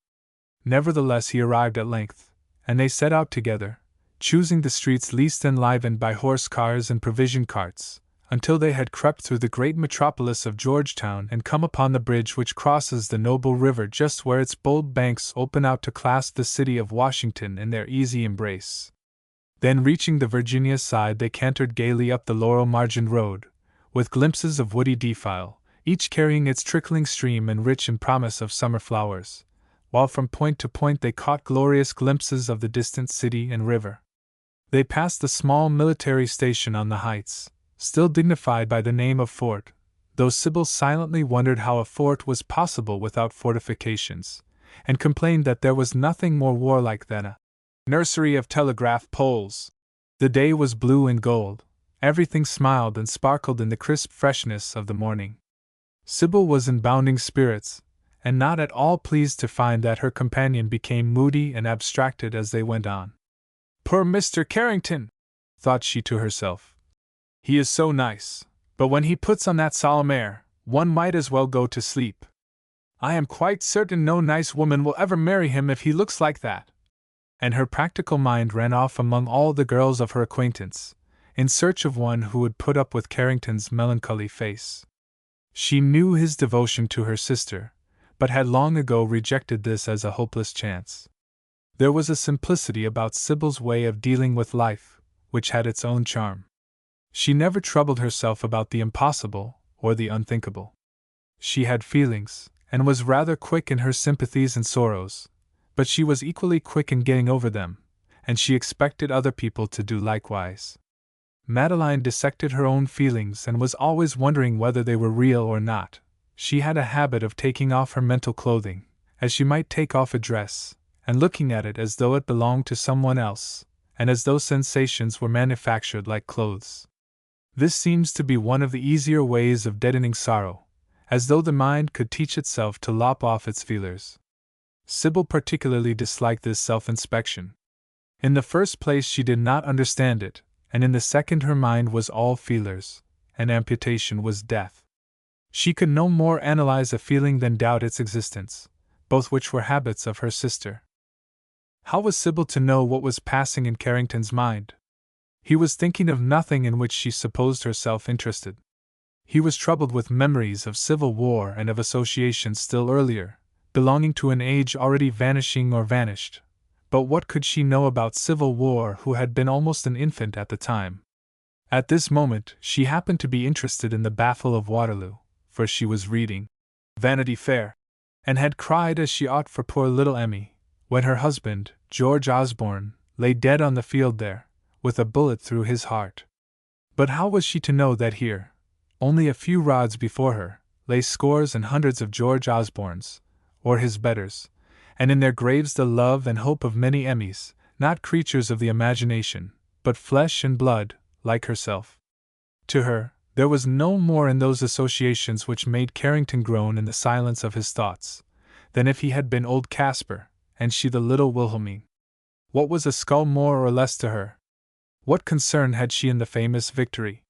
Nevertheless, he arrived at length, and they set out together, choosing the streets least enlivened by horse cars and provision carts, until they had crept through the great metropolis of Georgetown and come upon the bridge which crosses the noble river just where its bold banks open out to clasp the city of Washington in their easy embrace. Then, reaching the Virginia side, they cantered gaily up the laurel-margined road, with glimpses of woody defile, each carrying its trickling stream and rich in promise of summer flowers, while from point to point they caught glorious glimpses of the distant city and river. They passed the small military station on the heights, still dignified by the name of fort, though Sybil silently wondered how a fort was possible without fortifications, and complained that there was nothing more warlike than a nursery of telegraph poles. The day was blue and gold, everything smiled and sparkled in the crisp freshness of the morning. Sybil was in bounding spirits, and not at all pleased to find that her companion became moody and abstracted as they went on. "Poor Mr. Carrington!" thought she to herself. "He is so nice, but when he puts on that solemn air, one might as well go to sleep. I am quite certain no nice woman will ever marry him if he looks like that." And her practical mind ran off among all the girls of her acquaintance, in search of one who would put up with Carrington's melancholy face. She knew his devotion to her sister, but had long ago rejected this as a hopeless chance. There was a simplicity about Sybil's way of dealing with life, which had its own charm. She never troubled herself about the impossible or the unthinkable. She had feelings, and was rather quick in her sympathies and sorrows, but she was equally quick in getting over them, and she expected other people to do likewise. Madeline dissected her own feelings and was always wondering whether they were real or not. She had a habit of taking off her mental clothing, as she might take off a dress, and looking at it as though it belonged to someone else, and as though sensations were manufactured like clothes. This seems to be one of the easier ways of deadening sorrow, as though the mind could teach itself to lop off its feelers. Sybil particularly disliked this self-inspection. In the first place, she did not understand it, and in the second her mind was all feelers, and amputation was death. She could no more analyze a feeling than doubt its existence, both which were habits of her sister. How was Sybil to know what was passing in Carrington's mind? He was thinking of nothing in which she supposed herself interested. He was troubled with memories of civil war and of associations still earlier, belonging to an age already vanishing or vanished. But what could she know about civil war who had been almost an infant at the time? At this moment she happened to be interested in the Battle of Waterloo, for she was reading Vanity Fair, and had cried as she ought for poor little Emmy, when her husband, George Osborne, lay dead on the field there, with a bullet through his heart. But how was she to know that here, only a few rods before her, lay scores and hundreds of George Osbornes, or his betters, and in their graves the love and hope of many Emmys, not creatures of the imagination, but flesh and blood, like herself? To her, there was no more in those associations which made Carrington groan in the silence of his thoughts, than if he had been old Caspar, and she the little Wilhelmine. What was a skull more or less to her? What concern had she in the famous victory?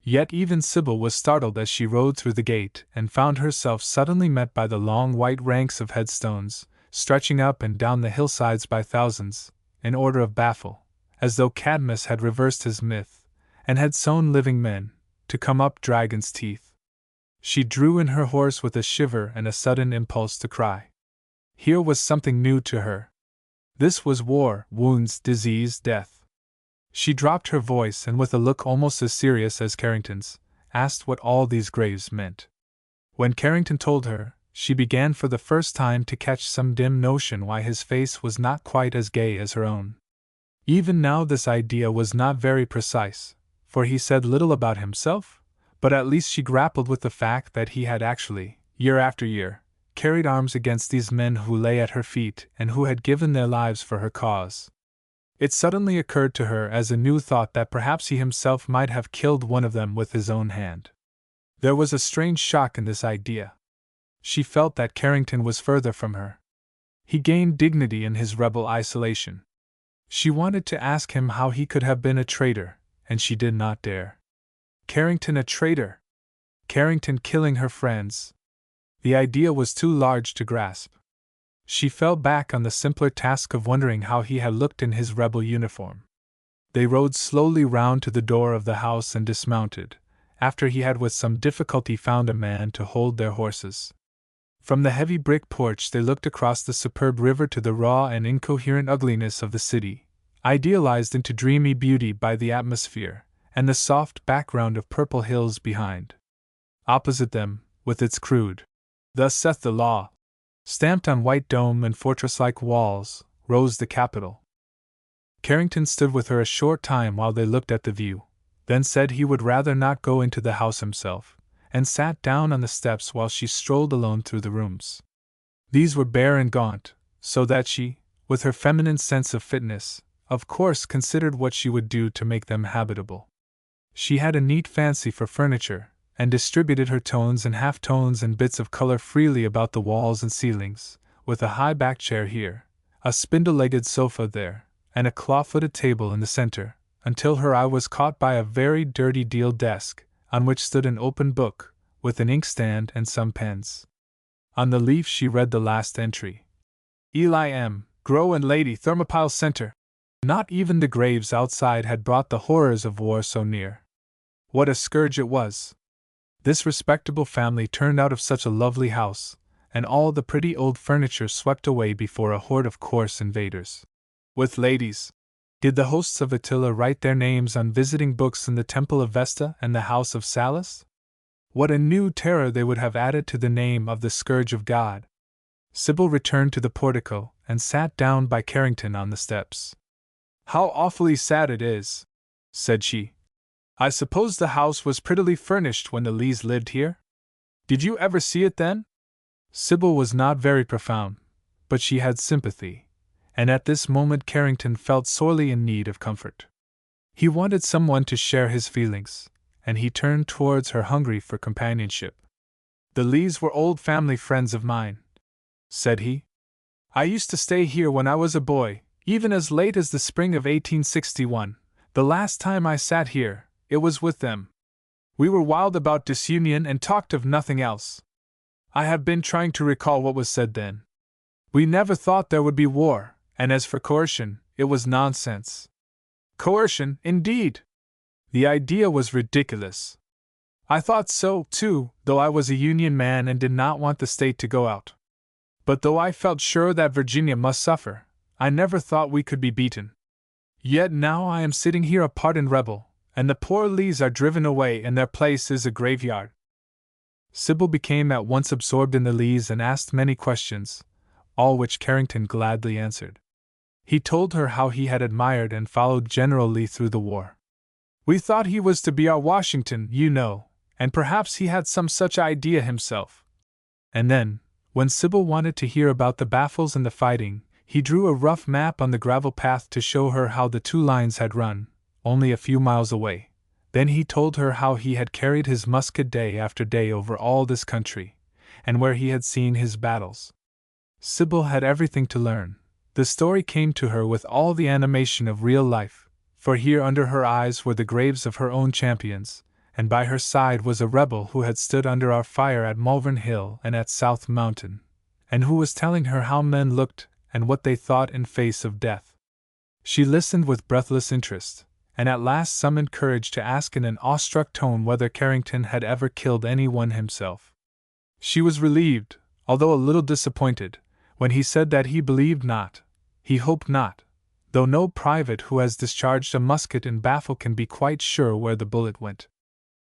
Yet even Sybil was startled as she rode through the gate and found herself suddenly met by the long white ranks of headstones, stretching up and down the hillsides by thousands, in order of battle, as though Cadmus had reversed his myth, and had sown living men, to come up dragons' teeth. She drew in her horse with a shiver and a sudden impulse to cry. Here was something new to her. This was war, wounds, disease, death. She dropped her voice and with a look almost as serious as Carrington's, asked what all these graves meant. When Carrington told her, she began for the first time to catch some dim notion why his face was not quite as gay as her own. Even now this idea was not very precise, for he said little about himself, but at least she grappled with the fact that he had actually, year after year, carried arms against these men who lay at her feet and who had given their lives for her cause. It suddenly occurred to her as a new thought that perhaps he himself might have killed one of them with his own hand. There was a strange shock in this idea. She felt that Carrington was further from her. He gained dignity in his rebel isolation. She wanted to ask him how he could have been a traitor, and she did not dare. Carrington a traitor? Carrington killing her friends? The idea was too large to grasp. She fell back on the simpler task of wondering how he had looked in his rebel uniform. They rode slowly round to the door of the house and dismounted, after he had with some difficulty found a man to hold their horses. From the heavy brick porch they looked across the superb river to the raw and incoherent ugliness of the city, idealized into dreamy beauty by the atmosphere, and the soft background of purple hills behind. Opposite them, with its crude, "Thus saith the law," stamped on white dome and fortress-like walls, rose the Capitol. Carrington stood with her a short time while they looked at the view, then said he would rather not go into the house himself, and sat down on the steps while she strolled alone through the rooms. These were bare and gaunt, so that she, with her feminine sense of fitness, of course considered what she would do to make them habitable. She had a neat fancy for furniture, and distributed her tones and half-tones and bits of color freely about the walls and ceilings, with a high-backed chair here, a spindle-legged sofa there, and a claw-footed table in the center, until her eye was caught by a very dirty deal desk, on which stood an open book, with an inkstand and some pens. On the leaf she read the last entry. Eli M. Grow and Lady Thermopyle's Center. Not even the graves outside had brought the horrors of war so near. What a scourge it was! This respectable family turned out of such a lovely house, and all the pretty old furniture swept away before a horde of coarse invaders. With ladies! Did the hosts of Attila write their names on visiting books in the Temple of Vesta and the House of Sallust? What a new terror they would have added to the name of the Scourge of God! Sybil returned to the portico and sat down by Carrington on the steps. "How awfully sad it is," said she. "I suppose the house was prettily furnished when the Lees lived here? Did you ever see it then?" Sybil was not very profound, but she had sympathy, and at this moment Carrington felt sorely in need of comfort. He wanted someone to share his feelings, and he turned towards her hungry for companionship. "The Lees were old family friends of mine," said he. "I used to stay here when I was a boy, even as late as the spring of 1861. The last time I sat here, it was with them. We were wild about disunion and talked of nothing else. I have been trying to recall what was said then. We never thought there would be war, and as for coercion, it was nonsense." "Coercion, indeed! The idea was ridiculous. I thought so, too, though I was a Union man and did not want the state to go out. But though I felt sure that Virginia must suffer, I never thought we could be beaten. Yet now I am sitting here a pardoned rebel, and the poor Lees are driven away and their place is a graveyard." Sybil became at once absorbed in the Lees and asked many questions, all which Carrington gladly answered. He told her how he had admired and followed General Lee through the war. "We thought he was to be our Washington, you know, and perhaps he had some such idea himself." And then, when Sybil wanted to hear about the battles and the fighting, he drew a rough map on the gravel path to show her how the two lines had run, only a few miles away. Then he told her how he had carried his musket day after day over all this country, and where he had seen his battles. Sybil had everything to learn. The story came to her with all the animation of real life, for here under her eyes were the graves of her own champions, and by her side was a rebel who had stood under our fire at Malvern Hill and at South Mountain, and who was telling her how men looked and what they thought in face of death. She listened with breathless interest, and at last summoned courage to ask in an awestruck tone whether Carrington had ever killed anyone himself. She was relieved, although a little disappointed, when he said that he believed not, he hoped not, though no private who has discharged a musket in battle can be quite sure where the bullet went.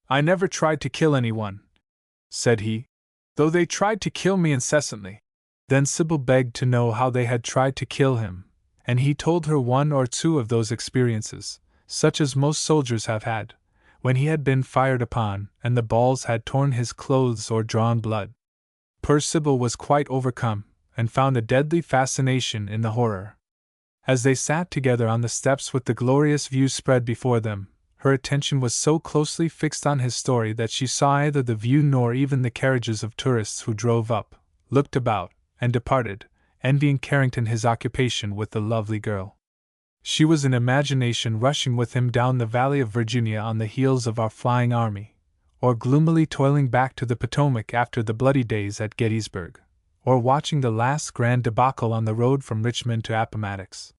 "I never tried to kill anyone," said he, "though they tried to kill me incessantly." Then Sybil begged to know how they had tried to kill him, and he told her one or two of those experiences, such as most soldiers have had, when he had been fired upon, and the balls had torn his clothes or drawn blood. Poor Sybil was quite overcome, and found a deadly fascination in the horror. As they sat together on the steps with the glorious view spread before them, her attention was so closely fixed on his story that she saw neither the view nor even the carriages of tourists who drove up, looked about, and departed, envying Carrington his occupation with the lovely girl. She was in imagination rushing with him down the valley of Virginia on the heels of our flying army, or gloomily toiling back to the Potomac after the bloody days at Gettysburg, or watching the last grand debacle on the road from Richmond to Appomattox.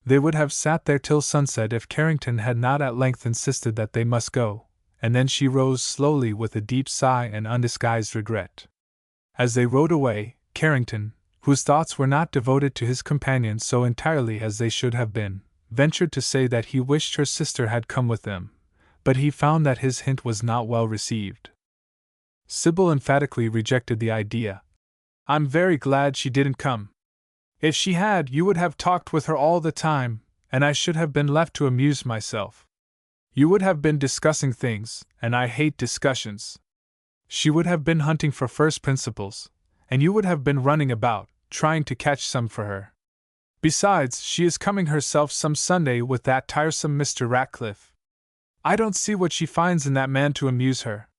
They would have sat there till sunset if Carrington had not at length insisted that they must go, and then she rose slowly with a deep sigh and undisguised regret. As they rode away, Carrington, whose thoughts were not devoted to his companion so entirely as they should have been, ventured to say that he wished her sister had come with them, but he found that his hint was not well received. Sybil emphatically rejected the idea. "I'm very glad she didn't come. If she had, you would have talked with her all the time, and I should have been left to amuse myself. You would have been discussing things, and I hate discussions. She would have been hunting for first principles, and you would have been running about, trying to catch some for her. Besides, she is coming herself some Sunday with that tiresome Mr. Ratcliffe. I don't see what she finds in that man to amuse her.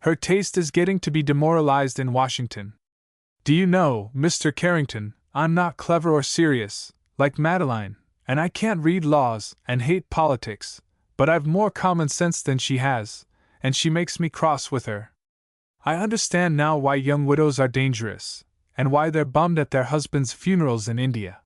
Her taste is getting to be demoralized in Washington. Do you know, Mr. Carrington, I'm not clever or serious, like Madeline, and I can't read laws and hate politics, but I've more common sense than she has, and she makes me cross with her. I understand now why young widows are dangerous, and why they're bummed at their husbands' funerals in India.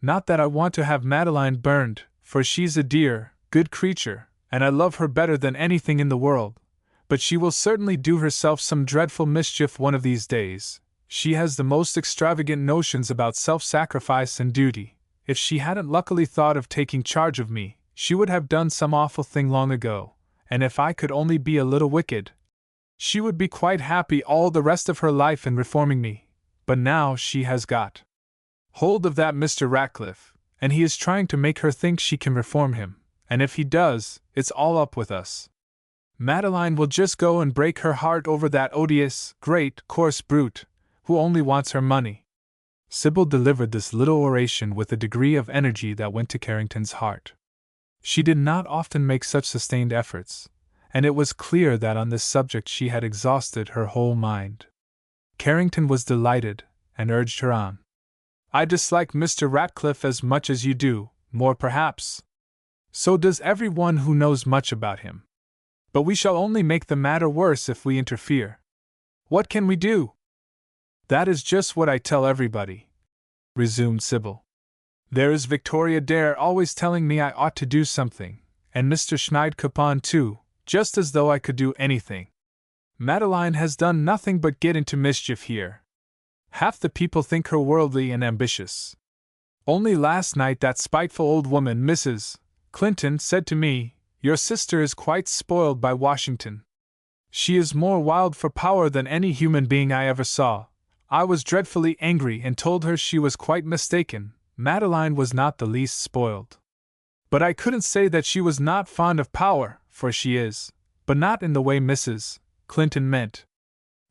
Not that I want to have Madeline burned, for she's a dear, good creature, and I love her better than anything in the world, but she will certainly do herself some dreadful mischief one of these days. She has the most extravagant notions about self-sacrifice and duty. If she hadn't luckily thought of taking charge of me, she would have done some awful thing long ago, and if I could only be a little wicked, she would be quite happy all the rest of her life in reforming me. But now she has got hold of that Mr. Ratcliffe, and he is trying to make her think she can reform him, and if he does, it's all up with us. Madeline will just go and break her heart over that odious, great, coarse brute, who only wants her money." Sybil delivered this little oration with a degree of energy that went to Carrington's heart. She did not often make such sustained efforts, and it was clear that on this subject she had exhausted her whole mind. Carrington was delighted, and urged her on. "I dislike Mr. Ratcliffe as much as you do, more perhaps. So does every one who knows much about him. But we shall only make the matter worse if we interfere. What can we do?" "That is just what I tell everybody," resumed Sybil. "There is Victoria Dare always telling me I ought to do something, and Mr. Schneidkoppen too, just as though I could do anything. Madeline has done nothing but get into mischief here. Half the people think her worldly and ambitious. Only last night that spiteful old woman, Mrs. Clinton, said to me, 'Your sister is quite spoiled by Washington. She is more wild for power than any human being I ever saw.' I was dreadfully angry and told her she was quite mistaken. Madeline was not the least spoiled. But I couldn't say that she was not fond of power, for she is, but not in the way Mrs. Clinton meant.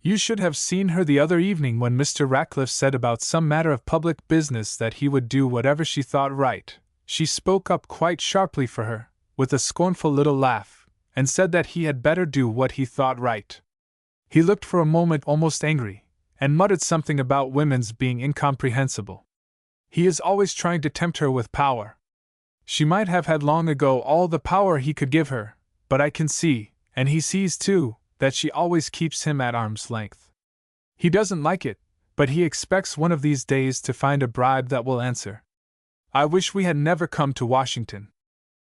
You should have seen her the other evening when Mr. Ratcliffe said about some matter of public business that he would do whatever she thought right. She spoke up quite sharply for her, with a scornful little laugh, and said that he had better do what he thought right. He looked for a moment almost angry, and muttered something about women's being incomprehensible. He is always trying to tempt her with power. She might have had long ago all the power he could give her, but I can see, and he sees too, that she always keeps him at arm's length. He doesn't like it, but he expects one of these days to find a bribe that will answer. I wish we had never come to Washington.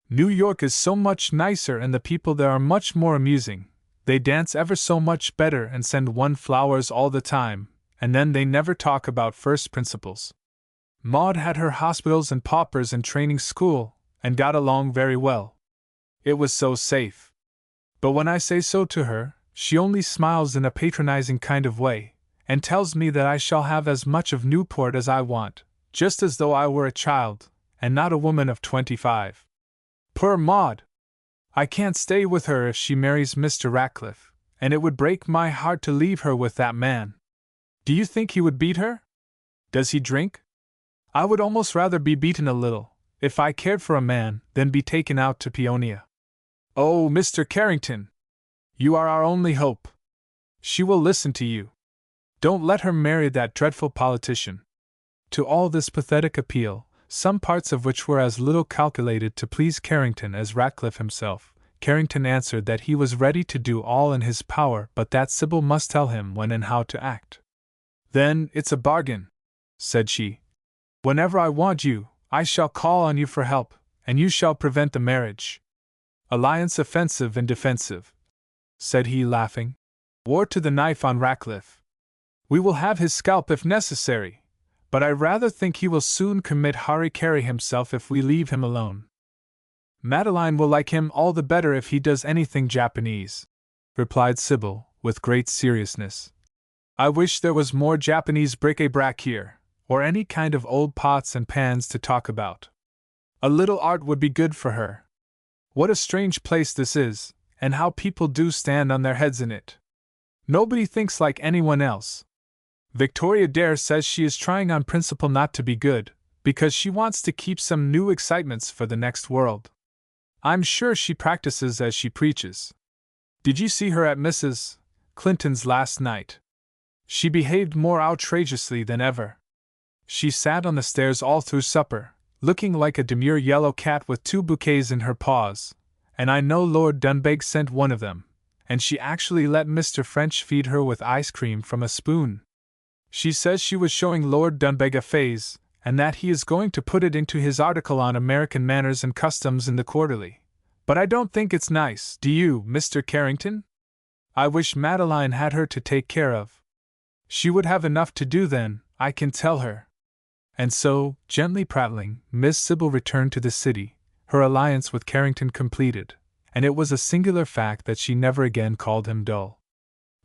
New York is so much nicer and the people there are much more amusing. They dance ever so much better and send one flowers all the time, and then they never talk about first principles. Maud had her hospitals and paupers and training school, and got along very well. It was so safe. But when I say so to her, she only smiles in a patronizing kind of way, and tells me that I shall have as much of Newport as I want, just as though I were a child, and not a woman of 25. Poor Maud! I can't stay with her if she marries Mr. Ratcliffe, and it would break my heart to leave her with that man. Do you think he would beat her? Does he drink? I would almost rather be beaten a little, if I cared for a man, than be taken out to Peonia. Oh, Mr. Carrington! You are our only hope. She will listen to you. Don't let her marry that dreadful politician. To all this pathetic appeal, some parts of which were as little calculated to please Carrington as Ratcliffe himself, Carrington answered that he was ready to do all in his power, but that Sybil must tell him when and how to act. Then it's a bargain, said she. Whenever I want you, I shall call on you for help, and you shall prevent the marriage. Alliance offensive and defensive, said he, laughing. War to the knife on Ratcliffe. We will have his scalp if necessary, but I rather think he will soon commit hara-kiri himself if we leave him alone. Madeline will like him all the better if he does anything Japanese, replied Sybil, with great seriousness. I wish there was more Japanese bric-a-brac here, or any kind of old pots and pans to talk about. A little art would be good for her. What a strange place this is, and how people do stand on their heads in it. Nobody thinks like anyone else. Victoria Dare says she is trying on principle not to be good, because she wants to keep some new excitements for the next world. I'm sure she practices as she preaches. Did you see her at Mrs. Clinton's last night? She behaved more outrageously than ever. She sat on the stairs all through supper, looking like a demure yellow cat with 2 bouquets in her paws, and I know Lord Dunbeg sent one of them, and she actually let Mr. French feed her with ice cream from a spoon. She says she was showing Lord Dunbeg a phase, and that he is going to put it into his article on American manners and customs in the Quarterly. But I don't think it's nice, do you, Mr. Carrington? I wish Madeline had her to take care of. She would have enough to do then, I can tell her. And so, gently prattling, Miss Sybil returned to the city, her alliance with Carrington completed, and it was a singular fact that she never again called him dull.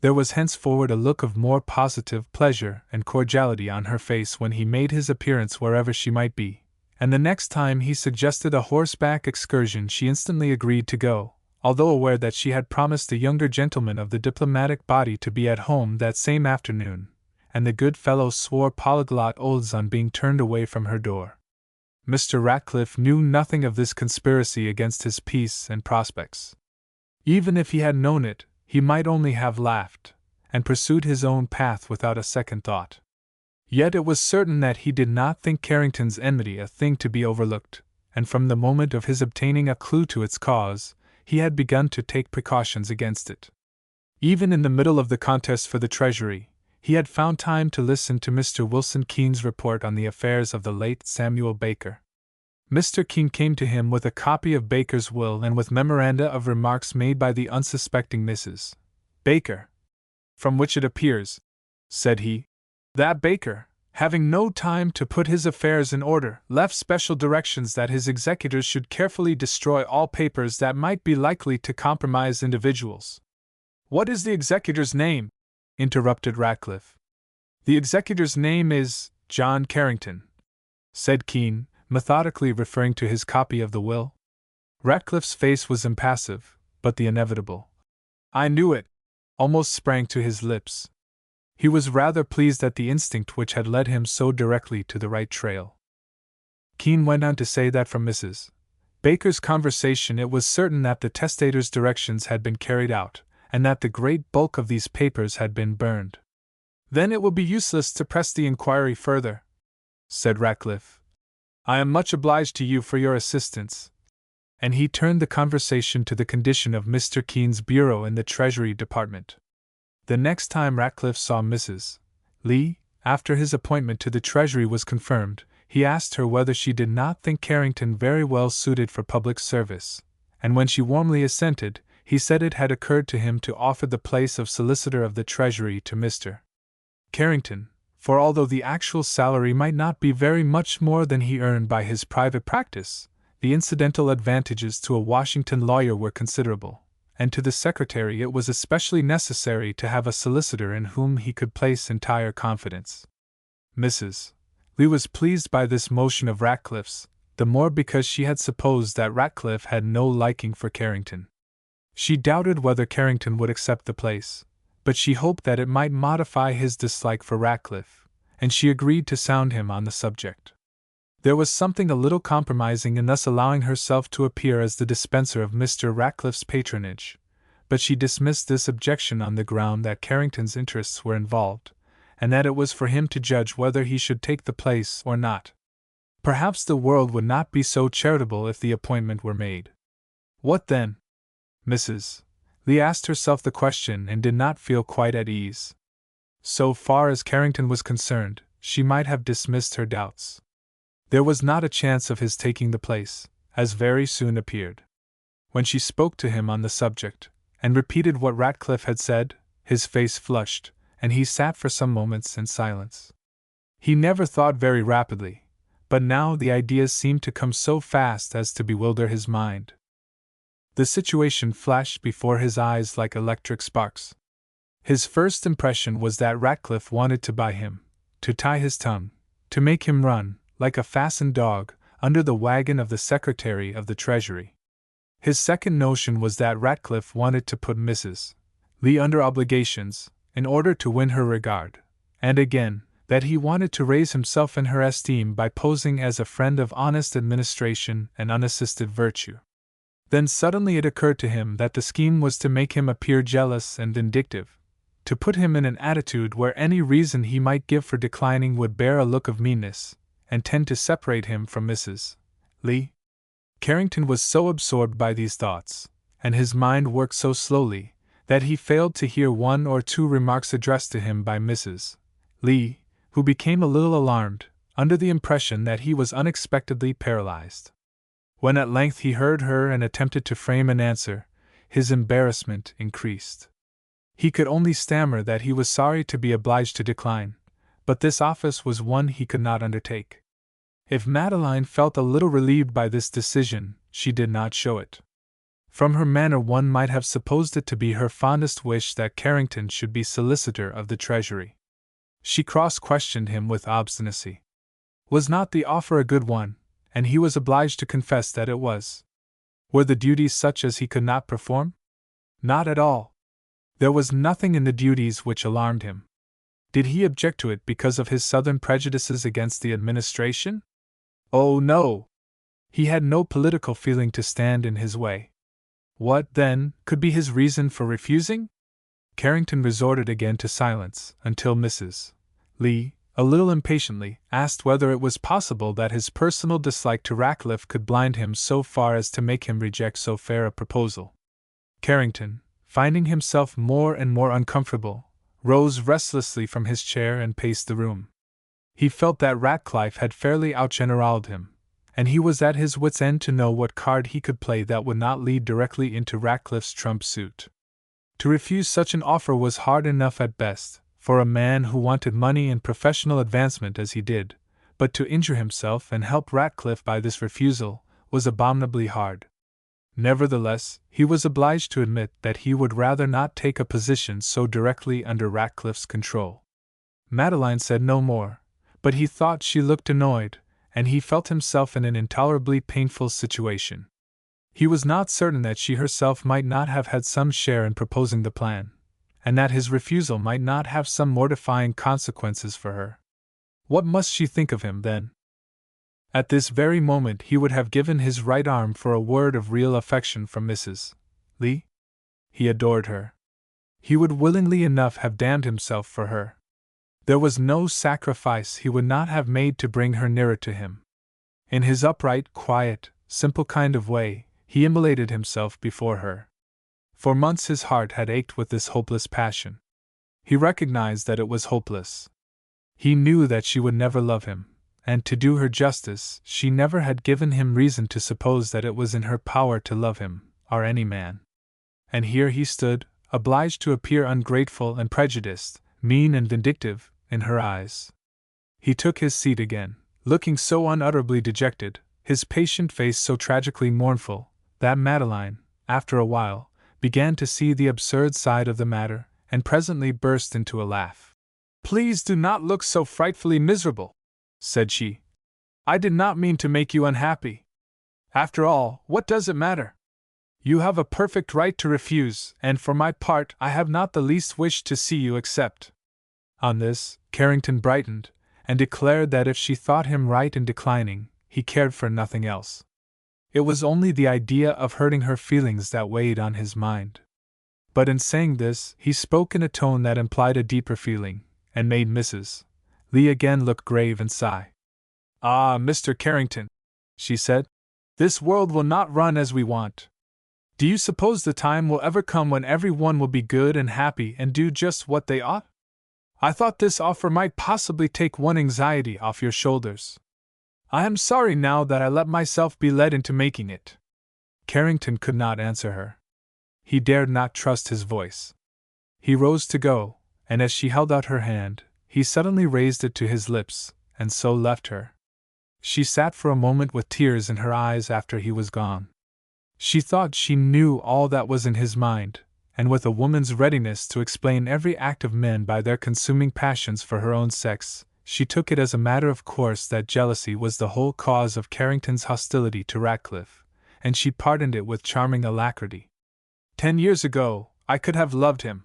There was henceforward a look of more positive pleasure and cordiality on her face when he made his appearance wherever she might be, and the next time he suggested a horseback excursion she instantly agreed to go, although aware that she had promised a younger gentleman of the diplomatic body to be at home that same afternoon, and the good fellow swore polyglot oaths on being turned away from her door. Mr. Ratcliffe knew nothing of this conspiracy against his peace and prospects. Even if he had known it, he might only have laughed, and pursued his own path without a second thought. Yet it was certain that he did not think Carrington's enmity a thing to be overlooked, and from the moment of his obtaining a clue to its cause, he had begun to take precautions against it. Even in the middle of the contest for the Treasury, he had found time to listen to Mr. Wilson Keene's report on the affairs of the late Samuel Baker. Mr. Keene came to him with a copy of Baker's will and with memoranda of remarks made by the unsuspecting Mrs. Baker. From which it appears, said he, that Baker, having no time to put his affairs in order, left special directions that his executors should carefully destroy all papers that might be likely to compromise individuals. What is the executor's name? Interrupted Ratcliffe. The executor's name is John Carrington, said Keene, methodically referring to his copy of the will. Ratcliffe's face was impassive, but the inevitable "I knew it" almost sprang to his lips. He was rather pleased at the instinct which had led him so directly to the right trail. Keene went on to say that from Mrs. Baker's conversation it was certain that the testator's directions had been carried out, and that the great bulk of these papers had been burned. Then it will be useless to press the inquiry further, said Ratcliffe. I am much obliged to you for your assistance. And he turned the conversation to the condition of Mr. Keene's bureau in the Treasury Department. The next time Ratcliffe saw Mrs. Lee, after his appointment to the Treasury was confirmed, he asked her whether she did not think Carrington very well suited for public service, and when she warmly assented, he said it had occurred to him to offer the place of Solicitor of the Treasury to Mr. Carrington, for although the actual salary might not be very much more than he earned by his private practice, the incidental advantages to a Washington lawyer were considerable, and to the secretary it was especially necessary to have a solicitor in whom he could place entire confidence. Mrs. Lee was pleased by this motion of Ratcliffe's, the more because she had supposed that Ratcliffe had no liking for Carrington. She doubted whether Carrington would accept the place, but she hoped that it might modify his dislike for Ratcliffe, and she agreed to sound him on the subject. There was something a little compromising in thus allowing herself to appear as the dispenser of Mr. Ratcliffe's patronage, but she dismissed this objection on the ground that Carrington's interests were involved, and that it was for him to judge whether he should take the place or not. Perhaps the world would not be so charitable if the appointment were made. What then? Mrs. Lee asked herself the question and did not feel quite at ease. So far as Carrington was concerned, she might have dismissed her doubts. There was not a chance of his taking the place, as very soon appeared. When she spoke to him on the subject, and repeated what Ratcliffe had said, his face flushed, and he sat for some moments in silence. He never thought very rapidly, but now the ideas seemed to come so fast as to bewilder his mind. The situation flashed before his eyes like electric sparks. His first impression was that Ratcliffe wanted to buy him, to tie his tongue, to make him run, like a fastened dog, under the wagon of the Secretary of the Treasury. His second notion was that Ratcliffe wanted to put Mrs. Lee under obligations, in order to win her regard, and again, that he wanted to raise himself in her esteem by posing as a friend of honest administration and unassisted virtue. Then suddenly it occurred to him that the scheme was to make him appear jealous and vindictive, to put him in an attitude where any reason he might give for declining would bear a look of meanness, and tend to separate him from Mrs. Lee. Carrington was so absorbed by these thoughts, and his mind worked so slowly, that he failed to hear one or two remarks addressed to him by Mrs. Lee, who became a little alarmed, under the impression that he was unexpectedly paralyzed. When at length he heard her and attempted to frame an answer, his embarrassment increased. He could only stammer that he was sorry to be obliged to decline, but this office was one he could not undertake. If Madeline felt a little relieved by this decision, she did not show it. From her manner one might have supposed it to be her fondest wish that Carrington should be Solicitor of the Treasury. She cross-questioned him with obstinacy. Was not the offer a good one, and he was obliged to confess that it was? Were the duties such as he could not perform? Not at all. There was nothing in the duties which alarmed him. Did he object to it because of his Southern prejudices against the administration? Oh, no! He had no political feeling to stand in his way. What, then, could be his reason for refusing? Carrington resorted again to silence, until Mrs. Lee, a little impatiently, asked whether it was possible that his personal dislike to Ratcliffe could blind him so far as to make him reject so fair a proposal. Carrington, finding himself more and more uncomfortable, rose restlessly from his chair and paced the room. He felt that Ratcliffe had fairly outgeneraled him, and he was at his wits' end to know what card he could play that would not lead directly into Ratcliffe's trump suit. To refuse such an offer was hard enough at best, for a man who wanted money and professional advancement as he did, but to injure himself and help Ratcliffe by this refusal was abominably hard. Nevertheless, he was obliged to admit that he would rather not take a position so directly under Ratcliffe's control. Madeline said no more, but he thought she looked annoyed, and he felt himself in an intolerably painful situation. He was not certain that she herself might not have had some share in proposing the plan, and that his refusal might not have some mortifying consequences for her. What must she think of him, then? At this very moment he would have given his right arm for a word of real affection from Mrs. Lee. He adored her. He would willingly enough have damned himself for her. There was no sacrifice he would not have made to bring her nearer to him. In his upright, quiet, simple kind of way, he immolated himself before her. For months his heart had ached with this hopeless passion. He recognized that it was hopeless. He knew that she would never love him, and to do her justice, she never had given him reason to suppose that it was in her power to love him, or any man. And here he stood, obliged to appear ungrateful and prejudiced, mean and vindictive, in her eyes. He took his seat again, looking so unutterably dejected, his patient face so tragically mournful, that Madeline, after a while, began to see the absurd side of the matter, and presently burst into a laugh. "Please do not look so frightfully miserable," said she. I did not mean to make you unhappy. After all, what does it matter? You have a perfect right to refuse, and for my part, I have not the least wish to see you accept." On this, Carrington brightened, and declared that if she thought him right in declining, he cared for nothing else. It was only the idea of hurting her feelings that weighed on his mind. But in saying this, he spoke in a tone that implied a deeper feeling, and made Mrs. Lee again look grave and sigh. "Ah, Mr. Carrington," she said, "this world will not run as we want. Do you suppose the time will ever come when every one will be good and happy and do just what they ought? I thought this offer might possibly take one anxiety off your shoulders. I am sorry now that I let myself be led into making it." Carrington could not answer her. He dared not trust his voice. He rose to go, and as she held out her hand, he suddenly raised it to his lips, and so left her. She sat for a moment with tears in her eyes after he was gone. She thought she knew all that was in his mind, and with a woman's readiness to explain every act of men by their consuming passions for her own sex, she took it as a matter of course that jealousy was the whole cause of Carrington's hostility to Ratcliffe, and she pardoned it with charming alacrity. 10 years ago, I could have loved him,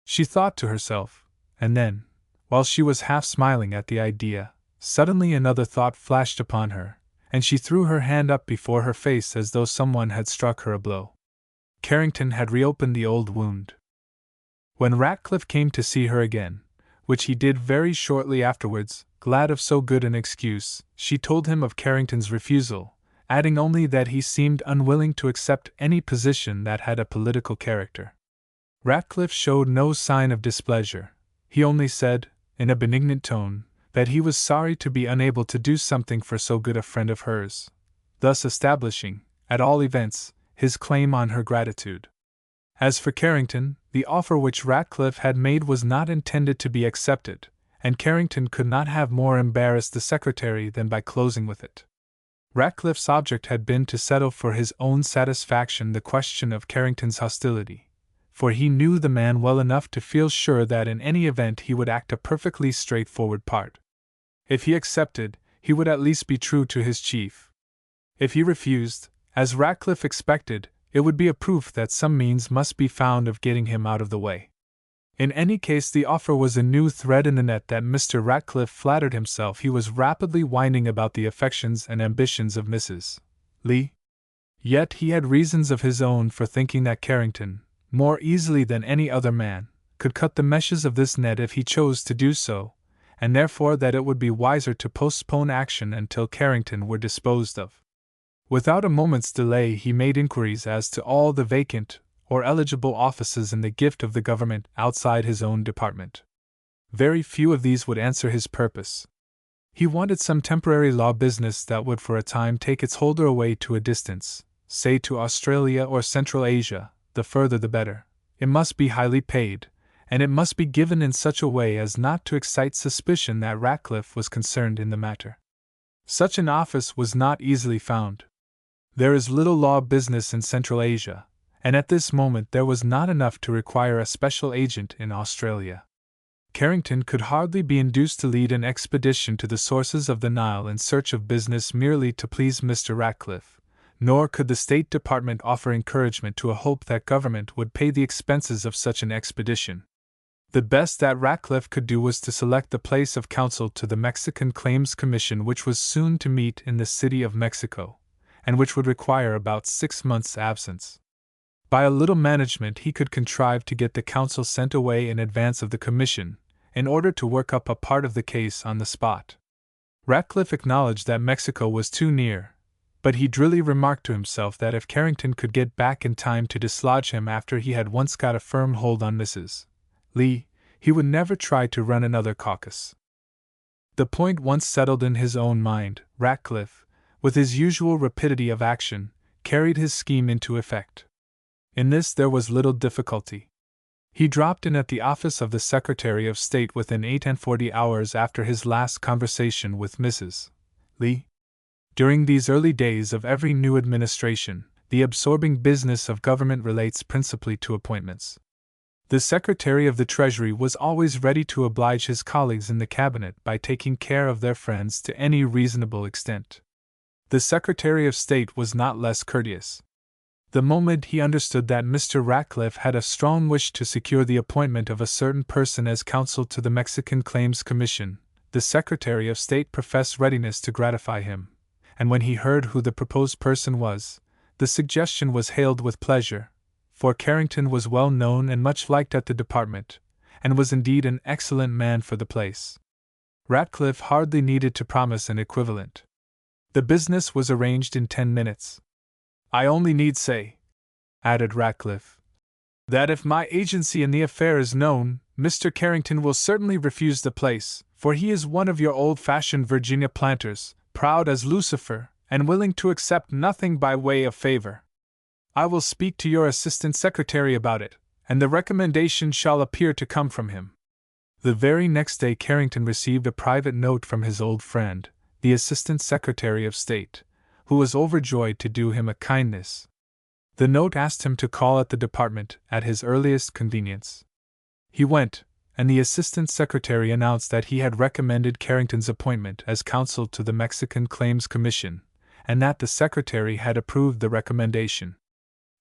she thought to herself, and then, while she was half smiling at the idea, suddenly another thought flashed upon her, and she threw her hand up before her face as though someone had struck her a blow. Carrington had reopened the old wound. When Ratcliffe came to see her again, which he did very shortly afterwards, glad of so good an excuse, she told him of Carrington's refusal, adding only that he seemed unwilling to accept any position that had a political character. Ratcliffe showed no sign of displeasure. He only said, in a benignant tone, that he was sorry to be unable to do something for so good a friend of hers, thus establishing, at all events, his claim on her gratitude. As for Carrington, the offer which Ratcliffe had made was not intended to be accepted, and Carrington could not have more embarrassed the secretary than by closing with it. Ratcliffe's object had been to settle for his own satisfaction the question of Carrington's hostility, for he knew the man well enough to feel sure that in any event he would act a perfectly straightforward part. If he accepted, he would at least be true to his chief. If he refused, as Ratcliffe expected, it would be a proof that some means must be found of getting him out of the way. In any case, the offer was a new thread in the net that Mr. Ratcliffe flattered himself he was rapidly winding about the affections and ambitions of Mrs. Lee. Yet he had reasons of his own for thinking that Carrington, more easily than any other man, could cut the meshes of this net if he chose to do so, and therefore that it would be wiser to postpone action until Carrington were disposed of. Without a moment's delay he made inquiries as to all the vacant or eligible offices in the gift of the government outside his own department. Very few of these would answer his purpose. He wanted some temporary law business that would for a time take its holder away to a distance, say to Australia or Central Asia. The further the better. It must be highly paid, and it must be given in such a way as not to excite suspicion that Ratcliffe was concerned in the matter. Such an office was not easily found. There is little law business in Central Asia, and at this moment there was not enough to require a special agent in Australia. Carrington could hardly be induced to lead an expedition to the sources of the Nile in search of business merely to please Mr. Ratcliffe, nor could the State Department offer encouragement to a hope that government would pay the expenses of such an expedition. The best that Ratcliffe could do was to select the place of counsel to the Mexican Claims Commission, which was soon to meet in the City of Mexico, and which would require about 6 months' absence. By a little management he could contrive to get the counsel sent away in advance of the commission, in order to work up a part of the case on the spot. Ratcliffe acknowledged that Mexico was too near, but he drily remarked to himself that if Carrington could get back in time to dislodge him after he had once got a firm hold on Mrs. Lee, he would never try to run another caucus. The point once settled in his own mind, Ratcliffe, with his usual rapidity of action, carried his scheme into effect. In this there was little difficulty. He dropped in at the office of the Secretary of State within 48 hours after his last conversation with Mrs. Lee. During these early days of every new administration, the absorbing business of government relates principally to appointments. The Secretary of the Treasury was always ready to oblige his colleagues in the cabinet by taking care of their friends to any reasonable extent. The Secretary of State was not less courteous. The moment he understood that Mr. Ratcliffe had a strong wish to secure the appointment of a certain person as counsel to the Mexican Claims Commission, the Secretary of State professed readiness to gratify him, and when he heard who the proposed person was, the suggestion was hailed with pleasure, for Carrington was well known and much liked at the department, and was indeed an excellent man for the place. Ratcliffe hardly needed to promise an equivalent. The business was arranged in 10 minutes. "I only need say," added Ratcliffe, "that if my agency in the affair is known, Mr. Carrington will certainly refuse the place, for he is one of your old-fashioned Virginia planters, proud as Lucifer, and willing to accept nothing by way of favor. I will speak to your assistant secretary about it, and the recommendation shall appear to come from him." The very next day Carrington received a private note from his old friend, the Assistant Secretary of State, who was overjoyed to do him a kindness. The note asked him to call at the department at his earliest convenience. He went, and the Assistant Secretary announced that he had recommended Carrington's appointment as counsel to the Mexican Claims Commission, and that the Secretary had approved the recommendation.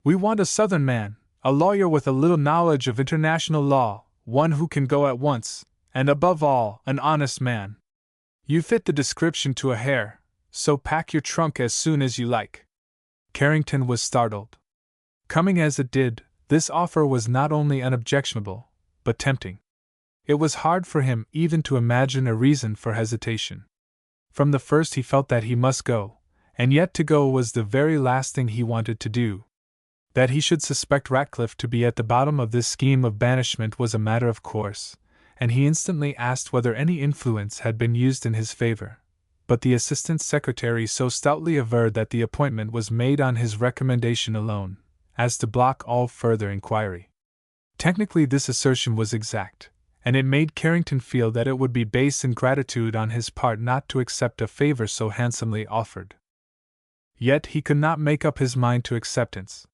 "We want a Southern man, a lawyer with a little knowledge of international law, one who can go at once, and above all, an honest man. You fit the description to a hair, so pack your trunk as soon as you like." Carrington was startled. Coming as it did, this offer was not only unobjectionable, but tempting. It was hard for him even to imagine a reason for hesitation. From the first he felt that he must go, and yet to go was the very last thing he wanted to do. That he should suspect Ratcliffe to be at the bottom of this scheme of banishment was a matter of course, and he instantly asked whether any influence had been used in his favor. But the Assistant Secretary so stoutly averred that the appointment was made on his recommendation alone, as to block all further inquiry. Technically this assertion was exact, and it made Carrington feel that it would be base ingratitude on his part not to accept a favor so handsomely offered. Yet he could not make up his mind to acceptance.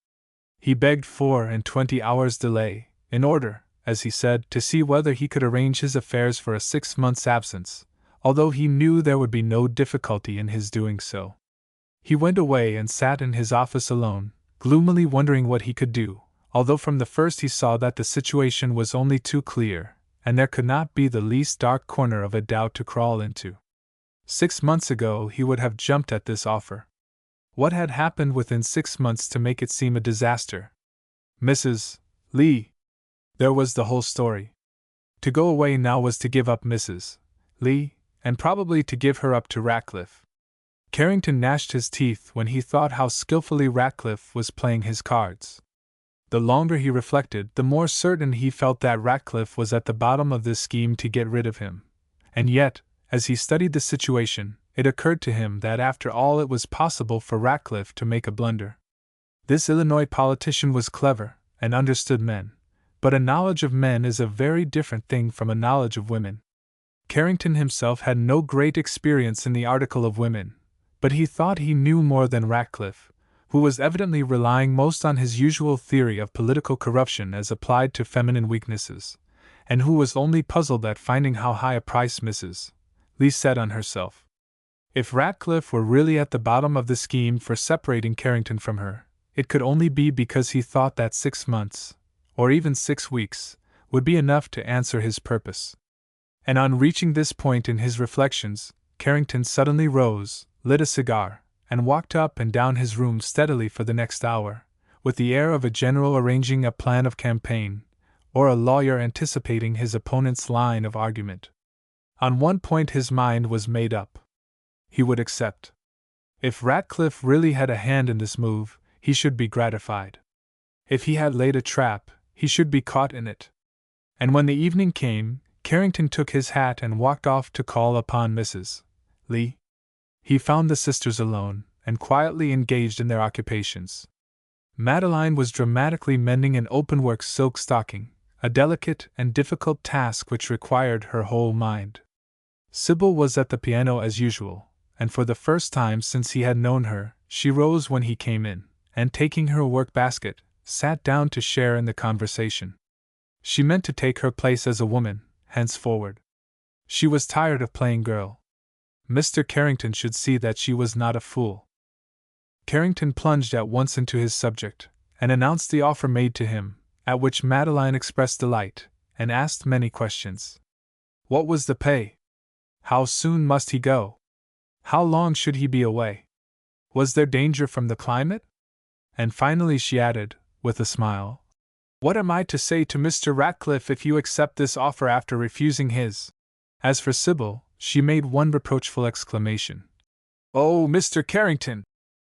He begged 24 hours delay, in order, as he said, to see whether he could arrange his affairs for a 6 months' absence, although he knew there would be no difficulty in his doing so. He went away and sat in his office alone, gloomily wondering what he could do, although from the first he saw that the situation was only too clear, and there could not be the least dark corner of a doubt to crawl into. 6 months ago he would have jumped at this offer. What had happened within 6 months to make it seem a disaster? Mrs. Lee. There was the whole story. To go away now was to give up Mrs. Lee, and probably to give her up to Ratcliffe. Carrington gnashed his teeth when he thought how skillfully Ratcliffe was playing his cards. The longer he reflected, the more certain he felt that Ratcliffe was at the bottom of this scheme to get rid of him. And yet, as he studied the situation, it occurred to him that after all it was possible for Ratcliffe to make a blunder. This Illinois politician was clever, and understood men, but a knowledge of men is a very different thing from a knowledge of women. Carrington himself had no great experience in the article of women, but he thought he knew more than Ratcliffe, who was evidently relying most on his usual theory of political corruption as applied to feminine weaknesses, and who was only puzzled at finding how high a price Mrs. Lee set on herself. If Ratcliffe were really at the bottom of the scheme for separating Carrington from her, it could only be because he thought that 6 months, or even 6 weeks, would be enough to answer his purpose. And on reaching this point in his reflections, Carrington suddenly rose, lit a cigar, and walked up and down his room steadily for the next hour, with the air of a general arranging a plan of campaign, or a lawyer anticipating his opponent's line of argument. On one point his mind was made up. He would accept. If Ratcliffe really had a hand in this move, he should be gratified. If he had laid a trap, he should be caught in it. And when the evening came, Carrington took his hat and walked off to call upon Mrs. Lee. He found the sisters alone, and quietly engaged in their occupations. Madeline was dramatically mending an openwork silk stocking, a delicate and difficult task which required her whole mind. Sybil was at the piano as usual, and for the first time since he had known her, she rose when he came in, and taking her work-basket, sat down to share in the conversation. She meant to take her place as a woman, henceforward. She was tired of playing girl. Mr. Carrington should see that she was not a fool. Carrington plunged at once into his subject, and announced the offer made to him, at which Madeline expressed delight, and asked many questions. What was the pay? How soon must he go? How long should he be away? Was there danger from the climate? And finally she added, with a smile, What am I to say to Mr. Ratcliffe if you accept this offer after refusing his? As for Sybil, she made one reproachful exclamation. Oh, Mr. Carrington!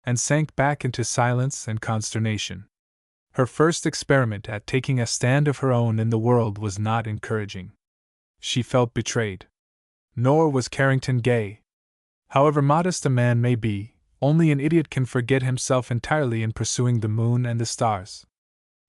And sank back into silence and consternation. Her first experiment at taking a stand of her own in the world was not encouraging. She felt betrayed. Nor was Carrington gay. However modest a man may be, only an idiot can forget himself entirely in pursuing the moon and the stars.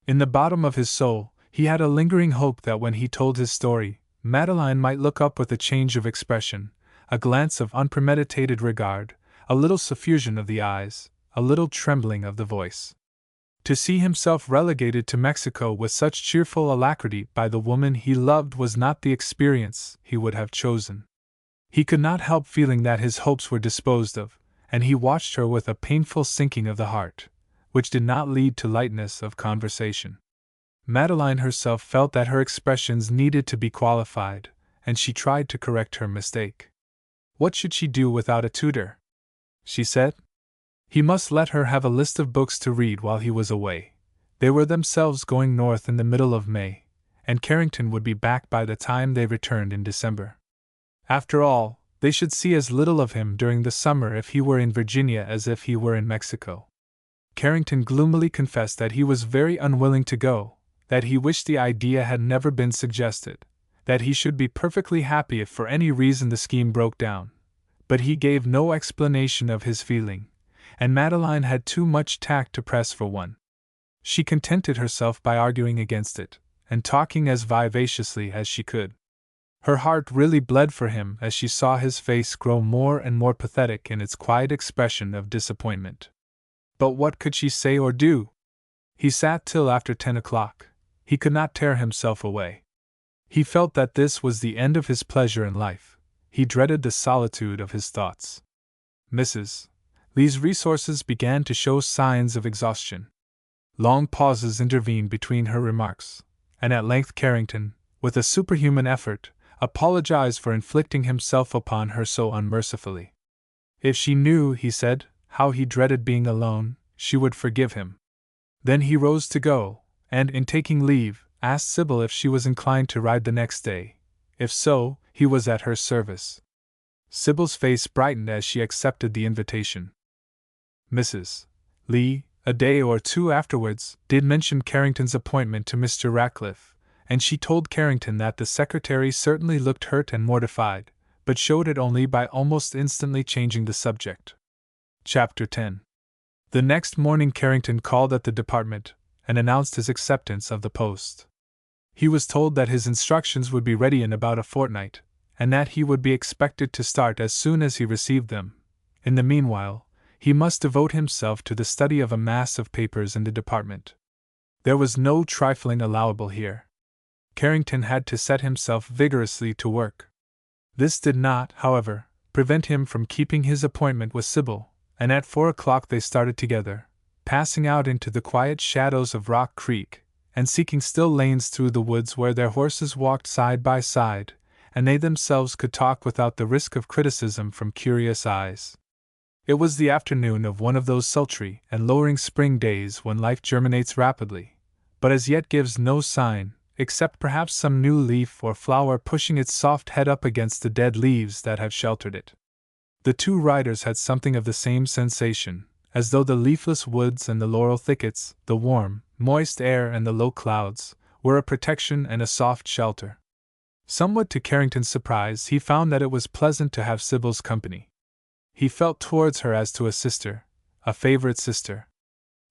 In the bottom of his soul, he had a lingering hope that when he told his story, Madeline might look up with a change of expression, a glance of unpremeditated regard, a little suffusion of the eyes, a little trembling of the voice. To see himself relegated to Mexico with such cheerful alacrity by the woman he loved was not the experience he would have chosen. He could not help feeling that his hopes were disposed of, and he watched her with a painful sinking of the heart, which did not lead to lightness of conversation. Madeline herself felt that her expressions needed to be qualified, and she tried to correct her mistake. What should she do without a tutor? She said. He must let her have a list of books to read while he was away. They were themselves going north in the middle of May, and Carrington would be back by the time they returned in December. After all, they should see as little of him during the summer if he were in Virginia as if he were in Mexico. Carrington gloomily confessed that he was very unwilling to go, that he wished the idea had never been suggested, that he should be perfectly happy if for any reason the scheme broke down. But he gave no explanation of his feeling, and Madeline had too much tact to press for one. She contented herself by arguing against it, and talking as vivaciously as she could. Her heart really bled for him as she saw his face grow more and more pathetic in its quiet expression of disappointment. But what could she say or do? He sat till after 10 o'clock. He could not tear himself away. He felt that this was the end of his pleasure in life. He dreaded the solitude of his thoughts. Mrs. Lee's resources began to show signs of exhaustion. Long pauses intervened between her remarks, and at length Carrington, with a superhuman effort, apologized for inflicting himself upon her so unmercifully. If she knew, he said, how he dreaded being alone, she would forgive him. Then he rose to go, and in taking leave, asked Sybil if she was inclined to ride the next day. If so, he was at her service. Sybil's face brightened as she accepted the invitation. Mrs. Lee, a day or two afterwards, did mention Carrington's appointment to Mr. Ratcliffe, and she told Carrington that the secretary certainly looked hurt and mortified, but showed it only by almost instantly changing the subject. Chapter 10. The next morning Carrington called at the department, and announced his acceptance of the post. He was told that his instructions would be ready in about a fortnight, and that he would be expected to start as soon as he received them. In the meanwhile, he must devote himself to the study of a mass of papers in the department. There was no trifling allowable here. Carrington had to set himself vigorously to work. This did not, however, prevent him from keeping his appointment with Sybil, and at 4 o'clock they started together, passing out into the quiet shadows of Rock Creek, and seeking still lanes through the woods where their horses walked side by side, and they themselves could talk without the risk of criticism from curious eyes. It was the afternoon of one of those sultry and lowering spring days when life germinates rapidly, but as yet gives no sign, except perhaps some new leaf or flower pushing its soft head up against the dead leaves that have sheltered it. The two riders had something of the same sensation, as though the leafless woods and the laurel thickets, the warm, moist air and the low clouds, were a protection and a soft shelter. Somewhat to Carrington's surprise, he found that it was pleasant to have Sybil's company. He felt towards her as to a sister, a favorite sister.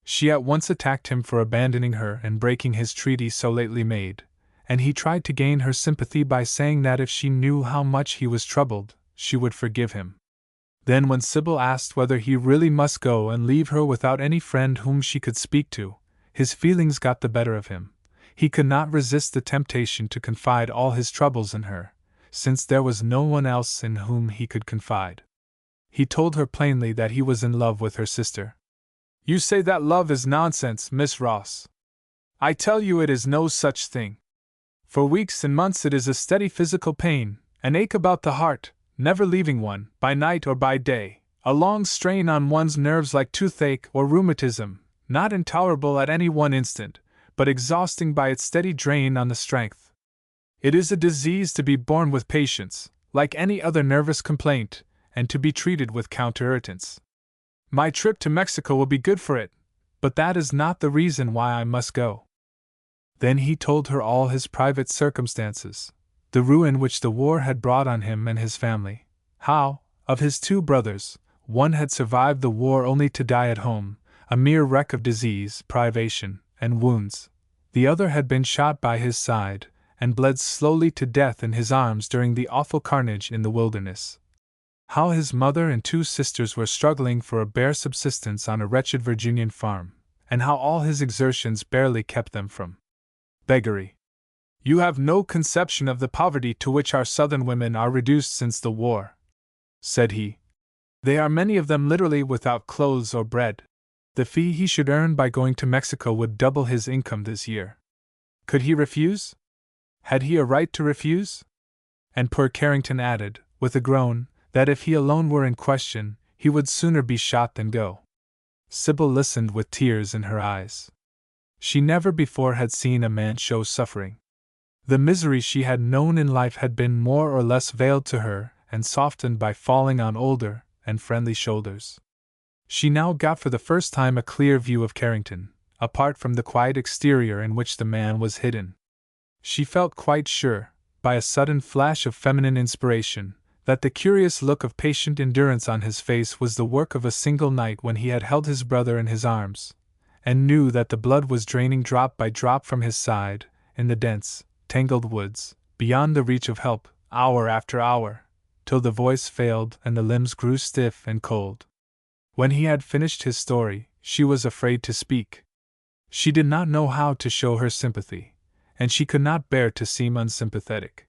She at once attacked him for abandoning her and breaking his treaty so lately made, and he tried to gain her sympathy by saying that if she knew how much he was troubled, she would forgive him. Then when Sybil asked whether he really must go and leave her without any friend whom she could speak to, his feelings got the better of him. He could not resist the temptation to confide all his troubles in her, since there was no one else in whom he could confide. He told her plainly that he was in love with her sister. "You say that love is nonsense, Miss Ross. I tell you it is no such thing. For weeks and months it is a steady physical pain, an ache about the heart, never leaving one, by night or by day, a long strain on one's nerves like toothache or rheumatism, not intolerable at any one instant, but exhausting by its steady drain on the strength. It is a disease to be borne with patience, like any other nervous complaint, and to be treated with counter-irritants. My trip to Mexico will be good for it, but that is not the reason why I must go." Then he told her all his private circumstances, the ruin which the war had brought on him and his family, how, of his 2 brothers, one had survived the war only to die at home, a mere wreck of disease, privation, and wounds. The other had been shot by his side, and bled slowly to death in his arms during the awful carnage in the wilderness. How his mother and 2 sisters were struggling for a bare subsistence on a wretched Virginian farm, and how all his exertions barely kept them from beggary. "You have no conception of the poverty to which our Southern women are reduced since the war," said he. "They are many of them literally without clothes or bread. The fee he should earn by going to Mexico would double his income this year. Could he refuse? Had he a right to refuse?" And poor Carrington added, with a groan, that if he alone were in question, he would sooner be shot than go. Sybil listened with tears in her eyes. She never before had seen a man show suffering. The misery she had known in life had been more or less veiled to her and softened by falling on older and friendly shoulders. She now got for the first time a clear view of Carrington, apart from the quiet exterior in which the man was hidden. She felt quite sure, by a sudden flash of feminine inspiration, that the curious look of patient endurance on his face was the work of a single night when he had held his brother in his arms, and knew that the blood was draining drop by drop from his side, in the dense, tangled woods, beyond the reach of help, hour after hour, till the voice failed and the limbs grew stiff and cold. When he had finished his story, she was afraid to speak. She did not know how to show her sympathy, and she could not bear to seem unsympathetic.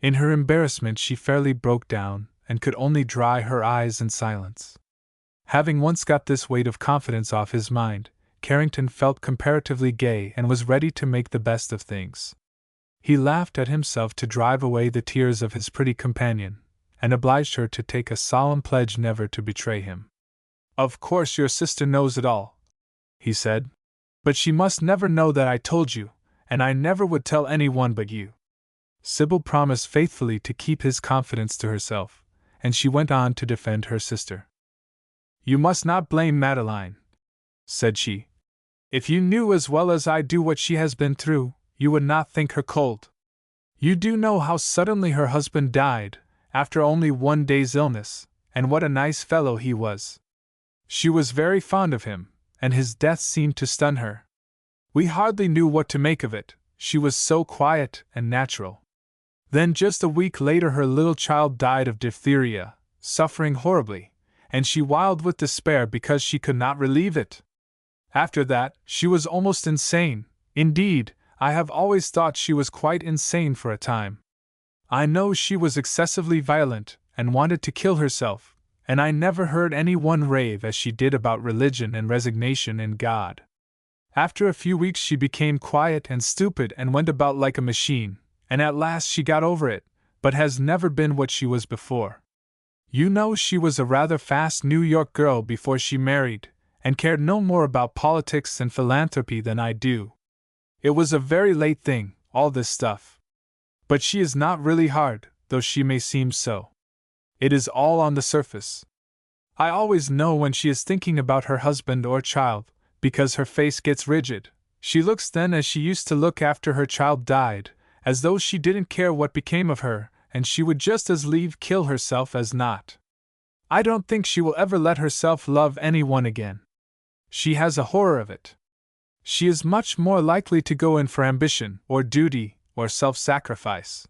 In her embarrassment she fairly broke down, and could only dry her eyes in silence. Having once got this weight of confidence off his mind, Carrington felt comparatively gay and was ready to make the best of things. He laughed at himself to drive away the tears of his pretty companion, and obliged her to take a solemn pledge never to betray him. "Of course your sister knows it all," he said, "but she must never know that I told you, and I never would tell anyone but you." Sybil promised faithfully to keep his confidence to herself, and she went on to defend her sister. "You must not blame Madeline," said she. "If you knew as well as I do what she has been through, you would not think her cold. You do know how suddenly her husband died, after only 1 day's illness, and what a nice fellow he was. She was very fond of him, and his death seemed to stun her. We hardly knew what to make of it, she was so quiet and natural. Then just a week later her little child died of diphtheria, suffering horribly, and she wailed with despair because she could not relieve it. After that, she was almost insane. Indeed, I have always thought she was quite insane for a time. I know she was excessively violent, and wanted to kill herself, and I never heard anyone rave as she did about religion and resignation in God. After a few weeks she became quiet and stupid and went about like a machine, and at last she got over it, but has never been what she was before. You know she was a rather fast New York girl before she married, and cared no more about politics and philanthropy than I do. It was a very late thing, all this stuff. But she is not really hard, though she may seem so. It is all on the surface. I always know when she is thinking about her husband or child, because her face gets rigid. She looks then as she used to look after her child died, as though she didn't care what became of her, and she would just as lieve kill herself as not. I don't think she will ever let herself love anyone again. She has a horror of it. She is much more likely to go in for ambition, or duty, or self-sacrifice."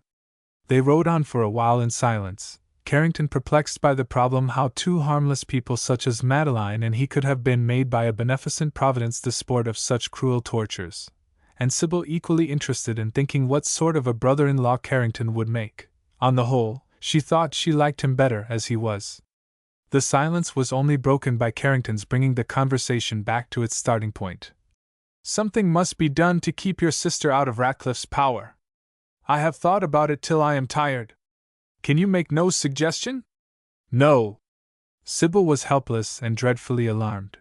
They rode on for a while in silence, Carrington perplexed by the problem how 2 harmless people such as Madeline and he could have been made by a beneficent Providence the sport of such cruel tortures, and Sybil equally interested in thinking what sort of a brother-in-law Carrington would make. On the whole, she thought she liked him better as he was. The silence was only broken by Carrington's bringing the conversation back to its starting point. "Something must be done to keep your sister out of Ratcliffe's power. I have thought about it till I am tired. Can you make no suggestion?" "No." Sybil was helpless and dreadfully alarmed.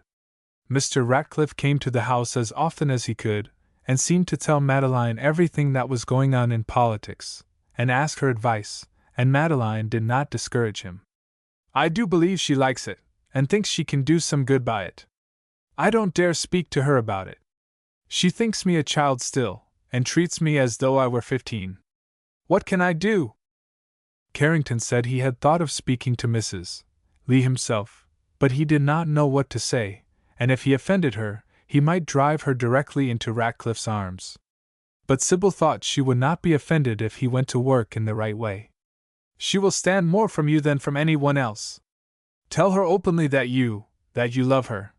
Mr. Ratcliffe came to the house as often as he could, and seemed to tell Madeline everything that was going on in politics, and ask her advice, and Madeline did not discourage him. "I do believe she likes it, and thinks she can do some good by it. I don't dare speak to her about it. She thinks me a child still, and treats me as though I were 15. What can I do?" Carrington said he had thought of speaking to Mrs. Lee himself, but he did not know what to say, and if he offended her, he might drive her directly into Ratcliffe's arms. But Sybil thought she would not be offended if he went to work in the right way. "She will stand more from you than from anyone else. Tell her openly that you love her,"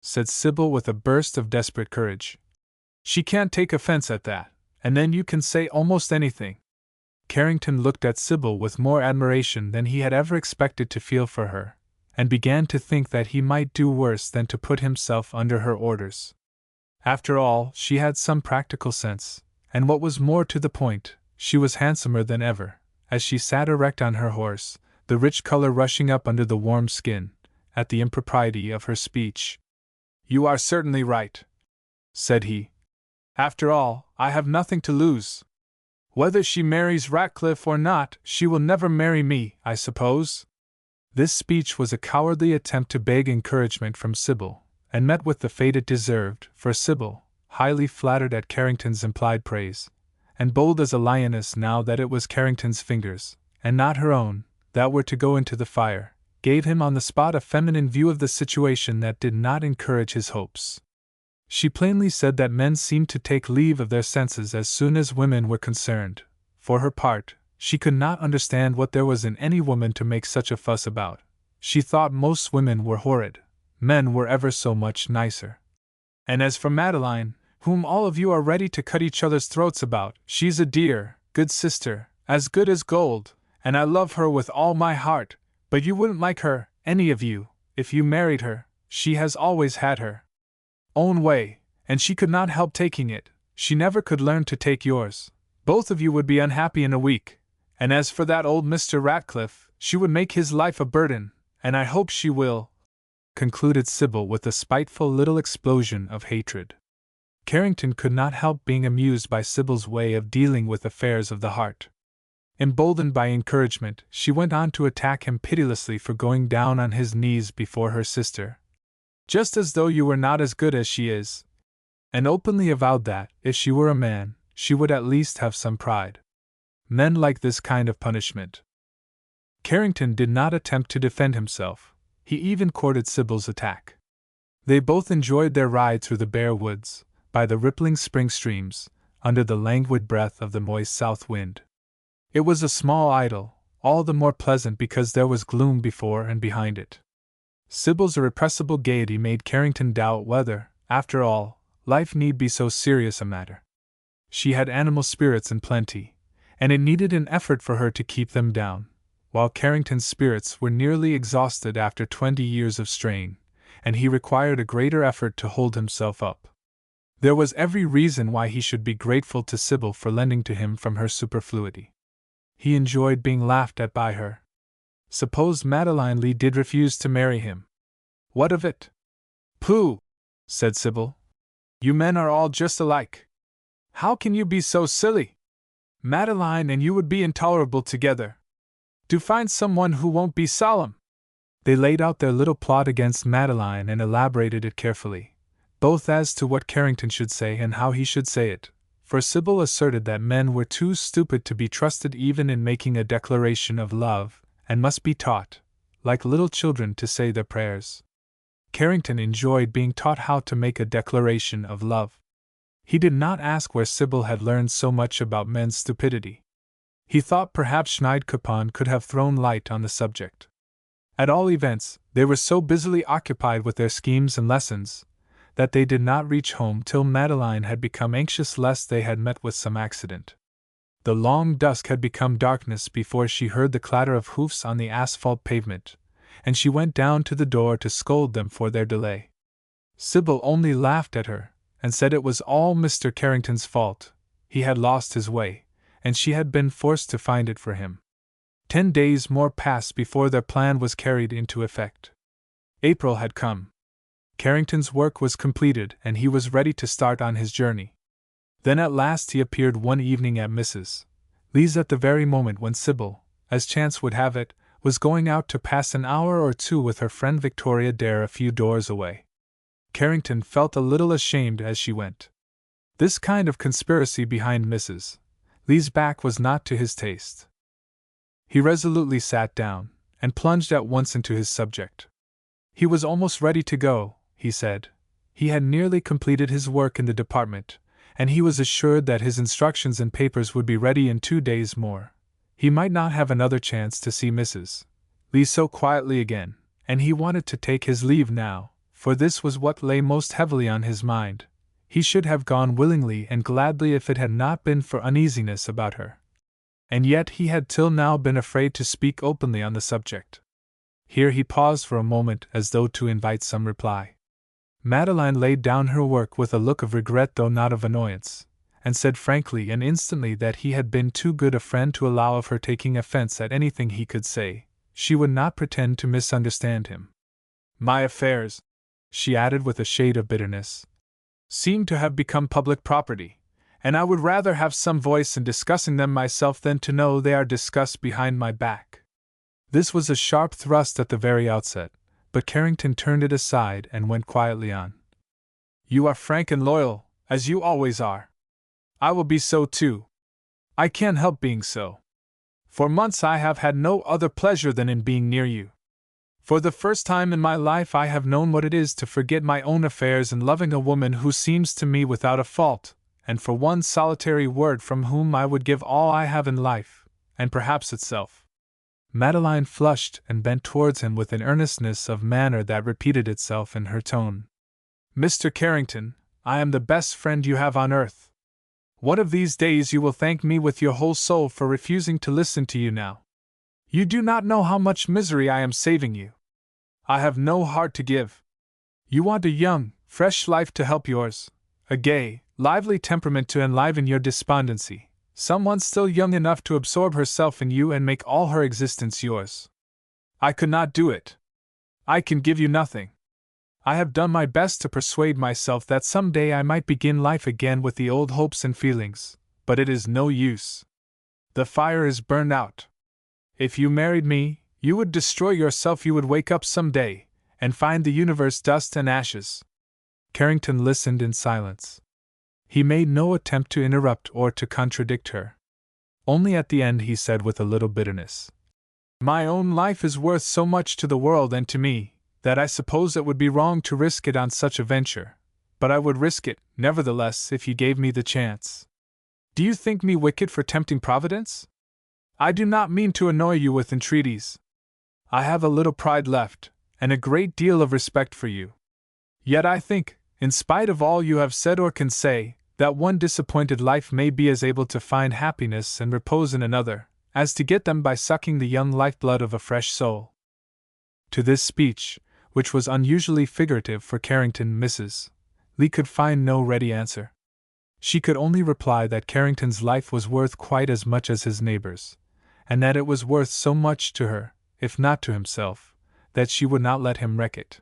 said Sybil with a burst of desperate courage. "She can't take offense at that, and then you can say almost anything." Carrington looked at Sybil with more admiration than he had ever expected to feel for her, and began to think that he might do worse than to put himself under her orders. After all, she had some practical sense, and what was more to the point, she was handsomer than ever, as she sat erect on her horse, the rich color rushing up under the warm skin, at the impropriety of her speech. "You are certainly right," said he. "After all, I have nothing to lose. Whether she marries Ratcliffe or not, she will never marry me, I suppose." This speech was a cowardly attempt to beg encouragement from Sybil, and met with the fate it deserved, for Sybil, highly flattered at Carrington's implied praise, and bold as a lioness now that it was Carrington's fingers, and not her own, that were to go into the fire, gave him on the spot a feminine view of the situation that did not encourage his hopes. She plainly said that men seemed to take leave of their senses as soon as women were concerned. For her part, she could not understand what there was in any woman to make such a fuss about. She thought most women were horrid, men were ever so much nicer. "And as for Madeline, whom all of you are ready to cut each other's throats about, she's a dear, good sister, as good as gold, and I love her with all my heart, but you wouldn't like her, any of you, if you married her. She has always had her own way, and she could not help taking it. She never could learn to take yours. Both of you would be unhappy in a week. And as for that old Mr. Ratcliffe, she would make his life a burden, and I hope she will," concluded Sybil with a spiteful little explosion of hatred. Carrington could not help being amused by Sybil's way of dealing with affairs of the heart. Emboldened by encouragement, she went on to attack him pitilessly for going down on his knees before her sister. "Just as though you were not as good as she is," and openly avowed that, if she were a man, she would at least have some pride. Men like this kind of punishment. Carrington did not attempt to defend himself. He even courted Sybil's attack. They both enjoyed their ride through the bare woods, by the rippling spring streams, under the languid breath of the moist south wind. It was a small idyll, all the more pleasant because there was gloom before and behind it. Sybil's irrepressible gaiety made Carrington doubt whether, after all, life need be so serious a matter. She had animal spirits in plenty, and it needed an effort for her to keep them down, while Carrington's spirits were nearly exhausted after 20 years of strain, and he required a greater effort to hold himself up. There was every reason why he should be grateful to Sybil for lending to him from her superfluity. He enjoyed being laughed at by her. Suppose Madeline Lee did refuse to marry him? What of it? "Pooh!" said Sybil. "You men are all just alike. How can you be so silly? Madeline and you would be intolerable together. Do find someone who won't be solemn." They laid out their little plot against Madeline and elaborated it carefully, both as to what Carrington should say and how he should say it, for Sybil asserted that men were too stupid to be trusted even in making a declaration of love, and must be taught, like little children, to say their prayers. Carrington enjoyed being taught how to make a declaration of love. He did not ask where Sybil had learned so much about men's stupidity. He thought perhaps Schneidkoppen could have thrown light on the subject. At all events, they were so busily occupied with their schemes and lessons, that they did not reach home till Madeline had become anxious lest they had met with some accident. The long dusk had become darkness before she heard the clatter of hoofs on the asphalt pavement, and she went down to the door to scold them for their delay. Sybil only laughed at her, and said it was all Mr. Carrington's fault. He had lost his way, and she had been forced to find it for him. 10 days more passed before their plan was carried into effect. April had come. Carrington's work was completed, and he was ready to start on his journey. Then at last he appeared one evening at Mrs. Lee's at the very moment when Sybil, as chance would have it, was going out to pass an hour or two with her friend Victoria Dare a few doors away. Carrington felt a little ashamed as she went. This kind of conspiracy behind Mrs. Lee's back was not to his taste. He resolutely sat down, and plunged at once into his subject. He was almost ready to go, he said. He had nearly completed his work in the department, and he was assured that his instructions and papers would be ready in 2 days more. He might not have another chance to see Mrs. Lee so quietly again, and he wanted to take his leave now, for this was what lay most heavily on his mind. He should have gone willingly and gladly if it had not been for uneasiness about her. And yet he had till now been afraid to speak openly on the subject. Here he paused for a moment as though to invite some reply. Madeline laid down her work with a look of regret though not of annoyance, and said frankly and instantly that he had been too good a friend to allow of her taking offense at anything he could say. She would not pretend to misunderstand him. My affairs, she added with a shade of bitterness, seem to have become public property, and I would rather have some voice in discussing them myself than to know they are discussed behind my back. This was a sharp thrust at the very outset, but Carrington turned it aside and went quietly on. You are frank and loyal, as you always are. I will be so too. I can't help being so. For months I have had no other pleasure than in being near you. For the first time in my life I have known what it is to forget my own affairs in loving a woman who seems to me without a fault, and for one solitary word from whom I would give all I have in life, and perhaps itself. Madeline flushed and bent towards him with an earnestness of manner that repeated itself in her tone. Mr. Carrington, I am the best friend you have on earth. One of these days you will thank me with your whole soul for refusing to listen to you now. You do not know how much misery I am saving you. I have no heart to give. You want a young, fresh life to help yours, a gay, lively temperament to enliven your despondency, someone still young enough to absorb herself in you and make all her existence yours. I could not do it. I can give you nothing. I have done my best to persuade myself that some day I might begin life again with the old hopes and feelings, but it is no use. The fire is burned out. If you married me, you would destroy yourself. You would wake up some day, and find the universe dust and ashes. Carrington listened in silence. He made no attempt to interrupt or to contradict her. Only at the end he said with a little bitterness, My own life is worth so much to the world and to me, that I suppose it would be wrong to risk it on such a venture, but I would risk it, nevertheless, if you gave me the chance. Do you think me wicked for tempting Providence? I do not mean to annoy you with entreaties. I have a little pride left, and a great deal of respect for you. Yet I think, in spite of all you have said or can say, that one disappointed life may be as able to find happiness and repose in another, as to get them by sucking the young lifeblood of a fresh soul. To this speech, which was unusually figurative for Carrington, Mrs. Lee could find no ready answer. She could only reply that Carrington's life was worth quite as much as his neighbor's, and that it was worth so much to her, if not to himself, that she would not let him wreck it.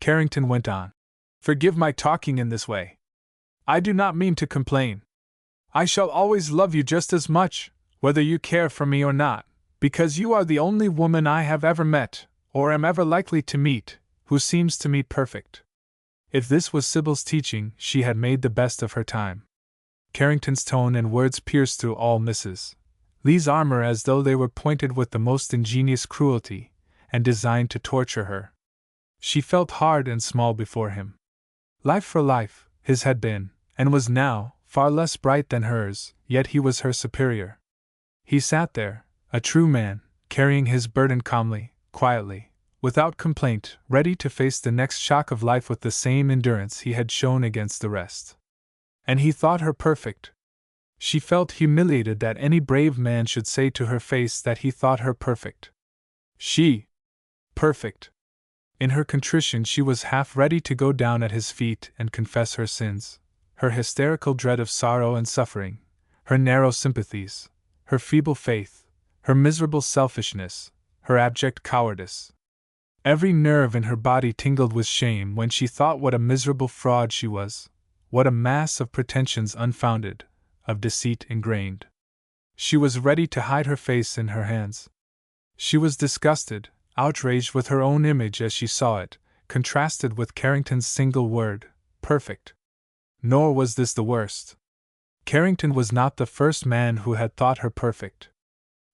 Carrington went on. Forgive my talking in this way. I do not mean to complain. I shall always love you just as much, whether you care for me or not, because you are the only woman I have ever met, or am ever likely to meet, who seems to me perfect. If this was Sybil's teaching, she had made the best of her time. Carrington's tone and words pierced through all Mrs. Lee's armor as though they were pointed with the most ingenious cruelty, and designed to torture her. She felt hard and small before him. Life for life, his had been, and was now, far less bright than hers, yet he was her superior. He sat there, a true man, carrying his burden calmly, quietly, without complaint, ready to face the next shock of life with the same endurance he had shown against the rest. And he thought her perfect. She felt humiliated that any brave man should say to her face that he thought her perfect. She, perfect. In her contrition she was half ready to go down at his feet and confess her sins, her hysterical dread of sorrow and suffering, her narrow sympathies, her feeble faith, her miserable selfishness, her abject cowardice. Every nerve in her body tingled with shame when she thought what a miserable fraud she was, what a mass of pretensions unfounded, of deceit ingrained. She was ready to hide her face in her hands. She was disgusted, outraged with her own image as she saw it, contrasted with Carrington's single word, perfect. Nor was this the worst. Carrington was not the first man who had thought her perfect.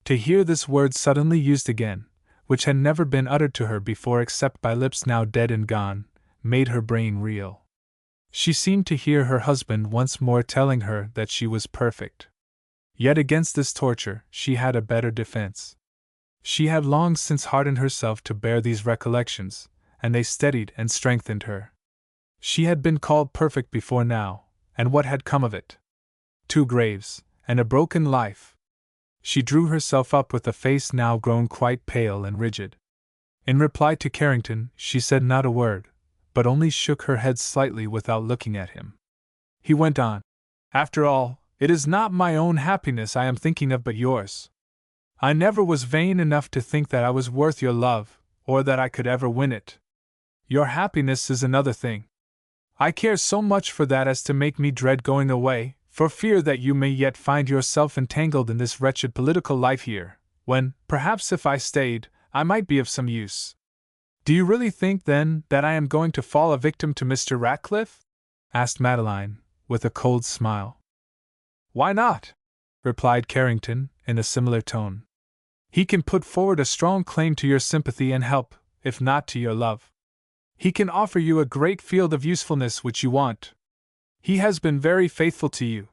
To hear this word suddenly used again, which had never been uttered to her before except by lips now dead and gone, made her brain reel. She seemed to hear her husband once more telling her that she was perfect. Yet against this torture she had a better defense. She had long since hardened herself to bear these recollections, and they steadied and strengthened her. She had been called perfect before now, and what had come of it? 2 graves, and a broken life. She drew herself up with a face now grown quite pale and rigid. In reply to Carrington, she said not a word, but only shook her head slightly without looking at him. He went on, "After all, it is not my own happiness I am thinking of but yours. I never was vain enough to think that I was worth your love, or that I could ever win it. Your happiness is another thing. I care so much for that as to make me dread going away, for fear that you may yet find yourself entangled in this wretched political life here, when, perhaps if I stayed, I might be of some use." "Do you really think, then, that I am going to fall a victim to Mr. Ratcliffe?" asked Madeline, with a cold smile. "Why not?" replied Carrington, in a similar tone. "He can put forward a strong claim to your sympathy and help, if not to your love. He can offer you a great field of usefulness which you want. He has been very faithful to you.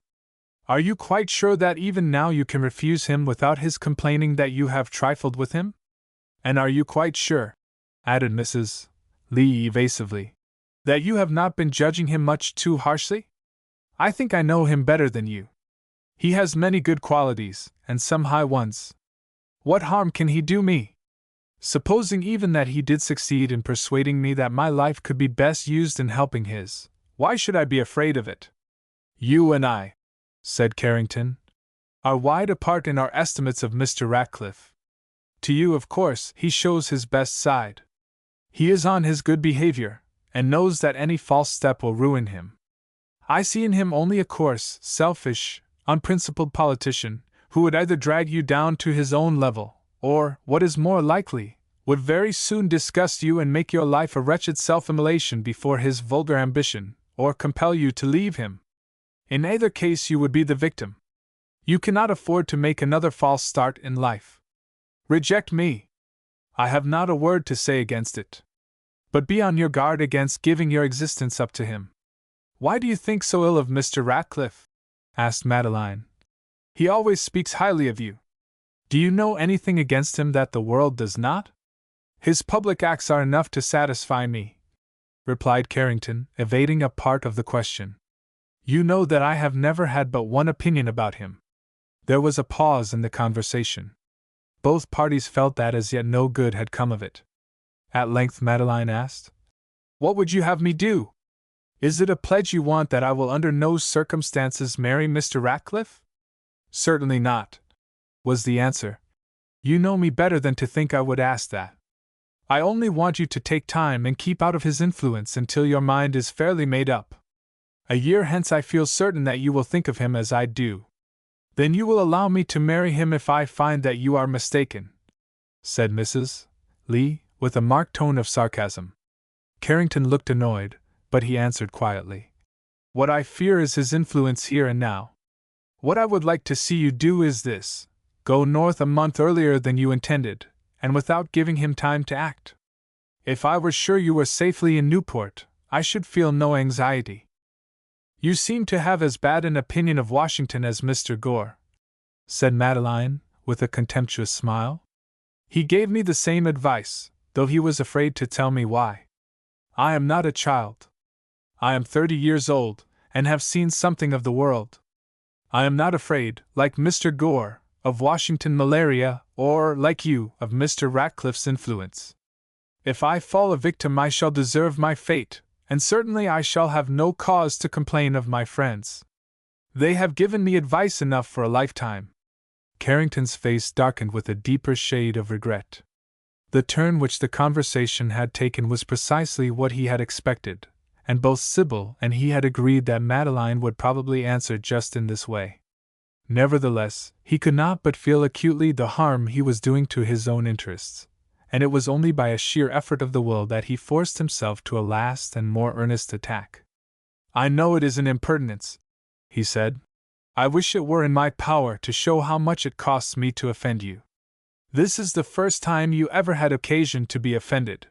Are you quite sure that even now you can refuse him without his complaining that you have trifled with him? And are you quite sure," added Mrs. Lee evasively, "that you have not been judging him much too harshly? I think I know him better than you. He has many good qualities, and some high ones. What harm can he do me? Supposing even that he did succeed in persuading me that my life could be best used in helping his, why should I be afraid of it?" "You and I," said Carrington, "are wide apart in our estimates of Mr. Ratcliffe. To you, of course, he shows his best side. He is on his good behavior, and knows that any false step will ruin him. I see in him only a coarse, selfish, unprincipled politician, who would either drag you down to his own level, or, what is more likely, would very soon disgust you and make your life a wretched self-immolation before his vulgar ambition, or compel you to leave him. In either case you would be the victim. You cannot afford to make another false start in life. Reject me. I have not a word to say against it. But be on your guard against giving your existence up to him." "Why do you think so ill of Mr. Ratcliffe?" asked Madeline. "He always speaks highly of you. Do you know anything against him that the world does not?" "His public acts are enough to satisfy me," replied Carrington, evading a part of the question. "You know that I have never had but one opinion about him." There was a pause in the conversation. Both parties felt that as yet no good had come of it. At length Madeline asked, "What would you have me do? Is it a pledge you want that I will under no circumstances marry Mr. Ratcliffe?" "Certainly not," was the answer. "You know me better than to think I would ask that. I only want you to take time and keep out of his influence until your mind is fairly made up. A year hence I feel certain that you will think of him as I do. Then you will allow me to marry him if I find that you are mistaken," said Mrs. Lee, with a marked tone of sarcasm. Carrington looked annoyed, but he answered quietly, "What I fear is his influence here and now. What I would like to see you do is this: go north a month earlier than you intended, and without giving him time to act. If I were sure you were safely in Newport, I should feel no anxiety." "You seem to have as bad an opinion of Washington as Mr. Gore," said Madeline, with a contemptuous smile. "He gave me the same advice, though he was afraid to tell me why. I am not a child. I am 30 years old, and have seen something of the world. I am not afraid, like Mr. Gore, of Washington malaria, or, like you, of Mr. Ratcliffe's influence. If I fall a victim, I shall deserve my fate, and certainly I shall have no cause to complain of my friends. They have given me advice enough for a lifetime. Carrington's face darkened with a deeper shade of regret. The turn which the conversation had taken was precisely what he had expected, and both Sybil and he had agreed that Madeline would probably answer just in this way. Nevertheless, he could not but feel acutely the harm he was doing to his own interests, and it was only by a sheer effort of the will that he forced himself to a last and more earnest attack. "I know it is an impertinence," he said. "I wish it were in my power to show how much it costs me to offend you. This is the first time you ever had occasion to be offended.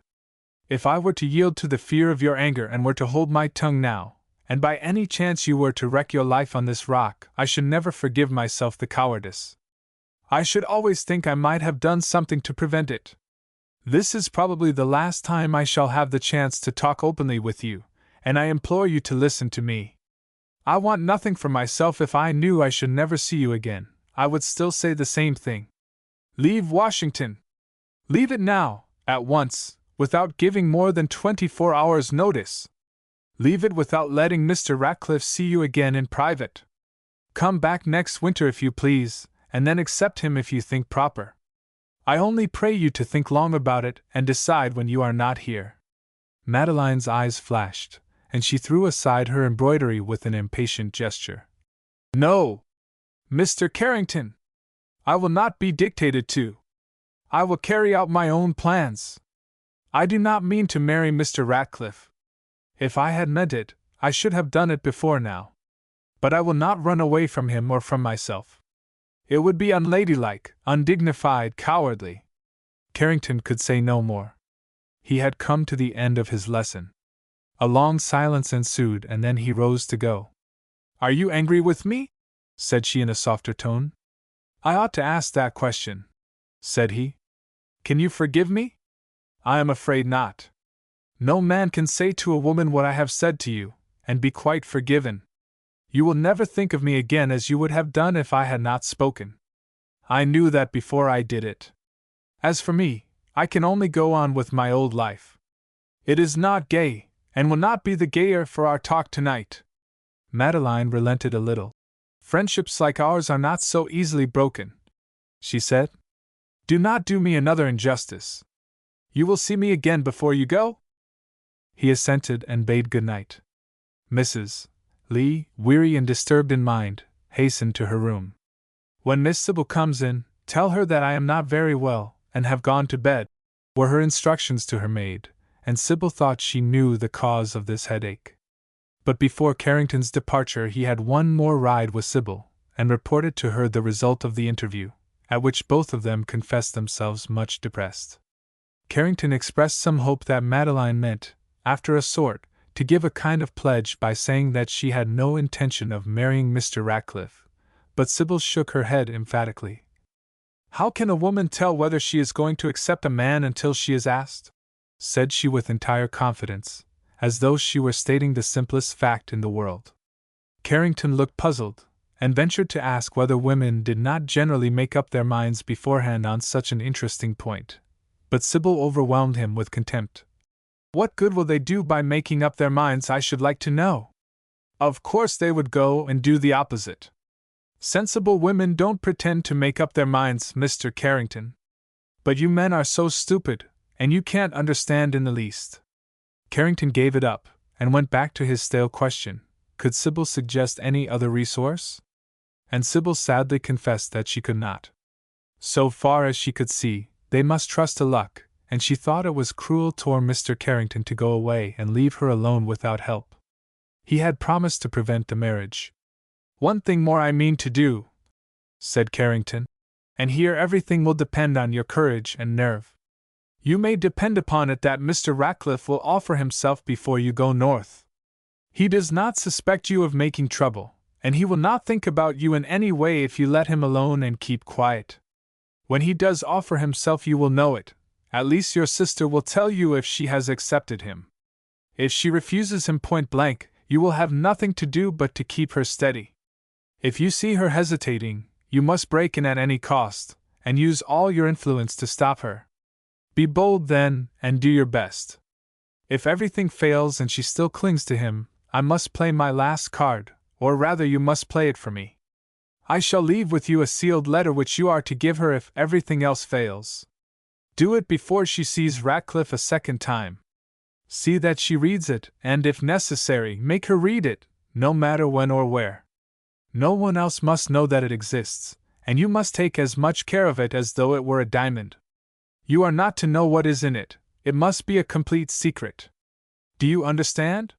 If I were to yield to the fear of your anger and were to hold my tongue now, and by any chance you were to wreck your life on this rock, I should never forgive myself the cowardice. I should always think I might have done something to prevent it. This is probably the last time I shall have the chance to talk openly with you, and I implore you to listen to me. I want nothing for myself. If I knew I should never see you again, I would still say the same thing. Leave Washington. Leave it now, at once, without giving more than 24 hours' notice. Leave it without letting Mr. Ratcliffe see you again in private. Come back next winter if you please, and then accept him if you think proper. I only pray you to think long about it and decide when you are not here." Madeline's eyes flashed, and she threw aside her embroidery with an impatient gesture. "No, Mr. Carrington! I will not be dictated to. I will carry out my own plans. I do not mean to marry Mr. Ratcliffe. If I had meant it, I should have done it before now. But I will not run away from him or from myself. It would be unladylike, undignified, cowardly." Carrington could say no more. He had come to the end of his lesson. A long silence ensued, and then he rose to go. "Are you angry with me?" said she in a softer tone. "I ought to ask that question," said he. "Can you forgive me?" "I am afraid not. No man can say to a woman what I have said to you, and be quite forgiven. You will never think of me again as you would have done if I had not spoken. I knew that before I did it. As for me, I can only go on with my old life. It is not gay, and will not be the gayer for our talk tonight." Madeline relented a little. "Friendships like ours are not so easily broken," she said. "Do not do me another injustice. You will see me again before you go?" He assented and bade good night. Mrs. Lee, weary and disturbed in mind, hastened to her room. "When Miss Sybil comes in, tell her that I am not very well, and have gone to bed," were her instructions to her maid, and Sybil thought she knew the cause of this headache. But before Carrington's departure he had one more ride with Sybil, and reported to her the result of the interview, at which both of them confessed themselves much depressed. Carrington expressed some hope that Madeline meant, after a sort, to give a kind of pledge by saying that she had no intention of marrying Mr. Ratcliffe, but Sybil shook her head emphatically. "How can a woman tell whether she is going to accept a man until she is asked?" said she with entire confidence, as though she were stating the simplest fact in the world. Carrington looked puzzled, and ventured to ask whether women did not generally make up their minds beforehand on such an interesting point, but Sybil overwhelmed him with contempt. "What good will they do by making up their minds, I should like to know? Of course they would go and do the opposite. Sensible women don't pretend to make up their minds, Mr. Carrington. But you men are so stupid, and you can't understand in the least." Carrington gave it up, and went back to his stale question: could Sybil suggest any other resource? And Sybil sadly confessed that she could not. So far as she could see, they must trust to luck, and she thought it was cruel toward Mr. Carrington to go away and leave her alone without help. He had promised to prevent the marriage. "One thing more I mean to do," said Carrington, "and here everything will depend on your courage and nerve. You may depend upon it that Mr. Ratcliffe will offer himself before you go north. He does not suspect you of making trouble, and he will not think about you in any way if you let him alone and keep quiet. When he does offer himself you will know it, At least your sister will tell you if she has accepted him. If she refuses him point blank, you will have nothing to do but to keep her steady. If you see her hesitating, you must break in at any cost, and use all your influence to stop her. Be bold then, and do your best. If everything fails and she still clings to him, I must play my last card, or rather you must play it for me. I shall leave with you a sealed letter which you are to give her if everything else fails. Do it before she sees Ratcliffe a second time. See that she reads it, and if necessary, make her read it, no matter when or where. No one else must know that it exists, and you must take as much care of it as though it were a diamond. You are not to know what is in it, it must be a complete secret. Do you understand?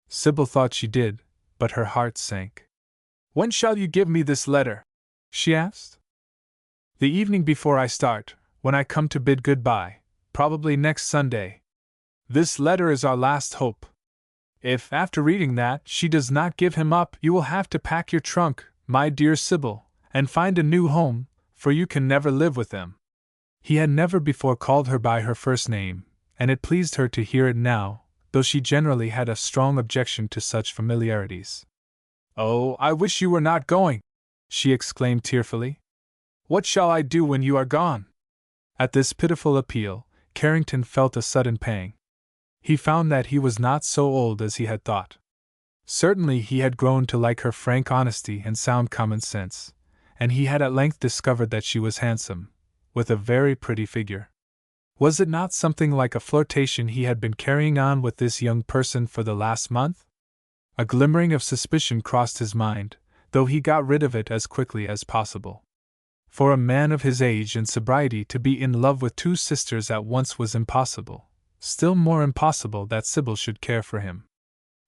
Sybil thought she did, but her heart sank. When shall you give me this letter? She asked. The evening before I start, when I come to bid goodbye, probably next Sunday. This letter is our last hope. If, after reading that, she does not give him up, you will have to pack your trunk, my dear Sybil, and find a new home, for you can never live with them. He had never before called her by her first name, and it pleased her to hear it now, though she generally had a strong objection to such familiarities. Oh, I wish you were not going, she exclaimed tearfully. What shall I do when you are gone? At this pitiful appeal, Carrington felt a sudden pang. He found that he was not so old as he had thought. Certainly he had grown to like her frank honesty and sound common sense, and he had at length discovered that she was handsome, with a very pretty figure. Was it not something like a flirtation he had been carrying on with this young person for the last month? A glimmering of suspicion crossed his mind, though he got rid of it as quickly as possible. For a man of his age and sobriety to be in love with two sisters at once was impossible, still more impossible that Sybil should care for him.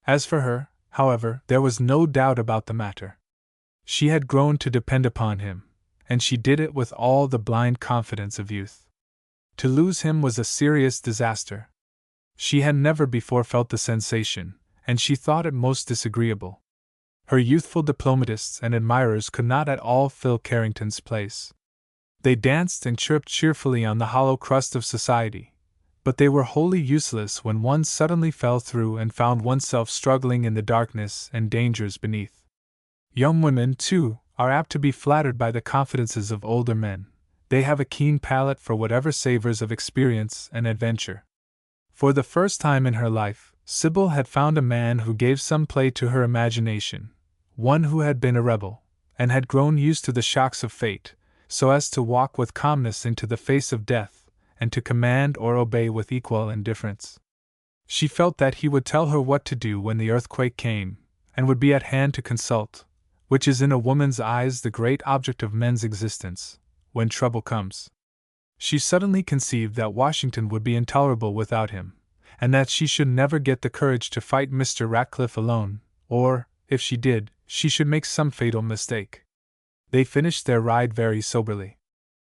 As for her, however, there was no doubt about the matter. She had grown to depend upon him, and she did it with all the blind confidence of youth. To lose him was a serious disaster. She had never before felt the sensation, and she thought it most disagreeable. Her youthful diplomatists and admirers could not at all fill Carrington's place. They danced and chirped cheerfully on the hollow crust of society, but they were wholly useless when one suddenly fell through and found oneself struggling in the darkness and dangers beneath. Young women, too, are apt to be flattered by the confidences of older men. They have a keen palate for whatever savors of experience and adventure. For the first time in her life, Sybil had found a man who gave some play to her imagination, one who had been a rebel, and had grown used to the shocks of fate, so as to walk with calmness into the face of death, and to command or obey with equal indifference. She felt that he would tell her what to do when the earthquake came, and would be at hand to consult, which is in a woman's eyes the great object of men's existence, when trouble comes. She suddenly conceived that Washington would be intolerable without him, and that she should never get the courage to fight Mr. Ratcliffe alone, or, if she did, she should make some fatal mistake. They finished their ride very soberly.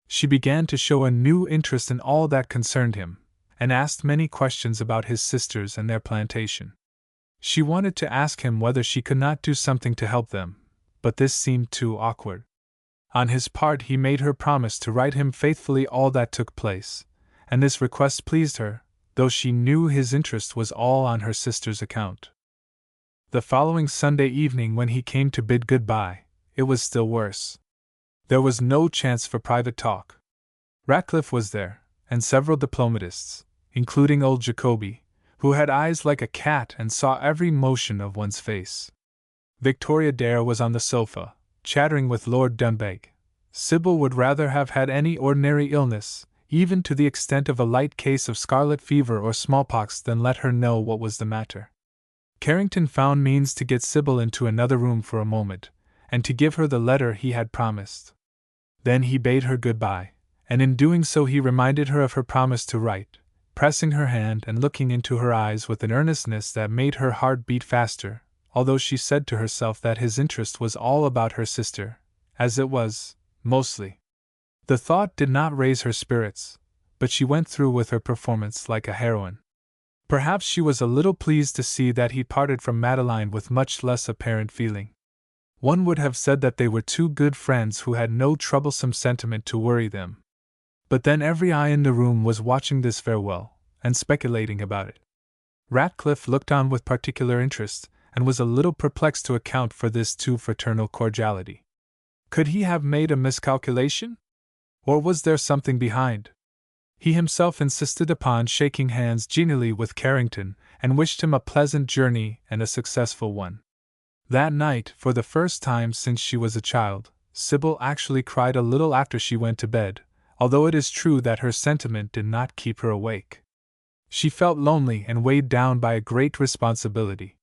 She began to show a new interest in all that concerned him, and asked many questions about his sisters and their plantation. She wanted to ask him whether she could not do something to help them, but this seemed too awkward. On his part he made her promise to write him faithfully all that took place, and this request pleased her, though she knew his interest was all on her sister's account. The following Sunday evening, when he came to bid goodbye, it was still worse. There was no chance for private talk. Ratcliffe was there, and several diplomatists, including old Jacoby, who had eyes like a cat and saw every motion of one's face. Victoria Dare was on the sofa, chattering with Lord Dunbeg. Sybil would rather have had any ordinary illness, even to the extent of a light case of scarlet fever or smallpox, than let her know what was the matter. Carrington found means to get Sybil into another room for a moment, and to give her the letter he had promised. Then he bade her good-bye, and in doing so he reminded her of her promise to write, pressing her hand and looking into her eyes with an earnestness that made her heart beat faster, although she said to herself that his interest was all about her sister, as it was, mostly. The thought did not raise her spirits, but she went through with her performance like a heroine. Perhaps she was a little pleased to see that he parted from Madeline with much less apparent feeling. One would have said that they were two good friends who had no troublesome sentiment to worry them. But then every eye in the room was watching this farewell, and speculating about it. Ratcliffe looked on with particular interest, and was a little perplexed to account for this too fraternal cordiality. Could he have made a miscalculation? Or was there something behind? He himself insisted upon shaking hands genially with Carrington, and wished him a pleasant journey and a successful one. That night, for the first time since she was a child, Sybil actually cried a little after she went to bed, although it is true that her sentiment did not keep her awake. She felt lonely and weighed down by a great responsibility.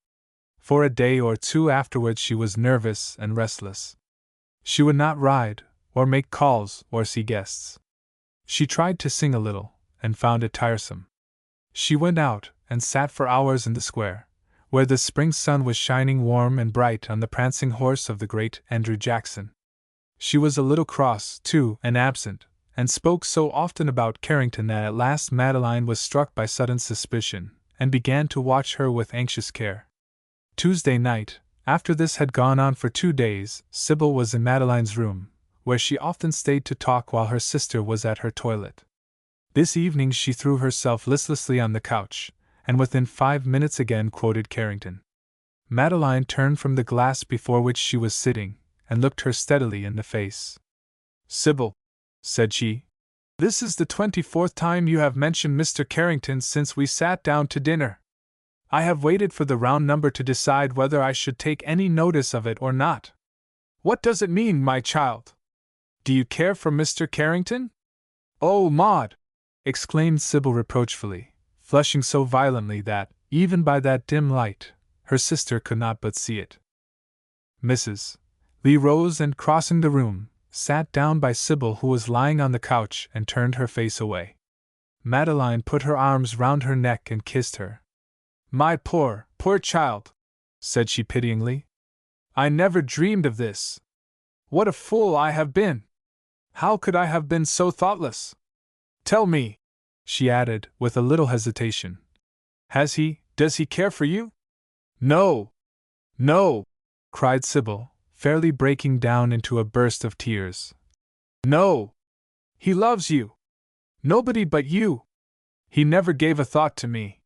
For a day or two afterwards she was nervous and restless. She would not ride, or make calls, or see guests. She tried to sing a little, and found it tiresome. She went out, and sat for hours in the square, where the spring sun was shining warm and bright on the prancing horse of the great Andrew Jackson. She was a little cross, too, and absent, and spoke so often about Carrington that at last Madeline was struck by sudden suspicion, and began to watch her with anxious care. Tuesday night, after this had gone on for 2 days, Sybil was in Madeline's room, where she often stayed to talk while her sister was at her toilet. This evening she threw herself listlessly on the couch, and within 5 minutes again quoted Carrington. Madeline turned from the glass before which she was sitting, and looked her steadily in the face. "Sybil," said she, "this is the 24th time you have mentioned Mr. Carrington since we sat down to dinner. I have waited for the round number to decide whether I should take any notice of it or not. What does it mean, my child? Do you care for Mr. Carrington?" "Oh, Maud!" exclaimed Sybil reproachfully, flushing so violently that, even by that dim light, her sister could not but see it. Mrs. Lee rose and, crossing the room, sat down by Sybil, who was lying on the couch, and turned her face away. Madeline put her arms round her neck and kissed her. "My poor, poor child," said she pityingly. "I never dreamed of this. What a fool I have been! How could I have been so thoughtless? Tell me," she added, with a little hesitation, does he care for you?" "No, no," cried Sybil, fairly breaking down into a burst of tears. "No! He loves you! Nobody but you! He never gave a thought to me.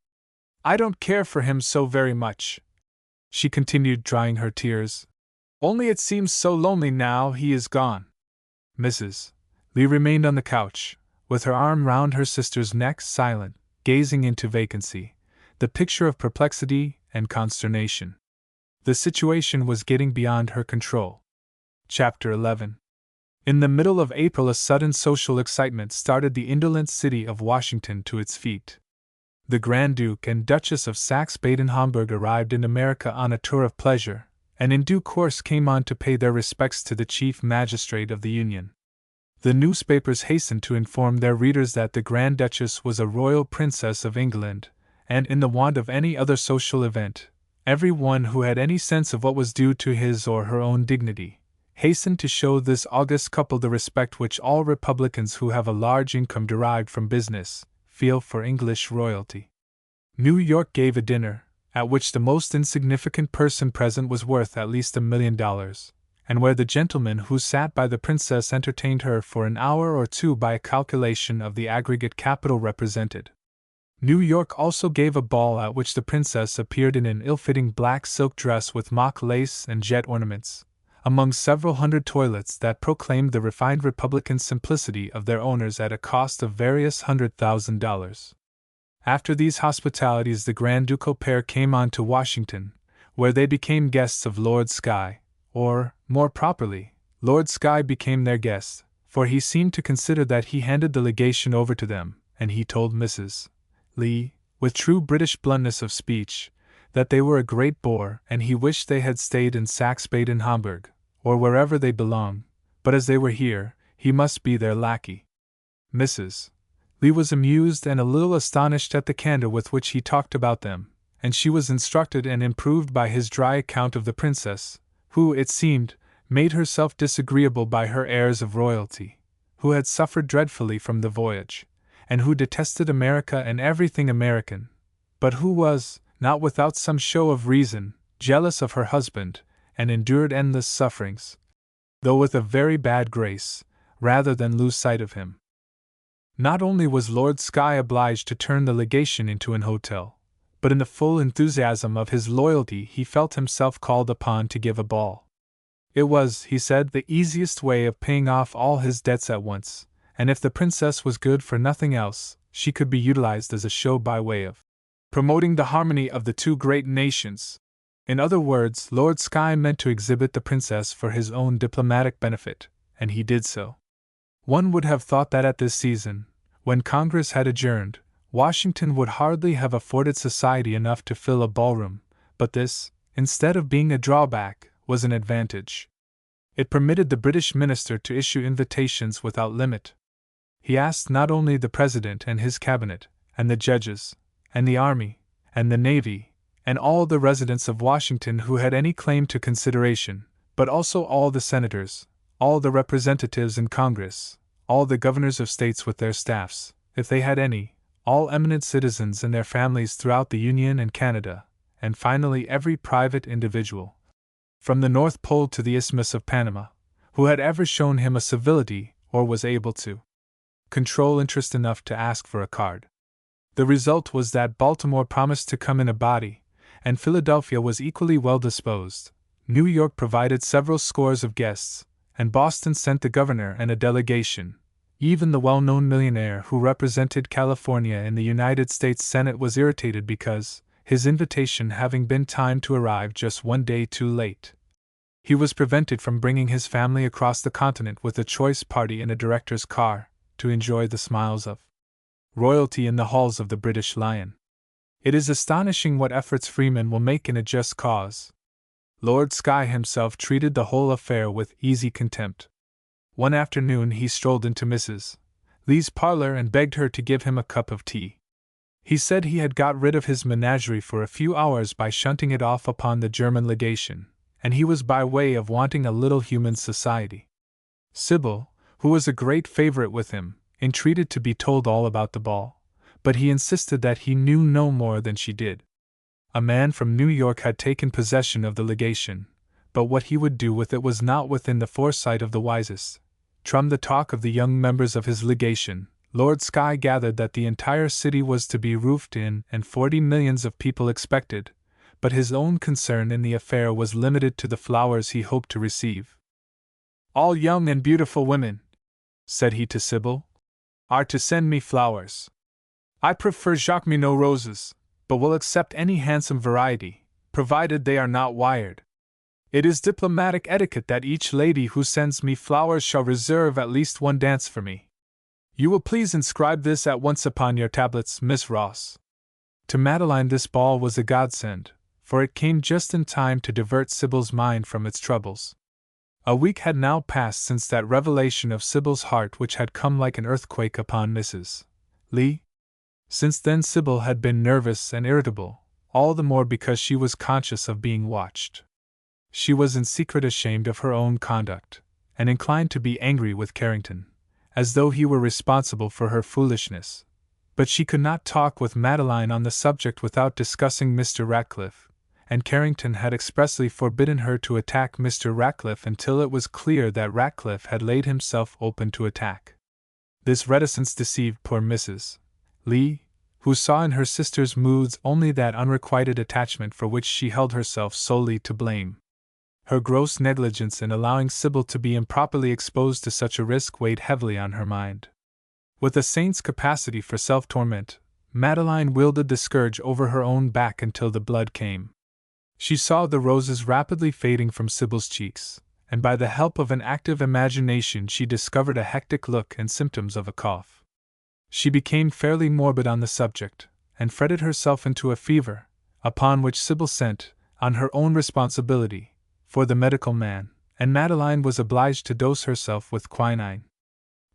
I don't care for him so very much," she continued, drying her tears. "Only it seems so lonely now he is gone." Mrs. Lee remained on the couch, with her arm round her sister's neck, silent, gazing into vacancy, the picture of perplexity and consternation. The situation was getting beyond her control. Chapter 11. In the middle of April, a sudden social excitement started the indolent city of Washington to its feet. The Grand Duke and Duchess of Saxe-Baden-Hamburg arrived in America on a tour of pleasure, and in due course came on to pay their respects to the Chief Magistrate of the Union. The newspapers hastened to inform their readers that the Grand Duchess was a royal princess of England, and in the want of any other social event, every one who had any sense of what was due to his or her own dignity hastened to show this august couple the respect which all republicans who have a large income derived from business feel for English royalty. New York gave a dinner, at which the most insignificant person present was worth at least $1 million, and where the gentleman who sat by the princess entertained her for an hour or two by a calculation of the aggregate capital represented. New York also gave a ball at which the princess appeared in an ill-fitting black silk dress with mock lace and jet ornaments, among several hundred toilets that proclaimed the refined republican simplicity of their owners at a cost of various $100,000. After these hospitalities the Grand Ducal pair came on to Washington, where they became guests of Lord Skye, or, more properly, Lord Skye became their guest, for he seemed to consider that he handed the legation over to them, and he told Mrs. Lee, with true British bluntness of speech, that they were a great bore and he wished they had stayed in Saxe-Baden-Hamburg, or wherever they belonged, but as they were here, he must be their lackey. Mrs. Lee was amused and a little astonished at the candor with which he talked about them, and she was instructed and improved by his dry account of the princess, who, it seemed, made herself disagreeable by her airs of royalty, who had suffered dreadfully from the voyage, and who detested America and everything American, but who was, not without some show of reason, jealous of her husband, and endured endless sufferings, though with a very bad grace, rather than lose sight of him. Not only was Lord Skye obliged to turn the legation into an hotel, but in the full enthusiasm of his loyalty he felt himself called upon to give a ball. It was, he said, the easiest way of paying off all his debts at once, and if the princess was good for nothing else, she could be utilized as a show by way of promoting the harmony of the two great nations. In other words, Lord Skye meant to exhibit the princess for his own diplomatic benefit, and he did so. One would have thought that at this season, when Congress had adjourned, Washington would hardly have afforded society enough to fill a ballroom, but this, instead of being a drawback, was an advantage. It permitted the British minister to issue invitations without limit. He asked not only the President and his cabinet, and the judges, and the army, and the navy, and all the residents of Washington who had any claim to consideration, but also all the senators, all the representatives in Congress, all the governors of states with their staffs, if they had any, all eminent citizens and their families throughout the Union and Canada, and finally every private individual, from the North Pole to the Isthmus of Panama, who had ever shown him a civility or was able to control interest enough to ask for a card. The result was that Baltimore promised to come in a body, and Philadelphia was equally well disposed. New York provided several scores of guests, and Boston sent the governor and a delegation. Even the well-known millionaire who represented California in the United States Senate was irritated because, his invitation having been timed to arrive just one day too late, he was prevented from bringing his family across the continent with a choice party in a director's car, to enjoy the smiles of royalty in the halls of the British Lion. It is astonishing what efforts freemen will make in a just cause. Lord Skye himself treated the whole affair with easy contempt. One afternoon he strolled into Mrs. Lee's parlor and begged her to give him a cup of tea. He said he had got rid of his menagerie for a few hours by shunting it off upon the German legation, and he was by way of wanting a little human society. Sybil, who was a great favorite with him, entreated to be told all about the ball, but he insisted that he knew no more than she did. A man from New York had taken possession of the legation, but what he would do with it was not within the foresight of the wisest. From the talk of the young members of his legation, Lord Skye gathered that the entire city was to be roofed in and 40 millions of people expected, but his own concern in the affair was limited to the flowers he hoped to receive. "All young and beautiful women," said he to Sybil, "are to send me flowers. I prefer Jacqueminot roses, but will accept any handsome variety, provided they are not wired. It is diplomatic etiquette that each lady who sends me flowers shall reserve at least one dance for me. You will please inscribe this at once upon your tablets, Miss Ross." To Madeline this ball was a godsend, for it came just in time to divert Sybil's mind from its troubles. A week had now passed since that revelation of Sybil's heart which had come like an earthquake upon Mrs. Lee. Since then Sybil had been nervous and irritable, all the more because she was conscious of being watched. She was in secret ashamed of her own conduct, and inclined to be angry with Carrington, as though he were responsible for her foolishness. But she could not talk with Madeline on the subject without discussing Mr. Ratcliffe, and Carrington had expressly forbidden her to attack Mr. Ratcliffe until it was clear that Ratcliffe had laid himself open to attack. This reticence deceived poor Mrs. Lee, who saw in her sister's moods only that unrequited attachment for which she held herself solely to blame. Her gross negligence in allowing Sybil to be improperly exposed to such a risk weighed heavily on her mind. With a saint's capacity for self-torment, Madeline wielded the scourge over her own back until the blood came. She saw the roses rapidly fading from Sybil's cheeks, and by the help of an active imagination she discovered a hectic look and symptoms of a cough. She became fairly morbid on the subject, and fretted herself into a fever, upon which Sybil sent, on her own responsibility, for the medical man, and Madeline was obliged to dose herself with quinine.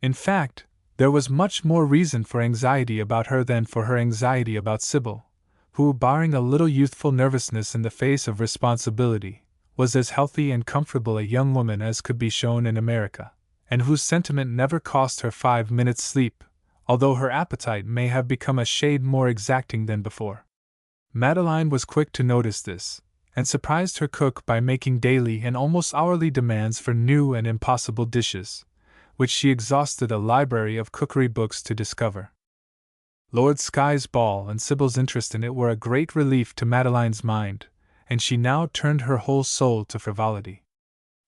In fact, there was much more reason for anxiety about her than for her anxiety about Sybil, who, barring a little youthful nervousness in the face of responsibility, was as healthy and comfortable a young woman as could be shown in America, and whose sentiment never cost her 5 minutes' sleep, although her appetite may have become a shade more exacting than before. Madeline was quick to notice this, and surprised her cook by making daily and almost hourly demands for new and impossible dishes, which she exhausted a library of cookery books to discover. Lord Skye's ball and Sibyl's interest in it were a great relief to Madeline's mind, and she now turned her whole soul to frivolity.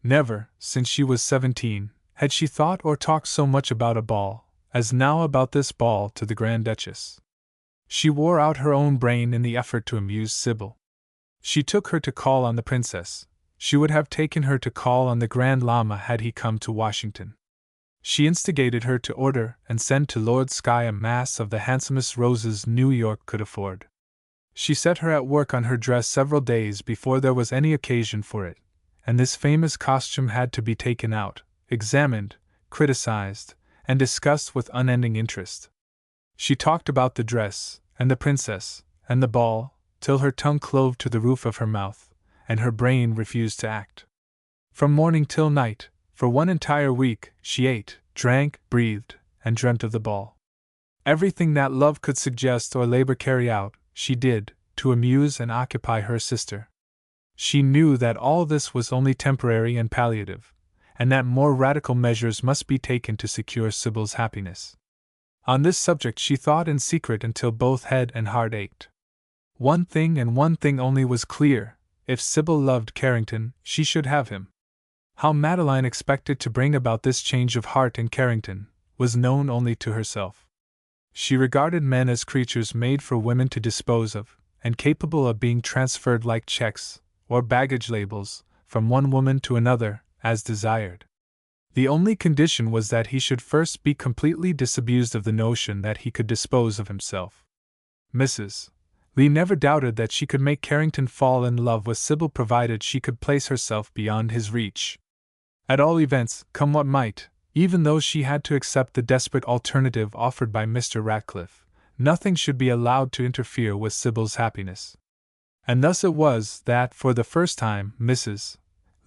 Never, since she was 17, had she thought or talked so much about a ball, as now about this ball to the Grand Duchess. She wore out her own brain in the effort to amuse Sibyl. She took her to call on the princess. She would have taken her to call on the Grand Lama had he come to Washington. She instigated her to order and send to Lord Skye a mass of the handsomest roses New York could afford. She set her at work on her dress several days before there was any occasion for it, and this famous costume had to be taken out, examined, criticized, and discussed with unending interest. She talked about the dress, and the princess, and the ball, till her tongue clove to the roof of her mouth, and her brain refused to act. From morning till night, for one entire week, she ate, drank, breathed, and dreamt of the ball. Everything that love could suggest or labor carry out, she did, to amuse and occupy her sister. She knew that all this was only temporary and palliative, and that more radical measures must be taken to secure Sibyl's happiness. On this subject she thought in secret until both head and heart ached. One thing and one thing only was clear: if Sibyl loved Carrington, she should have him. How Madeline expected to bring about this change of heart in Carrington was known only to herself. She regarded men as creatures made for women to dispose of, and capable of being transferred like checks, or baggage labels, from one woman to another, as desired. The only condition was that he should first be completely disabused of the notion that he could dispose of himself. Mrs. Lee never doubted that she could make Carrington fall in love with Sibyl provided she could place herself beyond his reach. At all events, come what might, even though she had to accept the desperate alternative offered by Mr. Ratcliffe, nothing should be allowed to interfere with Sibyl's happiness. And thus it was that, for the first time, Mrs.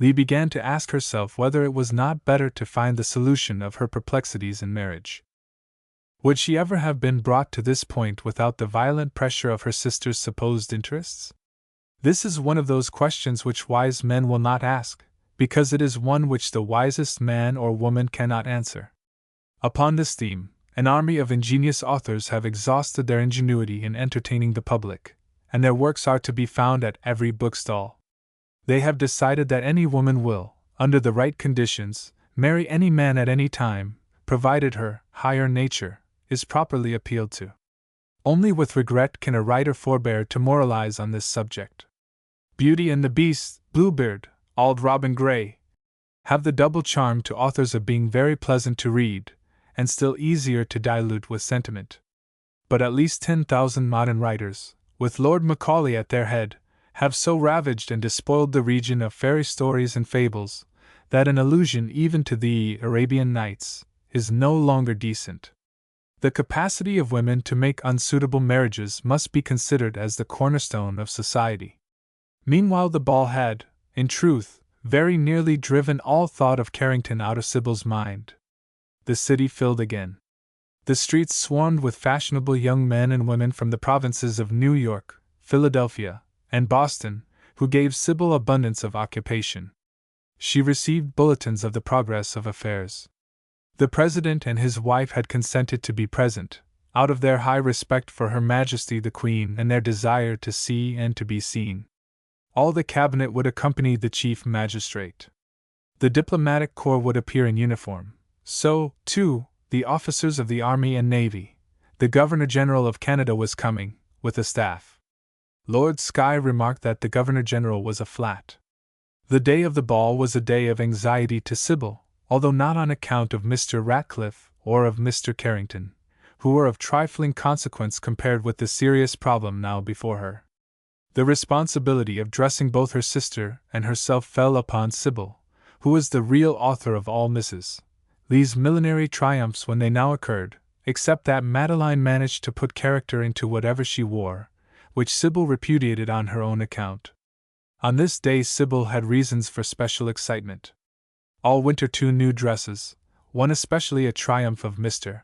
Lee began to ask herself whether it was not better to find the solution of her perplexities in marriage. Would she ever have been brought to this point without the violent pressure of her sister's supposed interests? This is one of those questions which wise men will not ask, because it is one which the wisest man or woman cannot answer. Upon this theme, an army of ingenious authors have exhausted their ingenuity in entertaining the public, and their works are to be found at every bookstall. They have decided that any woman will, under the right conditions, marry any man at any time, provided her higher nature is properly appealed to. Only with regret can a writer forbear to moralize on this subject. Beauty and the Beast, Bluebeard, Auld Robin Grey, have the double charm to authors of being very pleasant to read, and still easier to dilute with sentiment. But at least 10,000 modern writers, with Lord Macaulay at their head, have so ravaged and despoiled the region of fairy stories and fables, that an allusion even to the Arabian Nights is no longer decent. The capacity of women to make unsuitable marriages must be considered as the cornerstone of society. Meanwhile the ball had, in truth, very nearly driven all thought of Carrington out of Sibyl's mind. The city filled again. The streets swarmed with fashionable young men and women from the provinces of New York, Philadelphia, and Boston, who gave Sibyl abundance of occupation. She received bulletins of the progress of affairs. The President and his wife had consented to be present, out of their high respect for Her Majesty the Queen and their desire to see and to be seen. All the cabinet would accompany the chief magistrate. The diplomatic corps would appear in uniform. So, too, the officers of the Army and Navy. The Governor-General of Canada was coming, with a staff. Lord Skye remarked that the Governor-General was a flat. The day of the ball was a day of anxiety to Sibyl, although not on account of Mr. Ratcliffe or of Mr. Carrington, who were of trifling consequence compared with the serious problem now before her. The responsibility of dressing both her sister and herself fell upon Sibyl, who was the real author of all Mrs. Lee's millinery triumphs when they now occurred, except that Madeline managed to put character into whatever she wore, which Sibyl repudiated on her own account. On this day Sibyl had reasons for special excitement. All winter 2 new dresses, one especially a triumph of Mr.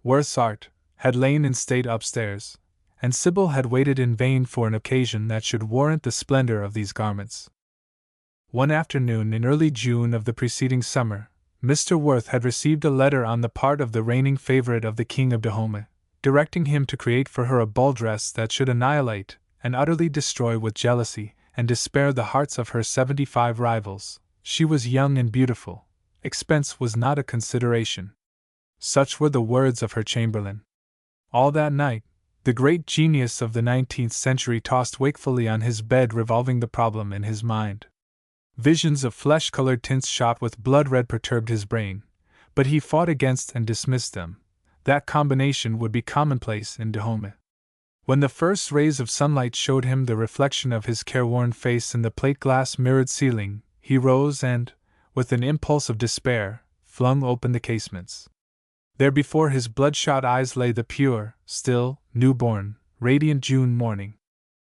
Worth's art, had lain in state upstairs, and Sibyl had waited in vain for an occasion that should warrant the splendor of these garments. One afternoon in early June of the preceding summer, Mr. Worth had received a letter on the part of the reigning favorite of the King of Dahomey, directing him to create for her a ball dress that should annihilate and utterly destroy with jealousy and despair the hearts of her 75 rivals. She was young and beautiful. Expense was not a consideration. Such were the words of her chamberlain. All that night, the great genius of the 19th century tossed wakefully on his bed, revolving the problem in his mind. Visions of flesh-colored tints shot with blood red perturbed his brain, but he fought against and dismissed them. That combination would be commonplace in Dahomey. When the first rays of sunlight showed him the reflection of his careworn face in the plate-glass mirrored ceiling, he rose and, with an impulse of despair, flung open the casements. There before his bloodshot eyes lay the pure, still, newborn, radiant June morning.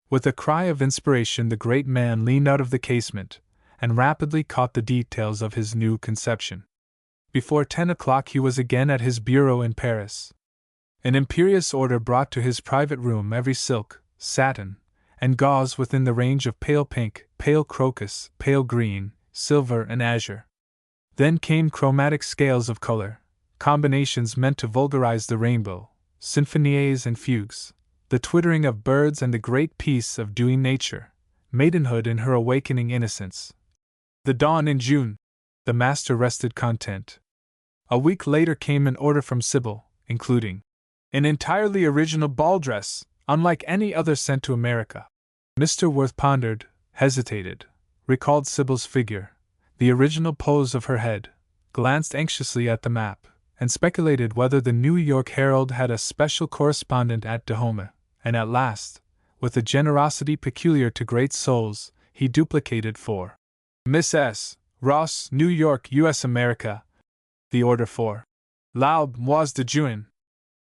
With a cry of inspiration the great man leaned out of the casement, and rapidly caught the details of his new conception. Before 10 o'clock he was again at his bureau in Paris. An imperious order brought to his private room every silk, satin, and gauze within the range of pale pink, pale crocus, pale green, silver, and azure. Then came chromatic scales of color, combinations meant to vulgarize the rainbow, sinfonies and fugues, the twittering of birds and the great peace of dewy nature, maidenhood in her awakening innocence. The dawn in June. The master rested content. A week later came an order from Sybil, including an entirely original ball dress, unlike any other sent to America. Mr. Worth pondered, hesitated, recalled Sybil's figure, the original pose of her head, glanced anxiously at the map, and speculated whether the New York Herald had a special correspondent at Dahomey, and at last, with a generosity peculiar to great souls, he duplicated for Miss S. Ross, New York, U.S. America, the order for L'Aube Moise de Juin.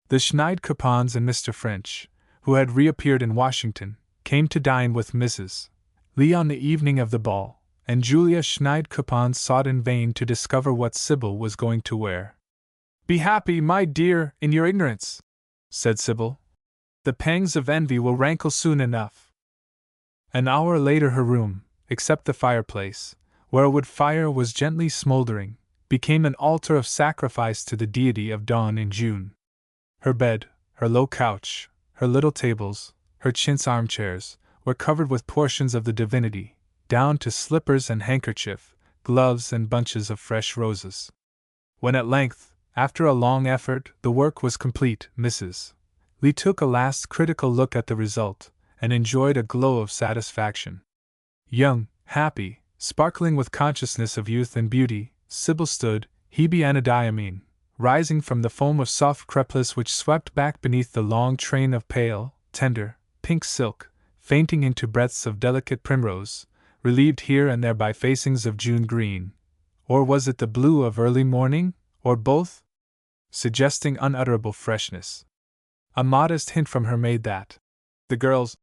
The Schneid-Coupons and Mr. French, who had reappeared in Washington, came to dine with Mrs. Lee on the evening of the ball, and Julia Schneid-Coupons sought in vain to discover what Sybil was going to wear. "Be happy, my dear, in your ignorance," said Sybil. "The pangs of envy will rankle soon enough." An hour later her room, except the fireplace, where a wood fire was gently smoldering, became an altar of sacrifice to the deity of dawn in June. Her bed, her low couch, her little tables, her chintz armchairs, were covered with portions of the divinity, down to slippers and handkerchief, gloves and bunches of fresh roses. When at length, after a long effort, the work was complete, Mrs. Lee took a last critical look at the result, and enjoyed a glow of satisfaction. Young, happy, sparkling with consciousness of youth and beauty, Sybil stood, Hebe Anadyomene, rising from the foam of soft crepless which swept back beneath the long train of pale, tender, pink silk, fainting into breadths of delicate primrose, relieved here and there by facings of June green. Or was it the blue of early morning, or both? Suggesting unutterable freshness. A modest hint from her maid that the girls,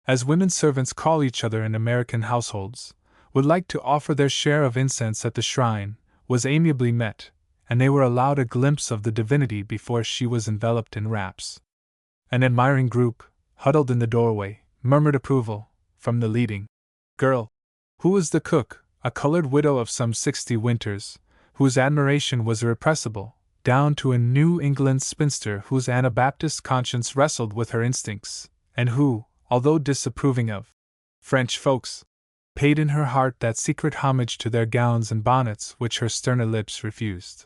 as women servants call each other in American households, would like to offer their share of incense at the shrine, was amiably met, and they were allowed a glimpse of the divinity before she was enveloped in wraps. An admiring group, huddled in the doorway, murmured approval, from the leading girl, who was the cook, a colored widow of some 60 winters, whose admiration was irrepressible, down to a New England spinster whose Anabaptist conscience wrestled with her instincts, and who, although disapproving of French folks, paid in her heart that secret homage to their gowns and bonnets which her sterner lips refused.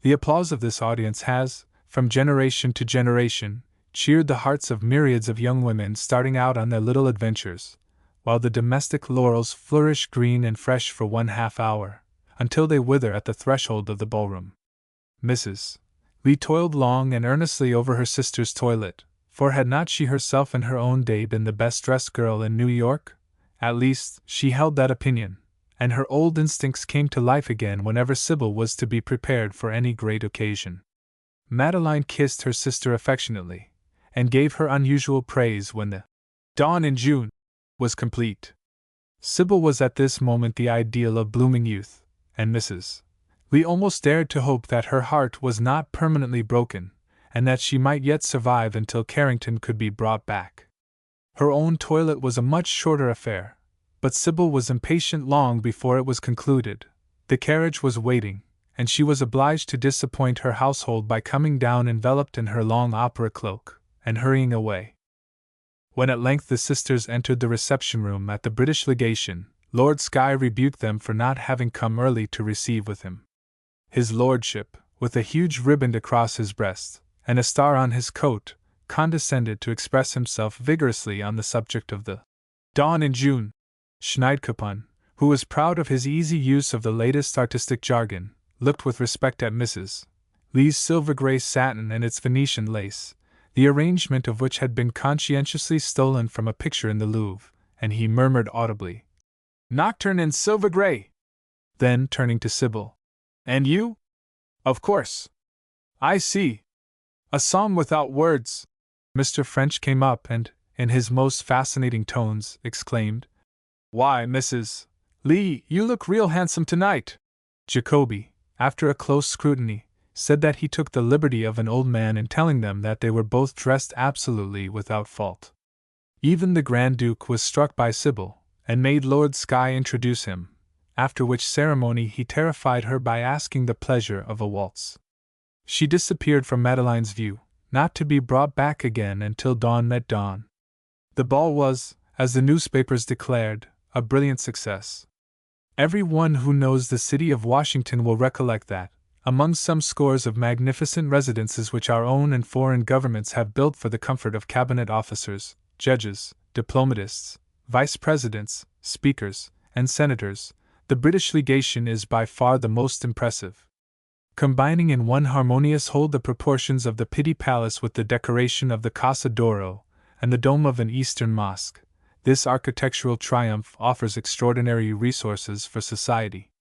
The applause of this audience has, from generation to generation, cheered the hearts of myriads of young women starting out on their little adventures, while the domestic laurels flourish green and fresh for 1/2 hour, until they wither at the threshold of the ballroom. Mrs. Lee toiled long and earnestly over her sister's toilet, for had not she herself in her own day been the best-dressed girl in New York? At least, she held that opinion, and her old instincts came to life again whenever Sybil was to be prepared for any great occasion. Madeline kissed her sister affectionately, and gave her unusual praise when the dawn in June was complete. Sybil was at this moment the ideal of blooming youth, and Mrs. Lee almost dared to hope that her heart was not permanently broken, and that she might yet survive until Carrington could be brought back. Her own toilet was a much shorter affair, but Sybil was impatient long before it was concluded. The carriage was waiting, and she was obliged to disappoint her household by coming down enveloped in her long opera cloak, and hurrying away. When at length the sisters entered the reception room at the British legation, Lord Skye rebuked them for not having come early to receive with him. His lordship, with a huge riband across his breast, and a star on his coat, condescended to express himself vigorously on the subject of the dawn in June. Schneidkoppen, who was proud of his easy use of the latest artistic jargon, looked with respect at Mrs. Lee's silver-gray satin and its Venetian lace, the arrangement of which had been conscientiously stolen from a picture in the Louvre, and he murmured audibly, "Nocturne in silver-gray!" Then, turning to Sybil, "And you? Of course. I see. A song without words." Mr. French came up and, in his most fascinating tones, exclaimed, "Why, Mrs. Lee, you look real handsome tonight!" Jacoby, after a close scrutiny, said that he took the liberty of an old man in telling them that they were both dressed absolutely without fault. Even the Grand Duke was struck by Sybil, and made Lord Skye introduce him, after which ceremony he terrified her by asking the pleasure of a waltz. She disappeared from Madeline's view, not to be brought back again until dawn met dawn. The ball was, as the newspapers declared, a brilliant success. Every one who knows the city of Washington will recollect that, among some scores of magnificent residences which our own and foreign governments have built for the comfort of cabinet officers, judges, diplomatists, vice-presidents, speakers, and senators, the British legation is by far the most impressive. Combining in one harmonious whole the proportions of the Pitti Palace with the decoration of the Casa d'Oro and the dome of an Eastern mosque, this architectural triumph offers extraordinary resources for society.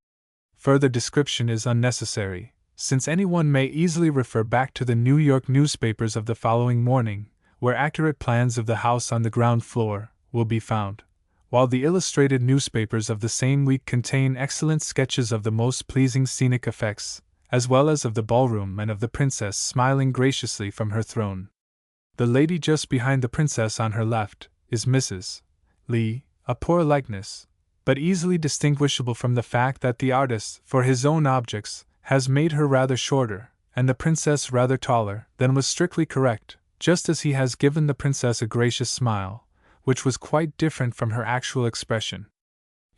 Further description is unnecessary, since anyone may easily refer back to the New York newspapers of the following morning, where accurate plans of the house on the ground floor will be found, while the illustrated newspapers of the same week contain excellent sketches of the most pleasing scenic effects, as well as of the ballroom and of the princess smiling graciously from her throne. The lady just behind the princess on her left is Mrs. Lee, a poor likeness, but easily distinguishable from the fact that the artist, for his own objects, has made her rather shorter, and the princess rather taller, than was strictly correct, just as he has given the princess a gracious smile, which was quite different from her actual expression.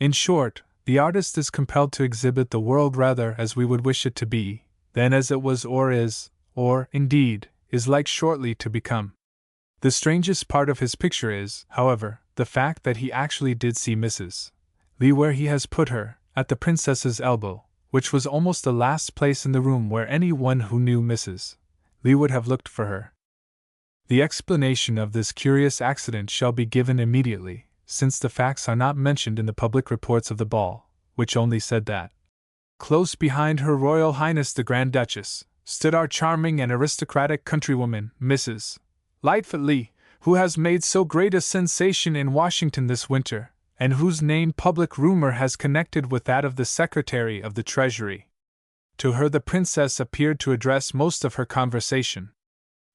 In short, the artist is compelled to exhibit the world rather as we would wish it to be, than as it was or is, or, indeed, is like shortly to become. The strangest part of his picture is, however, the fact that he actually did see Mrs. Lee where he has put her, at the princess's elbow, which was almost the last place in the room where any one who knew Mrs. Lee would have looked for her. The explanation of this curious accident shall be given immediately, since the facts are not mentioned in the public reports of the ball, which only said that, close behind Her Royal Highness the Grand Duchess, stood our charming and aristocratic countrywoman, Mrs. Lightfoot Lee, who has made so great a sensation in Washington this winter, and whose name public rumor has connected with that of the Secretary of the Treasury. To her the princess appeared to address most of her conversation.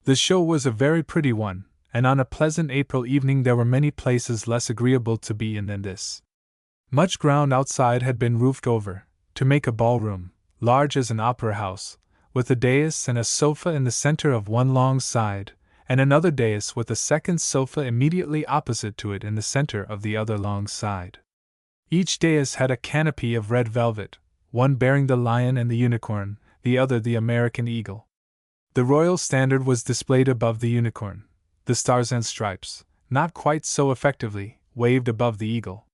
The show was a very pretty one, and on a pleasant April evening there were many places less agreeable to be in than this. Much ground outside had been roofed over, to make a ballroom, large as an opera house, with a dais and a sofa in the center of one long side, and another dais with a second sofa immediately opposite to it in the center of the other long side. Each dais had a canopy of red velvet, one bearing the lion and the unicorn, the other the American eagle. The royal standard was displayed above the unicorn. The stars and stripes, not quite so effectively, waved above the eagle.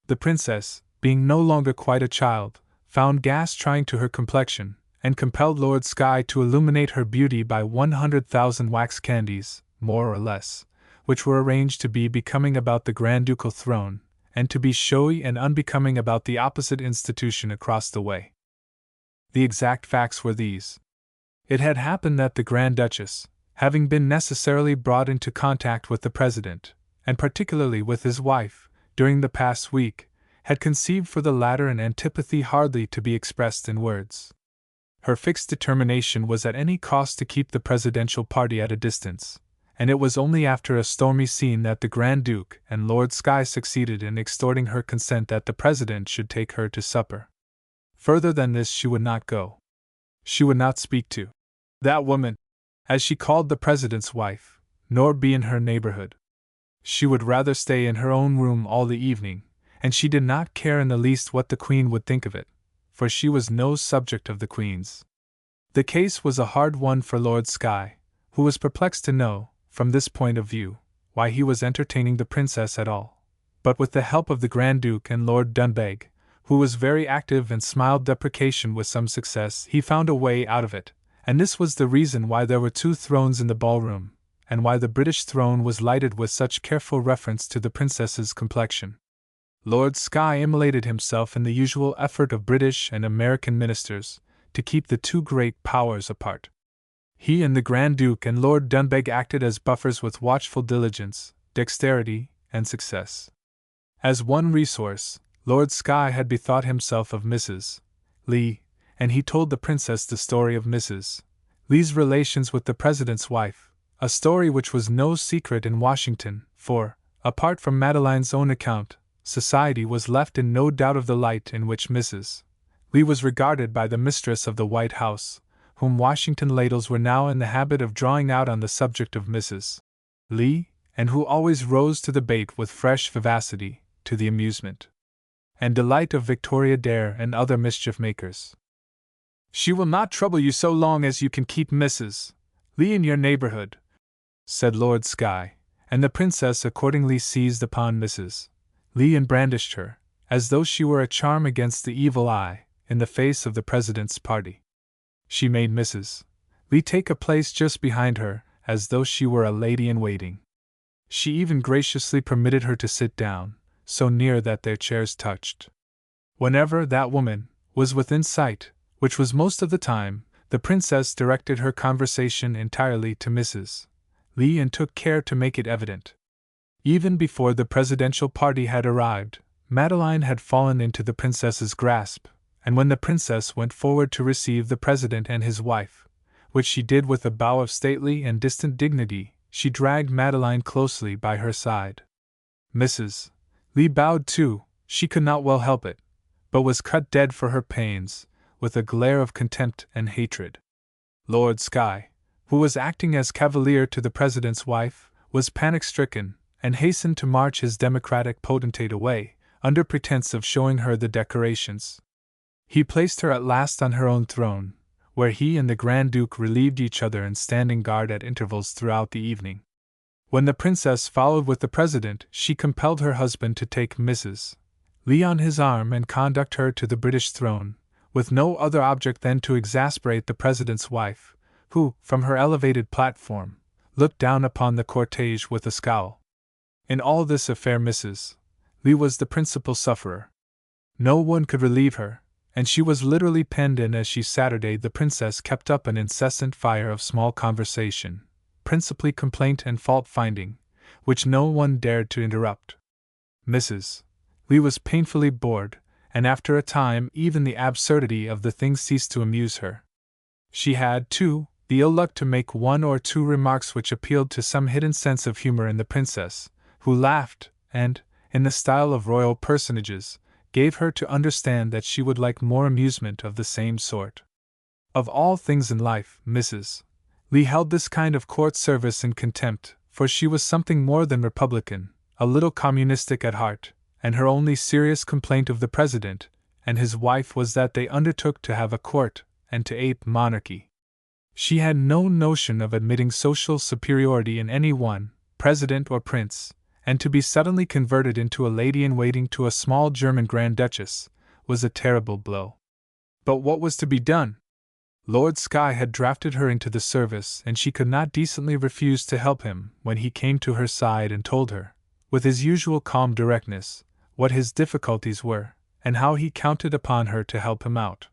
The princess, being no longer quite a child, found gas trying to her complexion, and compelled Lord Skye to illuminate her beauty by 100,000 wax candies, more or less, which were arranged to be becoming about the Grand Ducal throne, and to be showy and unbecoming about the opposite institution across the way. The exact facts were these. It had happened that the Grand Duchess, having been necessarily brought into contact with the President, and particularly with his wife, during the past week, had conceived for the latter an antipathy hardly to be expressed in words. Her fixed determination was at any cost to keep the presidential party at a distance, and it was only after a stormy scene that the Grand Duke and Lord Skye succeeded in extorting her consent that the President should take her to supper. Further than this she would not go. She would not speak to that woman, as she called the president's wife, nor be in her neighborhood. She would rather stay in her own room all the evening, and she did not care in the least what the Queen would think of it, for she was no subject of the Queen's. The case was a hard one for Lord Skye, who was perplexed to know, from this point of view, why he was entertaining the princess at all. But with the help of the Grand Duke and Lord Dunbeg, who was very active and smiled deprecation with some success, he found a way out of it, and this was the reason why there were 2 thrones in the ballroom, and why the British throne was lighted with such careful reference to the princess's complexion. Lord Skye immolated himself in the usual effort of British and American ministers to keep the 2 great powers apart. He and the Grand Duke and Lord Dunbeg acted as buffers with watchful diligence, dexterity, and success. As one resource, Lord Skye had bethought himself of Mrs. Lee, and he told the princess the story of Mrs. Lee's relations with the president's wife, a story which was no secret in Washington, for, apart from Madeline's own account, society was left in no doubt of the light in which Mrs. Lee was regarded by the mistress of the White House, whom Washington ladles were now in the habit of drawing out on the subject of Mrs. Lee, and who always rose to the bait with fresh vivacity, to the amusement and delight of Victoria Dare and other mischief-makers. "She will not trouble you so long as you can keep Mrs. Lee in your neighborhood," said Lord Skye, and the princess accordingly seized upon Mrs. Lee and brandished her, as though she were a charm against the evil eye, in the face of the president's party. She made Mrs. Lee take a place just behind her, as though she were a lady-in-waiting. She even graciously permitted her to sit down, so near that their chairs touched. Whenever that woman was within sight, which was most of the time, the princess directed her conversation entirely to Mrs. Lee and took care to make it evident. Even before the presidential party had arrived, Madeline had fallen into the princess's grasp, and when the princess went forward to receive the president and his wife, which she did with a bow of stately and distant dignity, she dragged Madeline closely by her side. Mrs. Lee bowed too, she could not well help it, but was cut dead for her pains, with a glare of contempt and hatred. Lord Skye, who was acting as cavalier to the president's wife, was panic-stricken, and hastened to march his democratic potentate away, under pretense of showing her the decorations. He placed her at last on her own throne, where he and the Grand Duke relieved each other in standing guard at intervals throughout the evening. When the princess followed with the president, she compelled her husband to take Mrs. Lee on his arm and conduct her to the British throne, with no other object than to exasperate the president's wife, who, from her elevated platform, looked down upon the cortege with a scowl. In all this affair Mrs. Lee was the principal sufferer. No one could relieve her, and she was literally penned in as she Saturday. The princess kept up an incessant fire of small conversation, principally complaint and fault-finding, which no one dared to interrupt. Mrs. Lee was painfully bored, and after a time even the absurdity of the thing ceased to amuse her. She had, too, the ill luck to make 1 or 2 remarks which appealed to some hidden sense of humor in the princess, who laughed, and, in the style of royal personages, gave her to understand that she would like more amusement of the same sort. Of all things in life, Mrs. Lee held this kind of court service in contempt, for she was something more than republican, a little communistic at heart, and her only serious complaint of the president and his wife was that they undertook to have a court and to ape monarchy. She had no notion of admitting social superiority in any one, president or prince, and to be suddenly converted into a lady-in-waiting to a small German Grand Duchess was a terrible blow. But what was to be done? Lord Skye had drafted her into the service, and she could not decently refuse to help him when he came to her side and told her, with his usual calm directness, what his difficulties were, and how he counted upon her to help him out.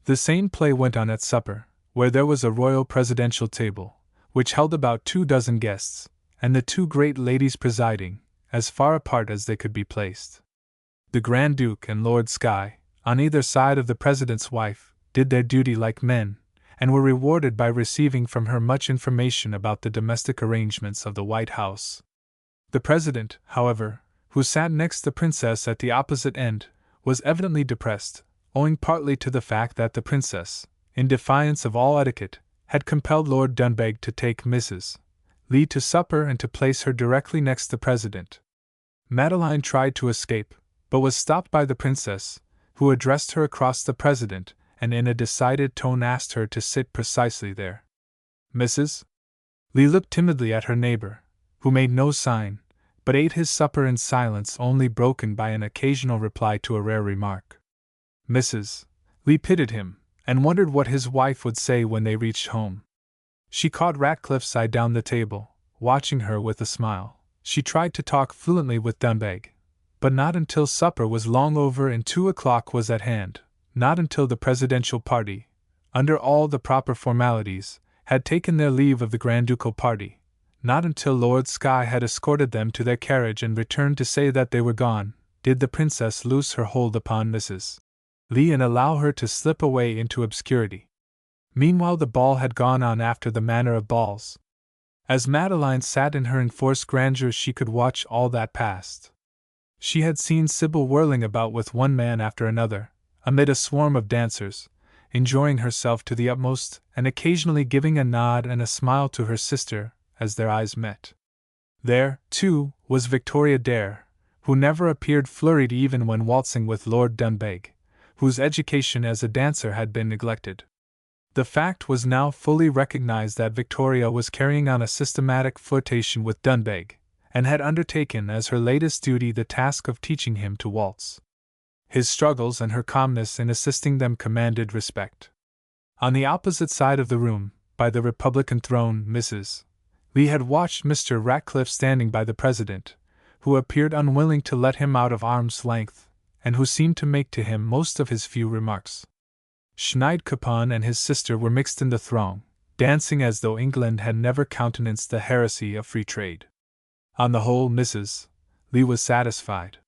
The same play went on at supper, where there was a royal presidential table, which held about 24 guests, and the 2 great ladies presiding, as far apart as they could be placed. The Grand Duke and Lord Skye, on either side of the president's wife, did their duty like men, and were rewarded by receiving from her much information about the domestic arrangements of the White House. The president, however, who sat next the princess at the opposite end, was evidently depressed, owing partly to the fact that the princess, in defiance of all etiquette, had compelled Lord Dunbeg to take Mrs. Lee to supper and to place her directly next the President. Madeline tried to escape, but was stopped by the Princess, who addressed her across the President and in a decided tone asked her to sit precisely there. Mrs. Lee looked timidly at her neighbor, who made no sign, but ate his supper in silence only broken by an occasional reply to a rare remark. Mrs. Lee pitied him, and wondered what his wife would say when they reached home. She caught Ratcliffe's eye down the table, watching her with a smile. She tried to talk fluently with Dunbeg, but not until supper was long over and 2 o'clock was at hand, not until the presidential party, under all the proper formalities, had taken their leave of the Grand Ducal party, not until Lord Skye had escorted them to their carriage and returned to say that they were gone, did the Princess loose her hold upon Mrs. Lee and allow her to slip away into obscurity. Meanwhile the ball had gone on after the manner of balls. As Madeline sat in her enforced grandeur she could watch all that passed. She had seen Sybil whirling about with one man after another, amid a swarm of dancers, enjoying herself to the utmost, and occasionally giving a nod and a smile to her sister as their eyes met. There, too, was Victoria Dare, who never appeared flurried even when waltzing with Lord Dunbeg, whose education as a dancer had been neglected. The fact was now fully recognized that Victoria was carrying on a systematic flirtation with Dunbeg, and had undertaken as her latest duty the task of teaching him to waltz. His struggles and her calmness in assisting them commanded respect. On the opposite side of the room, by the Republican throne, Mrs. Lee had watched Mr. Ratcliffe standing by the President, who appeared unwilling to let him out of arm's length, and who seemed to make to him most of his few remarks. Schneidkoppen and his sister were mixed in the throng, dancing as though England had never countenanced the heresy of free trade. On the whole, Mrs. Lee was satisfied.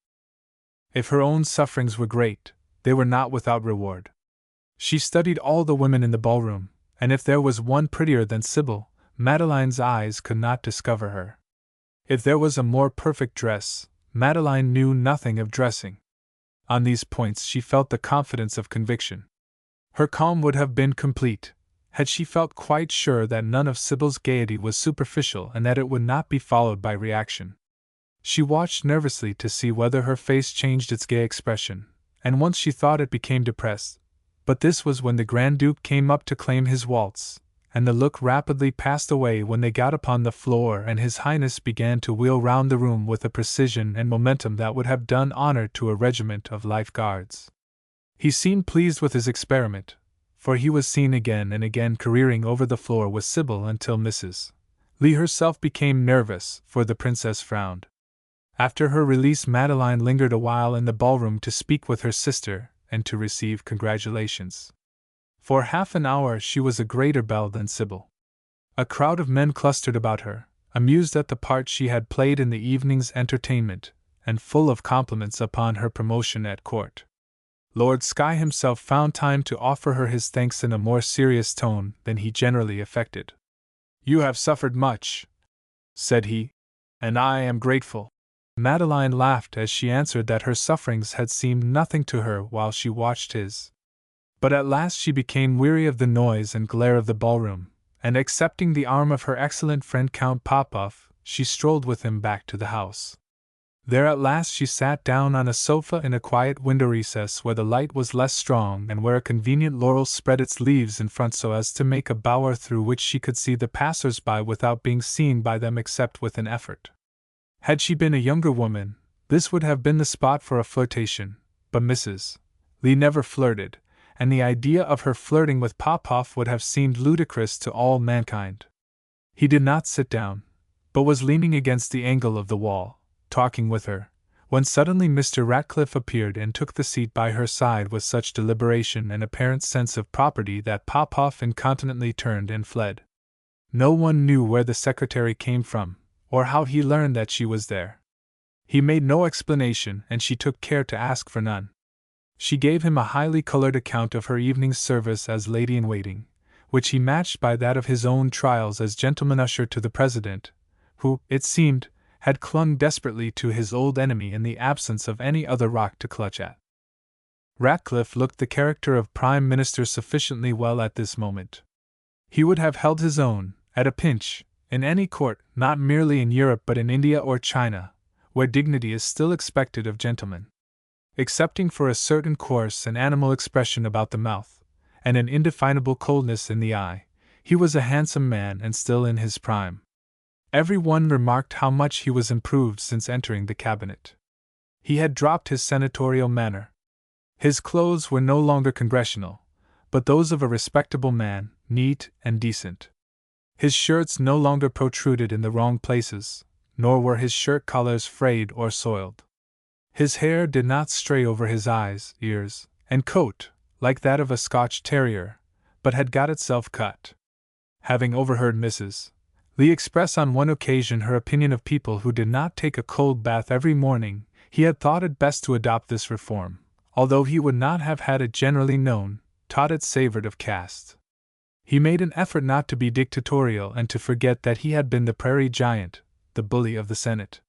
If her own sufferings were great, they were not without reward. She studied all the women in the ballroom, and if there was one prettier than Sybil, Madeline's eyes could not discover her. If there was a more perfect dress, Madeline knew nothing of dressing. On these points she felt the confidence of conviction. Her calm would have been complete, had she felt quite sure that none of Sybil's gaiety was superficial and that it would not be followed by reaction. She watched nervously to see whether her face changed its gay expression, and once she thought it became depressed, but this was when the Grand Duke came up to claim his waltz, and the look rapidly passed away when they got upon the floor and His Highness began to wheel round the room with a precision and momentum that would have done honor to a regiment of Life Guards. He seemed pleased with his experiment, for he was seen again and again careering over the floor with Sybil until Mrs. Lee herself became nervous, for the Princess frowned. After her release Madeline lingered a while in the ballroom to speak with her sister and to receive congratulations. For half an hour she was a greater belle than Sybil. A crowd of men clustered about her, amused at the part she had played in the evening's entertainment, and full of compliments upon her promotion at court. Lord Skye himself found time to offer her his thanks in a more serious tone than he generally affected. "You have suffered much," said he, "and I am grateful." Madeline laughed as she answered that her sufferings had seemed nothing to her while she watched his. But at last she became weary of the noise and glare of the ballroom, and accepting the arm of her excellent friend Count Popoff, she strolled with him back to the house. There at last she sat down on a sofa in a quiet window recess where the light was less strong and where a convenient laurel spread its leaves in front so as to make a bower through which she could see the passers-by without being seen by them except with an effort. Had she been a younger woman, this would have been the spot for a flirtation, but Mrs. Lee never flirted, and the idea of her flirting with Popoff would have seemed ludicrous to all mankind. He did not sit down, but was leaning against the angle of the wall, talking with her, when suddenly Mr. Ratcliffe appeared and took the seat by her side with such deliberation and apparent sense of property that Popoff incontinently turned and fled. No one knew where the secretary came from, or how he learned that she was there. He made no explanation, and she took care to ask for none. She gave him a highly colored account of her evening's service as lady-in-waiting, which he matched by that of his own trials as gentleman usher to the President, who, it seemed, had clung desperately to his old enemy in the absence of any other rock to clutch at. Ratcliffe looked the character of Prime Minister sufficiently well at this moment. He would have held his own, at a pinch, in any court, not merely in Europe but in India or China, where dignity is still expected of gentlemen. Excepting for a certain coarse and animal expression about the mouth, and an indefinable coldness in the eye, he was a handsome man and still in his prime. Every one remarked how much he was improved since entering the cabinet. He had dropped his senatorial manner. His clothes were no longer congressional, but those of a respectable man, neat and decent. His shirts no longer protruded in the wrong places, nor were his shirt collars frayed or soiled. His hair did not stray over his eyes, ears, and coat, like that of a Scotch terrier, but had got itself cut. Having overheard Mrs. Lee express on one occasion her opinion of people who did not take a cold bath every morning, he had thought it best to adopt this reform, although he would not have had it generally known, taught it savored of caste. He made an effort not to be dictatorial and to forget that he had been the prairie giant, the bully of the Senate.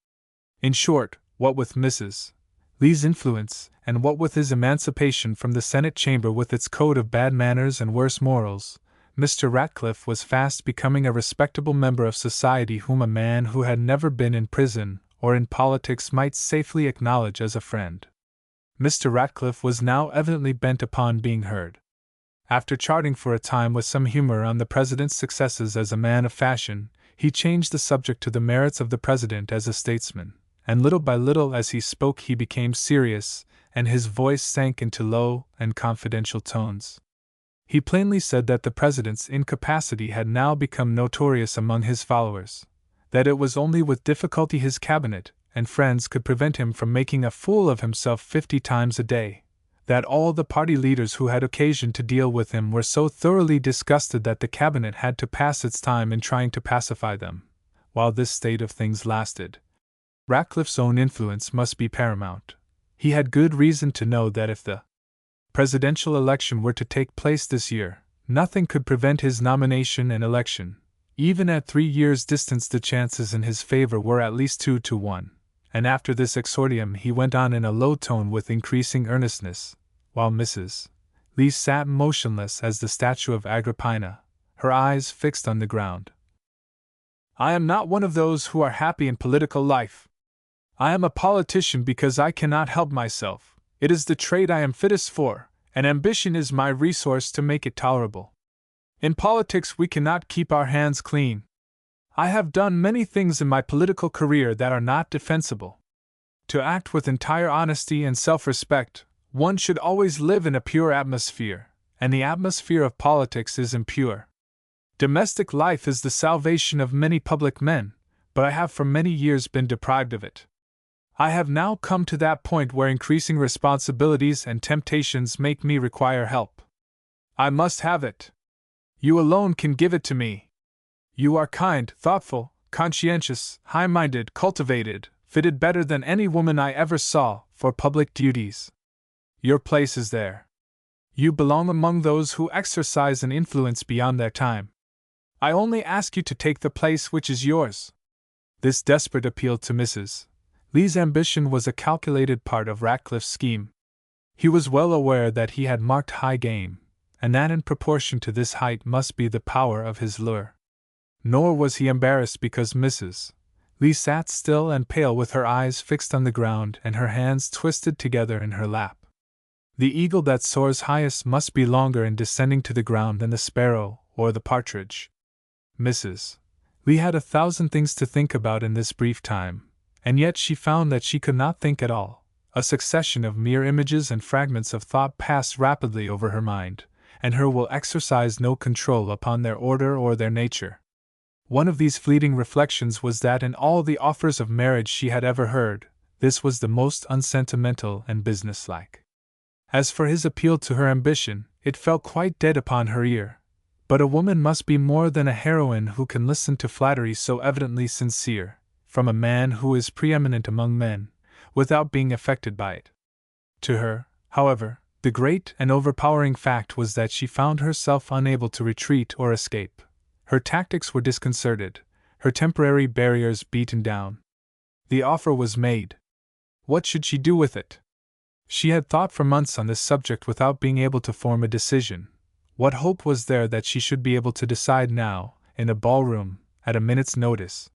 In short, what with Mrs. Lee's influence, and what with his emancipation from the Senate chamber with its code of bad manners and worse morals, Mr. Ratcliffe was fast becoming a respectable member of society whom a man who had never been in prison or in politics might safely acknowledge as a friend. Mr. Ratcliffe was now evidently bent upon being heard. After charting for a time with some humor on the President's successes as a man of fashion, he changed the subject to the merits of the President as a statesman, and little by little as he spoke he became serious, and his voice sank into low and confidential tones. He plainly said that the President's incapacity had now become notorious among his followers, that it was only with difficulty his cabinet and friends could prevent him from making a fool of himself 50 times a day, that all the party leaders who had occasion to deal with him were so thoroughly disgusted that the cabinet had to pass its time in trying to pacify them. While this state of things lasted, Ratcliffe's own influence must be paramount. He had good reason to know that if the presidential election were to take place this year, nothing could prevent his nomination and election. Even at 3 years' distance the chances in his favor were at least 2 to 1, and after this exordium he went on in a low tone with increasing earnestness, while Mrs. Lee sat motionless as the statue of Agrippina, her eyes fixed on the ground. I am not one of those who are happy in political life. I am a politician because I cannot help myself. It is the trade I am fittest for, and ambition is my resource to make it tolerable. In politics we cannot keep our hands clean. I have done many things in my political career that are not defensible. To act with entire honesty and self-respect, one should always live in a pure atmosphere, and the atmosphere of politics is impure. Domestic life is the salvation of many public men, but I have for many years been deprived of it. I have now come to that point where increasing responsibilities and temptations make me require help. I must have it. You alone can give it to me. You are kind, thoughtful, conscientious, high-minded, cultivated, fitted better than any woman I ever saw for public duties. Your place is there. You belong among those who exercise an influence beyond their time. I only ask you to take the place which is yours. This desperate appeal to Mrs. Lee's ambition was a calculated part of Ratcliffe's scheme. He was well aware that he had marked high game, and that in proportion to this height must be the power of his lure. Nor was he embarrassed because Mrs. Lee sat still and pale with her eyes fixed on the ground and her hands twisted together in her lap. The eagle that soars highest must be longer in descending to the ground than the sparrow or the partridge. Mrs. Lee had 1,000 things to think about in this brief time, and yet she found that she could not think at all. A succession of mere images and fragments of thought passed rapidly over her mind, and her will exercised no control upon their order or their nature. One of these fleeting reflections was that in all the offers of marriage she had ever heard, this was the most unsentimental and businesslike. As for his appeal to her ambition, it fell quite dead upon her ear. But a woman must be more than a heroine who can listen to flattery so evidently sincere, from a man who is preeminent among men, without being affected by it. To her, however, the great and overpowering fact was that she found herself unable to retreat or escape. Her tactics were disconcerted, her temporary barriers beaten down. The offer was made. What should she do with it? She had thought for months on this subject without being able to form a decision. What hope was there that she should be able to decide now, in a ballroom, at a minute's notice?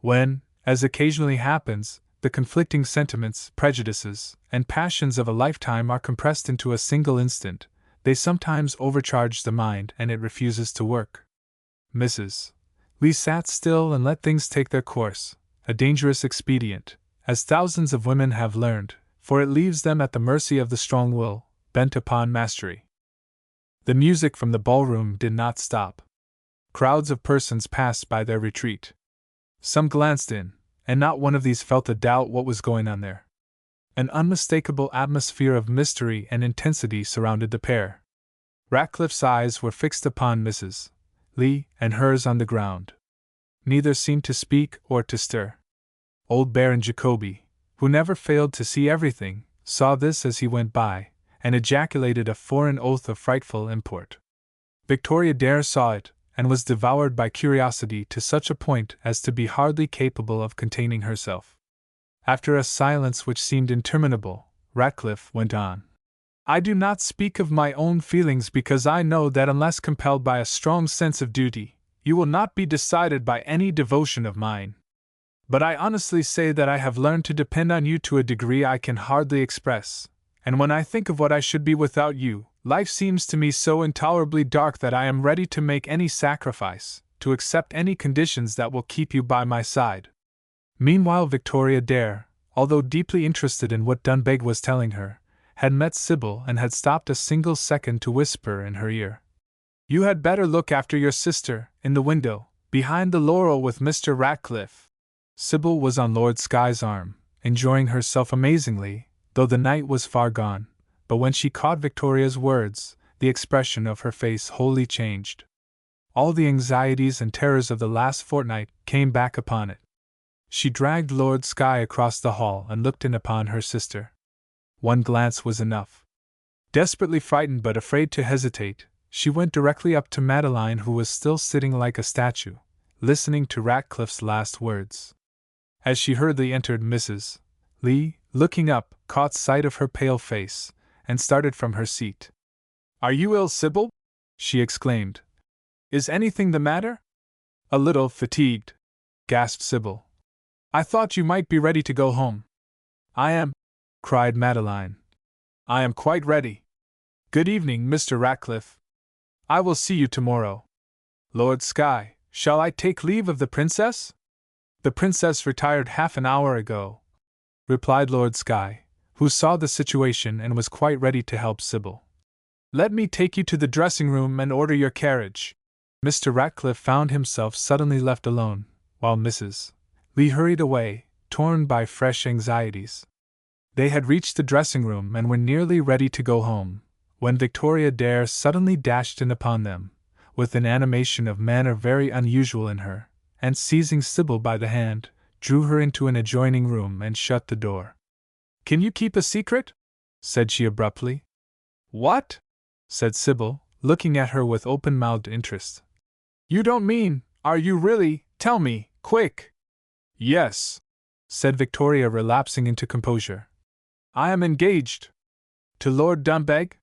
When, as occasionally happens, the conflicting sentiments, prejudices, and passions of a lifetime are compressed into a single instant, they sometimes overcharge the mind and it refuses to work. Mrs. Lee sat still and let things take their course, a dangerous expedient, as thousands of women have learned, for it leaves them at the mercy of the strong will, bent upon mastery. The music from the ballroom did not stop. Crowds of persons passed by their retreat. Some glanced in, and not one of these felt a doubt what was going on there. An unmistakable atmosphere of mystery and intensity surrounded the pair. Ratcliffe's eyes were fixed upon Mrs. Lee, and hers on the ground. Neither seemed to speak or to stir. Old Baron Jacobi, who never failed to see everything, saw this as he went by, and ejaculated a foreign oath of frightful import. Victoria Dare saw it, and was devoured by curiosity to such a point as to be hardly capable of containing herself. After a silence which seemed interminable, Ratcliffe went on. I do not speak of my own feelings because I know that unless compelled by a strong sense of duty, you will not be decided by any devotion of mine. But I honestly say that I have learned to depend on you to a degree I can hardly express, and when I think of what I should be without you, life seems to me so intolerably dark that I am ready to make any sacrifice, to accept any conditions that will keep you by my side. Meanwhile Victoria Dare, although deeply interested in what Dunbeg was telling her, had met Sybil and had stopped a single second to whisper in her ear. You had better look after your sister, in the window, behind the laurel with Mr. Ratcliffe. Sybil was on Lord Skye's arm, enjoying herself amazingly, though the night was far gone, but when she caught Victoria's words, the expression of her face wholly changed. All the anxieties and terrors of the last fortnight came back upon it. She dragged Lord Skye across the hall and looked in upon her sister. One glance was enough. Desperately frightened but afraid to hesitate, she went directly up to Madeline, who was still sitting like a statue, listening to Ratcliffe's last words. As she hurriedly entered, Mrs. Lee, looking up, caught sight of her pale face, and started from her seat. Are you ill, Sybil? She exclaimed. Is anything the matter? A little fatigued, gasped Sybil. I thought you might be ready to go home. I am, cried Madeline. I am quite ready. Good evening, Mr. Ratcliffe. I will see you tomorrow. Lord Skye, shall I take leave of the princess? The princess retired half an hour ago, replied Lord Skye, who saw the situation and was quite ready to help Sybil. Let me take you to the dressing-room and order your carriage. Mr. Ratcliffe found himself suddenly left alone, while Mrs. Lee hurried away, torn by fresh anxieties. They had reached the dressing-room and were nearly ready to go home, when Victoria Dare suddenly dashed in upon them, with an animation of manner very unusual in her, and seizing Sybil by the hand, drew her into an adjoining room and shut the door. Can you keep a secret? Said she abruptly. What? Said Sybil, looking at her with open-mouthed interest. You don't mean, are you really? Tell me, quick. Yes, said Victoria, relapsing into composure. I am engaged. To Lord Dunbeg?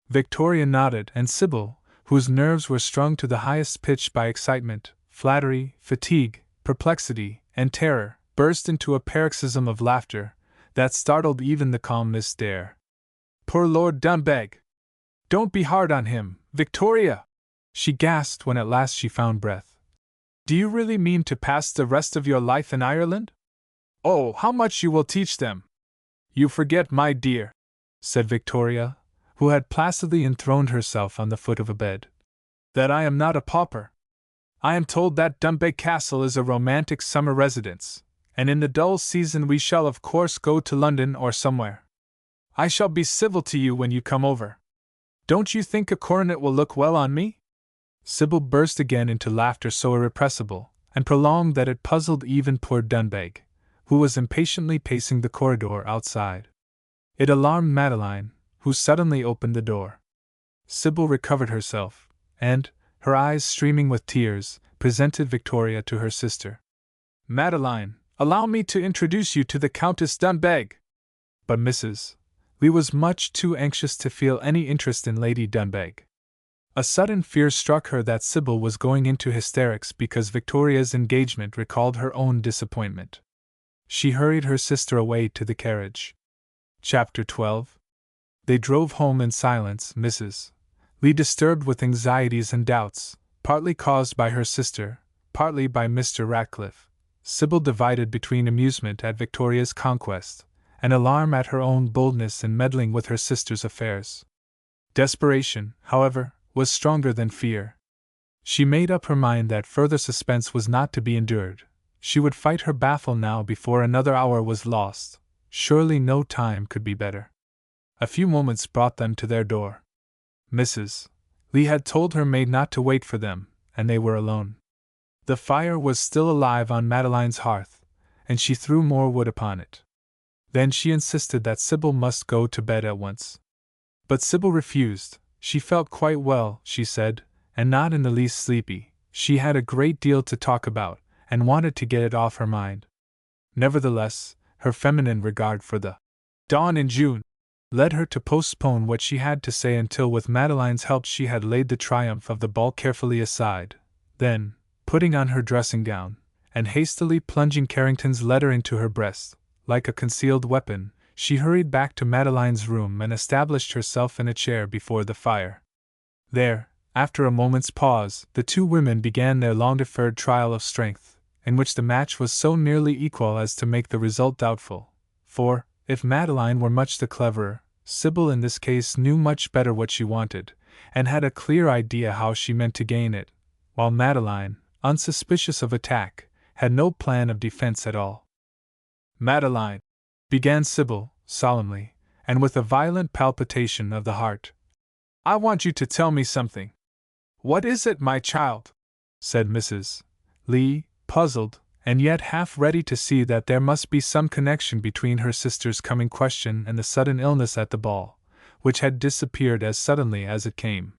Victoria nodded, and Sybil, whose nerves were strung to the highest pitch by excitement, flattery, fatigue, perplexity, and terror, burst into a paroxysm of laughter that startled even the calm Miss Dare. Poor Lord Dunbeg! Don't be hard on him, Victoria! She gasped when at last she found breath. Do you really mean to pass the rest of your life in Ireland? Oh, how much you will teach them! You forget, my dear, said Victoria, who had placidly enthroned herself on the foot of a bed, that I am not a pauper. I am told that Dunbeg Castle is a romantic summer residence, and in the dull season we shall of course go to London or somewhere. I shall be civil to you when you come over. Don't you think a coronet will look well on me? Sybil burst again into laughter so irrepressible and prolonged that it puzzled even poor Dunbeg, who was impatiently pacing the corridor outside. It alarmed Madeline, who suddenly opened the door. Sybil recovered herself, and, her eyes streaming with tears, presented Victoria to her sister. Madeline, allow me to introduce you to the Countess Dunbeg. But Mrs. Lee was much too anxious to feel any interest in Lady Dunbeg. A sudden fear struck her that Sybil was going into hysterics because Victoria's engagement recalled her own disappointment. She hurried her sister away to the carriage. Chapter 12. They drove home in silence, Mrs. Lee disturbed with anxieties and doubts, partly caused by her sister, partly by Mr. Ratcliffe. Sybil divided between amusement at Victoria's conquest, and alarm at her own boldness in meddling with her sister's affairs. Desperation, however, was stronger than fear. She made up her mind that further suspense was not to be endured. She would fight her battle now before another hour was lost. Surely no time could be better. A few moments brought them to their door. Mrs. Lee had told her maid not to wait for them, and they were alone. The fire was still alive on Madeline's hearth, and she threw more wood upon it. Then she insisted that Sybil must go to bed at once. But Sybil refused. She felt quite well, she said, and not in the least sleepy. She had a great deal to talk about, and wanted to get it off her mind. Nevertheless, her feminine regard for the dawn in June led her to postpone what she had to say until with Madeline's help she had laid the triumph of the ball carefully aside. Then, putting on her dressing gown, and hastily plunging Carrington's letter into her breast, like a concealed weapon, she hurried back to Madeline's room and established herself in a chair before the fire. There, after a moment's pause, the two women began their long-deferred trial of strength, in which the match was so nearly equal as to make the result doubtful. For, if Madeline were much the cleverer, Sybil in this case knew much better what she wanted, and had a clear idea how she meant to gain it, while Madeline, unsuspicious of attack, had no plan of defense at all. Madeline, began Sybil, solemnly, and with a violent palpitation of the heart, I want you to tell me something. What is it, my child? Said Mrs. Lee, puzzled, and yet half ready to see that there must be some connection between her sister's coming question and the sudden illness at the ball, which had disappeared as suddenly as it came.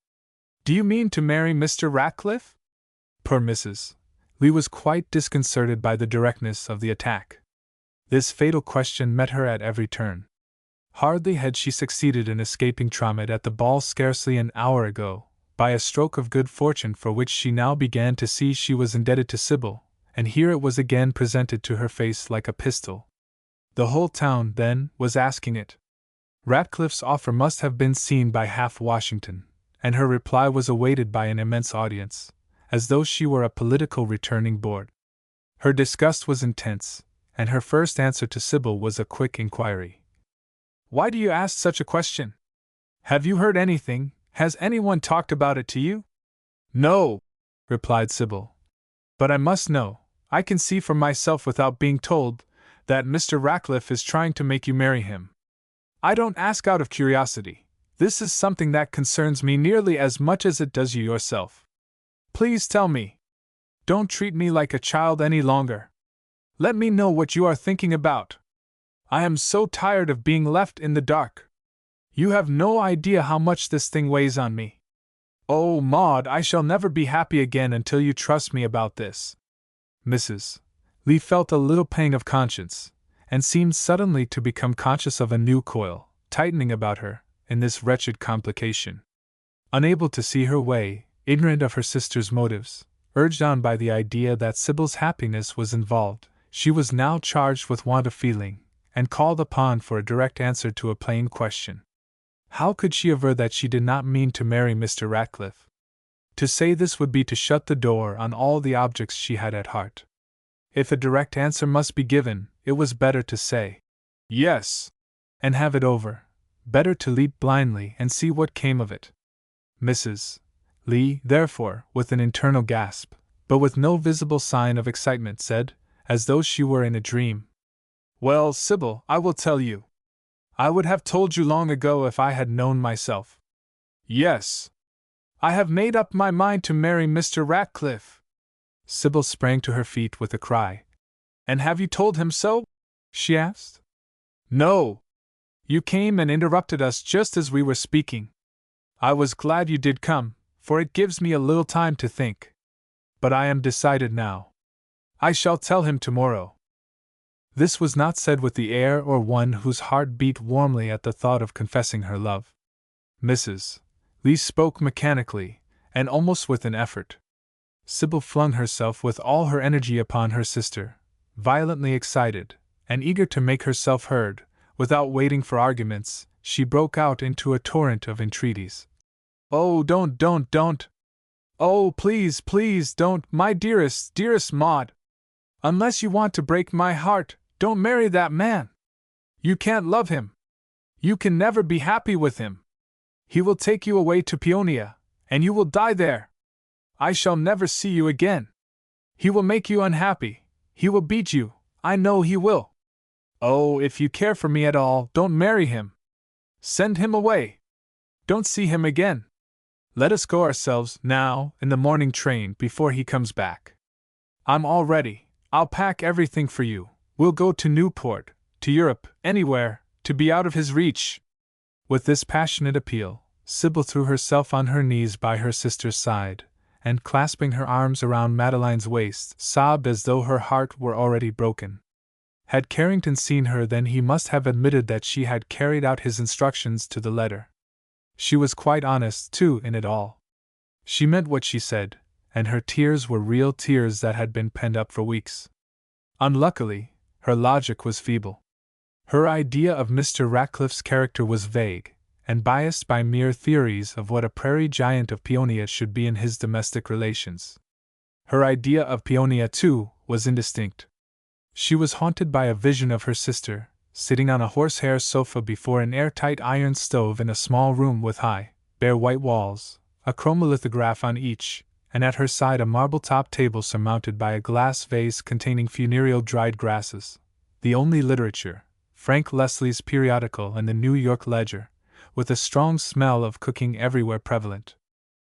Do you mean to marry Mr. Ratcliffe? Poor Mrs. Lee was quite disconcerted by the directness of the attack. This fatal question met her at every turn. Hardly had she succeeded in escaping from it at the ball scarcely an hour ago, by a stroke of good fortune for which she now began to see she was indebted to Sybil, and here it was again presented to her face like a pistol. The whole town, then, was asking it. Ratcliffe's offer must have been seen by half Washington, and her reply was awaited by an immense audience, as though she were a political returning board. Her disgust was intense, and her first answer to Sybil was a quick inquiry. Why do you ask such a question? Have you heard anything? Has anyone talked about it to you? No, replied Sybil. But I must know, I can see for myself without being told, that Mr. Ratcliffe is trying to make you marry him. I don't ask out of curiosity. This is something that concerns me nearly as much as it does you yourself. Please tell me. Don't treat me like a child any longer. Let me know what you are thinking about. I am so tired of being left in the dark. You have no idea how much this thing weighs on me. Oh, Maud, I shall never be happy again until you trust me about this. Mrs. Lee felt a little pang of conscience, and seemed suddenly to become conscious of a new coil, tightening about her, in this wretched complication. Unable to see her way, ignorant of her sister's motives, urged on by the idea that Sybil's happiness was involved, she was now charged with want of feeling, and called upon for a direct answer to a plain question. How could she aver that she did not mean to marry Mr. Ratcliffe? To say this would be to shut the door on all the objects she had at heart. If a direct answer must be given, it was better to say, yes, and have it over, better to leap blindly and see what came of it. Mrs. Lee, therefore, with an internal gasp, but with no visible sign of excitement, said, as though she were in a dream, Well, Sybil, I will tell you. I would have told you long ago if I had known myself. Yes. I have made up my mind to marry Mr. Ratcliffe. Sybil sprang to her feet with a cry. And have you told him so? She asked. No. You came and interrupted us just as we were speaking. I was glad you did come, for it gives me a little time to think. But I am decided now. I shall tell him tomorrow. This was not said with the air or one whose heart beat warmly at the thought of confessing her love. Mrs. Lee spoke mechanically, and almost with an effort. Sybil flung herself with all her energy upon her sister, violently excited, and eager to make herself heard. Without waiting for arguments, she broke out into a torrent of entreaties. "Oh, don't! Oh, please, please don't, my dearest, dearest Maud! Unless you want to break my heart, don't marry that man! You can't love him! You can never be happy with him! He will take you away to Peonia, and you will die there! I shall never see you again! He will make you unhappy! He will beat you! I know he will! Oh, if you care for me at all, don't marry him! Send him away! Don't see him again! Let us go ourselves, now, in the morning train, before he comes back. I'm all ready. I'll pack everything for you. We'll go to Newport, to Europe, anywhere, to be out of his reach." With this passionate appeal, Sybil threw herself on her knees by her sister's side, and clasping her arms around Madeline's waist, sobbed as though her heart were already broken. Had Carrington seen her, then he must have admitted that she had carried out his instructions to the letter. She was quite honest, too, in it all. She meant what she said, and her tears were real tears that had been pent up for weeks. Unluckily, her logic was feeble. Her idea of Mr. Ratcliffe's character was vague, and biased by mere theories of what a prairie giant of Peonia should be in his domestic relations. Her idea of Peonia, too, was indistinct. She was haunted by a vision of her sister, sitting on a horsehair sofa before an airtight iron stove in a small room with high, bare white walls, a chromolithograph on each, and at her side a marble-top table surmounted by a glass vase containing funereal dried grasses, the only literature, Frank Leslie's periodical and the New York Ledger, with a strong smell of cooking everywhere prevalent.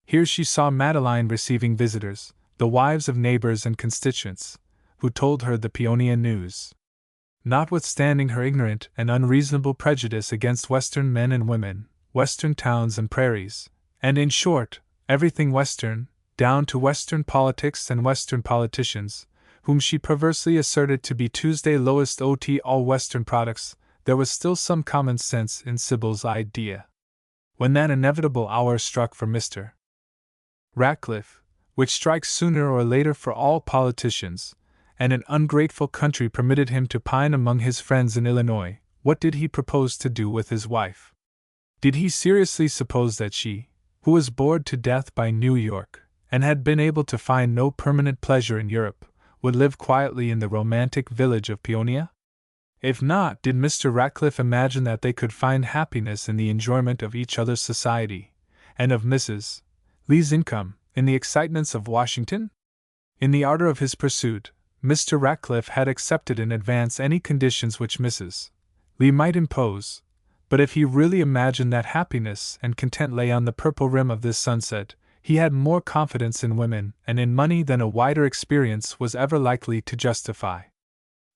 Here she saw Madeline receiving visitors, the wives of neighbors and constituents, who told her the Peonia news. Notwithstanding her ignorant and unreasonable prejudice against Western men and women, Western towns and prairies, and in short, everything Western, down to Western politics and Western politicians, whom she perversely asserted to be Tuesday lowest OT all Western products, there was still some common sense in Sybil's idea. When that inevitable hour struck for Mr. Ratcliffe, which strikes sooner or later for all politicians, and an ungrateful country permitted him to pine among his friends in Illinois, what did he propose to do with his wife? Did he seriously suppose that she, who was bored to death by New York, and had been able to find no permanent pleasure in Europe, would live quietly in the romantic village of Peonia? If not, did Mr. Ratcliffe imagine that they could find happiness in the enjoyment of each other's society, and of Mrs. Lee's income, in the excitements of Washington? In the ardor of his pursuit, Mr. Ratcliffe had accepted in advance any conditions which Mrs. Lee might impose, but if he really imagined that happiness and content lay on the purple rim of this sunset, he had more confidence in women and in money than a wider experience was ever likely to justify.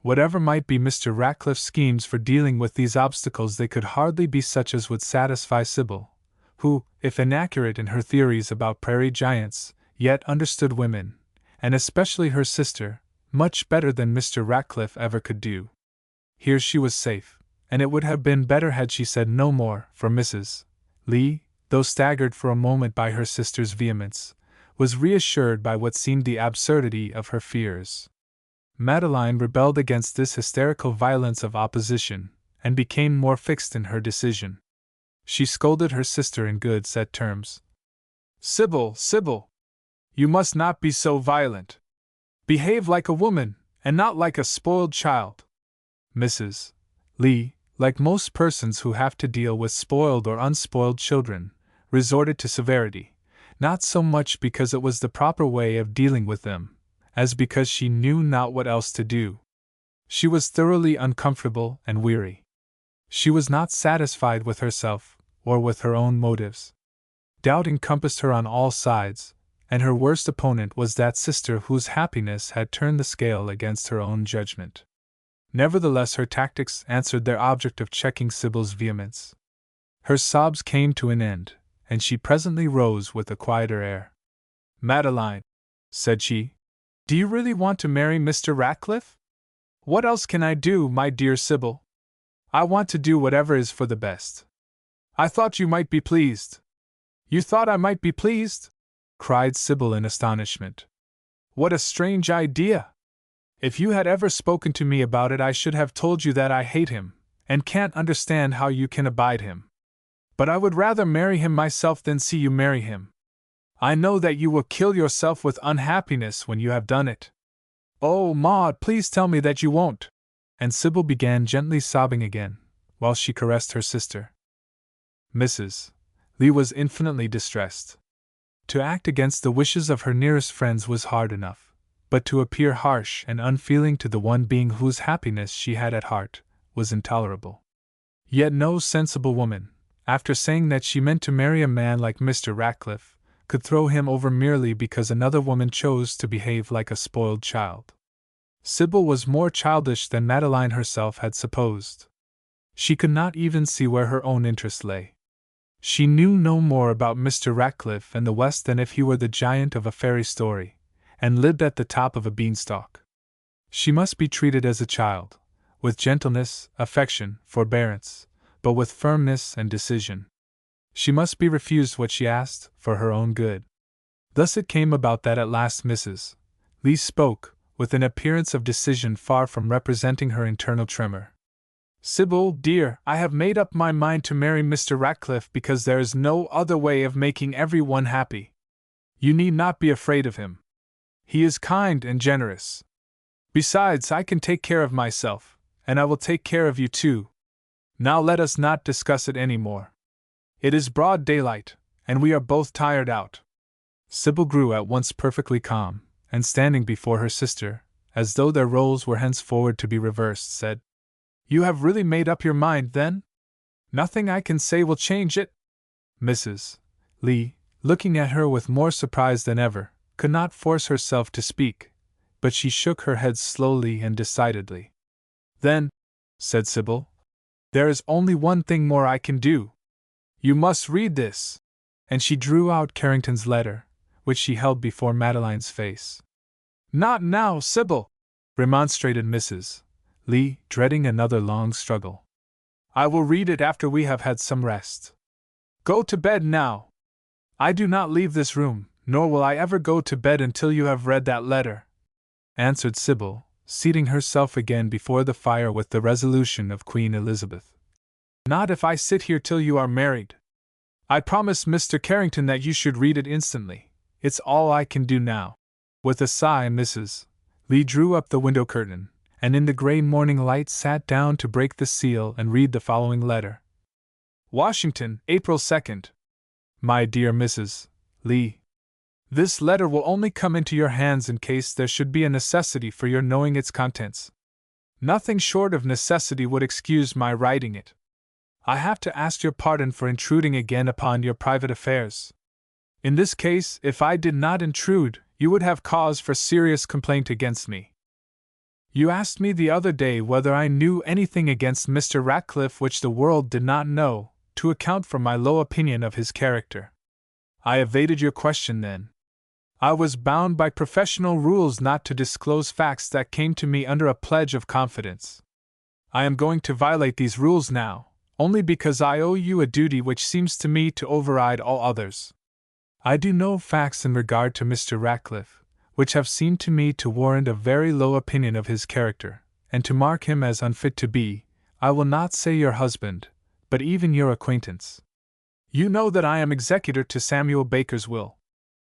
Whatever might be Mr. Ratcliffe's schemes for dealing with these obstacles, they could hardly be such as would satisfy Sybil, who, if inaccurate in her theories about prairie giants, yet understood women, and especially her sister, much better than Mr. Ratcliffe ever could do. Here she was safe, and it would have been better had she said no more, for Mrs. Lee, though staggered for a moment by her sister's vehemence, was reassured by what seemed the absurdity of her fears. Madeline rebelled against this hysterical violence of opposition, and became more fixed in her decision. She scolded her sister in good set terms. "Sybil, Sybil! You must not be so violent. Behave like a woman, and not like a spoiled child." Mrs. Lee, like most persons who have to deal with spoiled or unspoiled children, resorted to severity, not so much because it was the proper way of dealing with them, as because she knew not what else to do. She was thoroughly uncomfortable and weary. She was not satisfied with herself, or with her own motives. Doubt encompassed her on all sides, and her worst opponent was that sister whose happiness had turned the scale against her own judgment. Nevertheless, her tactics answered their object of checking Sybil's vehemence. Her sobs came to an end, and she presently rose with a quieter air. "Madeline," said she, "do you really want to marry Mr. Ratcliffe?" What else can I do, my dear Sybil? I want to do whatever is for the best. I thought you might be pleased. You thought I might be pleased? Cried Sybil in astonishment. What a strange idea! If you had ever spoken to me about it, I should have told you that I hate him, and can't understand how you can abide him. But I would rather marry him myself than see you marry him. I know that you will kill yourself with unhappiness when you have done it. Oh, Maud, please tell me that you won't. And Sybil began gently sobbing again, while she caressed her sister. Mrs. Lee was infinitely distressed. To act against the wishes of her nearest friends was hard enough, but to appear harsh and unfeeling to the one being whose happiness she had at heart was intolerable. Yet no sensible woman, after saying that she meant to marry a man like Mr. Ratcliffe, could throw him over merely because another woman chose to behave like a spoiled child. Sybil was more childish than Madeline herself had supposed. She could not even see where her own interest lay. She knew no more about Mr. Ratcliffe and the West than if he were the giant of a fairy story, and lived at the top of a beanstalk. She must be treated as a child, with gentleness, affection, forbearance, but with firmness and decision. She must be refused what she asked, for her own good. Thus it came about that at last Mrs. Lee spoke, with an appearance of decision far from representing her internal tremor. Sybil, dear, I have made up my mind to marry Mr. Ratcliffe because there is no other way of making everyone happy. You need not be afraid of him. He is kind and generous. Besides, I can take care of myself, and I will take care of you too. Now let us not discuss it any more. It is broad daylight, and we are both tired out. Sybil grew at once perfectly calm, and standing before her sister, as though their roles were henceforward to be reversed, said, You have really made up your mind, then? Nothing I can say will change it? Mrs. Lee, looking at her with more surprise than ever, could not force herself to speak, but she shook her head slowly and decidedly. Then, said Sybil, there is only one thing more I can do. You must read this. And she drew out Carrington's letter, which she held before Madeline's face. Not now, Sybil, remonstrated Mrs. Lee, dreading another long struggle. I will read it after we have had some rest. Go to bed now. I do not leave this room, nor will I ever go to bed until you have read that letter, answered Sybil, seating herself again before the fire with the resolution of Queen Elizabeth. Not if I sit here till you are married. I promised Mr. Carrington that you should read it instantly. It's all I can do now. With a sigh, Mrs. Lee drew up the window curtain, and in the gray morning light sat down to break the seal and read the following letter. Washington, April 2nd. My dear Mrs. Lee, this letter will only come into your hands in case there should be a necessity for your knowing its contents. Nothing short of necessity would excuse my writing it. I have to ask your pardon for intruding again upon your private affairs. In this case, if I did not intrude, you would have cause for serious complaint against me. You asked me the other day whether I knew anything against Mr. Ratcliffe which the world did not know, to account for my low opinion of his character. I evaded your question then. I was bound by professional rules not to disclose facts that came to me under a pledge of confidence. I am going to violate these rules now, only because I owe you a duty which seems to me to override all others. I do know facts in regard to Mr. Ratcliffe, which have seemed to me to warrant a very low opinion of his character, and to mark him as unfit to be, I will not say your husband, but even your acquaintance. You know that I am executor to Samuel Baker's will.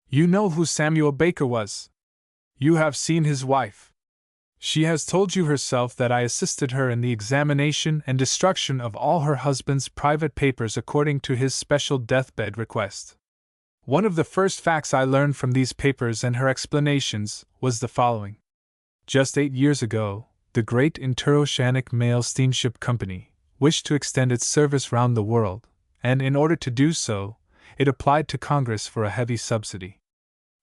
You know who Samuel Baker was. You have seen his wife. She has told you herself that I assisted her in the examination and destruction of all her husband's private papers according to his special deathbed request. One of the first facts I learned from these papers and her explanations was the following. Just 8 years ago, the great Interoceanic Mail Steamship Company wished to extend its service round the world, and in order to do so, it applied to Congress for a heavy subsidy.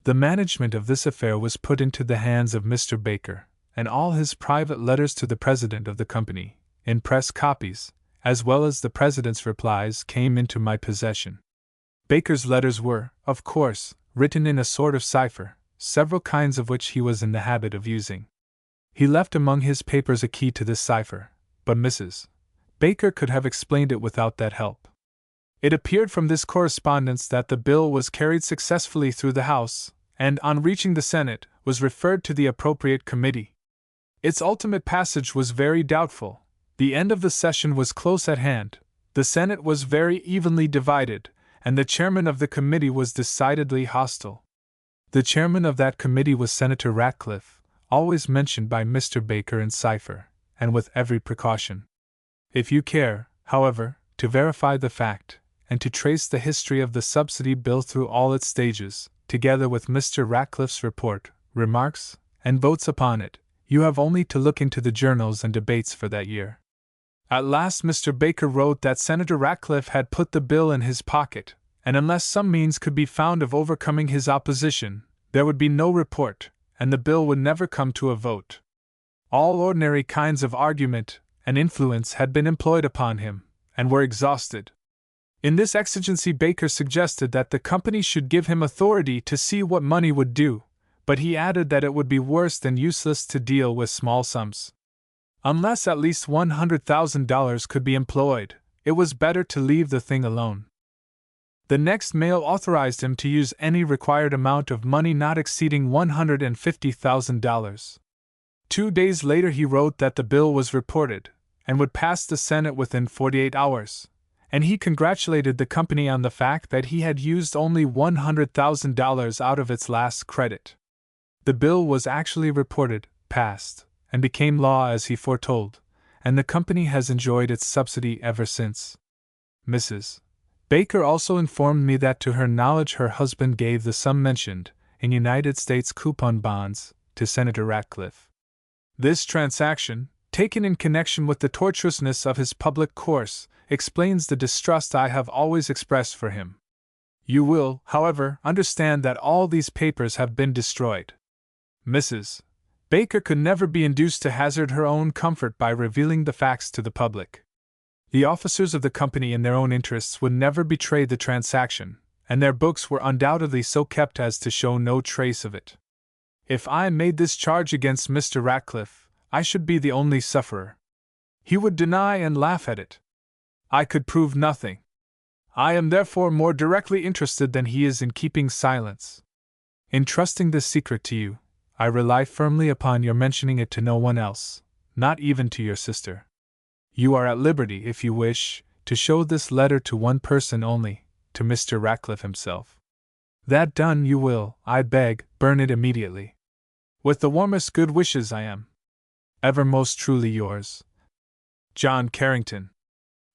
The management of this affair was put into the hands of Mr. Baker, and all his private letters to the president of the company, in press copies, as well as the president's replies, came into my possession. Baker's letters were, of course, written in a sort of cipher, several kinds of which he was in the habit of using. He left among his papers a key to this cipher, but Mrs. Baker could have explained it without that help. It appeared from this correspondence that the bill was carried successfully through the House, and, on reaching the Senate, was referred to the appropriate committee. Its ultimate passage was very doubtful. The end of the session was close at hand, the Senate was very evenly divided, and the chairman of the committee was decidedly hostile. The chairman of that committee was Senator Ratcliffe, always mentioned by Mr. Baker in cipher, and with every precaution. If you care, however, to verify the fact, and to trace the history of the subsidy bill through all its stages, together with Mr. Ratcliffe's report, remarks, and votes upon it, you have only to look into the journals and debates for that year. At last Mr. Baker wrote that Senator Ratcliffe had put the bill in his pocket, and unless some means could be found of overcoming his opposition, there would be no report, and the bill would never come to a vote. All ordinary kinds of argument and influence had been employed upon him, and were exhausted. In this exigency Baker suggested that the company should give him authority to see what money would do, but he added that it would be worse than useless to deal with small sums. Unless at least $100,000 could be employed, it was better to leave the thing alone. The next mail authorized him to use any required amount of money not exceeding $150,000. 2 days later he wrote that the bill was reported, and would pass the Senate within 48 hours, and he congratulated the company on the fact that he had used only $100,000 out of its last credit. The bill was actually reported, passed, and became law as he foretold, and the company has enjoyed its subsidy ever since. Mrs. Baker also informed me that to her knowledge her husband gave the sum mentioned, in United States coupon bonds, to Senator Ratcliffe. This transaction, taken in connection with the tortuousness of his public course, explains the distrust I have always expressed for him. You will, however, understand that all these papers have been destroyed. Mrs. Baker could never be induced to hazard her own comfort by revealing the facts to the public. The officers of the company in their own interests would never betray the transaction, and their books were undoubtedly so kept as to show no trace of it. If I made this charge against Mr. Ratcliffe, I should be the only sufferer. He would deny and laugh at it. I could prove nothing. I am therefore more directly interested than he is in keeping silence. In trusting this secret to you, I rely firmly upon your mentioning it to no one else, not even to your sister. You are at liberty, if you wish, to show this letter to one person only, to Mr. Ratcliffe himself. That done, you will, I beg, burn it immediately. With the warmest good wishes, I am ever most truly yours, John Carrington.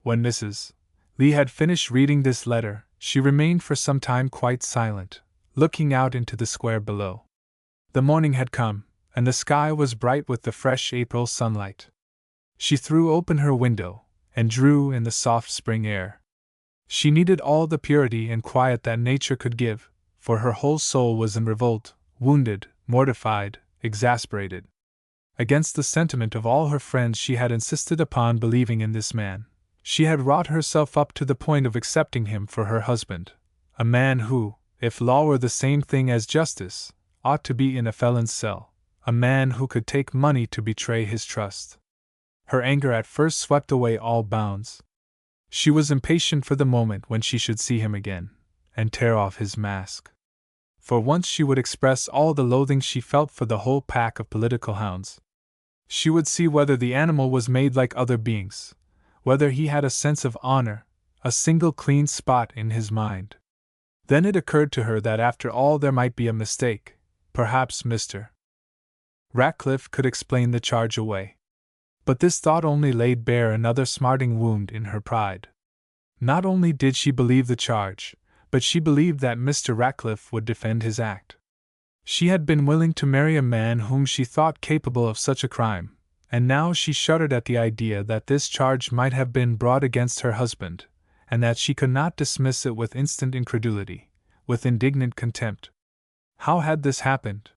When Mrs. Lee had finished reading this letter, she remained for some time quite silent, looking out into the square below. The morning had come, and the sky was bright with the fresh April sunlight. She threw open her window, and drew in the soft spring air. She needed all the purity and quiet that nature could give, for her whole soul was in revolt, wounded, mortified, exasperated. Against the sentiment of all her friends she had insisted upon believing in this man. She had wrought herself up to the point of accepting him for her husband, a man who, if law were the same thing as justice, ought to be in a felon's cell, a man who could take money to betray his trust. Her anger at first swept away all bounds. She was impatient for the moment when she should see him again, and tear off his mask. For once she would express all the loathing she felt for the whole pack of political hounds. She would see whether the animal was made like other beings, whether he had a sense of honor, a single clean spot in his mind. Then it occurred to her that after all there might be a mistake. Perhaps Mr. Ratcliffe could explain the charge away. But this thought only laid bare another smarting wound in her pride. Not only did she believe the charge, but she believed that Mr. Ratcliffe would defend his act. She had been willing to marry a man whom she thought capable of such a crime, and now she shuddered at the idea that this charge might have been brought against her husband, and that she could not dismiss it with instant incredulity, with indignant contempt. How had this happened?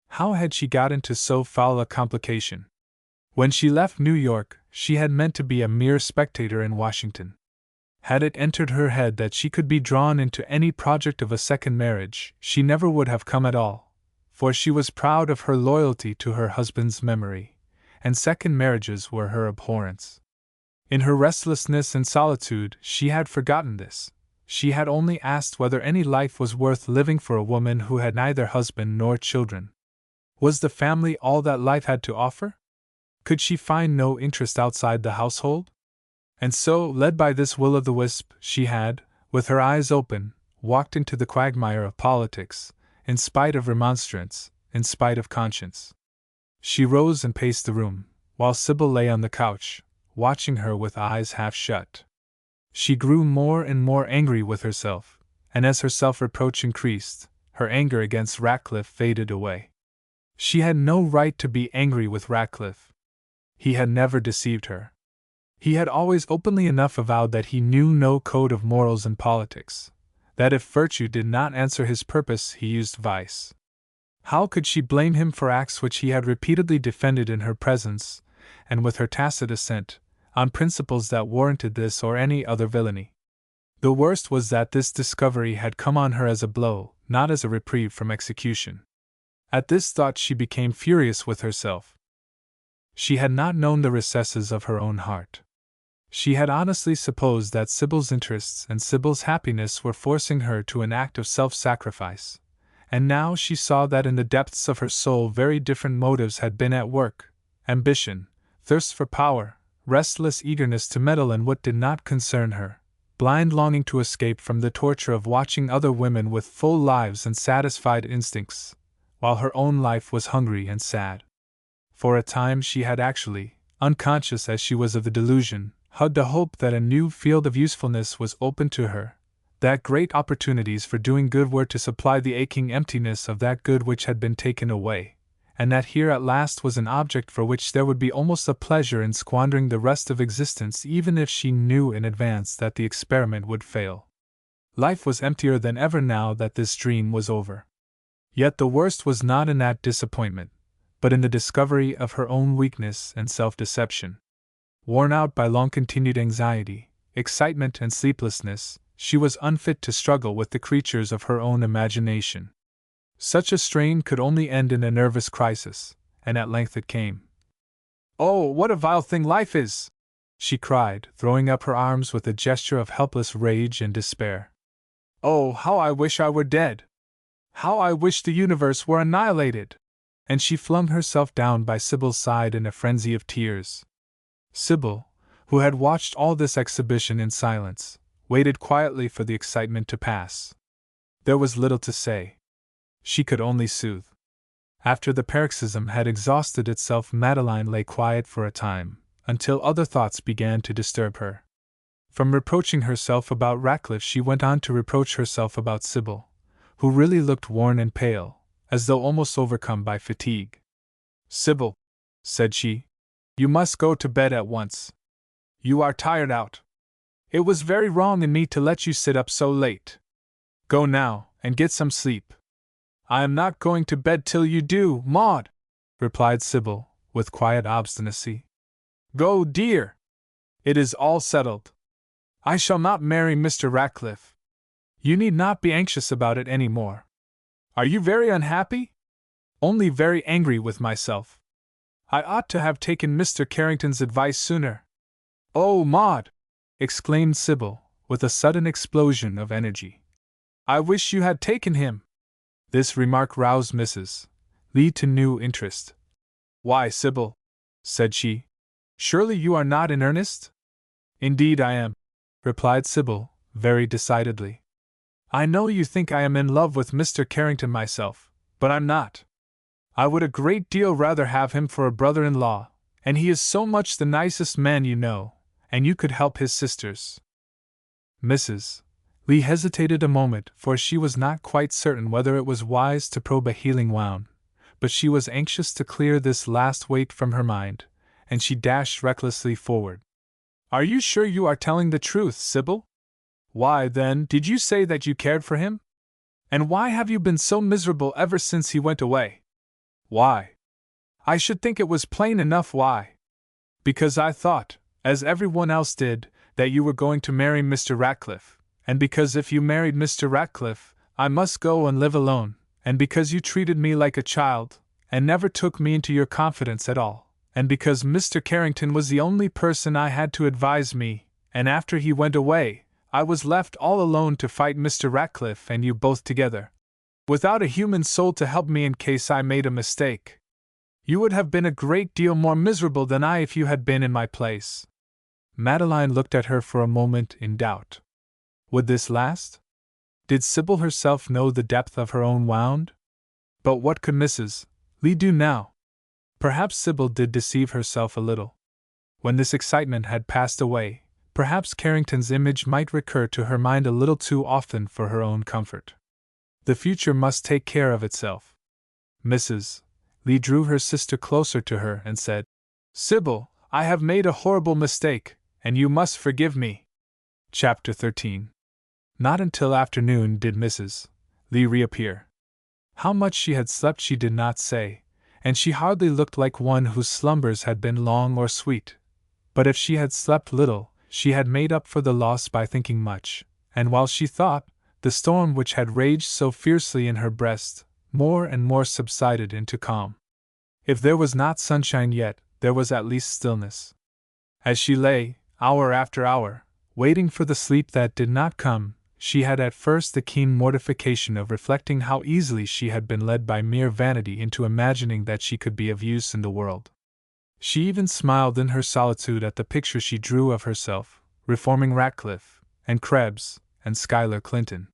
How had she got into so foul a complication? When she left New York, she had meant to be a mere spectator in Washington. Had it entered her head that she could be drawn into any project of a second marriage, she never would have come at all, for she was proud of her loyalty to her husband's memory, and second marriages were her abhorrence. In her restlessness and solitude, she had forgotten this. She had only asked whether any life was worth living for a woman who had neither husband nor children. Was the family all that life had to offer? Could she find no interest outside the household? And so, led by this will-o'-the-wisp, she had, with her eyes open, walked into the quagmire of politics, in spite of remonstrance, in spite of conscience. She rose and paced the room, while Sybil lay on the couch, watching her with eyes half shut. She grew more and more angry with herself, and as her self-reproach increased, her anger against Ratcliffe faded away. She had no right to be angry with Ratcliffe. He had never deceived her. He had always openly enough avowed that he knew no code of morals in politics, that if virtue did not answer his purpose he used vice. How could she blame him for acts which he had repeatedly defended in her presence, and with her tacit assent, on principles that warranted this or any other villainy? The worst was that this discovery had come on her as a blow, not as a reprieve from execution. At this thought she became furious with herself. She had not known the recesses of her own heart. She had honestly supposed that Sybil's interests and Sybil's happiness were forcing her to an act of self-sacrifice, and now she saw that in the depths of her soul very different motives had been at work: ambition, thirst for power, restless eagerness to meddle in what did not concern her, blind longing to escape from the torture of watching other women with full lives and satisfied instincts, while her own life was hungry and sad. For a time she had actually, unconscious as she was of the delusion, hugged a hope that a new field of usefulness was open to her, that great opportunities for doing good were to supply the aching emptiness of that good which had been taken away, and that here at last was an object for which there would be almost a pleasure in squandering the rest of existence, even if she knew in advance that the experiment would fail. Life was emptier than ever now that this dream was over. Yet the worst was not in that disappointment, but in the discovery of her own weakness and self-deception. Worn out by long-continued anxiety, excitement, and sleeplessness, she was unfit to struggle with the creatures of her own imagination. Such a strain could only end in a nervous crisis, and at length it came. "Oh, what a vile thing life is!" she cried, throwing up her arms with a gesture of helpless rage and despair. "Oh, how I wish I were dead! How I wish the universe were annihilated!" And she flung herself down by Sybil's side in a frenzy of tears. Sybil, who had watched all this exhibition in silence, waited quietly for the excitement to pass. There was little to say. She could only soothe. After the paroxysm had exhausted itself, Madeline lay quiet for a time, until other thoughts began to disturb her. From reproaching herself about Ratcliffe she went on to reproach herself about Sybil, who really looked worn and pale, as though almost overcome by fatigue. "Sybil," said she, "you must go to bed at once. You are tired out. It was very wrong in me to let you sit up so late. Go now, and get some sleep." "I am not going to bed till you do, Maud," replied Sybil, with quiet obstinacy. "Go, dear. It is all settled. I shall not marry Mr. Ratcliffe. You need not be anxious about it any more. Are you very unhappy?" "Only very angry with myself. I ought to have taken Mr. Carrington's advice sooner." "Oh, Maud!" exclaimed Sybil, with a sudden explosion of energy. "I wish you had taken him." This remark roused Mrs. Lee to new interest. "Why, Sybil," said she, "surely you are not in earnest?" "Indeed I am," replied Sybil, very decidedly. "I know you think I am in love with Mr. Carrington myself, but I'm not. I would a great deal rather have him for a brother-in-law, and he is so much the nicest man you know, and you could help his sisters." Mrs. Lee hesitated a moment, for she was not quite certain whether it was wise to probe a healing wound, but she was anxious to clear this last weight from her mind, and she dashed recklessly forward. "Are you sure you are telling the truth, Sybil? Why, then, did you say that you cared for him? And why have you been so miserable ever since he went away?" "Why? I should think it was plain enough why. Because I thought, as everyone else did, that you were going to marry Mr. Ratcliffe, and because if you married Mr. Ratcliffe, I must go and live alone, and because you treated me like a child, and never took me into your confidence at all, and because Mr. Carrington was the only person I had to advise me, and after he went away, I was left all alone to fight Mr. Ratcliffe and you both together, without a human soul to help me in case I made a mistake. You would have been a great deal more miserable than I if you had been in my place." Madeline looked at her for a moment in doubt. Would this last? Did Sybil herself know the depth of her own wound? But what could Mrs. Lee do now? Perhaps Sybil did deceive herself a little. When this excitement had passed away, perhaps Carrington's image might recur to her mind a little too often for her own comfort. The future must take care of itself. Mrs. Lee drew her sister closer to her and said, "Sybil, I have made a horrible mistake, and you must forgive me." Chapter 13. Not until afternoon did Mrs. Lee reappear. How much she had slept she did not say, and she hardly looked like one whose slumbers had been long or sweet. But if she had slept little, she had made up for the loss by thinking much, and while she thought, the storm which had raged so fiercely in her breast more and more subsided into calm. If there was not sunshine yet, there was at least stillness. As she lay, hour after hour, waiting for the sleep that did not come, she had at first the keen mortification of reflecting how easily she had been led by mere vanity into imagining that she could be of use in the world. She even smiled in her solitude at the picture she drew of herself, reforming Ratcliffe, and Krebs, and Schuyler Clinton.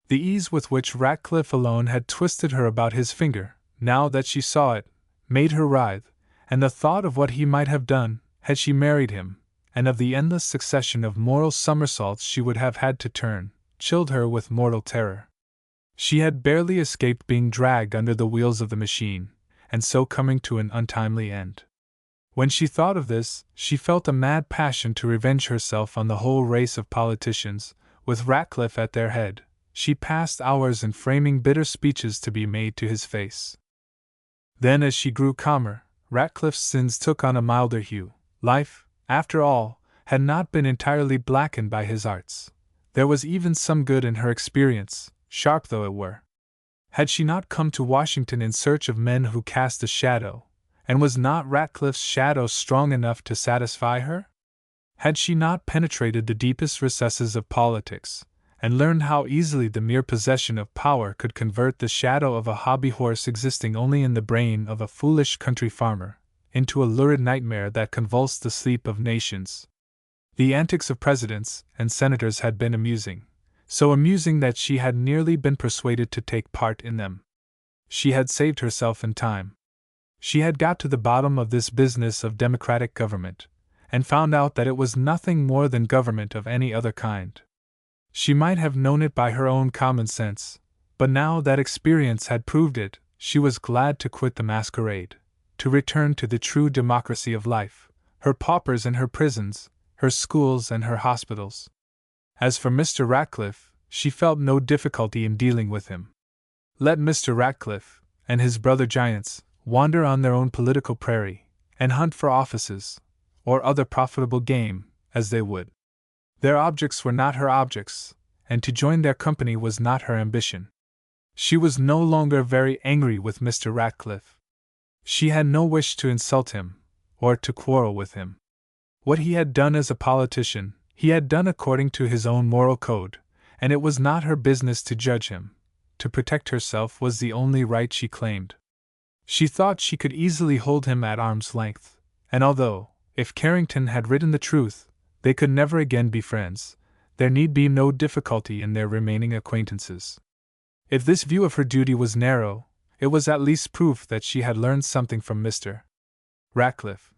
The ease with which Ratcliffe alone had twisted her about his finger, now that she saw it, made her writhe, and the thought of what he might have done, had she married him, and of the endless succession of moral somersaults she would have had to turn, chilled her with mortal terror. She had barely escaped being dragged under the wheels of the machine, and so coming to an untimely end. When she thought of this, she felt a mad passion to revenge herself on the whole race of politicians, with Ratcliffe at their head. She passed hours in framing bitter speeches to be made to his face. Then, as she grew calmer, Ratcliffe's sins took on a milder hue. Life, after all, had not been entirely blackened by his arts. There was even some good in her experience, sharp though it were. Had she not come to Washington in search of men who cast a shadow, and was not Ratcliffe's shadow strong enough to satisfy her? Had she not penetrated the deepest recesses of politics, and learned how easily the mere possession of power could convert the shadow of a hobby horse existing only in the brain of a foolish country farmer into a lurid nightmare that convulsed the sleep of nations? The antics of presidents and senators had been amusing, so amusing that she had nearly been persuaded to take part in them. She had saved herself in time. She had got to the bottom of this business of democratic government, and found out that it was nothing more than government of any other kind. She might have known it by her own common sense, but now that experience had proved it, she was glad to quit the masquerade, to return to the true democracy of life, her paupers and her prisons, her schools and her hospitals. As for Mr. Ratcliffe, she felt no difficulty in dealing with him. Let Mr. Ratcliffe, and his brother giants, wander on their own political prairie, and hunt for offices, or other profitable game, as they would. Their objects were not her objects, and to join their company was not her ambition. She was no longer very angry with Mr. Ratcliffe. She had no wish to insult him, or to quarrel with him. What he had done as a politician, he had done according to his own moral code, and it was not her business to judge him. To protect herself was the only right she claimed. She thought she could easily hold him at arm's length, and although, if Carrington had written the truth, they could never again be friends, there need be no difficulty in their remaining acquaintances. If this view of her duty was narrow, it was at least proof that she had learned something from Mr. Ratcliffe.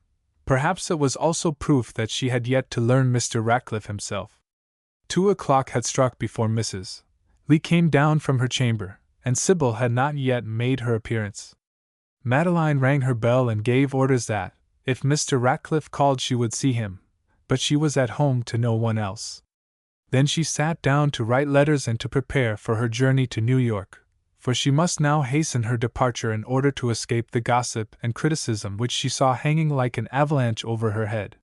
Perhaps it was also proof that she had yet to learn Mr. Ratcliffe himself. 2:00 had struck before Mrs. Lee came down from her chamber, and Sybil had not yet made her appearance. Madeline rang her bell and gave orders that, if Mr. Ratcliffe called, she would see him, but she was at home to no one else. Then she sat down to write letters and to prepare for her journey to New York, for she must now hasten her departure in order to escape the gossip and criticism which she saw hanging like an avalanche over her head.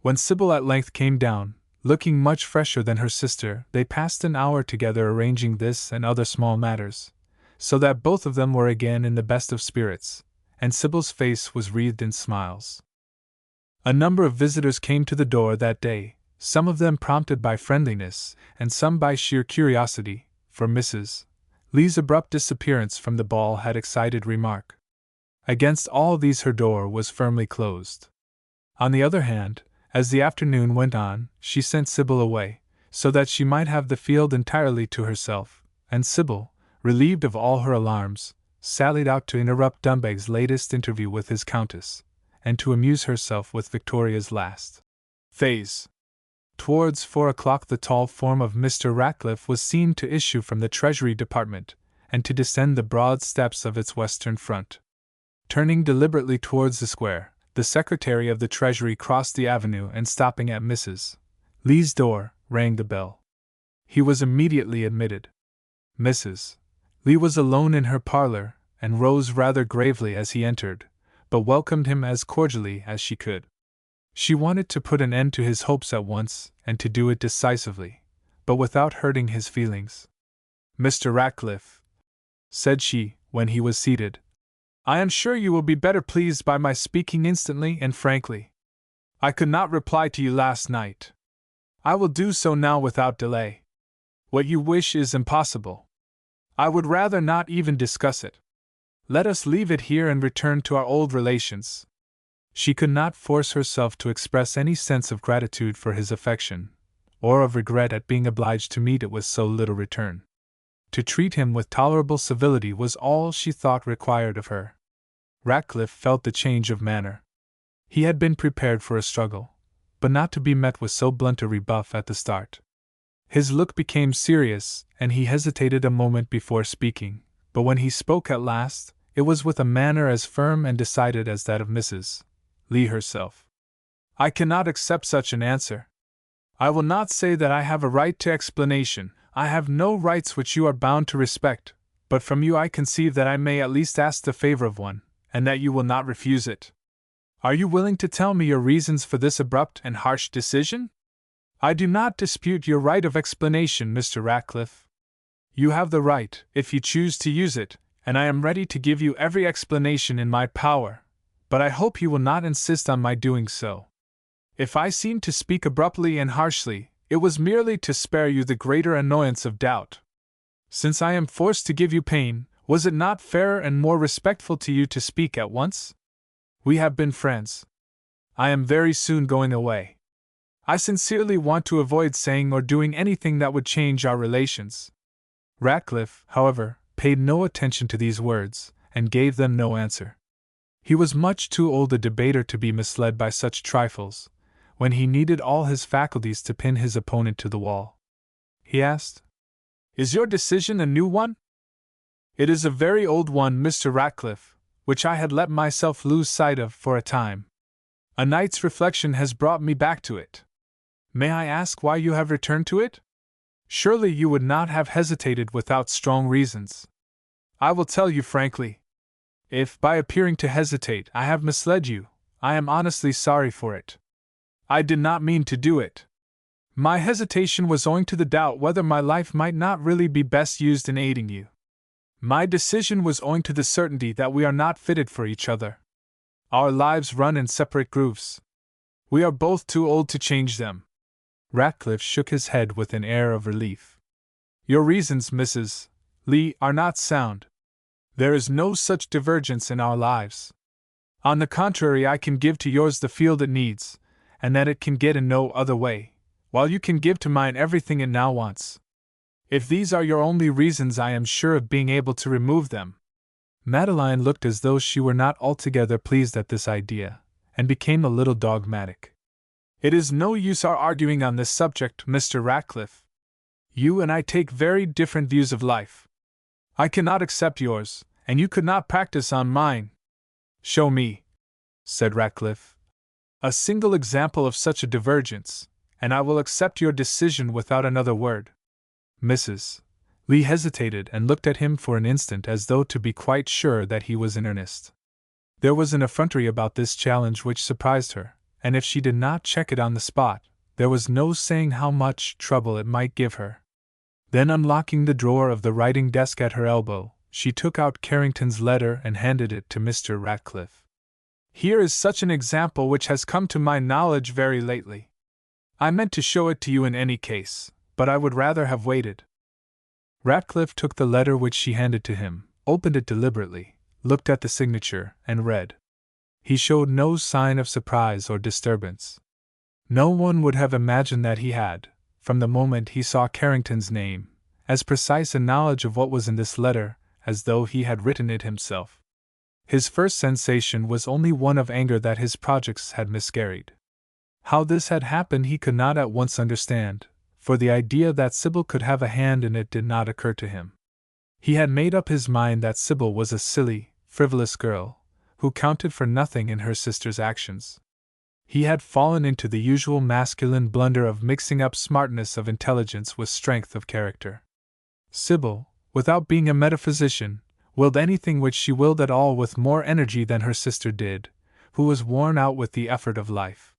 When Sybil at length came down, looking much fresher than her sister, they passed an hour together arranging this and other small matters, so that both of them were again in the best of spirits, and Sybil's face was wreathed in smiles. A number of visitors came to the door that day, some of them prompted by friendliness, and some by sheer curiosity, for Mrs. Lee's abrupt disappearance from the ball had excited remark. Against all these her door was firmly closed. On the other hand, as the afternoon went on, she sent Sybil away, so that she might have the field entirely to herself, and Sybil, relieved of all her alarms, sallied out to interrupt Dunbeg's latest interview with his countess, and to amuse herself with Victoria's last phase. Towards 4 o'clock the tall form of Mr. Ratcliffe was seen to issue from the Treasury Department, and to descend the broad steps of its western front. Turning deliberately towards the square, the Secretary of the Treasury crossed the avenue and, stopping at Mrs. Lee's door, rang the bell. He was immediately admitted. Mrs. Lee was alone in her parlor, and rose rather gravely as he entered, but welcomed him as cordially as she could. She wanted to put an end to his hopes at once, and to do it decisively, but without hurting his feelings. "Mr. Ratcliffe," said she, when he was seated, "I am sure you will be better pleased by my speaking instantly and frankly. I could not reply to you last night. I will do so now without delay. What you wish is impossible. I would rather not even discuss it. Let us leave it here and return to our old relations." She could not force herself to express any sense of gratitude for his affection, or of regret at being obliged to meet it with so little return. To treat him with tolerable civility was all she thought required of her. Ratcliffe felt the change of manner. He had been prepared for a struggle, but not to be met with so blunt a rebuff at the start. His look became serious, and he hesitated a moment before speaking, but when he spoke at last, it was with a manner as firm and decided as that of Mrs. Lee herself. "I cannot accept such an answer. I will not say that I have a right to explanation. I have no rights which you are bound to respect, but from you I conceive that I may at least ask the favor of one, and that you will not refuse it. Are you willing to tell me your reasons for this abrupt and harsh decision? I do not dispute your right of explanation, Mr. Ratcliffe. You have the right, if you choose to use it, and I am ready to give you every explanation in my power, but I hope you will not insist on my doing so. If I seemed to speak abruptly and harshly, it was merely to spare you the greater annoyance of doubt. Since I am forced to give you pain, was it not fairer and more respectful to you to speak at once? We have been friends. I am very soon going away. I sincerely want to avoid saying or doing anything that would change our relations." Ratcliffe, however, paid no attention to these words, and gave them no answer. He was much too old a debater to be misled by such trifles, when he needed all his faculties to pin his opponent to the wall. He asked, "Is your decision a new one?" "It is a very old one, Mr. Ratcliffe, which I had let myself lose sight of for a time. A night's reflection has brought me back to it. May I ask why you have returned to it? Surely you would not have hesitated without strong reasons. I will tell you frankly. If, by appearing to hesitate, I have misled you, I am honestly sorry for it. I did not mean to do it. My hesitation was owing to the doubt whether my life might not really be best used in aiding you. My decision was owing to the certainty that we are not fitted for each other. Our lives run in separate grooves. We are both too old to change them." Ratcliffe shook his head with an air of relief. "Your reasons, Mrs. Lee, are not sound. There is no such divergence in our lives. On the contrary, I can give to yours the field it needs, and that it can get in no other way, while you can give to mine everything it now wants. If these are your only reasons, I am sure of being able to remove them." Madeline looked as though she were not altogether pleased at this idea, and became a little dogmatic. "It is no use our arguing on this subject, Mr. Ratcliffe. You and I take very different views of life. I cannot accept yours, and you could not practice on mine." "Show me," said Ratcliffe, "a single example of such a divergence, and I will accept your decision without another word." Mrs. Lee hesitated and looked at him for an instant as though to be quite sure that he was in earnest. There was an effrontery about this challenge which surprised her, and if she did not check it on the spot, there was no saying how much trouble it might give her. Then, unlocking the drawer of the writing desk at her elbow, she took out Carrington's letter and handed it to Mr. Ratcliffe. "Here is such an example which has come to my knowledge very lately. I meant to show it to you in any case, but I would rather have waited." Ratcliffe took the letter which she handed to him, opened it deliberately, looked at the signature, and read. He showed no sign of surprise or disturbance. No one would have imagined that he had, from the moment he saw Carrington's name, as precise a knowledge of what was in this letter as though he had written it himself. His first sensation was only one of anger that his projects had miscarried. How this had happened he could not at once understand, for the idea that Sybil could have a hand in it did not occur to him. He had made up his mind that Sybil was a silly, frivolous girl, who counted for nothing in her sister's actions. He had fallen into the usual masculine blunder of mixing up smartness of intelligence with strength of character. Sybil, without being a metaphysician, willed anything which she willed at all with more energy than her sister did, who was worn out with the effort of life.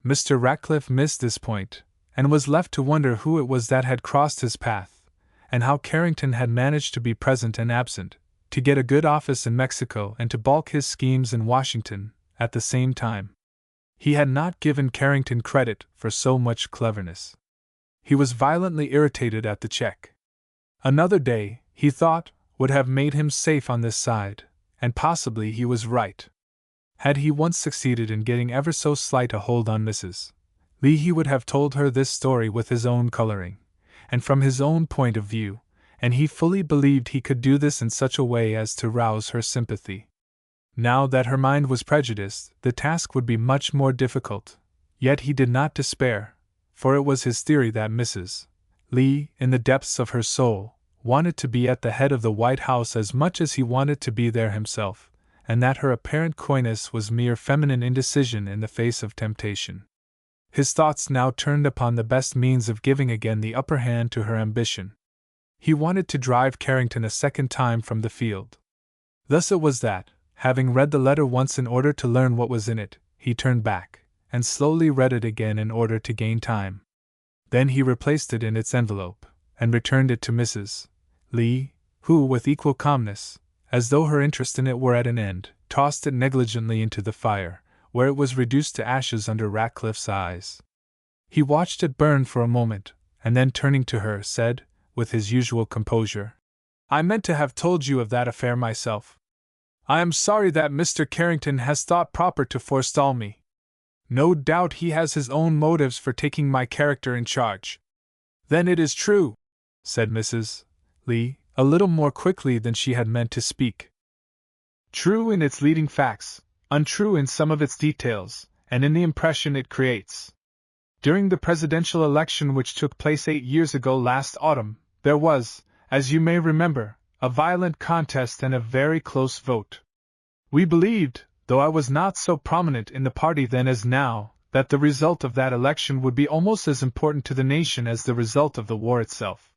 Mr. Ratcliffe missed this point, and was left to wonder who it was that had crossed his path, and how Carrington had managed to be present and absent, to get a good office in Mexico and to balk his schemes in Washington, at the same time. He had not given Carrington credit for so much cleverness. He was violently irritated at the check. Another day, he thought, would have made him safe on this side, and possibly he was right. Had he once succeeded in getting ever so slight a hold on Mrs. Lee, he would have told her this story with his own coloring, and from his own point of view, and he fully believed he could do this in such a way as to rouse her sympathy. Now that her mind was prejudiced, the task would be much more difficult, yet he did not despair, for it was his theory that Mrs. Lee, in the depths of her soul, wanted to be at the head of the White House as much as he wanted to be there himself, and that her apparent coyness was mere feminine indecision in the face of temptation. His thoughts now turned upon the best means of giving again the upper hand to her ambition. He wanted to drive Carrington a second time from the field. Thus it was that, having read the letter once in order to learn what was in it, he turned back, and slowly read it again in order to gain time. Then he replaced it in its envelope, and returned it to Mrs. Lee, who, with equal calmness, as though her interest in it were at an end, tossed it negligently into the fire, where it was reduced to ashes under Ratcliffe's eyes. He watched it burn for a moment, and then turning to her, said, with his usual composure, "I meant to have told you of that affair myself. I am sorry that Mr. Carrington has thought proper to forestall me. No doubt he has his own motives for taking my character in charge." "Then it is true," said Mrs. Lee, a little more quickly than she had meant to speak. "True in its leading facts, untrue in some of its details, and in the impression it creates. During the presidential election which took place 8 years ago last autumn, there was, as you may remember, a violent contest and a very close vote. We believed, though I was not so prominent in the party then as now, that the result of that election would be almost as important to the nation as the result of the war itself.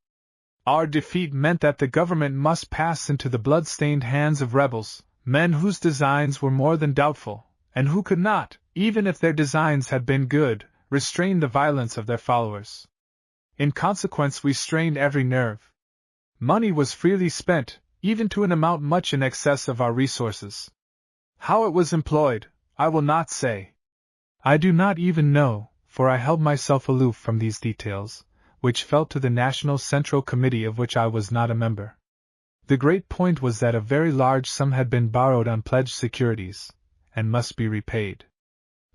Our defeat meant that the government must pass into the blood-stained hands of rebels, men whose designs were more than doubtful, and who could not, even if their designs had been good, restrain the violence of their followers. In consequence we strained every nerve. Money was freely spent, even to an amount much in excess of our resources. How it was employed, I will not say. I do not even know, for I held myself aloof from these details, which fell to the National Central Committee of which I was not a member. The great point was that a very large sum had been borrowed on pledged securities, and must be repaid.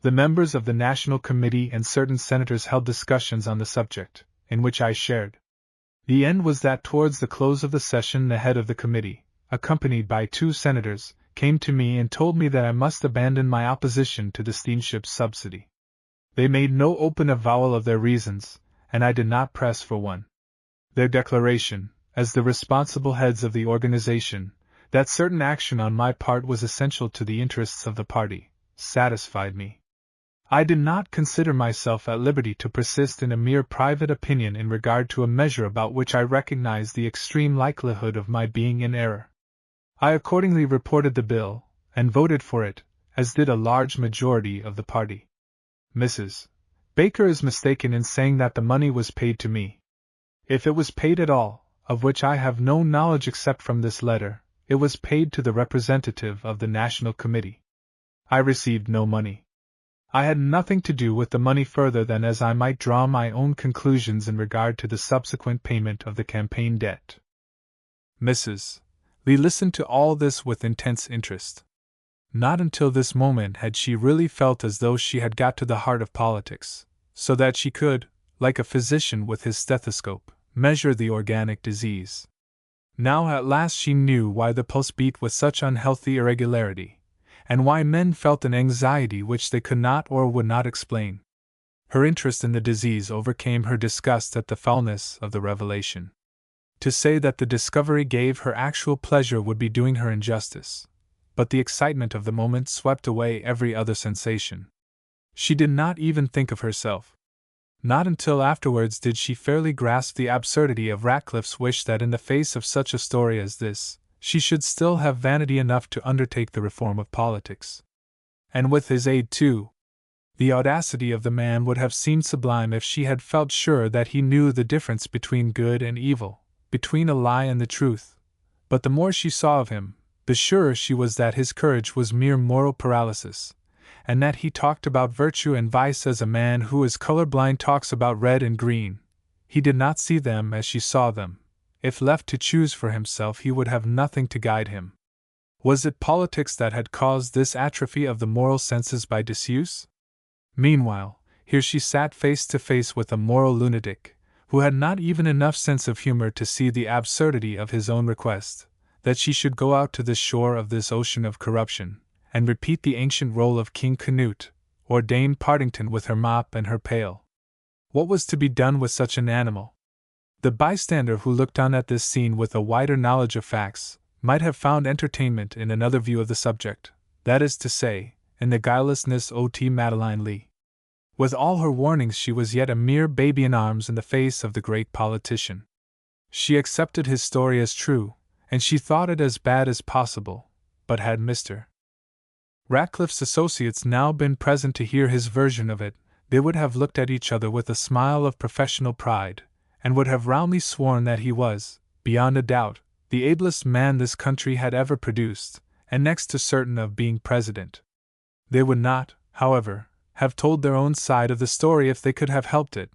The members of the National Committee and certain senators held discussions on the subject, in which I shared. The end was that towards the close of the session the head of the committee, accompanied by 2 senators, came to me and told me that I must abandon my opposition to the steamship's subsidy. They made no open avowal of their reasons, and I did not press for one. Their declaration, as the responsible heads of the organization, that certain action on my part was essential to the interests of the party, satisfied me. I did not consider myself at liberty to persist in a mere private opinion in regard to a measure about which I recognized the extreme likelihood of my being in error. I accordingly reported the bill, and voted for it, as did a large majority of the party. Mrs. Baker is mistaken in saying that the money was paid to me. If it was paid at all, of which I have no knowledge except from this letter, it was paid to the representative of the National Committee. I received no money. I had nothing to do with the money further than as I might draw my own conclusions in regard to the subsequent payment of the campaign debt. Mrs. Lee listened to all this with intense interest. Not until this moment had she really felt as though she had got to the heart of politics, so that she could, like a physician with his stethoscope, measure the organic disease. Now at last she knew why the pulse beat with such unhealthy irregularity, and why men felt an anxiety which they could not or would not explain. Her interest in the disease overcame her disgust at the foulness of the revelation. To say that the discovery gave her actual pleasure would be doing her injustice, but the excitement of the moment swept away every other sensation. She did not even think of herself. Not until afterwards did she fairly grasp the absurdity of Ratcliffe's wish that in the face of such a story as this, she should still have vanity enough to undertake the reform of politics. And with his aid too. The audacity of the man would have seemed sublime if she had felt sure that he knew the difference between good and evil, between a lie and the truth. But the more she saw of him, the surer she was that his courage was mere moral paralysis, and that he talked about virtue and vice as a man who is colorblind talks about red and green. He did not see them as she saw them. If left to choose for himself, he would have nothing to guide him. Was it politics that had caused this atrophy of the moral senses by disuse? Meanwhile, here she sat face to face with a moral lunatic, who had not even enough sense of humor to see the absurdity of his own request, that she should go out to the shore of this ocean of corruption, and repeat the ancient role of King Canute, or Dame Partington with her mop and her pail. What was to be done with such an animal? The bystander who looked on at this scene with a wider knowledge of facts might have found entertainment in another view of the subject, that is to say, in the guilelessness of Madeline Lee. With all her warnings, she was yet a mere baby in arms in the face of the great politician. She accepted his story as true, and she thought it as bad as possible, but had Mr. Ratcliffe's associates now been present to hear his version of it, they would have looked at each other with a smile of professional pride, and would have roundly sworn that he was, beyond a doubt, the ablest man this country had ever produced, and next to certain of being president. They would not, however, have told their own side of the story if they could have helped it,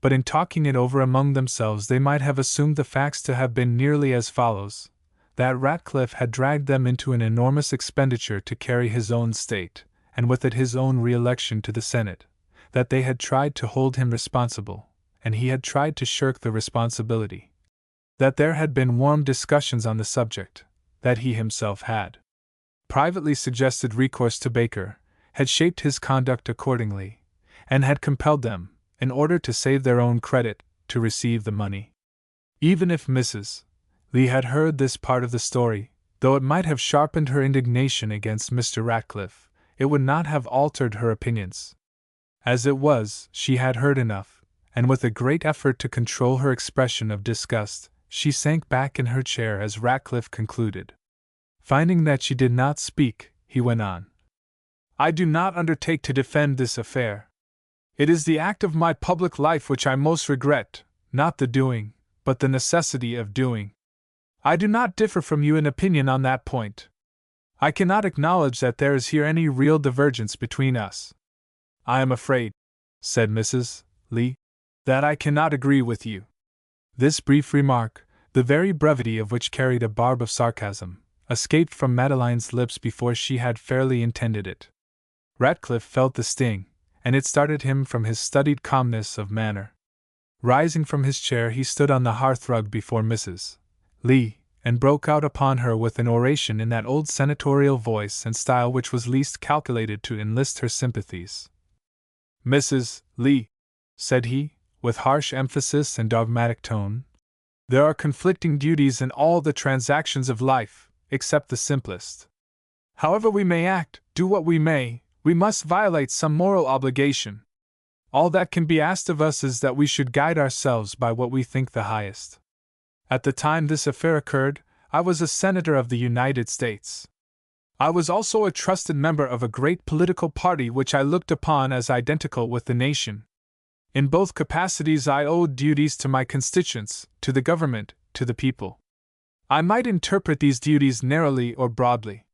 but in talking it over among themselves they might have assumed the facts to have been nearly as follows: that Ratcliffe had dragged them into an enormous expenditure to carry his own state, and with it his own re-election to the Senate, that they had tried to hold him responsible, and he had tried to shirk the responsibility, that there had been warm discussions on the subject, that he himself had privately suggested recourse to Baker, had shaped his conduct accordingly, and had compelled them, in order to save their own credit, to receive the money. Even if Mrs. Lee had heard this part of the story, though it might have sharpened her indignation against Mr. Ratcliffe, it would not have altered her opinions. As it was, she had heard enough, and with a great effort to control her expression of disgust, she sank back in her chair as Ratcliffe concluded. Finding that she did not speak, he went on. I do not undertake to defend this affair. It is the act of my public life which I most regret, not the doing, but the necessity of doing. I do not differ from you in opinion on that point. I cannot acknowledge that there is here any real divergence between us. I am afraid, said Mrs. Lee, that I cannot agree with you. This brief remark, the very brevity of which carried a barb of sarcasm, escaped from Madeline's lips before she had fairly intended it. Ratcliffe felt the sting, and it started him from his studied calmness of manner. Rising from his chair, he stood on the hearthrug before Mrs. Lee, and broke out upon her with an oration in that old senatorial voice and style which was least calculated to enlist her sympathies. Mrs. Lee, said he, with harsh emphasis and dogmatic tone, there are conflicting duties in all the transactions of life, except the simplest. However we may act, do what we may, we must violate some moral obligation. All that can be asked of us is that we should guide ourselves by what we think the highest. At the time this affair occurred, I was a senator of the United States. I was also a trusted member of a great political party which I looked upon as identical with the nation. In both capacities I owed duties to my constituents, to the government, to the people. I might interpret these duties narrowly or broadly.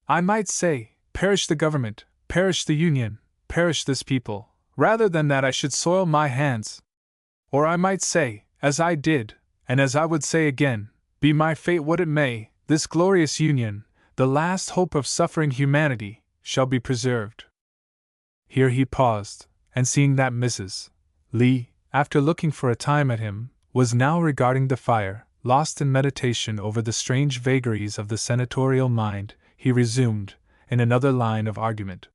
I might say, perish the government, perish the Union, perish this people, rather than that I should soil my hands. Or I might say, as I did, and as I would say again, be my fate what it may, this glorious Union, the last hope of suffering humanity, shall be preserved. Here he paused, and seeing that Mrs. Lee, after looking for a time at him, was now regarding the fire, lost in meditation over the strange vagaries of the senatorial mind, he resumed, in another line of argument.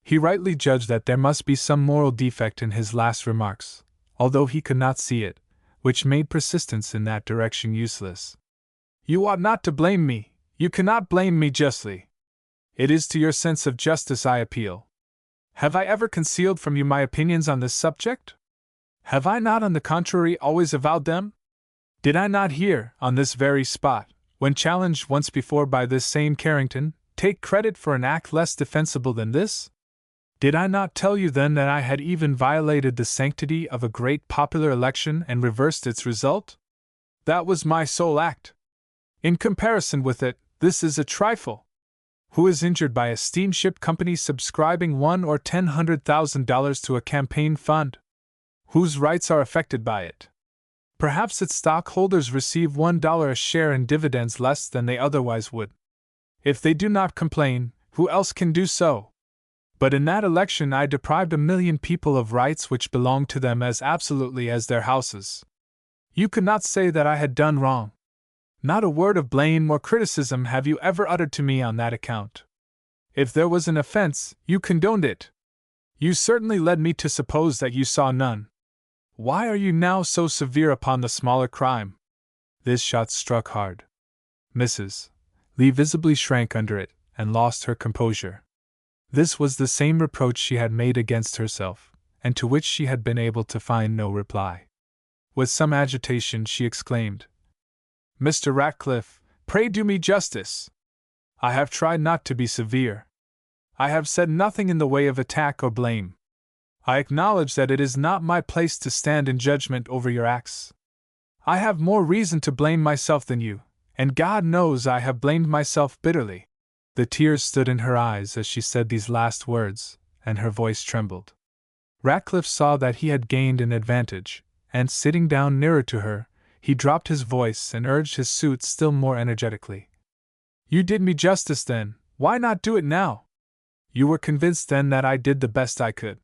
He rightly judged that there must be some moral defect in his last remarks, although he could not see it, which made persistence in that direction useless. You ought not to blame me, you cannot blame me justly. It is to your sense of justice I appeal. Have I ever concealed from you my opinions on this subject? Have I not, on the contrary, always avowed them? Did I not here, on this very spot, when challenged once before by this same Carrington, take credit for an act less defensible than this? Did I not tell you then that I had even violated the sanctity of a great popular election and reversed its result? That was my sole act. In comparison with it, this is a trifle. Who is injured by a steamship company subscribing $100,000 or $100,000 to a campaign fund? Whose rights are affected by it? Perhaps its stockholders receive $1 a share in dividends less than they otherwise would. If they do not complain, who else can do so? But in that election I deprived 1,000,000 people of rights which belonged to them as absolutely as their houses. You could not say that I had done wrong. Not a word of blame or criticism have you ever uttered to me on that account. If there was an offense, you condoned it. You certainly led me to suppose that you saw none. Why are you now so severe upon the smaller crime? This shot struck hard. Mrs. Lee visibly shrank under it, and lost her composure. This was the same reproach she had made against herself, and to which she had been able to find no reply. With some agitation she exclaimed, Mr. Ratcliffe, pray do me justice. I have tried not to be severe. I have said nothing in the way of attack or blame. I acknowledge that it is not my place to stand in judgment over your acts. I have more reason to blame myself than you, and God knows I have blamed myself bitterly. The tears stood in her eyes as she said these last words, and her voice trembled. Ratcliffe saw that he had gained an advantage, and sitting down nearer to her, he dropped his voice and urged his suit still more energetically. You did me justice then, why not do it now? You were convinced then that I did the best I could.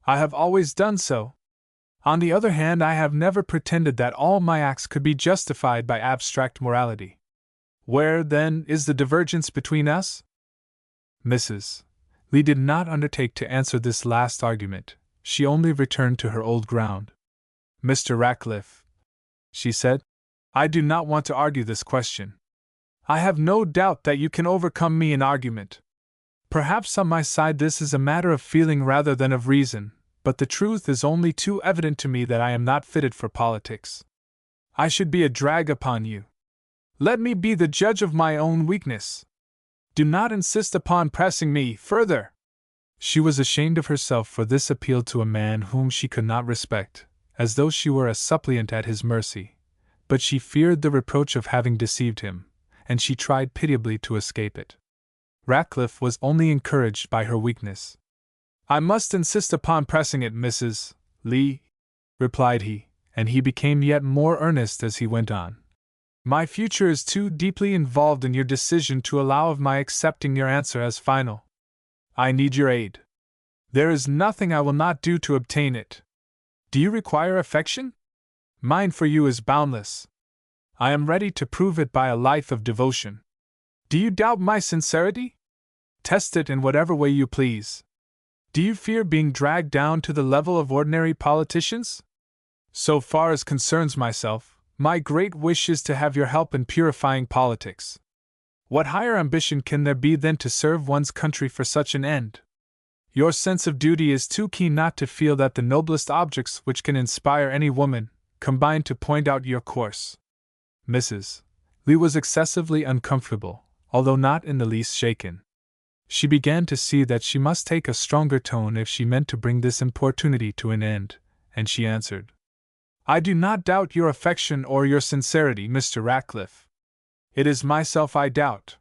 I have always done so. On the other hand, I have never pretended that all my acts could be justified by abstract morality. Where, then, is the divergence between us? Mrs. Lee did not undertake to answer this last argument, she only returned to her old ground. Mr. Ratcliffe, she said, I do not want to argue this question. I have no doubt that you can overcome me in argument. Perhaps on my side this is a matter of feeling rather than of reason, but the truth is only too evident to me that I am not fitted for politics. I should be a drag upon you. Let me be the judge of my own weakness. Do not insist upon pressing me further. She was ashamed of herself for this appeal to a man whom she could not respect, as though she were a suppliant at his mercy, but she feared the reproach of having deceived him, and she tried pitiably to escape it. Ratcliffe was only encouraged by her weakness. I must insist upon pressing it, Mrs. Lee, replied he, and he became yet more earnest as he went on. My future is too deeply involved in your decision to allow of my accepting your answer as final. I need your aid. There is nothing I will not do to obtain it. Do you require affection? Mine for you is boundless. I am ready to prove it by a life of devotion. Do you doubt my sincerity? Test it in whatever way you please. Do you fear being dragged down to the level of ordinary politicians? So far as concerns myself, my great wish is to have your help in purifying politics. What higher ambition can there be than to serve one's country for such an end? Your sense of duty is too keen not to feel that the noblest objects which can inspire any woman combine to point out your course. Mrs. Lee was excessively uncomfortable, although not in the least shaken. She began to see that she must take a stronger tone if she meant to bring this importunity to an end, and she answered, "I do not doubt your affection or your sincerity, Mr. Ratcliffe. It is myself I doubt.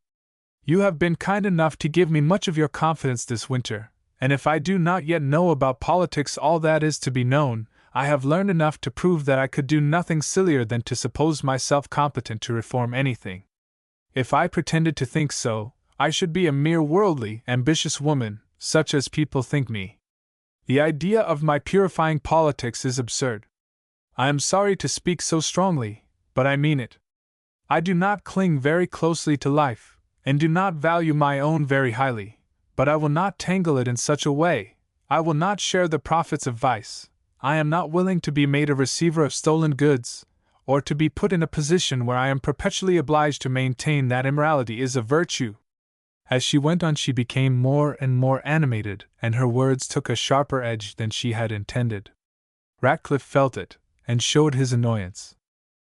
You have been kind enough to give me much of your confidence this winter, and if I do not yet know about politics all that is to be known, I have learned enough to prove that I could do nothing sillier than to suppose myself competent to reform anything. If I pretended to think so, I should be a mere worldly, ambitious woman, such as people think me. The idea of my purifying politics is absurd. I am sorry to speak so strongly, but I mean it. I do not cling very closely to life, and do not value my own very highly, but I will not tangle it in such a way. I will not share the profits of vice. I am not willing to be made a receiver of stolen goods, or to be put in a position where I am perpetually obliged to maintain that immorality is a virtue." As she went on, she became more and more animated, and her words took a sharper edge than she had intended. Ratcliffe felt it, and showed his annoyance.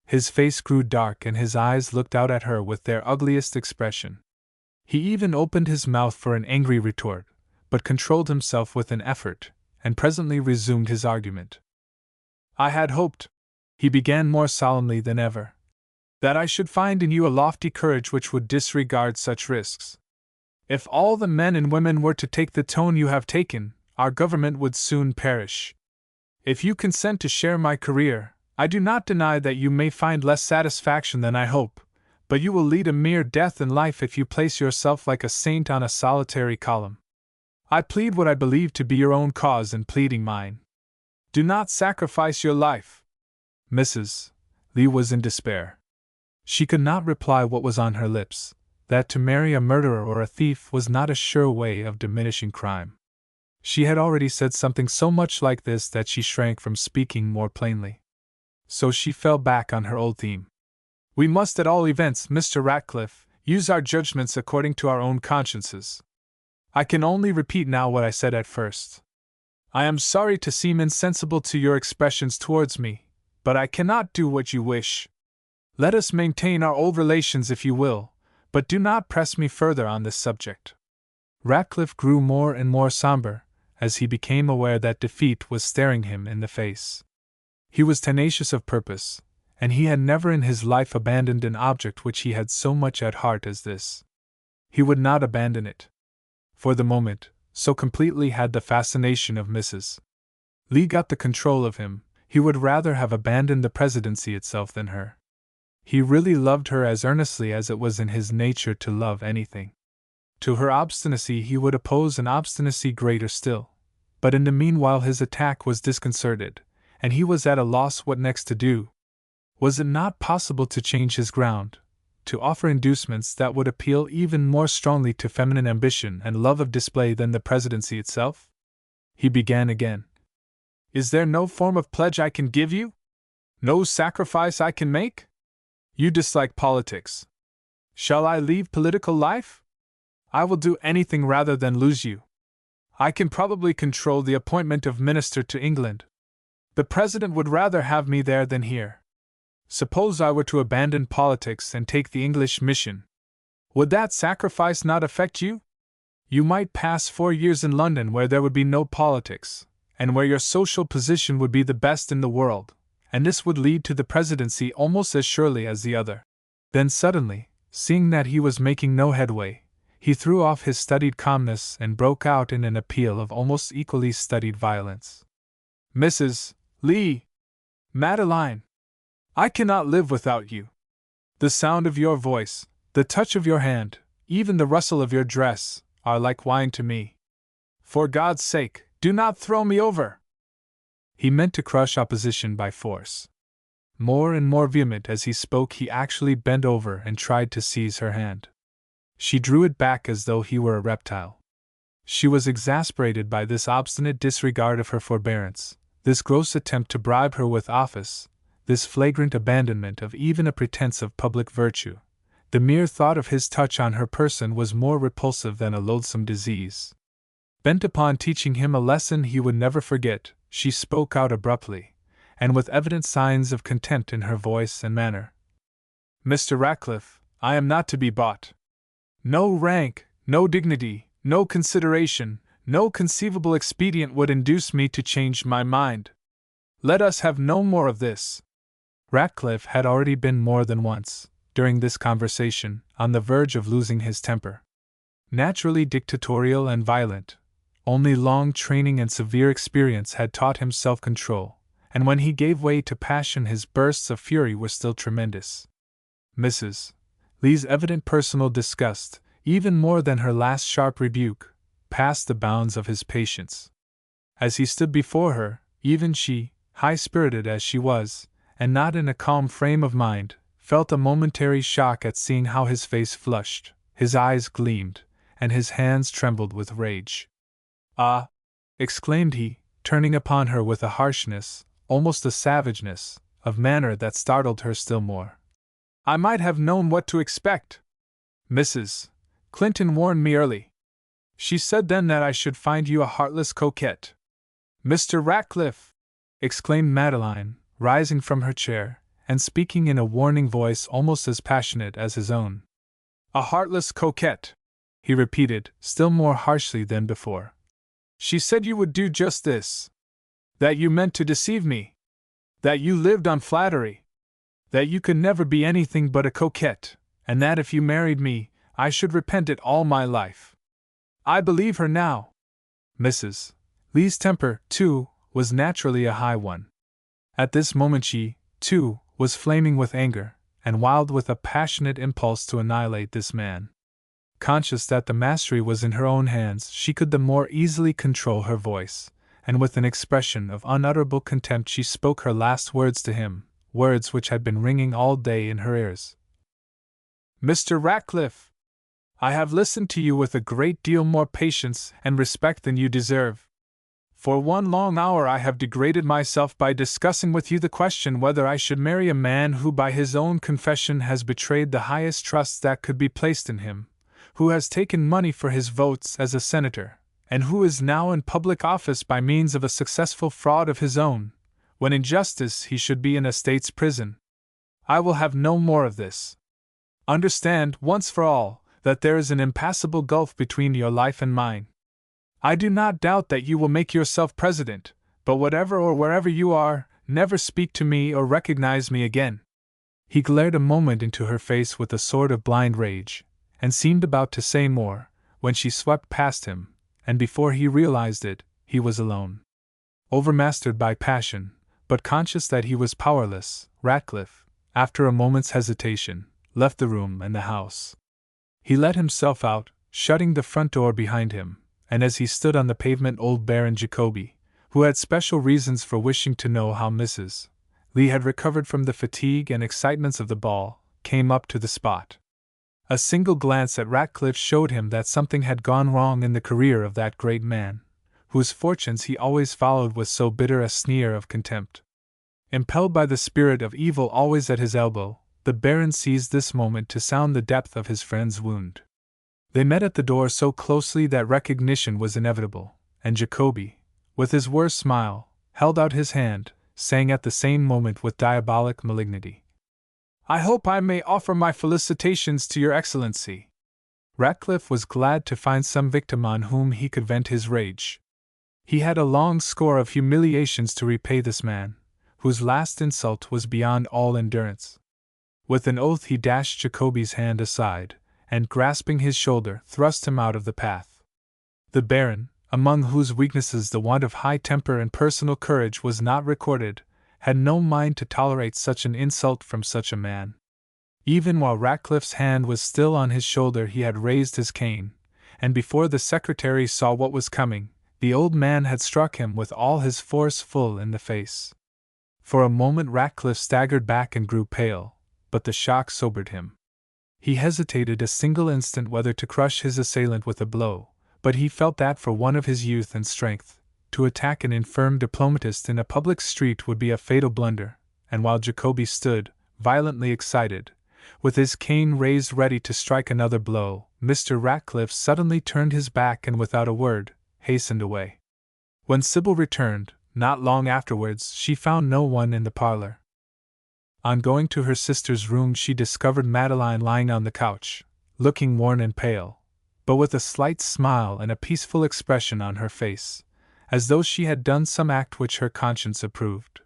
His face grew dark, and his eyes looked out at her with their ugliest expression. He even opened his mouth for an angry retort, but controlled himself with an effort, and presently resumed his argument. "I had hoped," he began more solemnly than ever, "that I should find in you a lofty courage which would disregard such risks. If all the men and women were to take the tone you have taken, our government would soon perish. If you consent to share my career, I do not deny that you may find less satisfaction than I hope, but you will lead a mere death in life if you place yourself like a saint on a solitary column. I plead what I believe to be your own cause in pleading mine. Do not sacrifice your life." Mrs. Lee was in despair. She could not reply what was on her lips, that to marry a murderer or a thief was not a sure way of diminishing crime. She had already said something so much like this that she shrank from speaking more plainly. So she fell back on her old theme. "We must at all events, Mr. Ratcliffe, use our judgments according to our own consciences. I can only repeat now what I said at first. I am sorry to seem insensible to your expressions towards me, but I cannot do what you wish. Let us maintain our old relations if you will, but do not press me further on this subject." Ratcliffe grew more and more somber, as he became aware that defeat was staring him in the face. He was tenacious of purpose, and he had never in his life abandoned an object which he had so much at heart as this. He would not abandon it. For the moment, so completely had the fascination of Mrs. Lee got the control of him, he would rather have abandoned the presidency itself than her. He really loved her as earnestly as it was in his nature to love anything. To her obstinacy he would oppose an obstinacy greater still, but in the meanwhile his attack was disconcerted, and he was at a loss what next to do. Was it not possible to change his ground, to offer inducements that would appeal even more strongly to feminine ambition and love of display than the presidency itself? He began again. "Is there no form of pledge I can give you? No sacrifice I can make? You dislike politics. Shall I leave political life? I will do anything rather than lose you. I can probably control the appointment of minister to England. The president would rather have me there than here. Suppose I were to abandon politics and take the English mission. Would that sacrifice not affect you? You might pass 4 years in London where there would be no politics, and where your social position would be the best in the world, and this would lead to the presidency almost as surely as the other." Then suddenly, seeing that he was making no headway, he threw off his studied calmness and broke out in an appeal of almost equally studied violence. "Mrs. Lee! Madeline! I cannot live without you. The sound of your voice, the touch of your hand, even the rustle of your dress, are like wine to me. For God's sake, do not throw me over!" He meant to crush opposition by force. More and more vehement as he spoke, he actually bent over and tried to seize her hand. She drew it back as though he were a reptile. She was exasperated by this obstinate disregard of her forbearance, this gross attempt to bribe her with office, this flagrant abandonment of even a pretense of public virtue. The mere thought of his touch on her person was more repulsive than a loathsome disease. Bent upon teaching him a lesson he would never forget, she spoke out abruptly, and with evident signs of contempt in her voice and manner. "Mr. Ratcliffe, I am not to be bought. No rank, no dignity, no consideration, no conceivable expedient would induce me to change my mind. Let us have no more of this. Ratcliffe had already been more than once, during this conversation, on the verge of losing his temper. Naturally dictatorial and violent, only long training and severe experience had taught him self-control, and when he gave way to passion his bursts of fury were still tremendous. Mrs. Lee's evident personal disgust, even more than her last sharp rebuke, passed the bounds of his patience. As he stood before her, even she, high-spirited as she was, and not in a calm frame of mind, felt a momentary shock at seeing how his face flushed, his eyes gleamed, and his hands trembled with rage. "Ah!" exclaimed he, turning upon her with a harshness, almost a savageness, of manner that startled her still more. "I might have known what to expect. Mrs. Clinton warned me early. She said then that I should find you a heartless coquette." "Mr. Ratcliffe!" exclaimed Madeline, rising from her chair, and speaking in a warning voice almost as passionate as his own. "A heartless coquette," he repeated, still more harshly than before. "She said you would do just this. That you meant to deceive me. That you lived on flattery. That you could never be anything but a coquette, and that if you married me, I should repent it all my life. I believe her now." Mrs. Lee's temper, too, was naturally a high one. At this moment she, too, was flaming with anger, and wild with a passionate impulse to annihilate this man. Conscious that the mastery was in her own hands, she could the more easily control her voice, and with an expression of unutterable contempt she spoke her last words to him, words which had been ringing all day in her ears. "Mr. Ratcliffe! I have listened to you with a great deal more patience and respect than you deserve. For 1 long hour I have degraded myself by discussing with you the question whether I should marry a man who by his own confession has betrayed the highest trust that could be placed in him, who has taken money for his votes as a senator, and who is now in public office by means of a successful fraud of his own, when in justice he should be in a state's prison. I will have no more of this. Understand, once for all, that there is an impassable gulf between your life and mine. I do not doubt that you will make yourself president, but whatever or wherever you are, never speak to me or recognize me again." He glared a moment into her face with a sort of blind rage, and seemed about to say more, when she swept past him, and before he realized it, he was alone. Overmastered by passion, but conscious that he was powerless, Ratcliffe, after a moment's hesitation, left the room and the house. He let himself out, shutting the front door behind him, and as he stood on the pavement old Baron Jacobi, who had special reasons for wishing to know how Mrs. Lee had recovered from the fatigue and excitements of the ball, came up to the spot. A single glance at Ratcliffe showed him that something had gone wrong in the career of that great man, whose fortunes he always followed with so bitter a sneer of contempt. Impelled by the spirit of evil always at his elbow, the Baron seized this moment to sound the depth of his friend's wound. They met at the door so closely that recognition was inevitable, and Jacobi, with his worst smile, held out his hand, saying at the same moment with diabolic malignity, "I hope I may offer my felicitations to your Excellency." Ratcliffe was glad to find some victim on whom he could vent his rage. He had a long score of humiliations to repay this man, whose last insult was beyond all endurance. With an oath he dashed Jacobi's hand aside, and grasping his shoulder, thrust him out of the path. The Baron, among whose weaknesses the want of high temper and personal courage was not recorded, had no mind to tolerate such an insult from such a man. Even while Ratcliffe's hand was still on his shoulder he had raised his cane, and before the secretary saw what was coming, the old man had struck him with all his force full in the face. For a moment Ratcliffe staggered back and grew pale, but the shock sobered him. He hesitated a single instant whether to crush his assailant with a blow, but he felt that for one of his youth and strength, to attack an infirm diplomatist in a public street would be a fatal blunder, and while Jacobi stood, violently excited, with his cane raised ready to strike another blow, Mr. Ratcliffe suddenly turned his back and without a word, hastened away. When Sybil returned, not long afterwards, she found no one in the parlor. On going to her sister's room she discovered Madeline lying on the couch, looking worn and pale, but with a slight smile and a peaceful expression on her face, as though she had done some act which her conscience approved.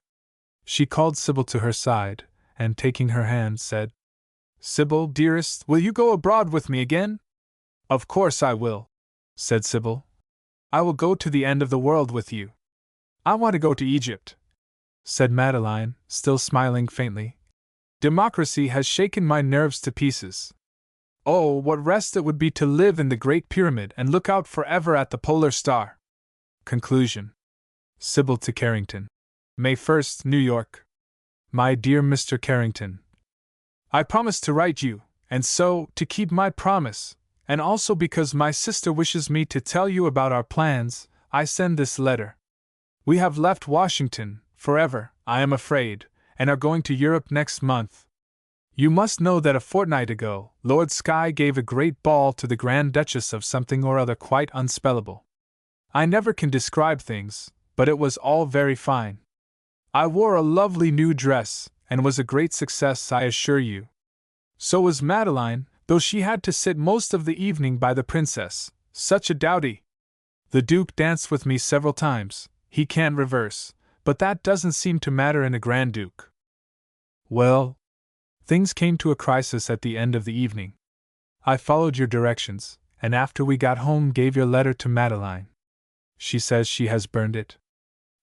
She called Sybil to her side, and taking her hand, said, "Sybil, dearest, will you go abroad with me again?" "Of course I will," said Sybil. "I will go to the end of the world with you." "I want to go to Egypt," said Madeline, still smiling faintly. "Democracy has shaken my nerves to pieces. Oh, what rest it would be to live in the Great Pyramid and look out forever at the polar star." Conclusion. Sybil to Carrington. May 1st, New York. My dear Mr. Carrington, I promised to write you, and so, to keep my promise, and also because my sister wishes me to tell you about our plans, I send this letter. We have left Washington, forever, I am afraid, and are going to Europe next month. You must know that a fortnight ago, Lord Skye gave a great ball to the Grand Duchess of something or other quite unspellable. I never can describe things, but it was all very fine. I wore a lovely new dress, and was a great success, I assure you. So was Madeline, though she had to sit most of the evening by the princess, such a dowdy. The Duke danced with me several times, he can't reverse, but that doesn't seem to matter in a Grand Duke. Well, things came to a crisis at the end of the evening. I followed your directions, and after we got home gave your letter to Madeline. She says she has burned it.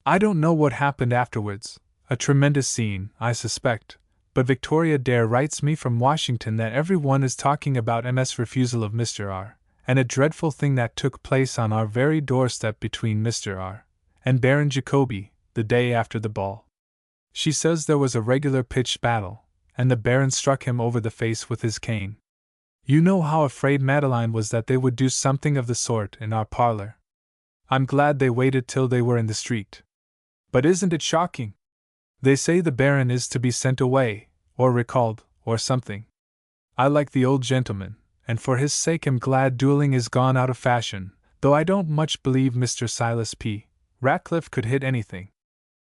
I don't know what happened afterwards, a tremendous scene, I suspect, but Victoria Dare writes me from Washington that everyone is talking about Ms. refusal of Mr. R., and a dreadful thing that took place on our very doorstep between Mr. R. and Baron Jacobi, the day after the ball. She says there was a regular pitched battle, and the Baron struck him over the face with his cane. You know how afraid Madeline was that they would do something of the sort in our parlor. I'm glad they waited till they were in the street. But isn't it shocking? They say the Baron is to be sent away, or recalled, or something. I like the old gentleman, and for his sake am glad dueling is gone out of fashion, though I don't much believe Mr. Silas P. Ratcliffe could hit anything.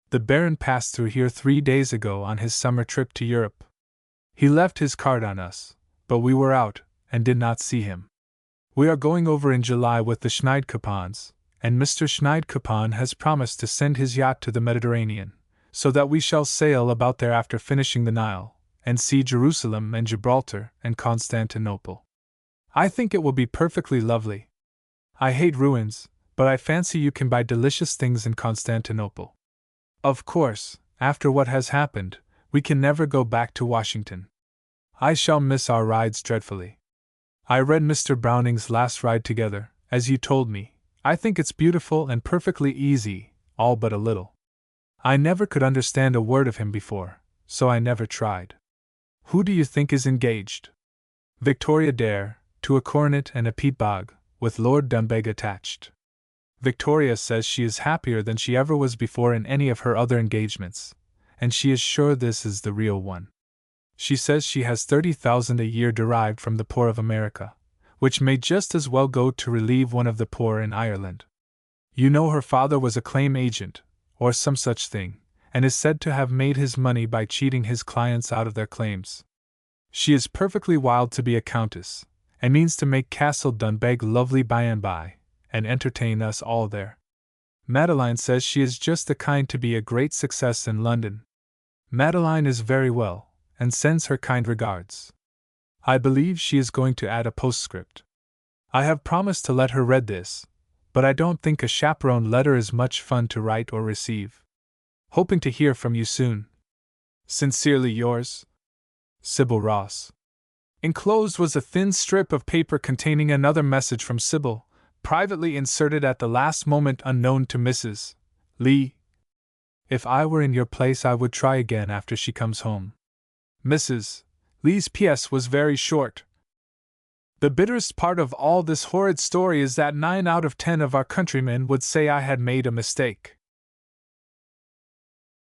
The Baron passed through here 3 days ago on his summer trip to Europe. He left his card on us, but we were out, and did not see him. We are going over in July with the Schneidkopans, and Mr. Schneidkopan has promised to send his yacht to the Mediterranean, so that we shall sail about there after finishing the Nile, and see Jerusalem and Gibraltar and Constantinople. I think it will be perfectly lovely. I hate ruins, but I fancy you can buy delicious things in Constantinople. Of course, after what has happened, we can never go back to Washington. I shall miss our rides dreadfully. I read Mr. Browning's Last Ride Together, as you told me. I think it's beautiful and perfectly easy, all but a little. I never could understand a word of him before, so I never tried. Who do you think is engaged? Victoria Dare, to a coronet and a peat bog, with Lord Dunbeg attached. Victoria says she is happier than she ever was before in any of her other engagements, and she is sure this is the real one. She says she has 30,000 a year derived from the poor of America, which may just as well go to relieve one of the poor in Ireland. You know her father was a claim agent, or some such thing, and is said to have made his money by cheating his clients out of their claims. She is perfectly wild to be a countess, and means to make Castle Dunbeg lovely by and by, and entertain us all there. Madeline says she is just the kind to be a great success in London. Madeline is very well, and sends her kind regards. I believe she is going to add a postscript. I have promised to let her read this, but I don't think a chaperone letter is much fun to write or receive. Hoping to hear from you soon. Sincerely yours, Sybil Ross. Enclosed was a thin strip of paper containing another message from Sybil, privately inserted at the last moment unknown to Mrs. Lee. If I were in your place I would try again after she comes home. Mrs. Lee's P.S. was very short. The bitterest part of all this horrid story is that 9 out of 10 of our countrymen would say I had made a mistake.